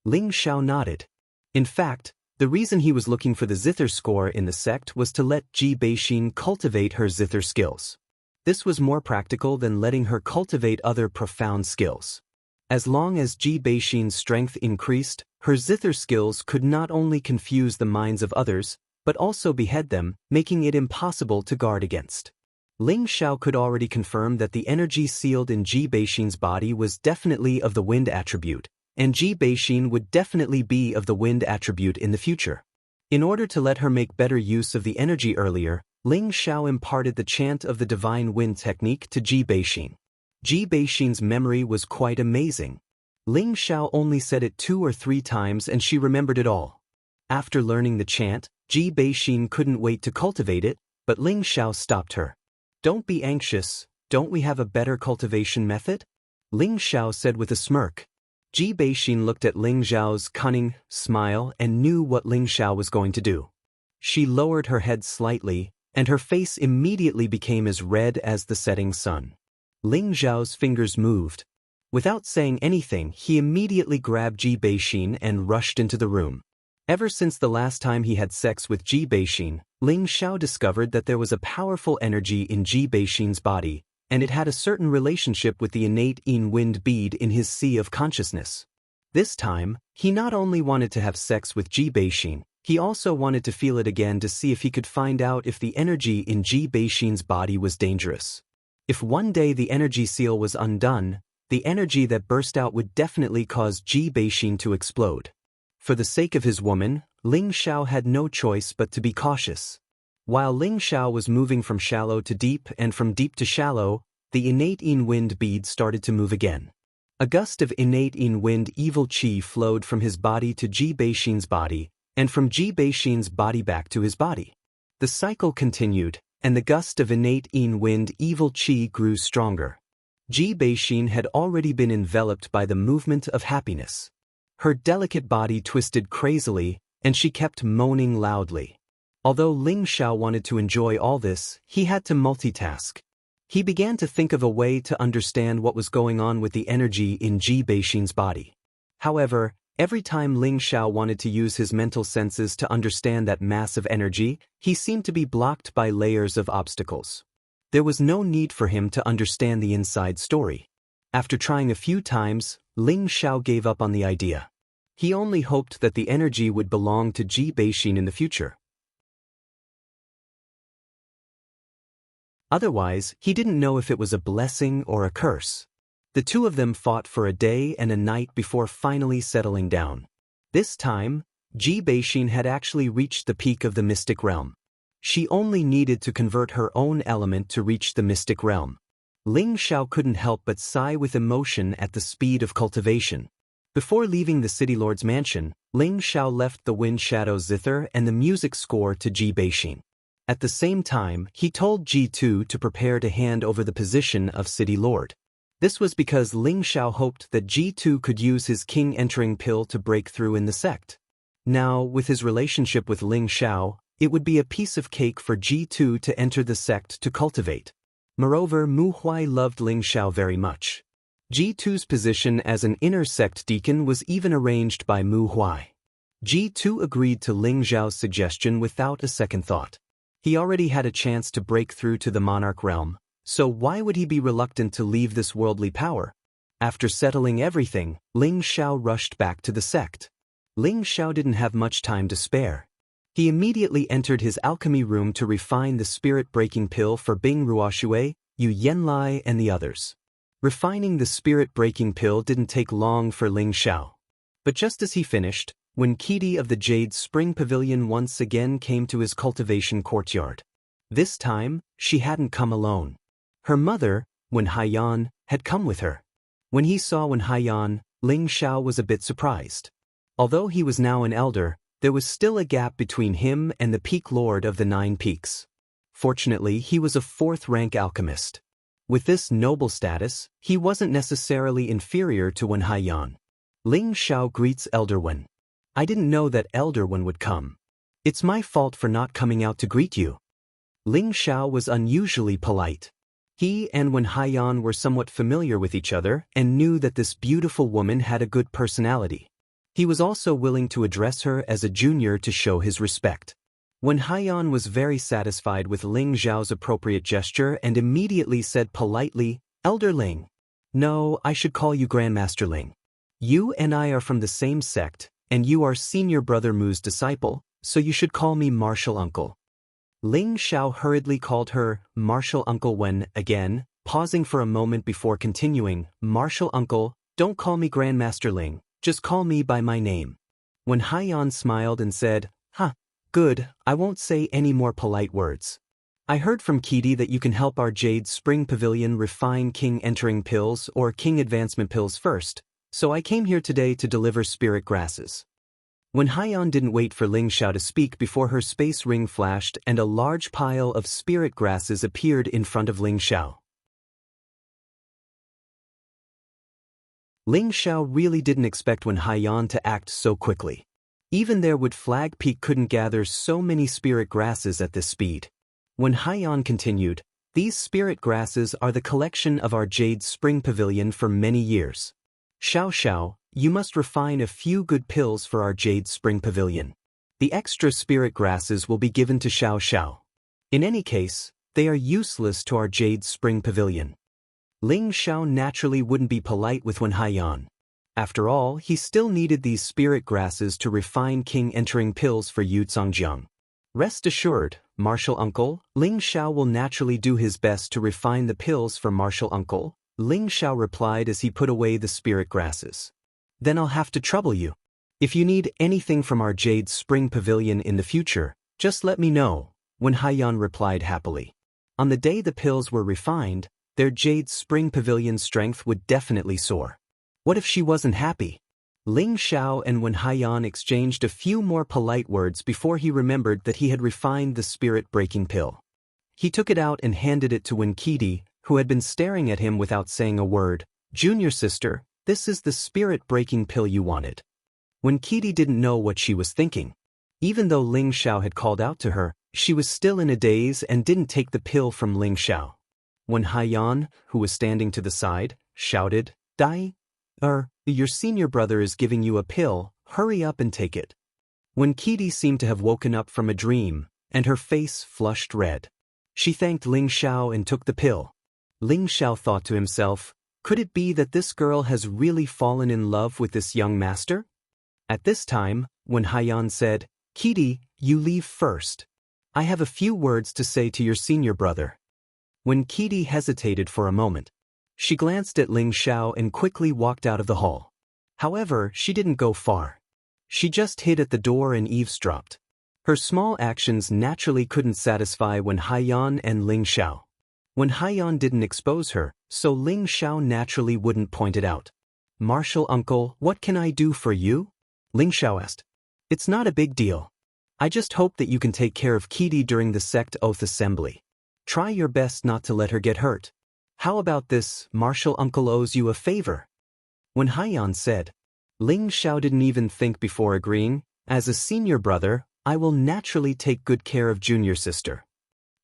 Ling Xiao nodded. In fact, the reason he was looking for the zither score in the sect was to let Ji Beixin cultivate her zither skills. This was more practical than letting her cultivate other profound skills. As long as Ji Beixin's strength increased, her zither skills could not only confuse the minds of others, but also behead them, making it impossible to guard against. Ling Xiao could already confirm that the energy sealed in Ji Beixin's body was definitely of the wind attribute, and Ji Beixin would definitely be of the wind attribute in the future. In order to let her make better use of the energy earlier, Ling Xiao imparted the chant of the divine wind technique to Ji Beixin. Ji Beixin's memory was quite amazing. Ling Xiao only said it 2 or 3 times and she remembered it all. After learning the chant, Ji Beixin couldn't wait to cultivate it, but Ling Xiao stopped her. "Don't be anxious, don't we have a better cultivation method?" Ling Xiao said with a smirk. Ji Beixin looked at Ling Xiao's cunning smile and knew what Ling Xiao was going to do. She lowered her head slightly, and her face immediately became as red as the setting sun. Ling Xiao's fingers moved. Without saying anything, he immediately grabbed Ji Beixin and rushed into the room. Ever since the last time he had sex with Ji Beixin, Ling Xiao discovered that there was a powerful energy in Ji Beixin's body, and it had a certain relationship with the innate yin wind bead in his sea of consciousness. This time, he not only wanted to have sex with Ji Beixin, he also wanted to feel it again to see if he could find out if the energy in Ji Beixin's body was dangerous. If one day the energy seal was undone, the energy that burst out would definitely cause Ji Beixin to explode. For the sake of his woman, Ling Xiao had no choice but to be cautious. While Ling Xiao was moving from shallow to deep and from deep to shallow, the innate yin wind bead started to move again. A gust of innate yin wind evil qi flowed from his body to Ji Beixin's body, and from Ji Beixin's body back to his body. The cycle continued, and the gust of innate yin wind evil qi grew stronger. Ji Beixin had already been enveloped by the movement of happiness. Her delicate body twisted crazily, and she kept moaning loudly. Although Ling Xiao wanted to enjoy all this, he had to multitask. He began to think of a way to understand what was going on with the energy in Ji Beixin's body. However, every time Ling Xiao wanted to use his mental senses to understand that mass of energy, he seemed to be blocked by layers of obstacles. There was no need for him to understand the inside story. After trying a few times, Ling Xiao gave up on the idea. He only hoped that the energy would belong to Ji Beixin in the future. Otherwise, he didn't know if it was a blessing or a curse. The two of them fought for a day and a night before finally settling down. This time, Ji Beixin had actually reached the peak of the mystic realm. She only needed to convert her own element to reach the mystic realm. Ling Xiao couldn't help but sigh with emotion at the speed of cultivation. Before leaving the city lord's mansion, Ling Xiao left the wind shadow zither and the music score to Ji Beixin. At the same time, he told Ji2 to prepare to hand over the position of city lord. This was because Ling Xiao hoped that Ji2 could use his king-entering pill to break through in the sect. Now, with his relationship with Ling Xiao, it would be a piece of cake for Ji2 to enter the sect to cultivate. Moreover, Mu Huai loved Ling Xiao very much. Ji2's position as an inner sect deacon was even arranged by Mu Huai. Ji2 agreed to Ling Xiao's suggestion without a second thought. He already had a chance to break through to the monarch realm, so why would he be reluctant to leave this worldly power? After settling everything, Ling Xiao rushed back to the sect. Ling Xiao didn't have much time to spare. He immediately entered his alchemy room to refine the spirit-breaking pill for Bing Ruoxue, Yu Yanlai and the others. Refining the spirit-breaking pill didn't take long for Ling Xiao. But just as he finished, Wen Qidi of the Jade Spring Pavilion once again came to his cultivation courtyard. This time, she hadn't come alone. Her mother, Wen Haiyan, had come with her. When he saw Wen Haiyan, Ling Xiao was a bit surprised. Although he was now an elder, there was still a gap between him and the peak lord of the 9 peaks. Fortunately, he was a 4th-rank alchemist. With this noble status, he wasn't necessarily inferior to Wen Haiyan. Ling Xiao greets Elder Wen. "I didn't know that Elder Wen would come. It's my fault for not coming out to greet you." Ling Xiao was unusually polite. He and Wen Haiyan were somewhat familiar with each other and knew that this beautiful woman had a good personality. He was also willing to address her as a junior to show his respect. Wen Haiyan was very satisfied with Ling Xiao's appropriate gesture and immediately said politely, "Elder Ling." "No, I should call you Grandmaster Ling. You and I are from the same sect, and you are senior brother Mu's disciple, so you should call me Martial Uncle." Ling Xiao hurriedly called her Martial Uncle Wen again, pausing for a moment before continuing, "Martial Uncle, don't call me Grandmaster Ling, just call me by my name." Wen Haiyan smiled and said, "Huh, good, I won't say any more polite words." I heard from Kitty that you can help our Jade Spring Pavilion refine King Entering pills or King Advancement pills first, so I came here today to deliver spirit grasses. When Haiyan didn't wait for Ling Xiao to speak before her space ring flashed and a large pile of spirit grasses appeared in front of Ling Xiao. Ling Xiao really didn't expect when Haiyan to act so quickly. Even their wood flag peak couldn't gather so many spirit grasses at this speed. When Haiyan continued, these spirit grasses are the collection of our Jade Spring Pavilion for many years. Xiao Xiao, you must refine a few good pills for our Jade Spring Pavilion. The extra spirit grasses will be given to Xiao Xiao. In any case, they are useless to our Jade Spring Pavilion. Ling Xiao naturally wouldn't be polite with Wen Haiyan. After all, he still needed these spirit grasses to refine King Entering pills for Yu Zongjiang. Rest assured, Martial Uncle, Ling Xiao will naturally do his best to refine the pills for Martial Uncle, Ling Xiao replied as he put away the spirit grasses. Then I'll have to trouble you. If you need anything from our Jade Spring Pavilion in the future, just let me know, Wen Haiyan replied happily. On the day the pills were refined, their Jade Spring Pavilion's strength would definitely soar. What if she wasn't happy? Ling Xiao and Wen Haiyan exchanged a few more polite words before he remembered that he had refined the spirit-breaking pill. He took it out and handed it to Wen Qidi, who had been staring at him without saying a word. Junior sister, this is the spirit-breaking pill you wanted. Wen Qidi didn't know what she was thinking. Even though Ling Xiao had called out to her, she was still in a daze and didn't take the pill from Ling Xiao. Wen Haiyan, who was standing to the side, shouted, your senior brother is giving you a pill, hurry up and take it. Wen Qidi seemed to have woken up from a dream, and her face flushed red. She thanked Ling Xiao and took the pill. Ling Xiao thought to himself, could it be that this girl has really fallen in love with this young master? At this time, Wen Haiyan said, Qidi, you leave first. I have a few words to say to your senior brother. When Qidi hesitated for a moment, she glanced at Ling Xiao and quickly walked out of the hall. However, she didn't go far. She just hid at the door and eavesdropped. Her small actions naturally couldn't satisfy Wen Haiyan and Ling Xiao. Wen Haiyan didn't expose her, so Ling Xiao naturally wouldn't point it out. Martial Uncle, what can I do for you? Ling Xiao asked. It's not a big deal. I just hope that you can take care of Qidi during the sect oath assembly. Try your best not to let her get hurt. How about this, Martial Uncle owes you a favor? Wen Haiyan said. Ling Xiao didn't even think before agreeing. As a senior brother, I will naturally take good care of junior sister.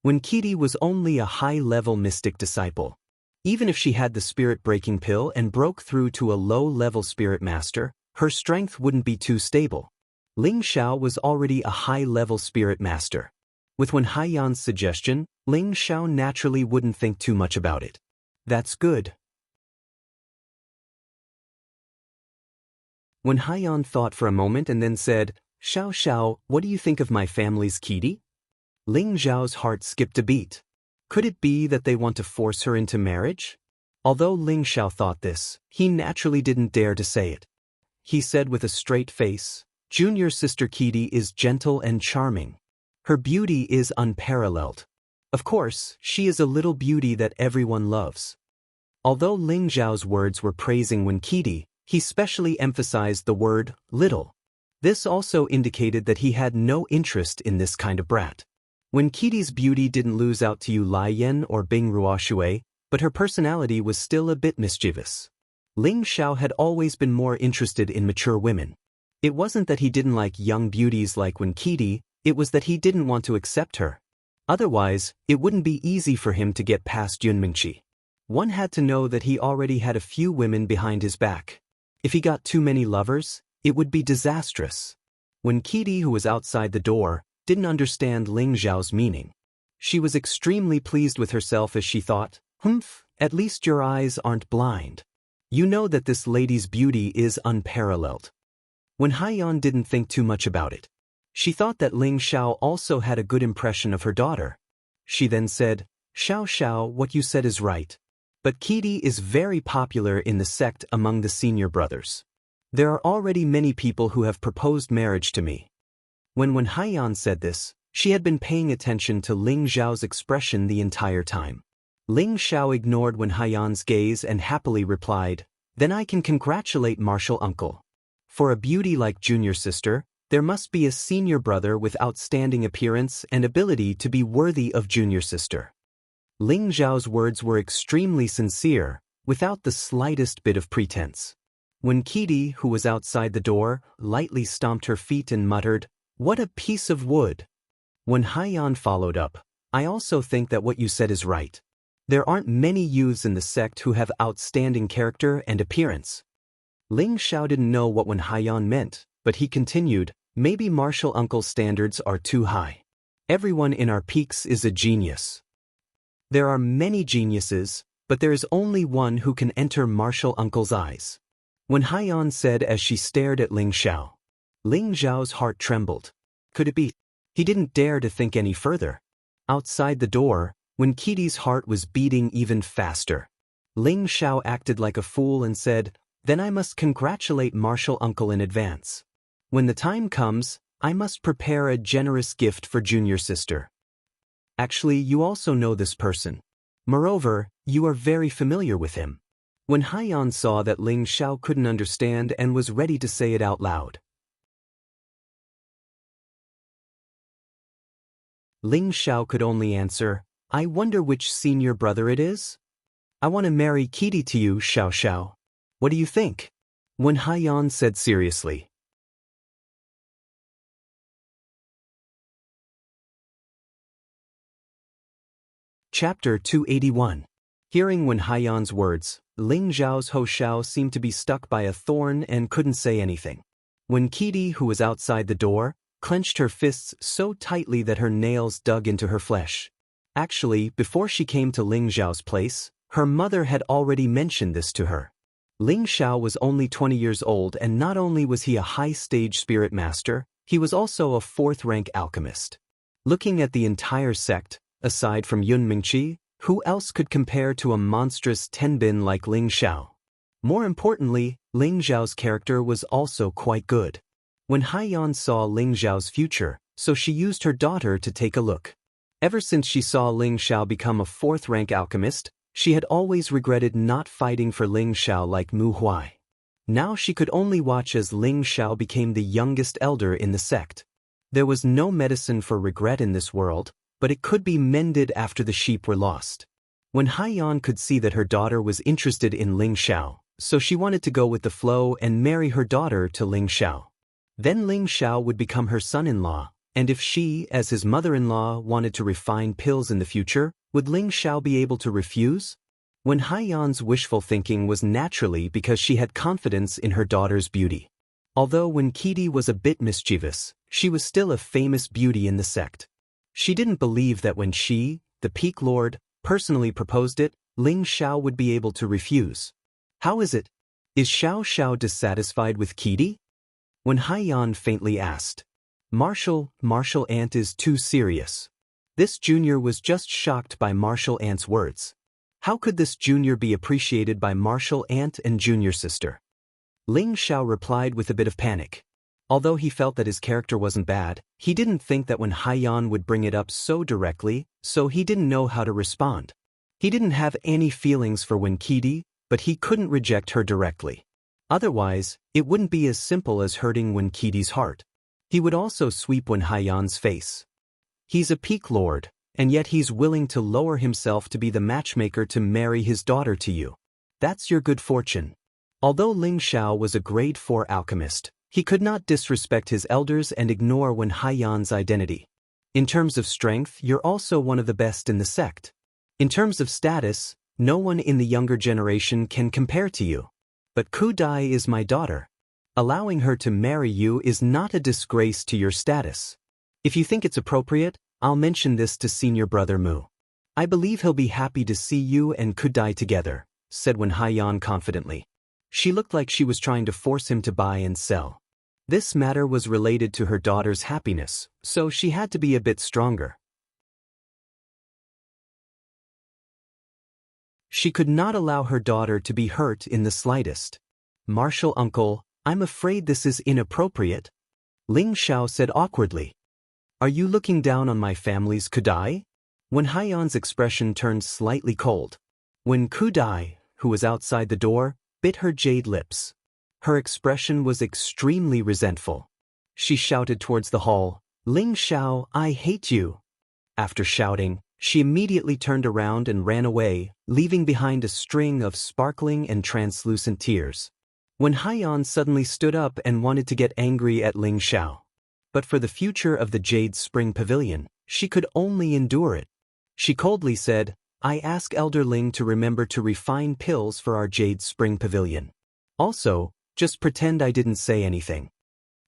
Wen Qidi was only a high-level mystic disciple. Even if she had the spirit-breaking pill and broke through to a low-level spirit master, her strength wouldn't be too stable. Ling Xiao was already a high-level spirit master. With Wen Haiyan's suggestion, Ling Xiao naturally wouldn't think too much about it. That's good. Wen Haiyan thought for a moment and then said, Xiao Xiao, what do you think of my family's Qidi? Ling Xiao's heart skipped a beat. Could it be that they want to force her into marriage? Although Ling Xiao thought this, he naturally didn't dare to say it. He said with a straight face, Junior sister Qidi is gentle and charming. Her beauty is unparalleled. Of course, she is a little beauty that everyone loves. Although Ling Xiao's words were praising Wen Qidi, he specially emphasized the word little. This also indicated that he had no interest in this kind of brat. Wen Qidi's beauty didn't lose out to Yu Laiyan or Bing Ruoshui, but her personality was still a bit mischievous. Ling Xiao had always been more interested in mature women. It wasn't that he didn't like young beauties like Wen Qidi, it was that he didn't want to accept her. Otherwise, it wouldn't be easy for him to get past Yun Mingqi. One had to know that he already had a few women behind his back. If he got too many lovers, it would be disastrous. Wen Qidi, who was outside the door, didn't understand Ling Xiao's meaning. She was extremely pleased with herself as she thought, at least your eyes aren't blind. You know that this lady's beauty is unparalleled. Wen Haiyan didn't think too much about it. She thought that Ling Xiao also had a good impression of her daughter. She then said, Xiao Xiao, what you said is right. But Qidi is very popular in the sect among the senior brothers. There are already many people who have proposed marriage to me. When Wen Haiyan said this, She had been paying attention to Ling Xiao's expression the entire time. Ling Xiao ignored Wen Haiyan's gaze and happily replied, "Then I can congratulate Martial Uncle. For a beauty like junior sister, there must be a senior brother with outstanding appearance and ability to be worthy of junior sister." Ling Xiao's words were extremely sincere, without the slightest bit of pretense. When Kitty, who was outside the door, lightly stomped her feet and muttered, "What a piece of wood!" When Haiyan followed up, "I also think that what you said is right. There aren't many youths in the sect who have outstanding character and appearance." Ling Xiao didn't know what Wen Haiyan meant, but he continued, "Maybe Martial Uncle's standards are too high. Everyone in our peaks is a genius. There are many geniuses, but there is only one who can enter Martial Uncle's eyes." Wen Haiyan said as she stared at Ling Xiao. Ling Xiao's heart trembled. Could it be? He didn't dare to think any further. Outside the door, when Kitty's heart was beating even faster, Ling Xiao acted like a fool and said, "Then I must congratulate Martial Uncle in advance. When the time comes, I must prepare a generous gift for junior sister. Actually, you also know this person. Moreover, you are very familiar with him." When Haiyan saw that Ling Xiao couldn't understand and was ready to say it out loud, Ling Xiao could only answer, "I wonder which senior brother it is? I want to marry Kitty to you, Xiao Xiao. What do you think?" When Haiyan said seriously. Chapter 281. Hearing Wen Haiyan's words, Ling Xiao's Ho Xiao seemed to be stuck by a thorn and couldn't say anything. When Kitty, who was outside the door, clenched her fists so tightly that her nails dug into her flesh. Actually, before she came to Ling Xiao's place, her mother had already mentioned this to her. Ling Xiao was only 20 years old, and not only was he a high-stage spirit master, he was also a fourth-rank alchemist. Looking at the entire sect, aside from Yun Mingqi, who else could compare to a monstrous tenbin like Ling Xiao? More importantly, Ling Xiao's character was also quite good. When Haiyan saw Ling Xiao's future, so she used her daughter to take a look. Ever since she saw Ling Xiao become a fourth-rank alchemist, she had always regretted not fighting for Ling Xiao like Mu Huai. Now she could only watch as Ling Xiao became the youngest elder in the sect. There was no medicine for regret in this world, but it could be mended after the sheep were lost. When Haiyan could see that her daughter was interested in Ling Xiao, so she wanted to go with the flow and marry her daughter to Ling Xiao. Then Ling Xiao would become her son-in-law, and if she, as his mother-in-law, wanted to refine pills in the future, would Ling Xiao be able to refuse? When Haiyan's wishful thinking was naturally because she had confidence in her daughter's beauty. Although when Kitty was a bit mischievous, she was still a famous beauty in the sect. She didn't believe that when she, the Peak Lord, personally proposed it, Ling Xiao would be able to refuse. How is it? Is Xiao Xiao dissatisfied with Kitty? When Haiyan faintly asked. Martial Aunt is too serious. This junior was just shocked by Martial Aunt's words. How could this junior be appreciated by Martial Aunt and junior sister? Ling Xiao replied with a bit of panic. Although he felt that his character wasn't bad, he didn't think that when Haiyan would bring it up so directly, so he didn't know how to respond. He didn't have any feelings for Wen Kitty, but he couldn't reject her directly. Otherwise, it wouldn't be as simple as hurting Wen Kitty's heart. He would also sweep Wen Haiyan's face. He's a Peak Lord, and yet he's willing to lower himself to be the matchmaker to marry his daughter to you. That's your good fortune. Although Ling Xiao was a grade 4 alchemist, he could not disrespect his elders and ignore Wen Haiyan's identity. In terms of strength, you're also one of the best in the sect. In terms of status, no one in the younger generation can compare to you. But Ku Dai is my daughter. Allowing her to marry you is not a disgrace to your status. If you think it's appropriate, I'll mention this to senior brother Mu. I believe he'll be happy to see you and Ku Dai together, said Wen Haiyan confidently. She looked like she was trying to force him to buy and sell. This matter was related to her daughter's happiness, so she had to be a bit stronger. She could not allow her daughter to be hurt in the slightest. Martial Uncle, I'm afraid this is inappropriate, Ling Xiao said awkwardly. Are you looking down on my family's Kudai? Wen Haiyon's expression turned slightly cold. When Kudai, who was outside the door, bit her jade lips. Her expression was extremely resentful. She shouted towards the hall, "Ling Xiao, I hate you." After shouting, she immediately turned around and ran away, leaving behind a string of sparkling and translucent tears. Wen Haiyan suddenly stood up and wanted to get angry at Ling Xiao. But for the future of the Jade Spring Pavilion, she could only endure it. She coldly said, "I ask Elder Ling to remember to refine pills for our Jade Spring Pavilion. Also, just pretend I didn't say anything."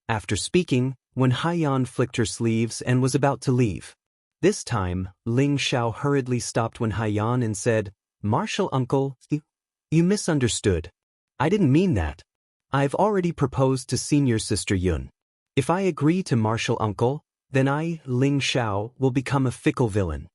After speaking, Wen Haiyan flicked her sleeves and was about to leave. This time, Ling Xiao hurriedly stopped Wen Haiyan and said, "Martial uncle, you misunderstood. I didn't mean that. I've already proposed to senior sister Yun. If I agree to martial uncle, then I, Ling Xiao, will become a fickle villain."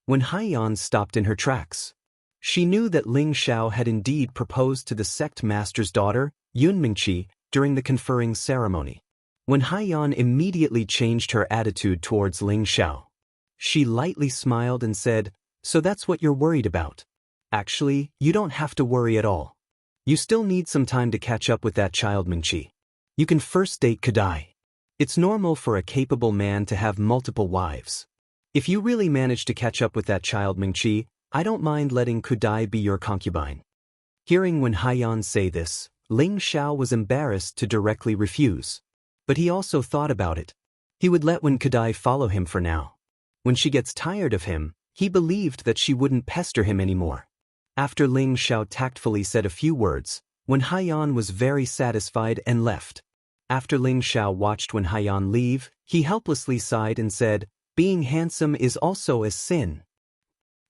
Wen Haiyan stopped in her tracks. She knew that Ling Xiao had indeed proposed to the sect master's daughter, Yun Mingqi, during the conferring ceremony. Wen Haiyan immediately changed her attitude towards Ling Xiao. She lightly smiled and said, "So that's what you're worried about. Actually, you don't have to worry at all. You still need some time to catch up with that child Mingqi. You can first date Kadai. It's normal for a capable man to have multiple wives. If you really manage to catch up with that child Mingqi, I don't mind letting Kudai be your concubine." Hearing Wen Haiyan say this, Ling Xiao was embarrassed to directly refuse. But he also thought about it. He would let Wen Kudai follow him for now. When she gets tired of him, he believed that she wouldn't pester him anymore. After Ling Xiao tactfully said a few words, Wen Haiyan was very satisfied and left. After Ling Xiao watched Wen Haiyan leave, he helplessly sighed and said, "Being handsome is also a sin."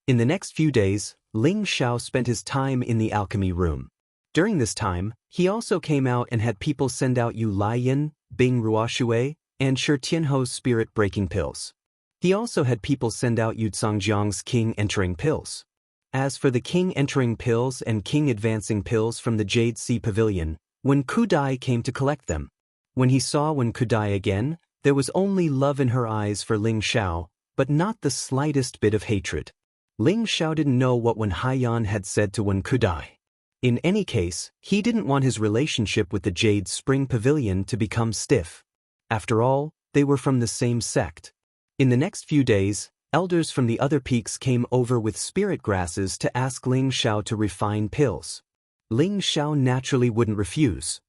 In the next few days, Ling Xiao spent his time in the alchemy room. During this time, he also came out and had people send out Yu Laiyan, Bing Ruoshui, and Shi Tianho's spirit-breaking pills. He also had people send out Yu Zhangjiang's king-entering pills. As for the king-entering pills and king-advancing pills from the Jade Sea Pavilion, Wen Kudai came to collect them. When he saw Wen Kudai again, there was only love in her eyes for Ling Xiao, but not the slightest bit of hatred. Ling Xiao didn't know what Wen Haiyan had said to Wen Kudai. In any case, he didn't want his relationship with the Jade Spring Pavilion to become stiff. After all, they were from the same sect. In the next few days, elders from the other peaks came over with spirit grasses to ask Ling Xiao to refine pills. Ling Xiao naturally wouldn't refuse.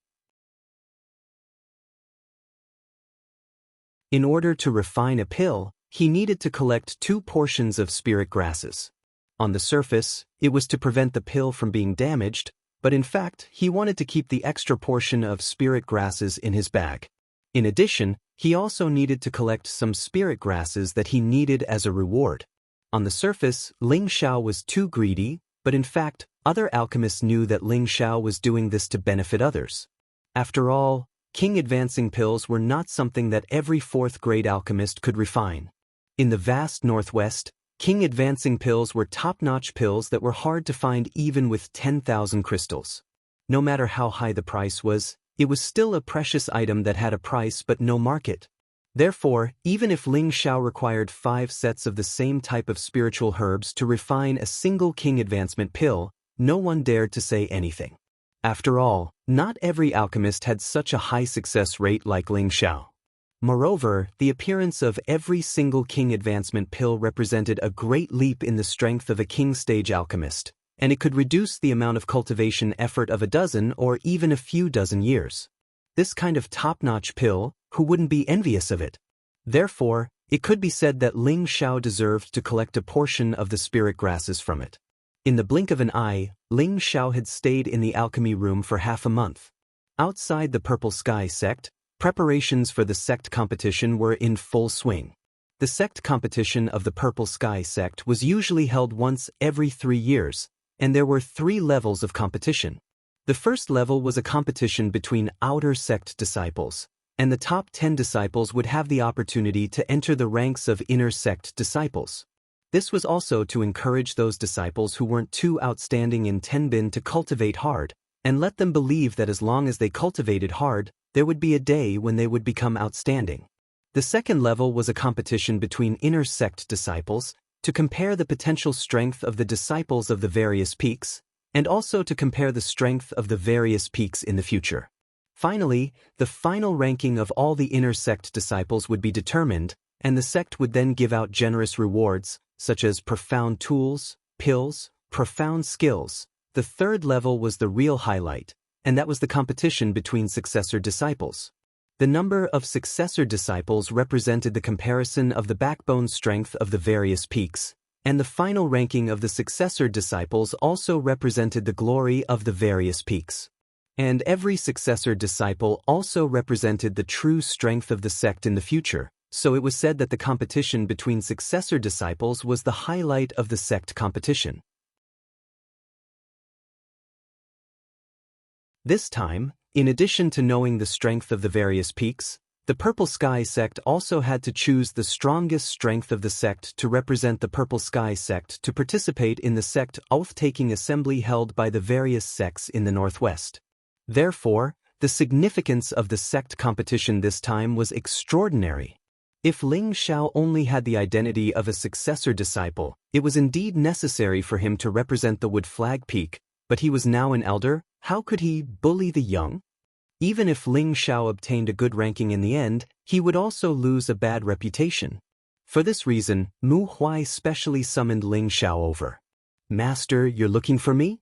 In order to refine a pill, he needed to collect 2 portions of spirit grasses. On the surface, it was to prevent the pill from being damaged, but in fact, he wanted to keep the extra portion of spirit grasses in his bag. In addition, he also needed to collect some spirit grasses that he needed as a reward. On the surface, Ling Xiao was too greedy, but in fact, other alchemists knew that Ling Xiao was doing this to benefit others. After all, king-advancing pills were not something that every 4th-grade alchemist could refine. In the vast Northwest, king-advancing pills were top-notch pills that were hard to find even with 10,000 crystals. No matter how high the price was, it was still a precious item that had a price but no market. Therefore, even if Ling Xiao required 5 sets of the same type of spiritual herbs to refine a single king advancement pill, no one dared to say anything. After all, not every alchemist had such a high success rate like Ling Xiao. Moreover, the appearance of every single king advancement pill represented a great leap in the strength of a king-stage alchemist, and it could reduce the amount of cultivation effort of a dozen or even a few dozen years. This kind of top-notch pill, who wouldn't be envious of it? Therefore, it could be said that Ling Xiao deserved to collect a portion of the spirit grasses from it. In the blink of an eye, Ling Xiao had stayed in the alchemy room for half a month. Outside the Purple Sky sect, preparations for the sect competition were in full swing. The sect competition of the Purple Sky sect was usually held once every 3 years, and there were 3 levels of competition. The first level was a competition between outer sect disciples, and the top 10 disciples would have the opportunity to enter the ranks of inner sect disciples. This was also to encourage those disciples who weren't too outstanding in Tenbin to cultivate hard, and let them believe that as long as they cultivated hard, there would be a day when they would become outstanding. The second level was a competition between inner sect disciples to compare the potential strength of the disciples of the various peaks, and also to compare the strength of the various peaks in the future. Finally, the final ranking of all the inner sect disciples would be determined, and the sect would then give out generous rewards, such as profound tools, pills, profound skills. The third level was the real highlight, and that was the competition between successor disciples. The number of successor disciples represented the comparison of the backbone strength of the various peaks, and the final ranking of the successor disciples also represented the glory of the various peaks. And every successor disciple also represented the true strength of the sect in the future, so it was said that the competition between successor disciples was the highlight of the sect competition. This time, in addition to knowing the strength of the various peaks, the Purple Sky sect also had to choose the strongest strength of the sect to represent the Purple Sky sect to participate in the sect oath-taking assembly held by the various sects in the Northwest. Therefore, the significance of the sect competition this time was extraordinary. If Ling Xiao only had the identity of a successor disciple, it was indeed necessary for him to represent the Wood Flag Peak, but he was now an elder. How could he bully the young? Even if Ling Xiao obtained a good ranking in the end, he would also lose a bad reputation. For this reason, Mu Huai specially summoned Ling Xiao over. "Master, you're looking for me?"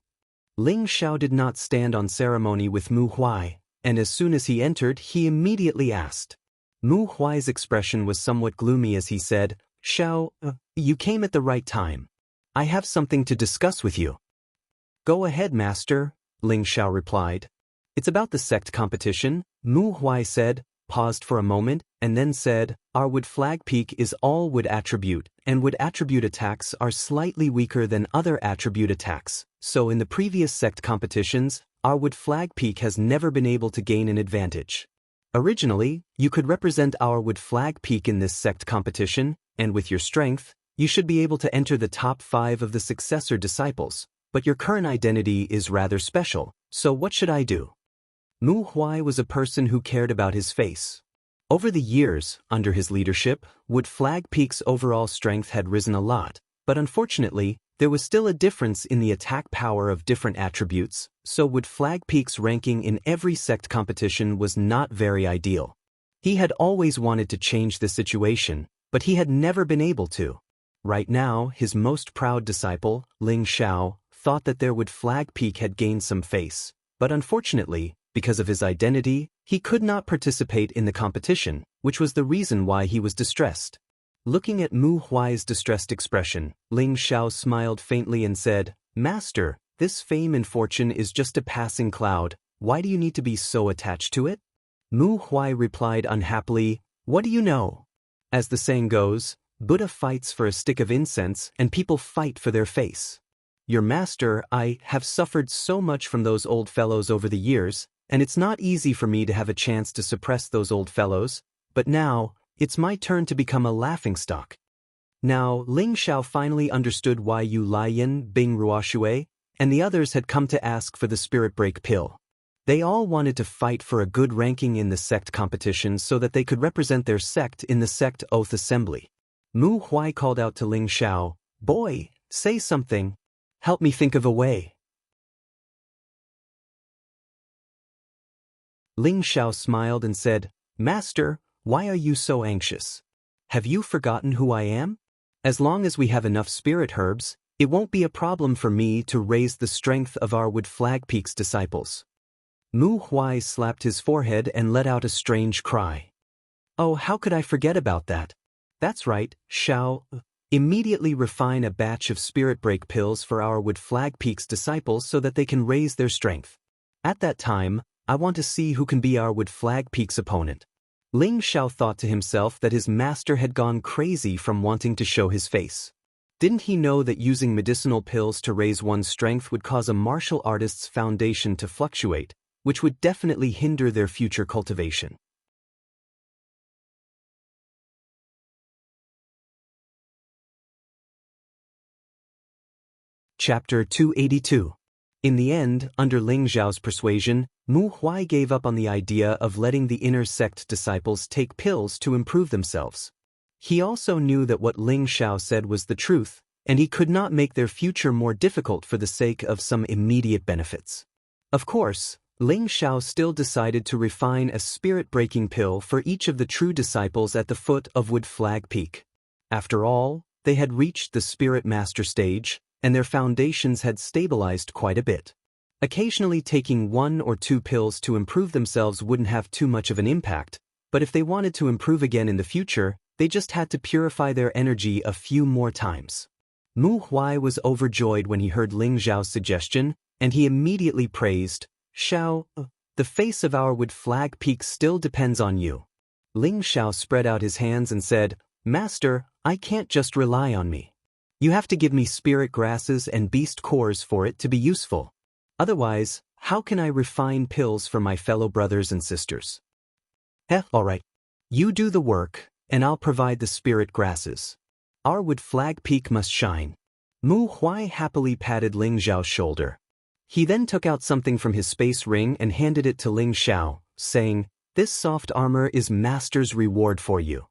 Ling Xiao did not stand on ceremony with Mu Huai, and as soon as he entered, he immediately asked. Mu Huai's expression was somewhat gloomy as he said, "Xiao, you came at the right time. I have something to discuss with you." "Go ahead, master," Ling Xiao replied. "It's about the sect competition," Mu Huai said, paused for a moment, and then said, "Our Wood Flag Peak is all Wood attribute, and Wood attribute attacks are slightly weaker than other attribute attacks, so in the previous sect competitions, our Wood Flag Peak has never been able to gain an advantage. Originally, you could represent our Wood Flag Peak in this sect competition, and with your strength, you should be able to enter the top 5 of the successor disciples, but your current identity is rather special, so what should I do?" Mu Huai was a person who cared about his face. Over the years, under his leadership, Wood Flag Peak's overall strength had risen a lot, but unfortunately, there was still a difference in the attack power of different attributes, so Wood Flag Peak's ranking in every sect competition was not very ideal. He had always wanted to change the situation, but he had never been able to. Right now, his most proud disciple, Ling Xiao, thought that their Wood Flag Peak had gained some face, but unfortunately, because of his identity, he could not participate in the competition, which was the reason why he was distressed. Looking at Mu Huai's distressed expression, Ling Xiao smiled faintly and said, "Master, this fame and fortune is just a passing cloud. Why do you need to be so attached to it?" Mu Huai replied unhappily, "What do you know? As the saying goes, Buddha fights for a stick of incense and people fight for their face. Your master, I have suffered so much from those old fellows over the years, and it's not easy for me to have a chance to suppress those old fellows, but now, it's my turn to become a laughingstock." Now, Ling Xiao finally understood why Yu Laiyan, Bing Ruoshui, and the others had come to ask for the Spirit Break pill. They all wanted to fight for a good ranking in the sect competition so that they could represent their sect in the sect oath assembly. Mu Huai called out to Ling Xiao, "Boy, say something. Help me think of a way." Ling Xiao smiled and said, "Master, why are you so anxious? Have you forgotten who I am? As long as we have enough spirit herbs, it won't be a problem for me to raise the strength of our Wood Flag Peak's disciples." Mu Huai slapped his forehead and let out a strange cry. "Oh, how could I forget about that? That's right, Xiao. Immediately refine a batch of Spirit Break pills for our Wood Flag Peak's disciples so that they can raise their strength. At that time, I want to see who can be our Wood Flag Peak's opponent." Ling Xiao thought to himself that his master had gone crazy from wanting to show his face. Didn't he know that using medicinal pills to raise one's strength would cause a martial artist's foundation to fluctuate, which would definitely hinder their future cultivation? Chapter 282. In the end, under Ling Zhao's persuasion, Mu Huai gave up on the idea of letting the inner sect disciples take pills to improve themselves. He also knew that what Ling Zhao said was the truth, and he could not make their future more difficult for the sake of some immediate benefits. Of course, Ling Zhao still decided to refine a spirit-breaking pill for each of the true disciples at the foot of Wood Flag Peak. After all, they had reached the Spirit Master stage, and their foundations had stabilized quite a bit. Occasionally taking 1 or 2 pills to improve themselves wouldn't have too much of an impact, but if they wanted to improve again in the future, they just had to purify their energy a few more times. Mu Huai was overjoyed when he heard Ling Zhao's suggestion, and he immediately praised, "Xiao, the face of our Wood Flag Peak still depends on you." Ling Zhao spread out his hands and said, "Master, I can't just rely on me. You have to give me spirit grasses and beast cores for it to be useful. Otherwise, how can I refine pills for my fellow brothers and sisters?" Alright. You do the work, and I'll provide the spirit grasses. Our Wood Flag Peak must shine. Mu Huai happily patted Ling Zhao's shoulder. He then took out something from his space ring and handed it to Ling Zhao, saying, "This soft armor is Master's reward for you."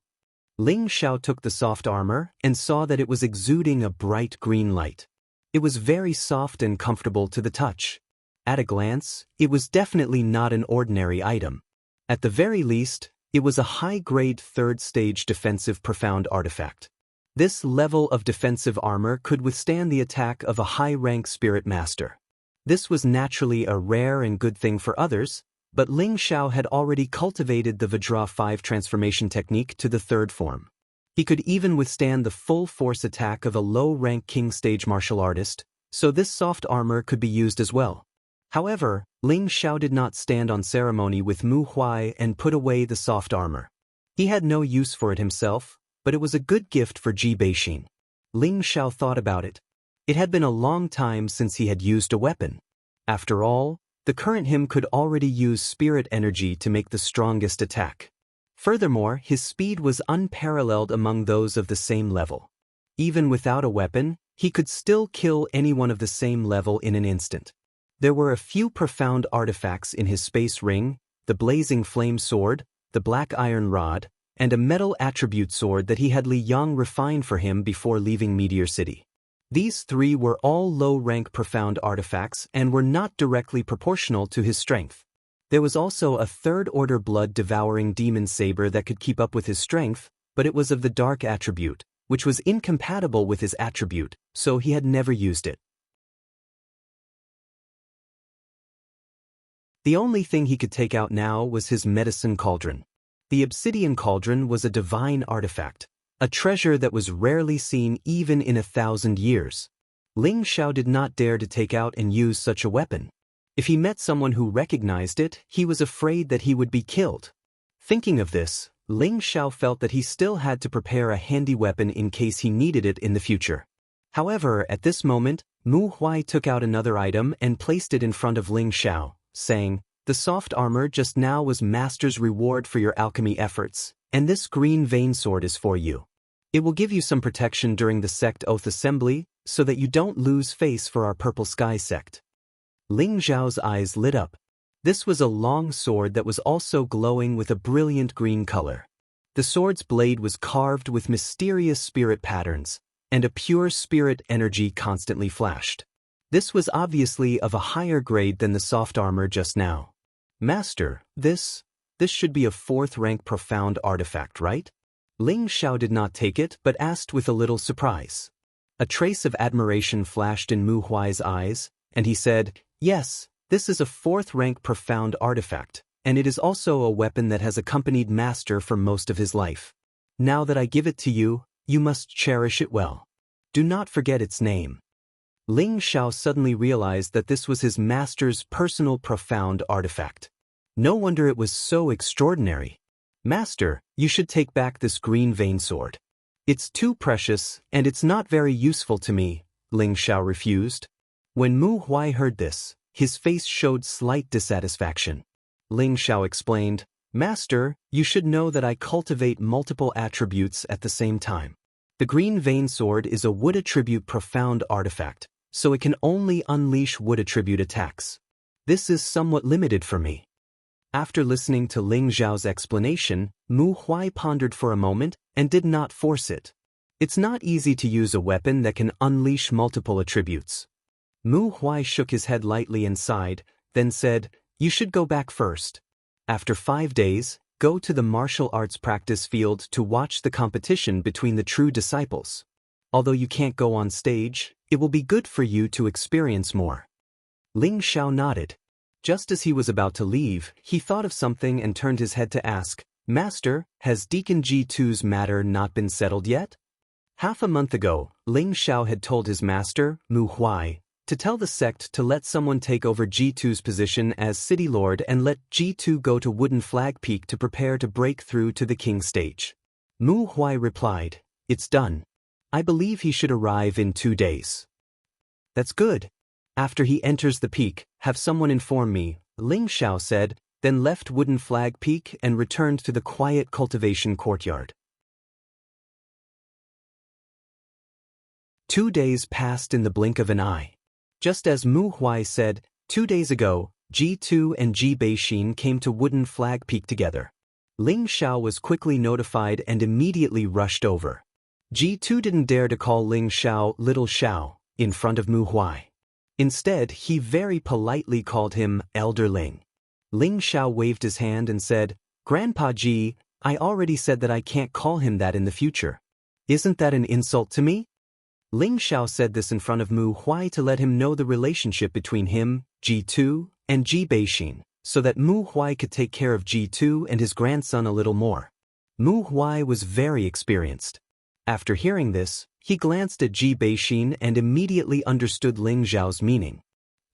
Ling Zhao took the soft armor and saw that it was exuding a bright green light. It was very soft and comfortable to the touch. At a glance, it was definitely not an ordinary item. At the very least, it was a high-grade 3rd-stage defensive profound artifact. This level of defensive armor could withstand the attack of a high-rank spirit master. This was naturally a rare and good thing for others, but Ling Zhao had already cultivated the Vajra 5 transformation technique to the 3rd form. He could even withstand the full-force attack of a low-rank king-stage martial artist, so this soft armor could be used as well. However, Ling Zhao did not stand on ceremony with Mu Huai and put away the soft armor. He had no use for it himself, but it was a good gift for Ji Beixin. Ling Zhao thought about it. It had been a long time since he had used a weapon. After all, the current him could already use spirit energy to make the strongest attack. Furthermore, his speed was unparalleled among those of the same level. Even without a weapon, he could still kill anyone of the same level in an instant. There were a few profound artifacts in his space ring, the blazing flame sword, the black iron rod, and a metal attribute sword that he had Li Yang refine for him before leaving Meteor City. These 3 were all low-rank profound artifacts and were not directly proportional to his strength. There was also a 3rd-order blood-devouring demon saber that could keep up with his strength, but it was of the dark attribute, which was incompatible with his attribute, so he had never used it. The only thing he could take out now was his medicine cauldron. The obsidian cauldron was a divine artifact, a treasure that was rarely seen even in 1,000 years. Ling Zhao did not dare to take out and use such a weapon. If he met someone who recognized it, he was afraid that he would be killed. Thinking of this, Ling Zhao felt that he still had to prepare a handy weapon in case he needed it in the future. However, at this moment, Mu Huai took out another item and placed it in front of Ling Zhao, saying, "The soft armor just now was Master's reward for your alchemy efforts, and this green vein sword is for you. It will give you some protection during the sect oath assembly, so that you don't lose face for our Purple Sky sect." Ling Zhao's eyes lit up. This was a long sword that was also glowing with a brilliant green color. The sword's blade was carved with mysterious spirit patterns, and a pure spirit energy constantly flashed. This was obviously of a higher grade than the soft armor just now. "Master, this should be a 4th-rank profound artifact, right?" Ling Zhao did not take it but asked with a little surprise. A trace of admiration flashed in Mu Huai's eyes, and he said, "Yes, this is a 4th-rank profound artifact, and it is also a weapon that has accompanied Master for most of his life. Now that I give it to you, you must cherish it well. Do not forget its name." Ling Zhao suddenly realized that this was his Master's personal profound artifact. No wonder it was so extraordinary. "Master, you should take back this green vein sword. It's too precious, and it's not very useful to me," Ling Zhao refused. When Mu Huai heard this, his face showed slight dissatisfaction. Ling Zhao explained, "Master, you should know that I cultivate multiple attributes at the same time. The green vein sword is a wood attribute profound artifact, so it can only unleash wood attribute attacks. This is somewhat limited for me. After listening to Ling Xiao's explanation, Mu Huai pondered for a moment and did not force it. It's not easy to use a weapon that can unleash multiple attributes. Mu Huai shook his head lightly and sighed, then said, "You should go back first. After 5 days, go to the martial arts practice field to watch the competition between the true disciples. Although you can't go on stage, it will be good for you to experience more." Ling Xiao nodded. Just as he was about to leave, he thought of something and turned his head to ask, "Master, has Deacon G2's matter not been settled yet?" Half a month ago, Ling Xiao had told his master, Mu Huai, to tell the sect to let someone take over G2's position as city lord and let G2 go to Wooden Flag Peak to prepare to break through to the king stage. Mu Huai replied, "It's done. I believe he should arrive in 2 days." "That's good. After he enters the peak, have someone inform me," Ling Xiao said, then left Wooden Flag Peak and returned to the quiet cultivation courtyard. 2 days passed in the blink of an eye. Just as Mu Huai said, 2 days ago, G2 and Ji Beixin came to Wooden Flag Peak together. Ling Xiao was quickly notified and immediately rushed over. G2 didn't dare to call Ling Xiao Little Xiao in front of Mu Huai. Instead, he very politely called him Elder Ling. Ling Xiao waved his hand and said, "Grandpa Ji, I already said that I can't call him that in the future. Isn't that an insult to me?" Ling Xiao said this in front of Mu Huai to let him know the relationship between him, G2, and Ji Beixin, so that Mu Huai could take care of G2 and his grandson a little more. Mu Huai was very experienced. After hearing this, he glanced at Ji Beixin and immediately understood Ling Xiao's meaning.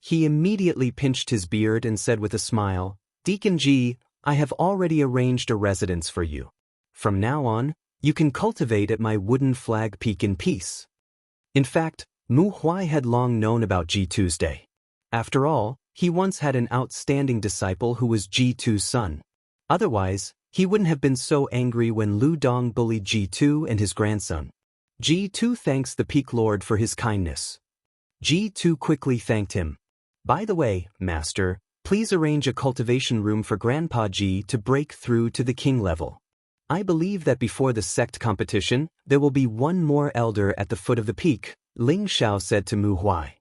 He immediately pinched his beard and said with a smile, "Deacon Ji, I have already arranged a residence for you. From now on, you can cultivate at my Wooden Flag Peak in peace." In fact, Mu Huai had long known about G2's day. After all, he once had an outstanding disciple who was G2's son. Otherwise, he wouldn't have been so angry when Lu Dong bullied G2 and his grandson. G2 thanks the Peak Lord for his kindness. G2 quickly thanked him. "By the way, Master, please arrange a cultivation room for Grandpa G to break through to the king level. I believe that before the sect competition, there will be one more elder at the foot of the peak," Ling Xiao said to Mu Huai.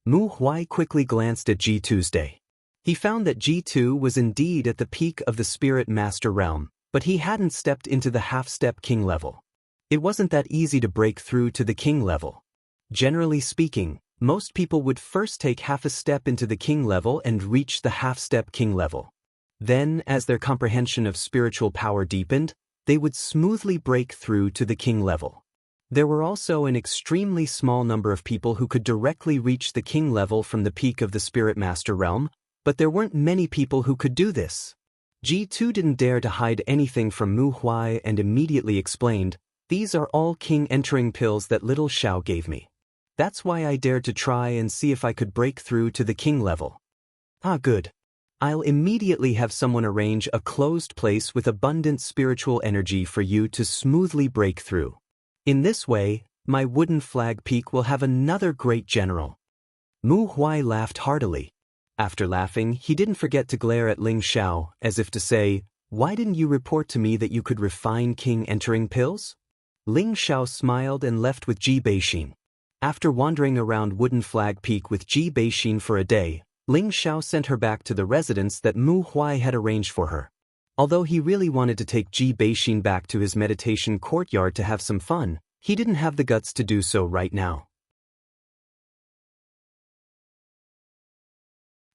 Mu Huai quickly glanced at G2's day. He found that G2 was indeed at the peak of the Spirit Master realm, but he hadn't stepped into the half-step king level. It wasn't that easy to break through to the king level. Generally speaking, most people would first take half a step into the king level and reach the half-step king level. Then, as their comprehension of spiritual power deepened, they would smoothly break through to the king level. There were also an extremely small number of people who could directly reach the king level from the peak of the Spirit Master realm, but there weren't many people who could do this. G2 didn't dare to hide anything from Mu Huai and immediately explained, "These are all king entering pills that little Xiao gave me. That's why I dared to try and see if I could break through to the king level." "Ah, good. I'll immediately have someone arrange a closed place with abundant spiritual energy for you to smoothly break through. In this way, my Wooden Flag Peak will have another great general." Mu Huai laughed heartily. After laughing, he didn't forget to glare at Ling Xiao, as if to say, "Why didn't you report to me that you could refine king entering pills?" Ling Xiao smiled and left with Ji Beixin. After wandering around Wooden Flag Peak with Ji Beixin for a day, Ling Xiao sent her back to the residence that Mu Huai had arranged for her. Although he really wanted to take Ji Beixin back to his meditation courtyard to have some fun, he didn't have the guts to do so right now.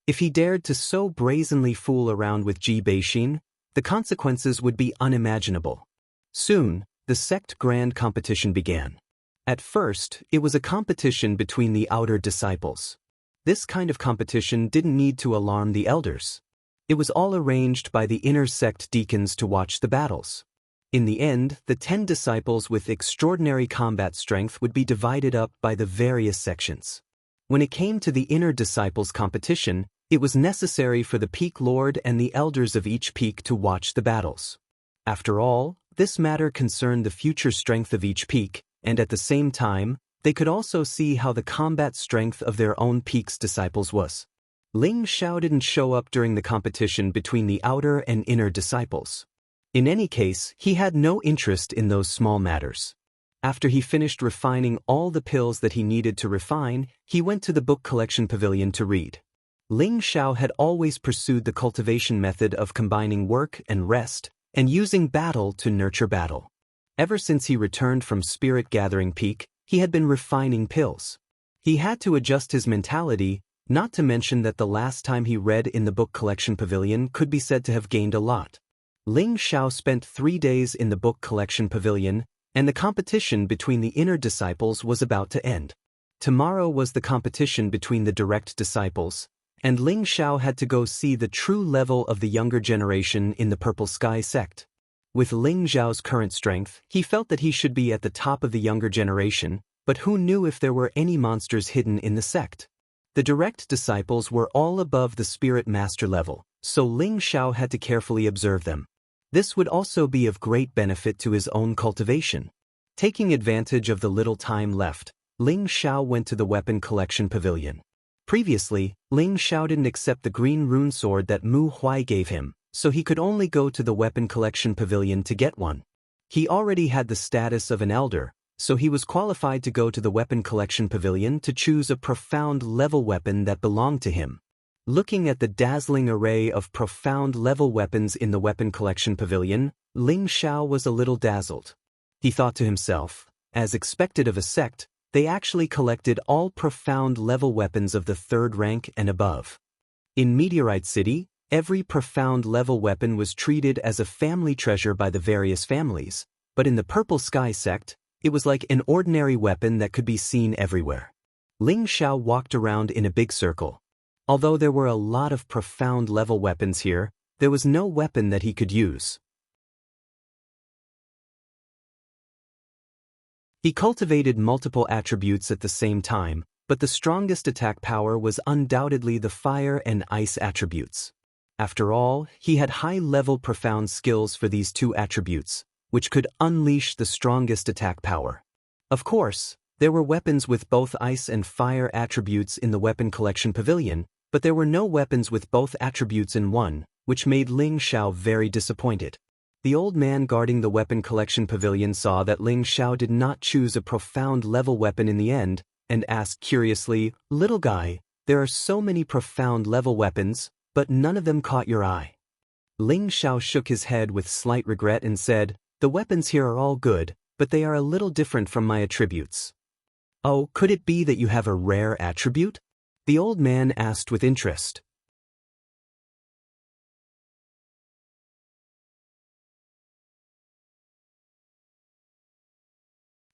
If he dared to so brazenly fool around with Ji Beixin, the consequences would be unimaginable. Soon, the sect grand competition began. At first, it was a competition between the outer disciples. This kind of competition didn't need to alarm the elders. It was all arranged by the inner sect deacons to watch the battles. In the end, the 10 disciples with extraordinary combat strength would be divided up by the various sections. When it came to the inner disciples competition, it was necessary for the Peak Lord and the elders of each peak to watch the battles. After all, this matter concerned the future strength of each peak, and at the same time, They could also see how the combat strength of their own peak's disciples was. Ling Xiao didn't show up during the competition between the outer and inner disciples. In any case, he had no interest in those small matters. After he finished refining all the pills that he needed to refine, he went to the book collection pavilion to read. Ling Xiao had always pursued the cultivation method of combining work and rest, and using battle to nurture battle. Ever since he returned from Spirit Gathering Peak, he had been refining pills. He had to adjust his mentality, not to mention that the last time he read in the book collection pavilion could be said to have gained a lot. Ling Xiao spent 3 days in the book collection pavilion, and the competition between the inner disciples was about to end. Tomorrow was the competition between the direct disciples, and Ling Xiao had to go see the true level of the younger generation in the Purple Sky sect. With Ling Xiao's current strength, he felt that he should be at the top of the younger generation, but who knew if there were any monsters hidden in the sect? The direct disciples were all above the spirit master level, so Ling Xiao had to carefully observe them. This would also be of great benefit to his own cultivation. Taking advantage of the little time left, Ling Xiao went to the weapon collection pavilion. Previously, Ling Xiao didn't accept the green rune sword that Mu Huai gave him, so he could only go to the weapon collection pavilion to get one. He already had the status of an elder, so he was qualified to go to the weapon collection pavilion to choose a profound level weapon that belonged to him. Looking at the dazzling array of profound level weapons in the weapon collection pavilion, Ling Xiao was a little dazzled. He thought to himself, as expected of a sect, they actually collected all profound level weapons of the 3rd rank and above. In Meteorite City, every profound level weapon was treated as a family treasure by the various families, but in the Purple Sky sect, it was like an ordinary weapon that could be seen everywhere. Ling Xiao walked around in a big circle. Although there were a lot of profound level weapons here, there was no weapon that he could use. He cultivated multiple attributes at the same time, but the strongest attack power was undoubtedly the fire and ice attributes. After all, he had high-level profound skills for these 2 attributes, which could unleash the strongest attack power. Of course, there were weapons with both ice and fire attributes in the weapon collection pavilion, but there were no weapons with both attributes in one, which made Ling Xiao very disappointed. The old man guarding the weapon collection pavilion saw that Ling Xiao did not choose a profound level weapon in the end, and asked curiously, "Little guy, there are so many profound level weapons, but none of them caught your eye." Ling Xiao shook his head with slight regret and said, "The weapons here are all good, but they are a little different from my attributes." "Oh, could it be that you have a rare attribute?" the old man asked with interest.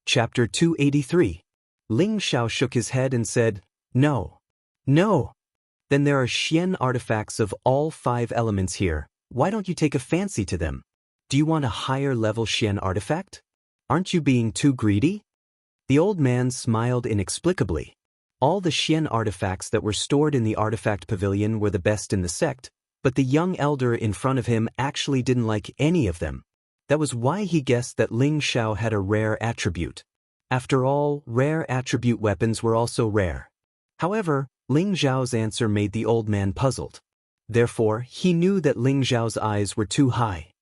Chapter 283. Ling Xiao shook his head and said, "No. No. Then there are Xian artifacts of all 5 elements here. Why don't you take a fancy to them? Do you want a higher level Xian artifact? Aren't you being too greedy?" The old man smiled inexplicably. All the Xian artifacts that were stored in the artifact pavilion were the best in the sect, but the young elder in front of him actually didn't like any of them. That was why he guessed that Ling Xiao had a rare attribute. After all, rare attribute weapons were also rare. However, Ling Xiao's answer made the old man puzzled. Therefore, he knew that Ling Xiao's eyes were too high.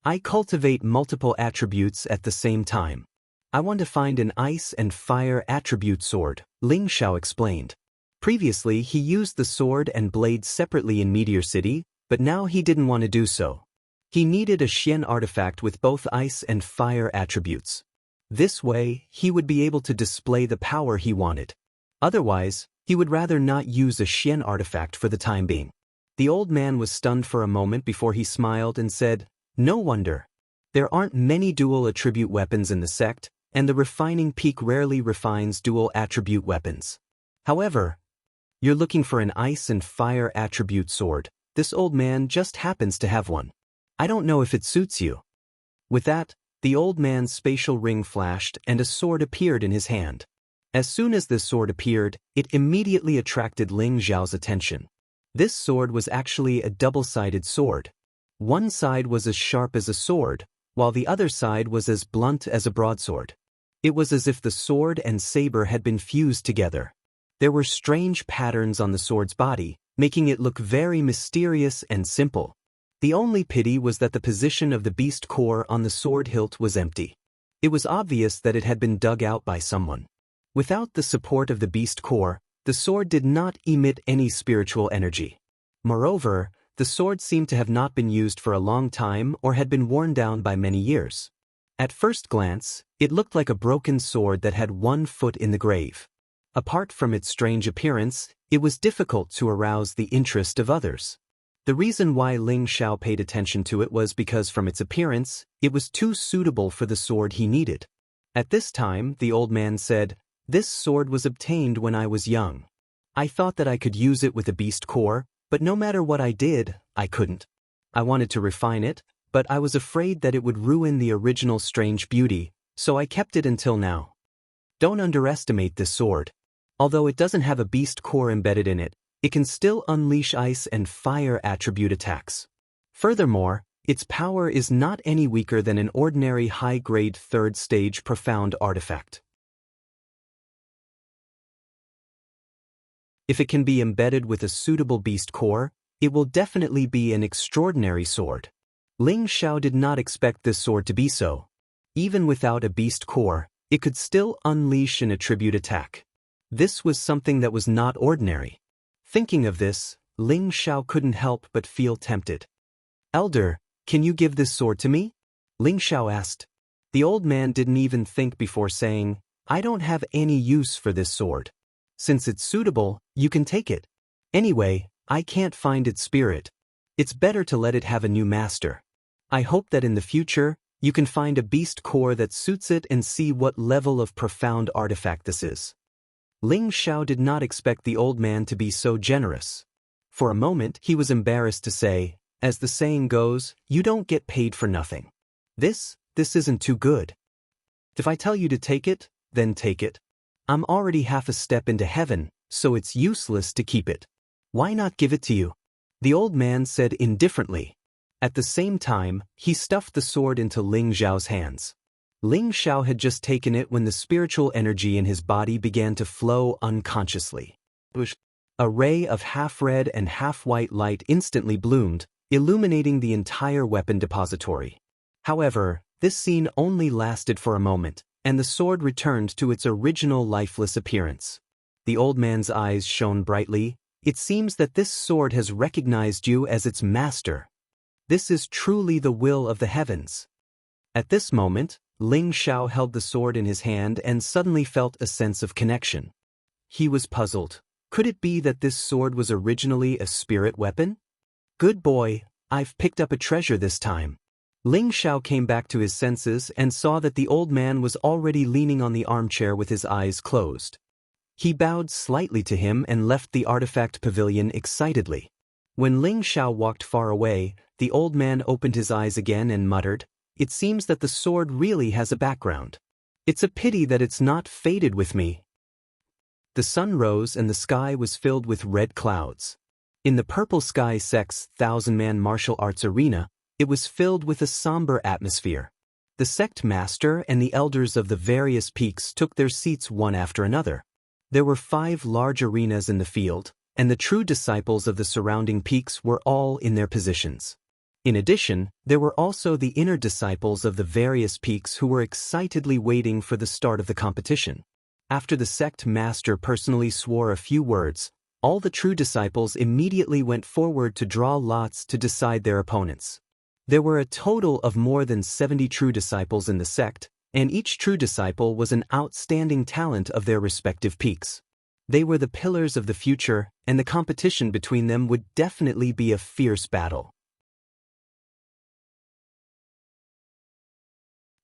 "I cultivate multiple attributes at the same time. I want to find an ice and fire attribute sword," Ling Xiao explained. Previously, he used the sword and blade separately in Meteor City, but now he didn't want to do so. He needed a Xian artifact with both ice and fire attributes. This way, he would be able to display the power he wanted. Otherwise, he would rather not use a Xian artifact for the time being. The old man was stunned for a moment before he smiled and said, "No wonder. There aren't many dual attribute weapons in the sect, and the refining peak rarely refines dual attribute weapons. However, you're looking for an ice and fire attribute sword. This old man just happens to have one. I don't know if it suits you." With that, the old man's spatial ring flashed and a sword appeared in his hand. As soon as this sword appeared, it immediately attracted Ling Xiao's attention. This sword was actually a double-sided sword. One side was as sharp as a sword, while the other side was as blunt as a broadsword. It was as if the sword and saber had been fused together. There were strange patterns on the sword's body, making it look very mysterious and simple. The only pity was that the position of the beast core on the sword hilt was empty. It was obvious that it had been dug out by someone. Without the support of the beast core, the sword did not emit any spiritual energy. Moreover, the sword seemed to have not been used for a long time or had been worn down by many years. At first glance, it looked like a broken sword that had one foot in the grave. Apart from its strange appearance, it was difficult to arouse the interest of others. The reason why Ling Xiao paid attention to it was because from its appearance, it was too suitable for the sword he needed. At this time, the old man said, "This sword was obtained when I was young. I thought that I could use it with a beast core, but no matter what I did, I couldn't. I wanted to refine it, but I was afraid that it would ruin the original strange beauty, so I kept it until now." Don't underestimate this sword. Although it doesn't have a beast core embedded in it, it can still unleash ice and fire attribute attacks. Furthermore, its power is not any weaker than an ordinary high-grade third-stage profound artifact. If it can be embedded with a suitable beast core, it will definitely be an extraordinary sword. Ling Xiao did not expect this sword to be so. Even without a beast core, it could still unleash an attribute attack. This was something that was not ordinary. Thinking of this, Ling Xiao couldn't help but feel tempted. "Elder, can you give this sword to me?" Ling Xiao asked. The old man didn't even think before saying, "I don't have any use for this sword. Since it's suitable, you can take it. Anyway, I can't find its spirit. It's better to let it have a new master. I hope that in the future, you can find a beast core that suits it and see what level of profound artifact this is." Ling Xiao did not expect the old man to be so generous. For a moment, he was embarrassed to say, as the saying goes, you don't get paid for nothing. This isn't too good. If I tell you to take it, then take it. I'm already half a step into heaven, so it's useless to keep it. Why not give it to you? The old man said indifferently. At the same time, he stuffed the sword into Ling Xiao's hands. Ling Xiao had just taken it when the spiritual energy in his body began to flow unconsciously. A ray of half-red and half-white light instantly bloomed, illuminating the entire weapon depository. However, this scene only lasted for a moment, and the sword returned to its original lifeless appearance. The old man's eyes shone brightly. "It seems that this sword has recognized you as its master. This is truly the will of the heavens." At this moment, Ling Xiao held the sword in his hand and suddenly felt a sense of connection. He was puzzled. Could it be that this sword was originally a spirit weapon? "Good boy, I've picked up a treasure this time." Ling Xiao came back to his senses and saw that the old man was already leaning on the armchair with his eyes closed. He bowed slightly to him and left the artifact pavilion excitedly. When Ling Xiao walked far away, the old man opened his eyes again and muttered, "It seems that the sword really has a background. It's a pity that it's not faded with me." The sun rose and the sky was filled with red clouds. In the Purple Sky sect's 1,000-man martial arts arena, it was filled with a somber atmosphere. The sect master and the elders of the various peaks took their seats one after another. There were 5 large arenas in the field, and the true disciples of the surrounding peaks were all in their positions. In addition, there were also the inner disciples of the various peaks who were excitedly waiting for the start of the competition. After the sect master personally swore a few words, all the true disciples immediately went forward to draw lots to decide their opponents. There were a total of more than 70 true disciples in the sect, and each true disciple was an outstanding talent of their respective peaks. They were the pillars of the future, and the competition between them would definitely be a fierce battle.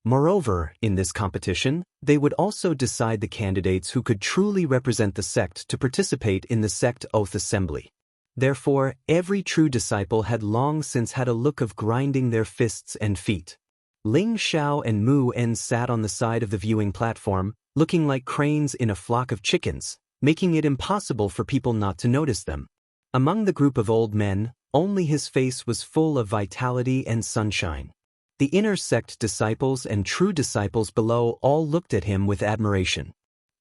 Moreover, in this competition, they would also decide the candidates who could truly represent the sect to participate in the sect oath assembly. Therefore, every true disciple had long since had a look of grinding their fists and feet. Ling Xiao and Mu En sat on the side of the viewing platform, looking like cranes in a flock of chickens, making it impossible for people not to notice them. Among the group of old men, only his face was full of vitality and sunshine. The inner sect disciples and true disciples below all looked at him with admiration.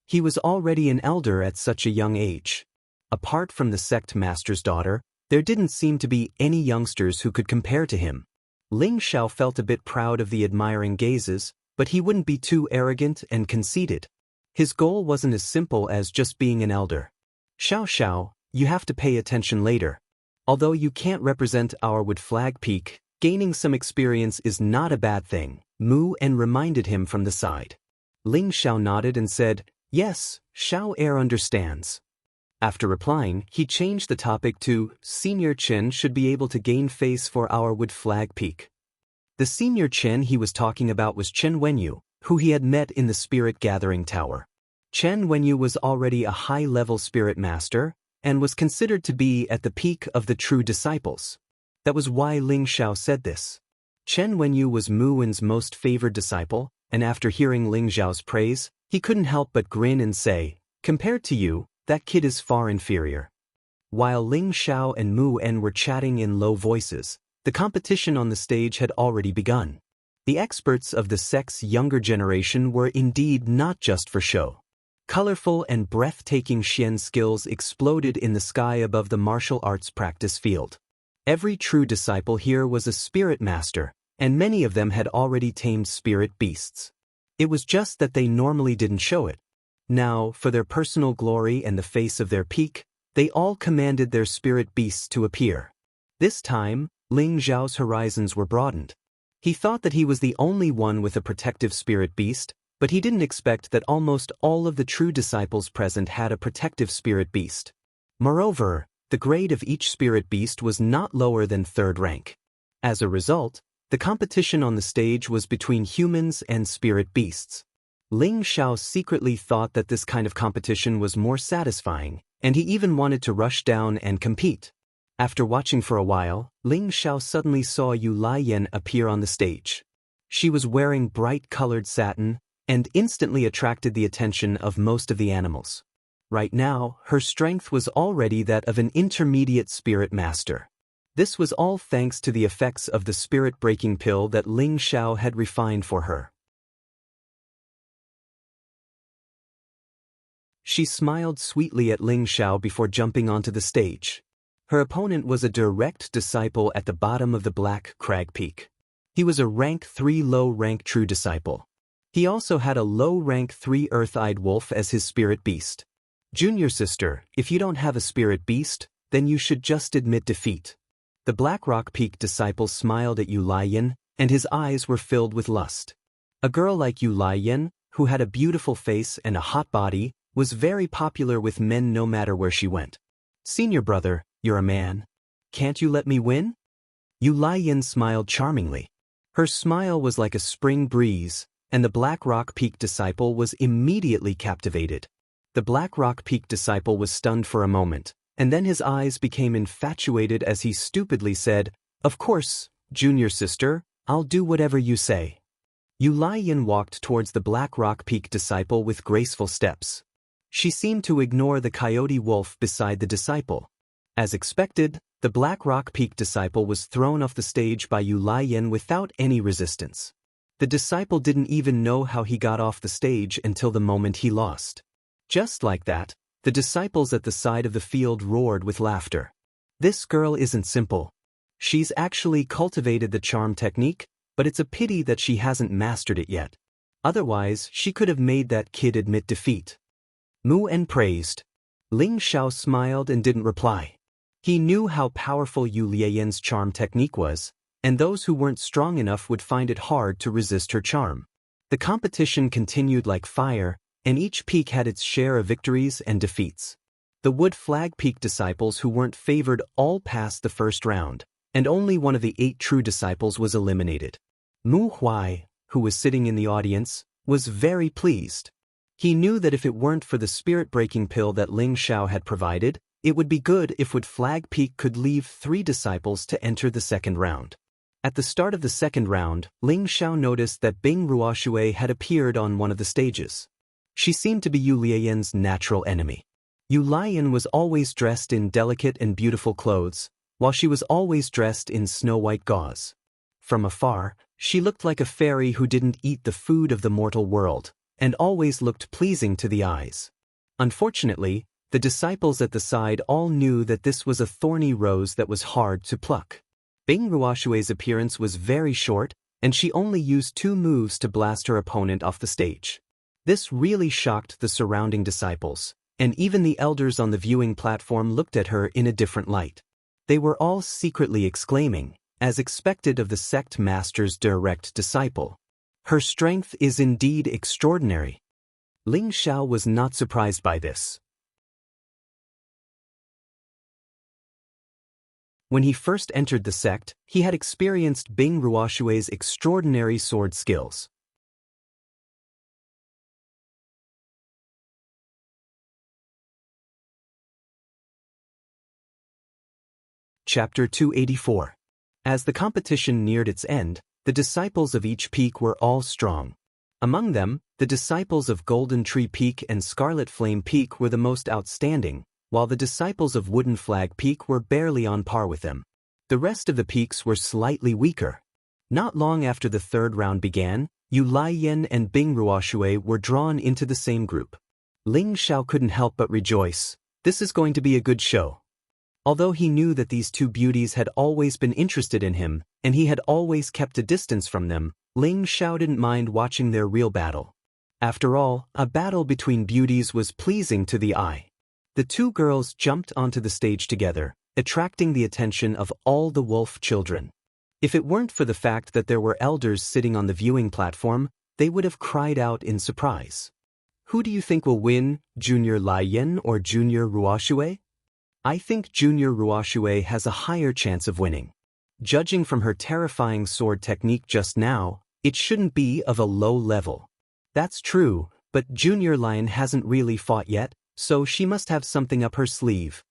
He was already an elder at such a young age. Apart from the sect master's daughter, there didn't seem to be any youngsters who could compare to him. Ling Xiao felt a bit proud of the admiring gazes, but he wouldn't be too arrogant and conceited. His goal wasn't as simple as just being an elder. Xiao Xiao, you have to pay attention later. Although you can't represent our wood flag peak, gaining some experience is not a bad thing, Mu En reminded him from the side. Ling Xiao nodded and said, yes, Xiao Er understands. After replying, he changed the topic to, Senior Chen should be able to gain face for our wood flag peak. The senior Chen he was talking about was Chen Wenyu, who he had met in the spirit gathering tower. Chen Wenyu was already a high-level spirit master, and was considered to be at the peak of the true disciples. That was why Ling Xiao said this. Chen Wenyu was Mu En's most favored disciple, and after hearing Ling Xiao's praise, he couldn't help but grin and say, compared to you, that kid is far inferior. While Ling Xiao and Mu En were chatting in low voices, the competition on the stage had already begun. The experts of the sect's younger generation were indeed not just for show. Colorful and breathtaking Xian skills exploded in the sky above the martial arts practice field. Every true disciple here was a spirit master, and many of them had already tamed spirit beasts. It was just that they normally didn't show it. Now, for their personal glory and the face of their peak, they all commanded their spirit beasts to appear. This time, Ling Xiao's horizons were broadened. He thought that he was the only one with a protective spirit beast, but he didn't expect that almost all of the true disciples present had a protective spirit beast. Moreover, the grade of each spirit beast was not lower than 3rd rank. As a result, the competition on the stage was between humans and spirit beasts. Ling Xiao secretly thought that this kind of competition was more satisfying, and he even wanted to rush down and compete. After watching for a while, Ling Xiao suddenly saw Yu Laiyan appear on the stage. She was wearing bright-colored satin, and instantly attracted the attention of most of the animals. Right now, her strength was already that of an intermediate spirit master. This was all thanks to the effects of the spirit-breaking pill that Ling Xiao had refined for her. She smiled sweetly at Ling Xiao before jumping onto the stage. Her opponent was a direct disciple at the bottom of the Black Crag Peak. He was a rank 3 low-rank true disciple. He also had a low-rank 3 earth-eyed wolf as his spirit beast. Junior sister, if you don't have a spirit beast, then you should just admit defeat. The Black Rock Peak disciple smiled at Yu Laiyan, and his eyes were filled with lust. A girl like Yu Laiyan, who had a beautiful face and a hot body, was very popular with men no matter where she went. Senior brother, you're a man. Can't you let me win? Yu Laiyan smiled charmingly. Her smile was like a spring breeze, and the Black Rock Peak disciple was immediately captivated. The Black Rock Peak disciple was stunned for a moment, and then his eyes became infatuated as he stupidly said, "Of course, junior sister, I'll do whatever you say." Yu Laiyan walked towards the Black Rock Peak disciple with graceful steps. She seemed to ignore the coyote wolf beside the disciple. As expected, the Black Rock Peak disciple was thrown off the stage by Yu Laiyan without any resistance. The disciple didn't even know how he got off the stage until the moment he lost. Just like that, the disciples at the side of the field roared with laughter. This girl isn't simple. She's actually cultivated the charm technique, but it's a pity that she hasn't mastered it yet. Otherwise, she could have made that kid admit defeat. Mu En praised. Ling Xiao smiled and didn't reply. He knew how powerful Yu Laiyan's charm technique was, and those who weren't strong enough would find it hard to resist her charm. The competition continued like fire, and each peak had its share of victories and defeats. The Wood Flag Peak disciples who weren't favored all passed the first round, and only one of the 8 true disciples was eliminated. Mu Huai, who was sitting in the audience, was very pleased. He knew that if it weren't for the spirit-breaking pill that Ling Xiao had provided, it would be good if Wood Flag Peak could leave 3 disciples to enter the second round. At the start of the second round, Ling Xiao noticed that Bing Ruoxue had appeared on one of the stages. She seemed to be Yu Laiyan's natural enemy. Yu Laiyan was always dressed in delicate and beautiful clothes, while she was always dressed in snow-white gauze. From afar, She looked like a fairy who didn't eat the food of the mortal world, and always looked pleasing to the eyes. Unfortunately, the disciples at the side all knew that this was a thorny rose that was hard to pluck. Bing Ruoshue's appearance was very short, and she only used 2 moves to blast her opponent off the stage. This really shocked the surrounding disciples, and even the elders on the viewing platform looked at her in a different light. They were all secretly exclaiming, as expected of the sect master's direct disciple, "Her strength is indeed extraordinary." Ling Xiao was not surprised by this. When he first entered the sect, he had experienced Bing Ruoshue's extraordinary sword skills. Chapter 284. As the competition neared its end, the disciples of each peak were all strong. Among them, the disciples of Golden Tree Peak and Scarlet Flame Peak were the most outstanding, while the disciples of Wooden Flag Peak were barely on par with them. The rest of the peaks were slightly weaker. Not long after the 3rd round began, Yu Laiyan and Bing Ruoshue were drawn into the same group. Ling Xiao couldn't help but rejoice. This is going to be a good show. Although he knew that these 2 beauties had always been interested in him, and he had always kept a distance from them, Ling Xiao didn't mind watching their real battle. After all, a battle between beauties was pleasing to the eye. The 2 girls jumped onto the stage together, attracting the attention of all the wolf children. If it weren't for the fact that there were elders sitting on the viewing platform, they would have cried out in surprise. Who do you think will win, Junior Laiyan or Junior Ruoshue? I think Junior Ruoshue has a higher chance of winning. Judging from her terrifying sword technique just now, it shouldn't be of a low level. That's true, but Junior Lion hasn't really fought yet, so she must have something up her sleeve.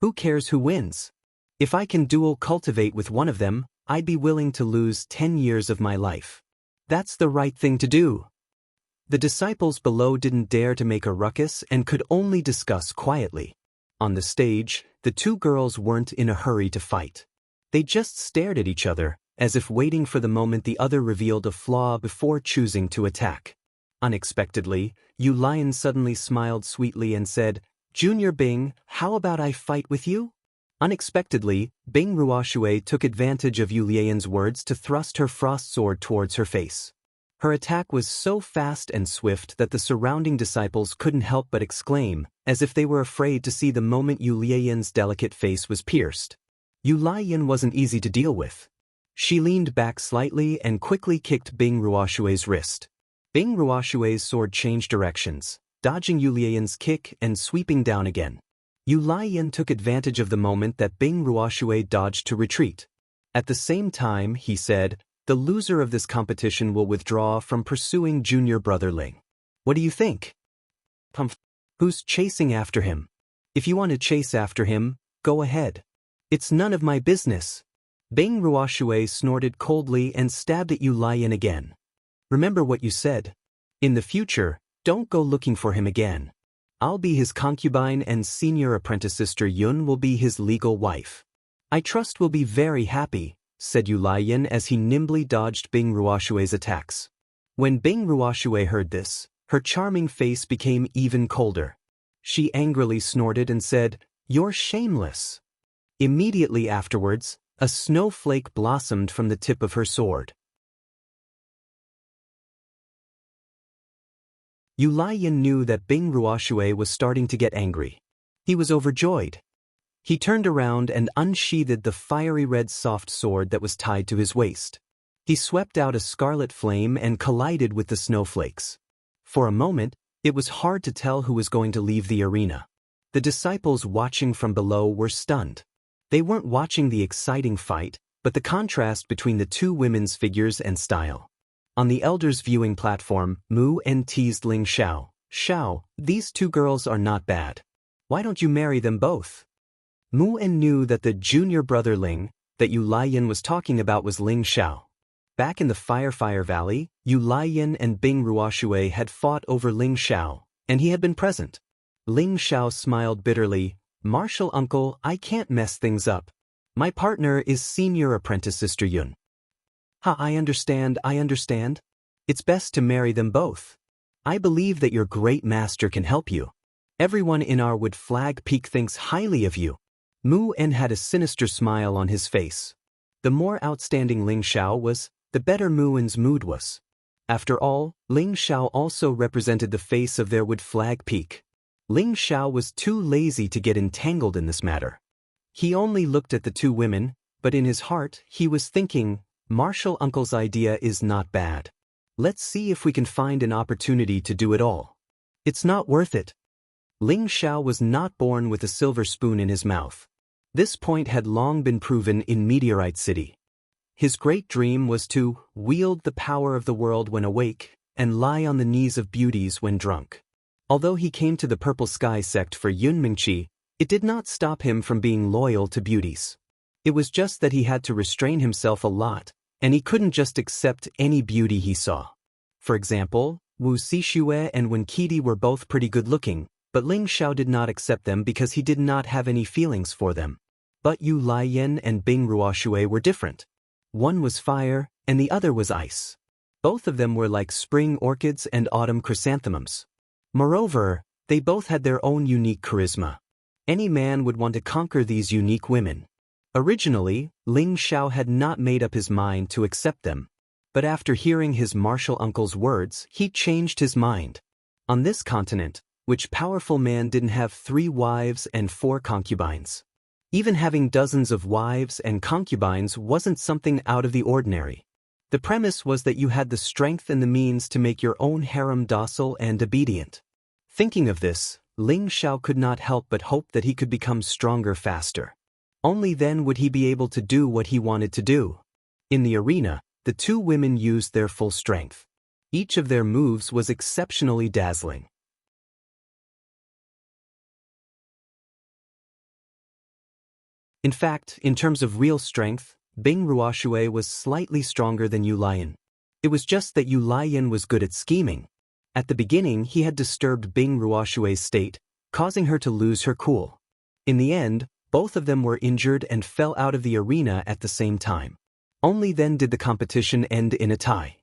Who cares who wins? If I can dual cultivate with one of them, I'd be willing to lose 10 years of my life. That's the right thing to do. The disciples below didn't dare to make a ruckus and could only discuss quietly. On the stage, the 2 girls weren't in a hurry to fight. They just stared at each other, as if waiting for the moment the other revealed a flaw before choosing to attack. Unexpectedly, Yu Lion suddenly smiled sweetly and said, "Junior Bing, how about I fight with you?" Unexpectedly, Bing Ruoshue took advantage of Yu Lian's words to thrust her frost sword towards her face. Her attack was so fast and swift that the surrounding disciples couldn't help but exclaim, as if they were afraid to see the moment Yu Lian's delicate face was pierced. Yu Lian wasn't easy to deal with. She leaned back slightly and quickly kicked Bing Ruoshue's wrist. Bing Ruoshue's sword changed directions, dodging Yu Lian's kick and sweeping down again. Yu Lian took advantage of the moment that Bing Ruoshue dodged to retreat. At the same time, he said, "The loser of this competition will withdraw from pursuing junior brother Ling. What do you think?" Who's chasing after him? If you want to chase after him, go ahead. It's none of my business. Bing Ruoshue snorted coldly and stabbed at Yu Lian again. Remember what you said. In the future, don't go looking for him again. I'll be his concubine and senior apprentice sister Yun will be his legal wife. I trust we'll be very happy, said Yu Lian as he nimbly dodged Bing Ruoshue's attacks. When Bing Ruoshue heard this, her charming face became even colder. She angrily snorted and said, "You're shameless." Immediately afterwards, a snowflake blossomed from the tip of her sword. Yu Lian knew that Bing Ruoshue was starting to get angry. He was overjoyed. He turned around and unsheathed the fiery red soft sword that was tied to his waist. He swept out a scarlet flame and collided with the snowflakes. For a moment, it was hard to tell who was going to leave the arena. The disciples watching from below were stunned. They weren't watching the exciting fight, but the contrast between the 2 women's figures and style. On the elders' viewing platform, Mu En teased Ling Xiao. "Xiao, these 2 girls are not bad. Why don't you marry them both?" Mu En knew that the junior brother Ling that Yu Lian was talking about was Ling Xiao. Back in the Fire Valley, Yu Lian and Bing Ruoshue had fought over Ling Xiao, and he had been present. Ling Xiao smiled bitterly. "Martial uncle, I can't mess things up. My partner is senior apprentice sister Yun." Ha, I understand. It's best to marry them both. I believe that your great master can help you. Everyone in our wood flag peak thinks highly of you. Mu En had a sinister smile on his face. The more outstanding Ling Xiao was, the better Mu En's mood was. After all, Ling Xiao also represented the face of their wood flag peak. Ling Xiao was too lazy to get entangled in this matter. He only looked at the two women, but in his heart he was thinking, Martial Uncle's idea is not bad. Let's see if we can find an opportunity to do it all. It's not worth it. Ling Xiao was not born with a silver spoon in his mouth. This point had long been proven in Meteorite City. His great dream was to wield the power of the world when awake and lie on the knees of beauties when drunk. Although he came to the Purple Sky sect for Yunmingqi, it did not stop him from being loyal to beauties. It was just that he had to restrain himself a lot, and he couldn't just accept any beauty he saw. For example, Wu Xixue and Wen Qidi were both pretty good-looking, but Ling Xiao did not accept them because he did not have any feelings for them. But Yu Laiyan and Bing Ruoxue were different. One was fire, and the other was ice. Both of them were like spring orchids and autumn chrysanthemums. Moreover, they both had their own unique charisma. Any man would want to conquer these unique women. Originally, Ling Xiao had not made up his mind to accept them. But after hearing his martial uncle's words, he changed his mind. On this continent, which powerful man didn't have 3 wives and 4 concubines? Even having dozens of wives and concubines wasn't something out of the ordinary. The premise was that you had the strength and the means to make your own harem docile and obedient. Thinking of this, Ling Xiao could not help but hope that he could become stronger faster. Only then would he be able to do what he wanted to do. In the arena, the two women used their full strength. Each of their moves was exceptionally dazzling. In fact, in terms of real strength, Bing Ruoxue was slightly stronger than Yu Laiyan. It was just that Yu Laiyan was good at scheming. At the beginning, he had disturbed Bing Ruoxue's state, causing her to lose her cool. In the end, both of them were injured and fell out of the arena at the same time. Only then did the competition end in a tie.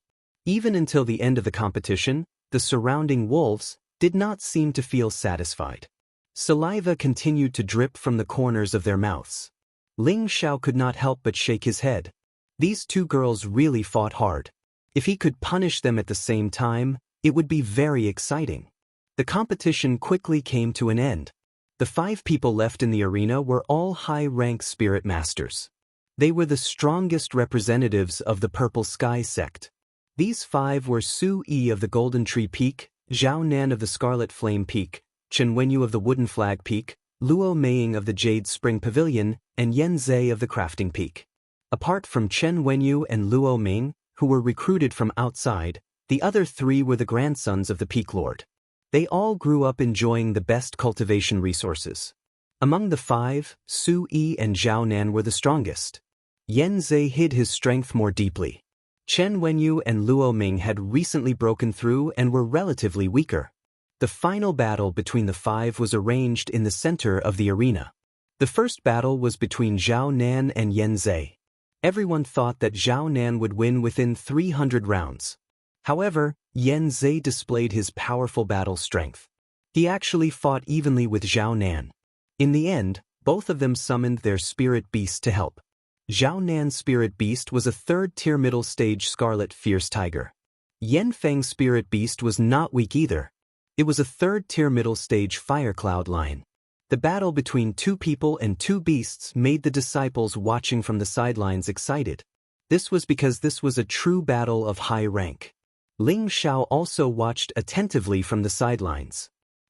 Even until the end of the competition, the surrounding wolves did not seem to feel satisfied. Saliva continued to drip from the corners of their mouths. Ling Xiao could not help but shake his head. These two girls really fought hard. If he could punish them at the same time, it would be very exciting. The competition quickly came to an end. The 5 people left in the arena were all high-rank spirit masters. They were the strongest representatives of the Purple Sky sect. These 5 were Su Yi of the Golden Tree Peak, Zhao Nan of the Scarlet Flame Peak, Chen Wenyu of the Wooden Flag Peak, Luo Meiying of the Jade Spring Pavilion, and Yen Zhe of the Crafting Peak. Apart from Chen Wenyu and Luo Meiying, who were recruited from outside, the other 3 were the grandsons of the Peak Lord. They all grew up enjoying the best cultivation resources. Among the 5, Su Yi and Zhao Nan were the strongest. Yen Zhe hid his strength more deeply. Chen Wenyu and Luo Meiying had recently broken through and were relatively weaker. The final battle between the 5 was arranged in the center of the arena. The first battle was between Zhao Nan and Yen Zhe. Everyone thought that Zhao Nan would win within 300 rounds. However, Yen Zhe displayed his powerful battle strength. He actually fought evenly with Zhao Nan. In the end, both of them summoned their spirit beast to help. Zhao Nan's spirit beast was a 3rd-tier middle-stage Scarlet Fierce Tiger. Yen Feng's spirit beast was not weak either. It was a 3rd-tier middle-stage Fire Cloud Lion. The battle between 2 people and 2 beasts made the disciples watching from the sidelines excited. This was because this was a true battle of high rank. Ling Xiao also watched attentively from the sidelines.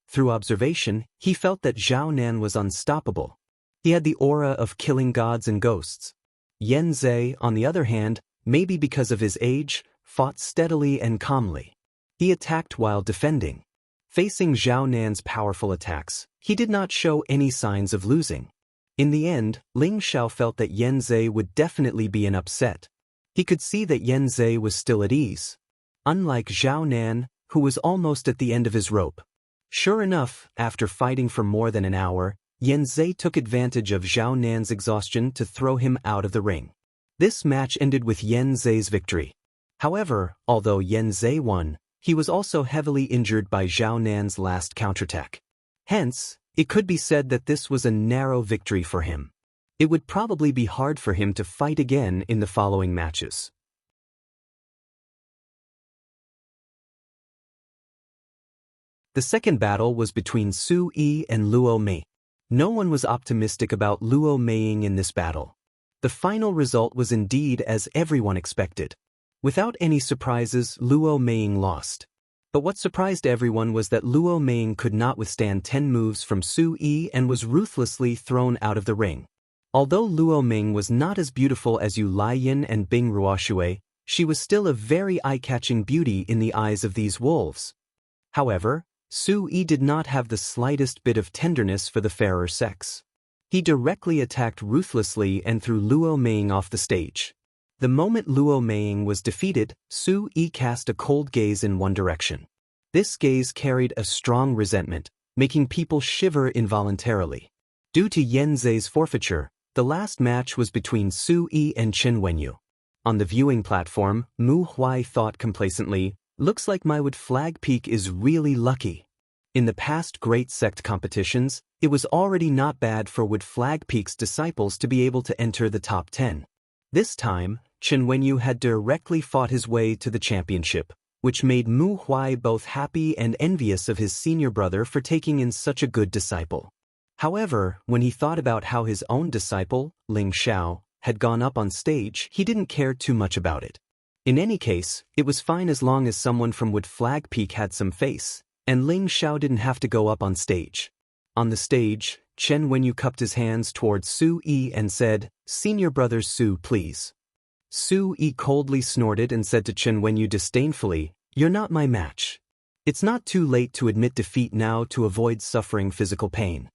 Through observation, he felt that Zhao Nan was unstoppable. He had the aura of killing gods and ghosts. Yen Zhe, on the other hand, maybe because of his age, fought steadily and calmly. He attacked while defending. Facing Zhao Nan's powerful attacks, he did not show any signs of losing. In the end, Ling Xiao felt that Yen Zhe would definitely be an upset. He could see that Yen Zhe was still at ease. Unlike Zhao Nan, who was almost at the end of his rope. Sure enough, after fighting for more than an hour, Yen Zhe took advantage of Zhao Nan's exhaustion to throw him out of the ring. This match ended with Yan Zhe's victory. However, although Yan Zhe won, he was also heavily injured by Zhao Nan's last counterattack. Hence, it could be said that this was a narrow victory for him. It would probably be hard for him to fight again in the following matches. The second battle was between Su Yi and Luo Mei. No one was optimistic about Luo Meiing in this battle. The final result was indeed as everyone expected. Without any surprises, Luo Meiing lost. But what surprised everyone was that Luo Meiing could not withstand 10 moves from Su Yi and was ruthlessly thrown out of the ring. Although Luo Meiing was not as beautiful as Yu Laiyan and Bing Ruoshui, she was still a very eye-catching beauty in the eyes of these wolves. However, Su Yi did not have the slightest bit of tenderness for the fairer sex. He directly attacked ruthlessly and threw Luo Meiing off the stage. The moment Luo Meiing was defeated, Su Yi cast a cold gaze in one direction. This gaze carried a strong resentment, making people shiver involuntarily. Due to Yan Zhe's forfeiture, the last match was between Su Yi and Chen Wenyu. On the viewing platform, Mu Huai thought complacently, "Looks like my Wood Flag Peak is really lucky." In the past Great Sect competitions, it was already not bad for Wood Flag Peak's disciples to be able to enter the top 10. This time, Chen Wenyu had directly fought his way to the championship, which made Mu Huai both happy and envious of his senior brother for taking in such a good disciple. However, when he thought about how his own disciple, Ling Xiao, had gone up on stage, he didn't care too much about it. In any case, it was fine as long as someone from Wood Flag Peak had some face, and Ling Xiao didn't have to go up on stage. On the stage, Chen Wenyu cupped his hands towards Su Yi and said, "Senior brother Su, please." Su Yi coldly snorted and said to Chen Wenyu disdainfully, "You're not my match. It's not too late to admit defeat now to avoid suffering physical pain."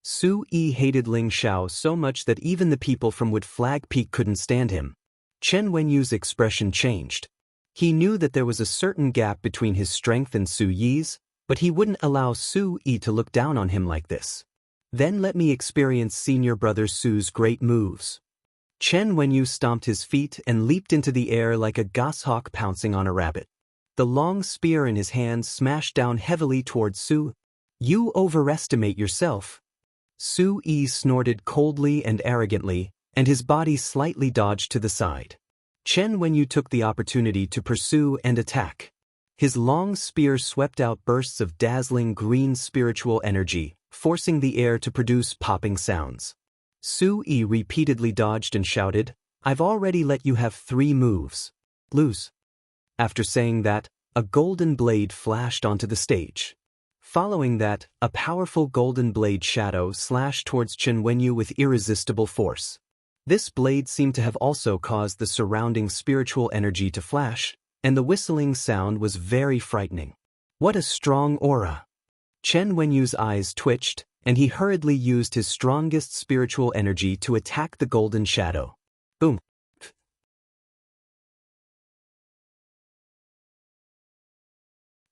Su Yi hated Ling Xiao so much that even the people from Wood Flag Peak couldn't stand him. Chen Wenyu's expression changed. He knew that there was a certain gap between his strength and Su Yi's, but he wouldn't allow Su Yi to look down on him like this. "Then let me experience senior brother Su's great moves." Chen Wenyu stomped his feet and leaped into the air like a goshawk pouncing on a rabbit. The long spear in his hand smashed down heavily towards Su. "You overestimate yourself." Su Yi snorted coldly and arrogantly, and his body slightly dodged to the side. Chen Wenyu took the opportunity to pursue and attack. His long spear swept out bursts of dazzling green spiritual energy, forcing the air to produce popping sounds. Su Yi repeatedly dodged and shouted, "I've already let you have 3 moves. Lose." After saying that, a golden blade flashed onto the stage. Following that, a powerful golden blade shadow slashed towards Chen Wenyu with irresistible force. This blade seemed to have also caused the surrounding spiritual energy to flash, and the whistling sound was very frightening. What a strong aura! Chen Wenyu's eyes twitched, and he hurriedly used his strongest spiritual energy to attack the golden shadow. Boom!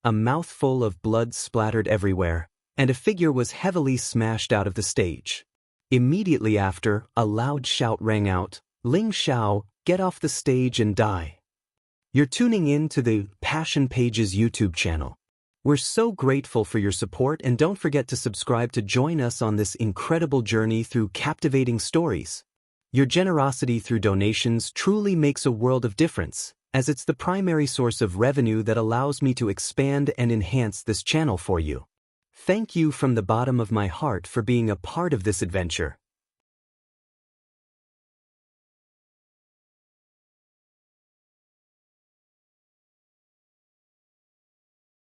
A mouthful of blood splattered everywhere, and a figure was heavily smashed out of the stage. Immediately after, a loud shout rang out, "Ling Xiao, get off the stage and die." You're tuning in to the Passion Pages YouTube channel. We're so grateful for your support, and don't forget to subscribe to join us on this incredible journey through captivating stories. Your generosity through donations truly makes a world of difference, as it's the primary source of revenue that allows me to expand and enhance this channel for you. Thank you from the bottom of my heart for being a part of this adventure.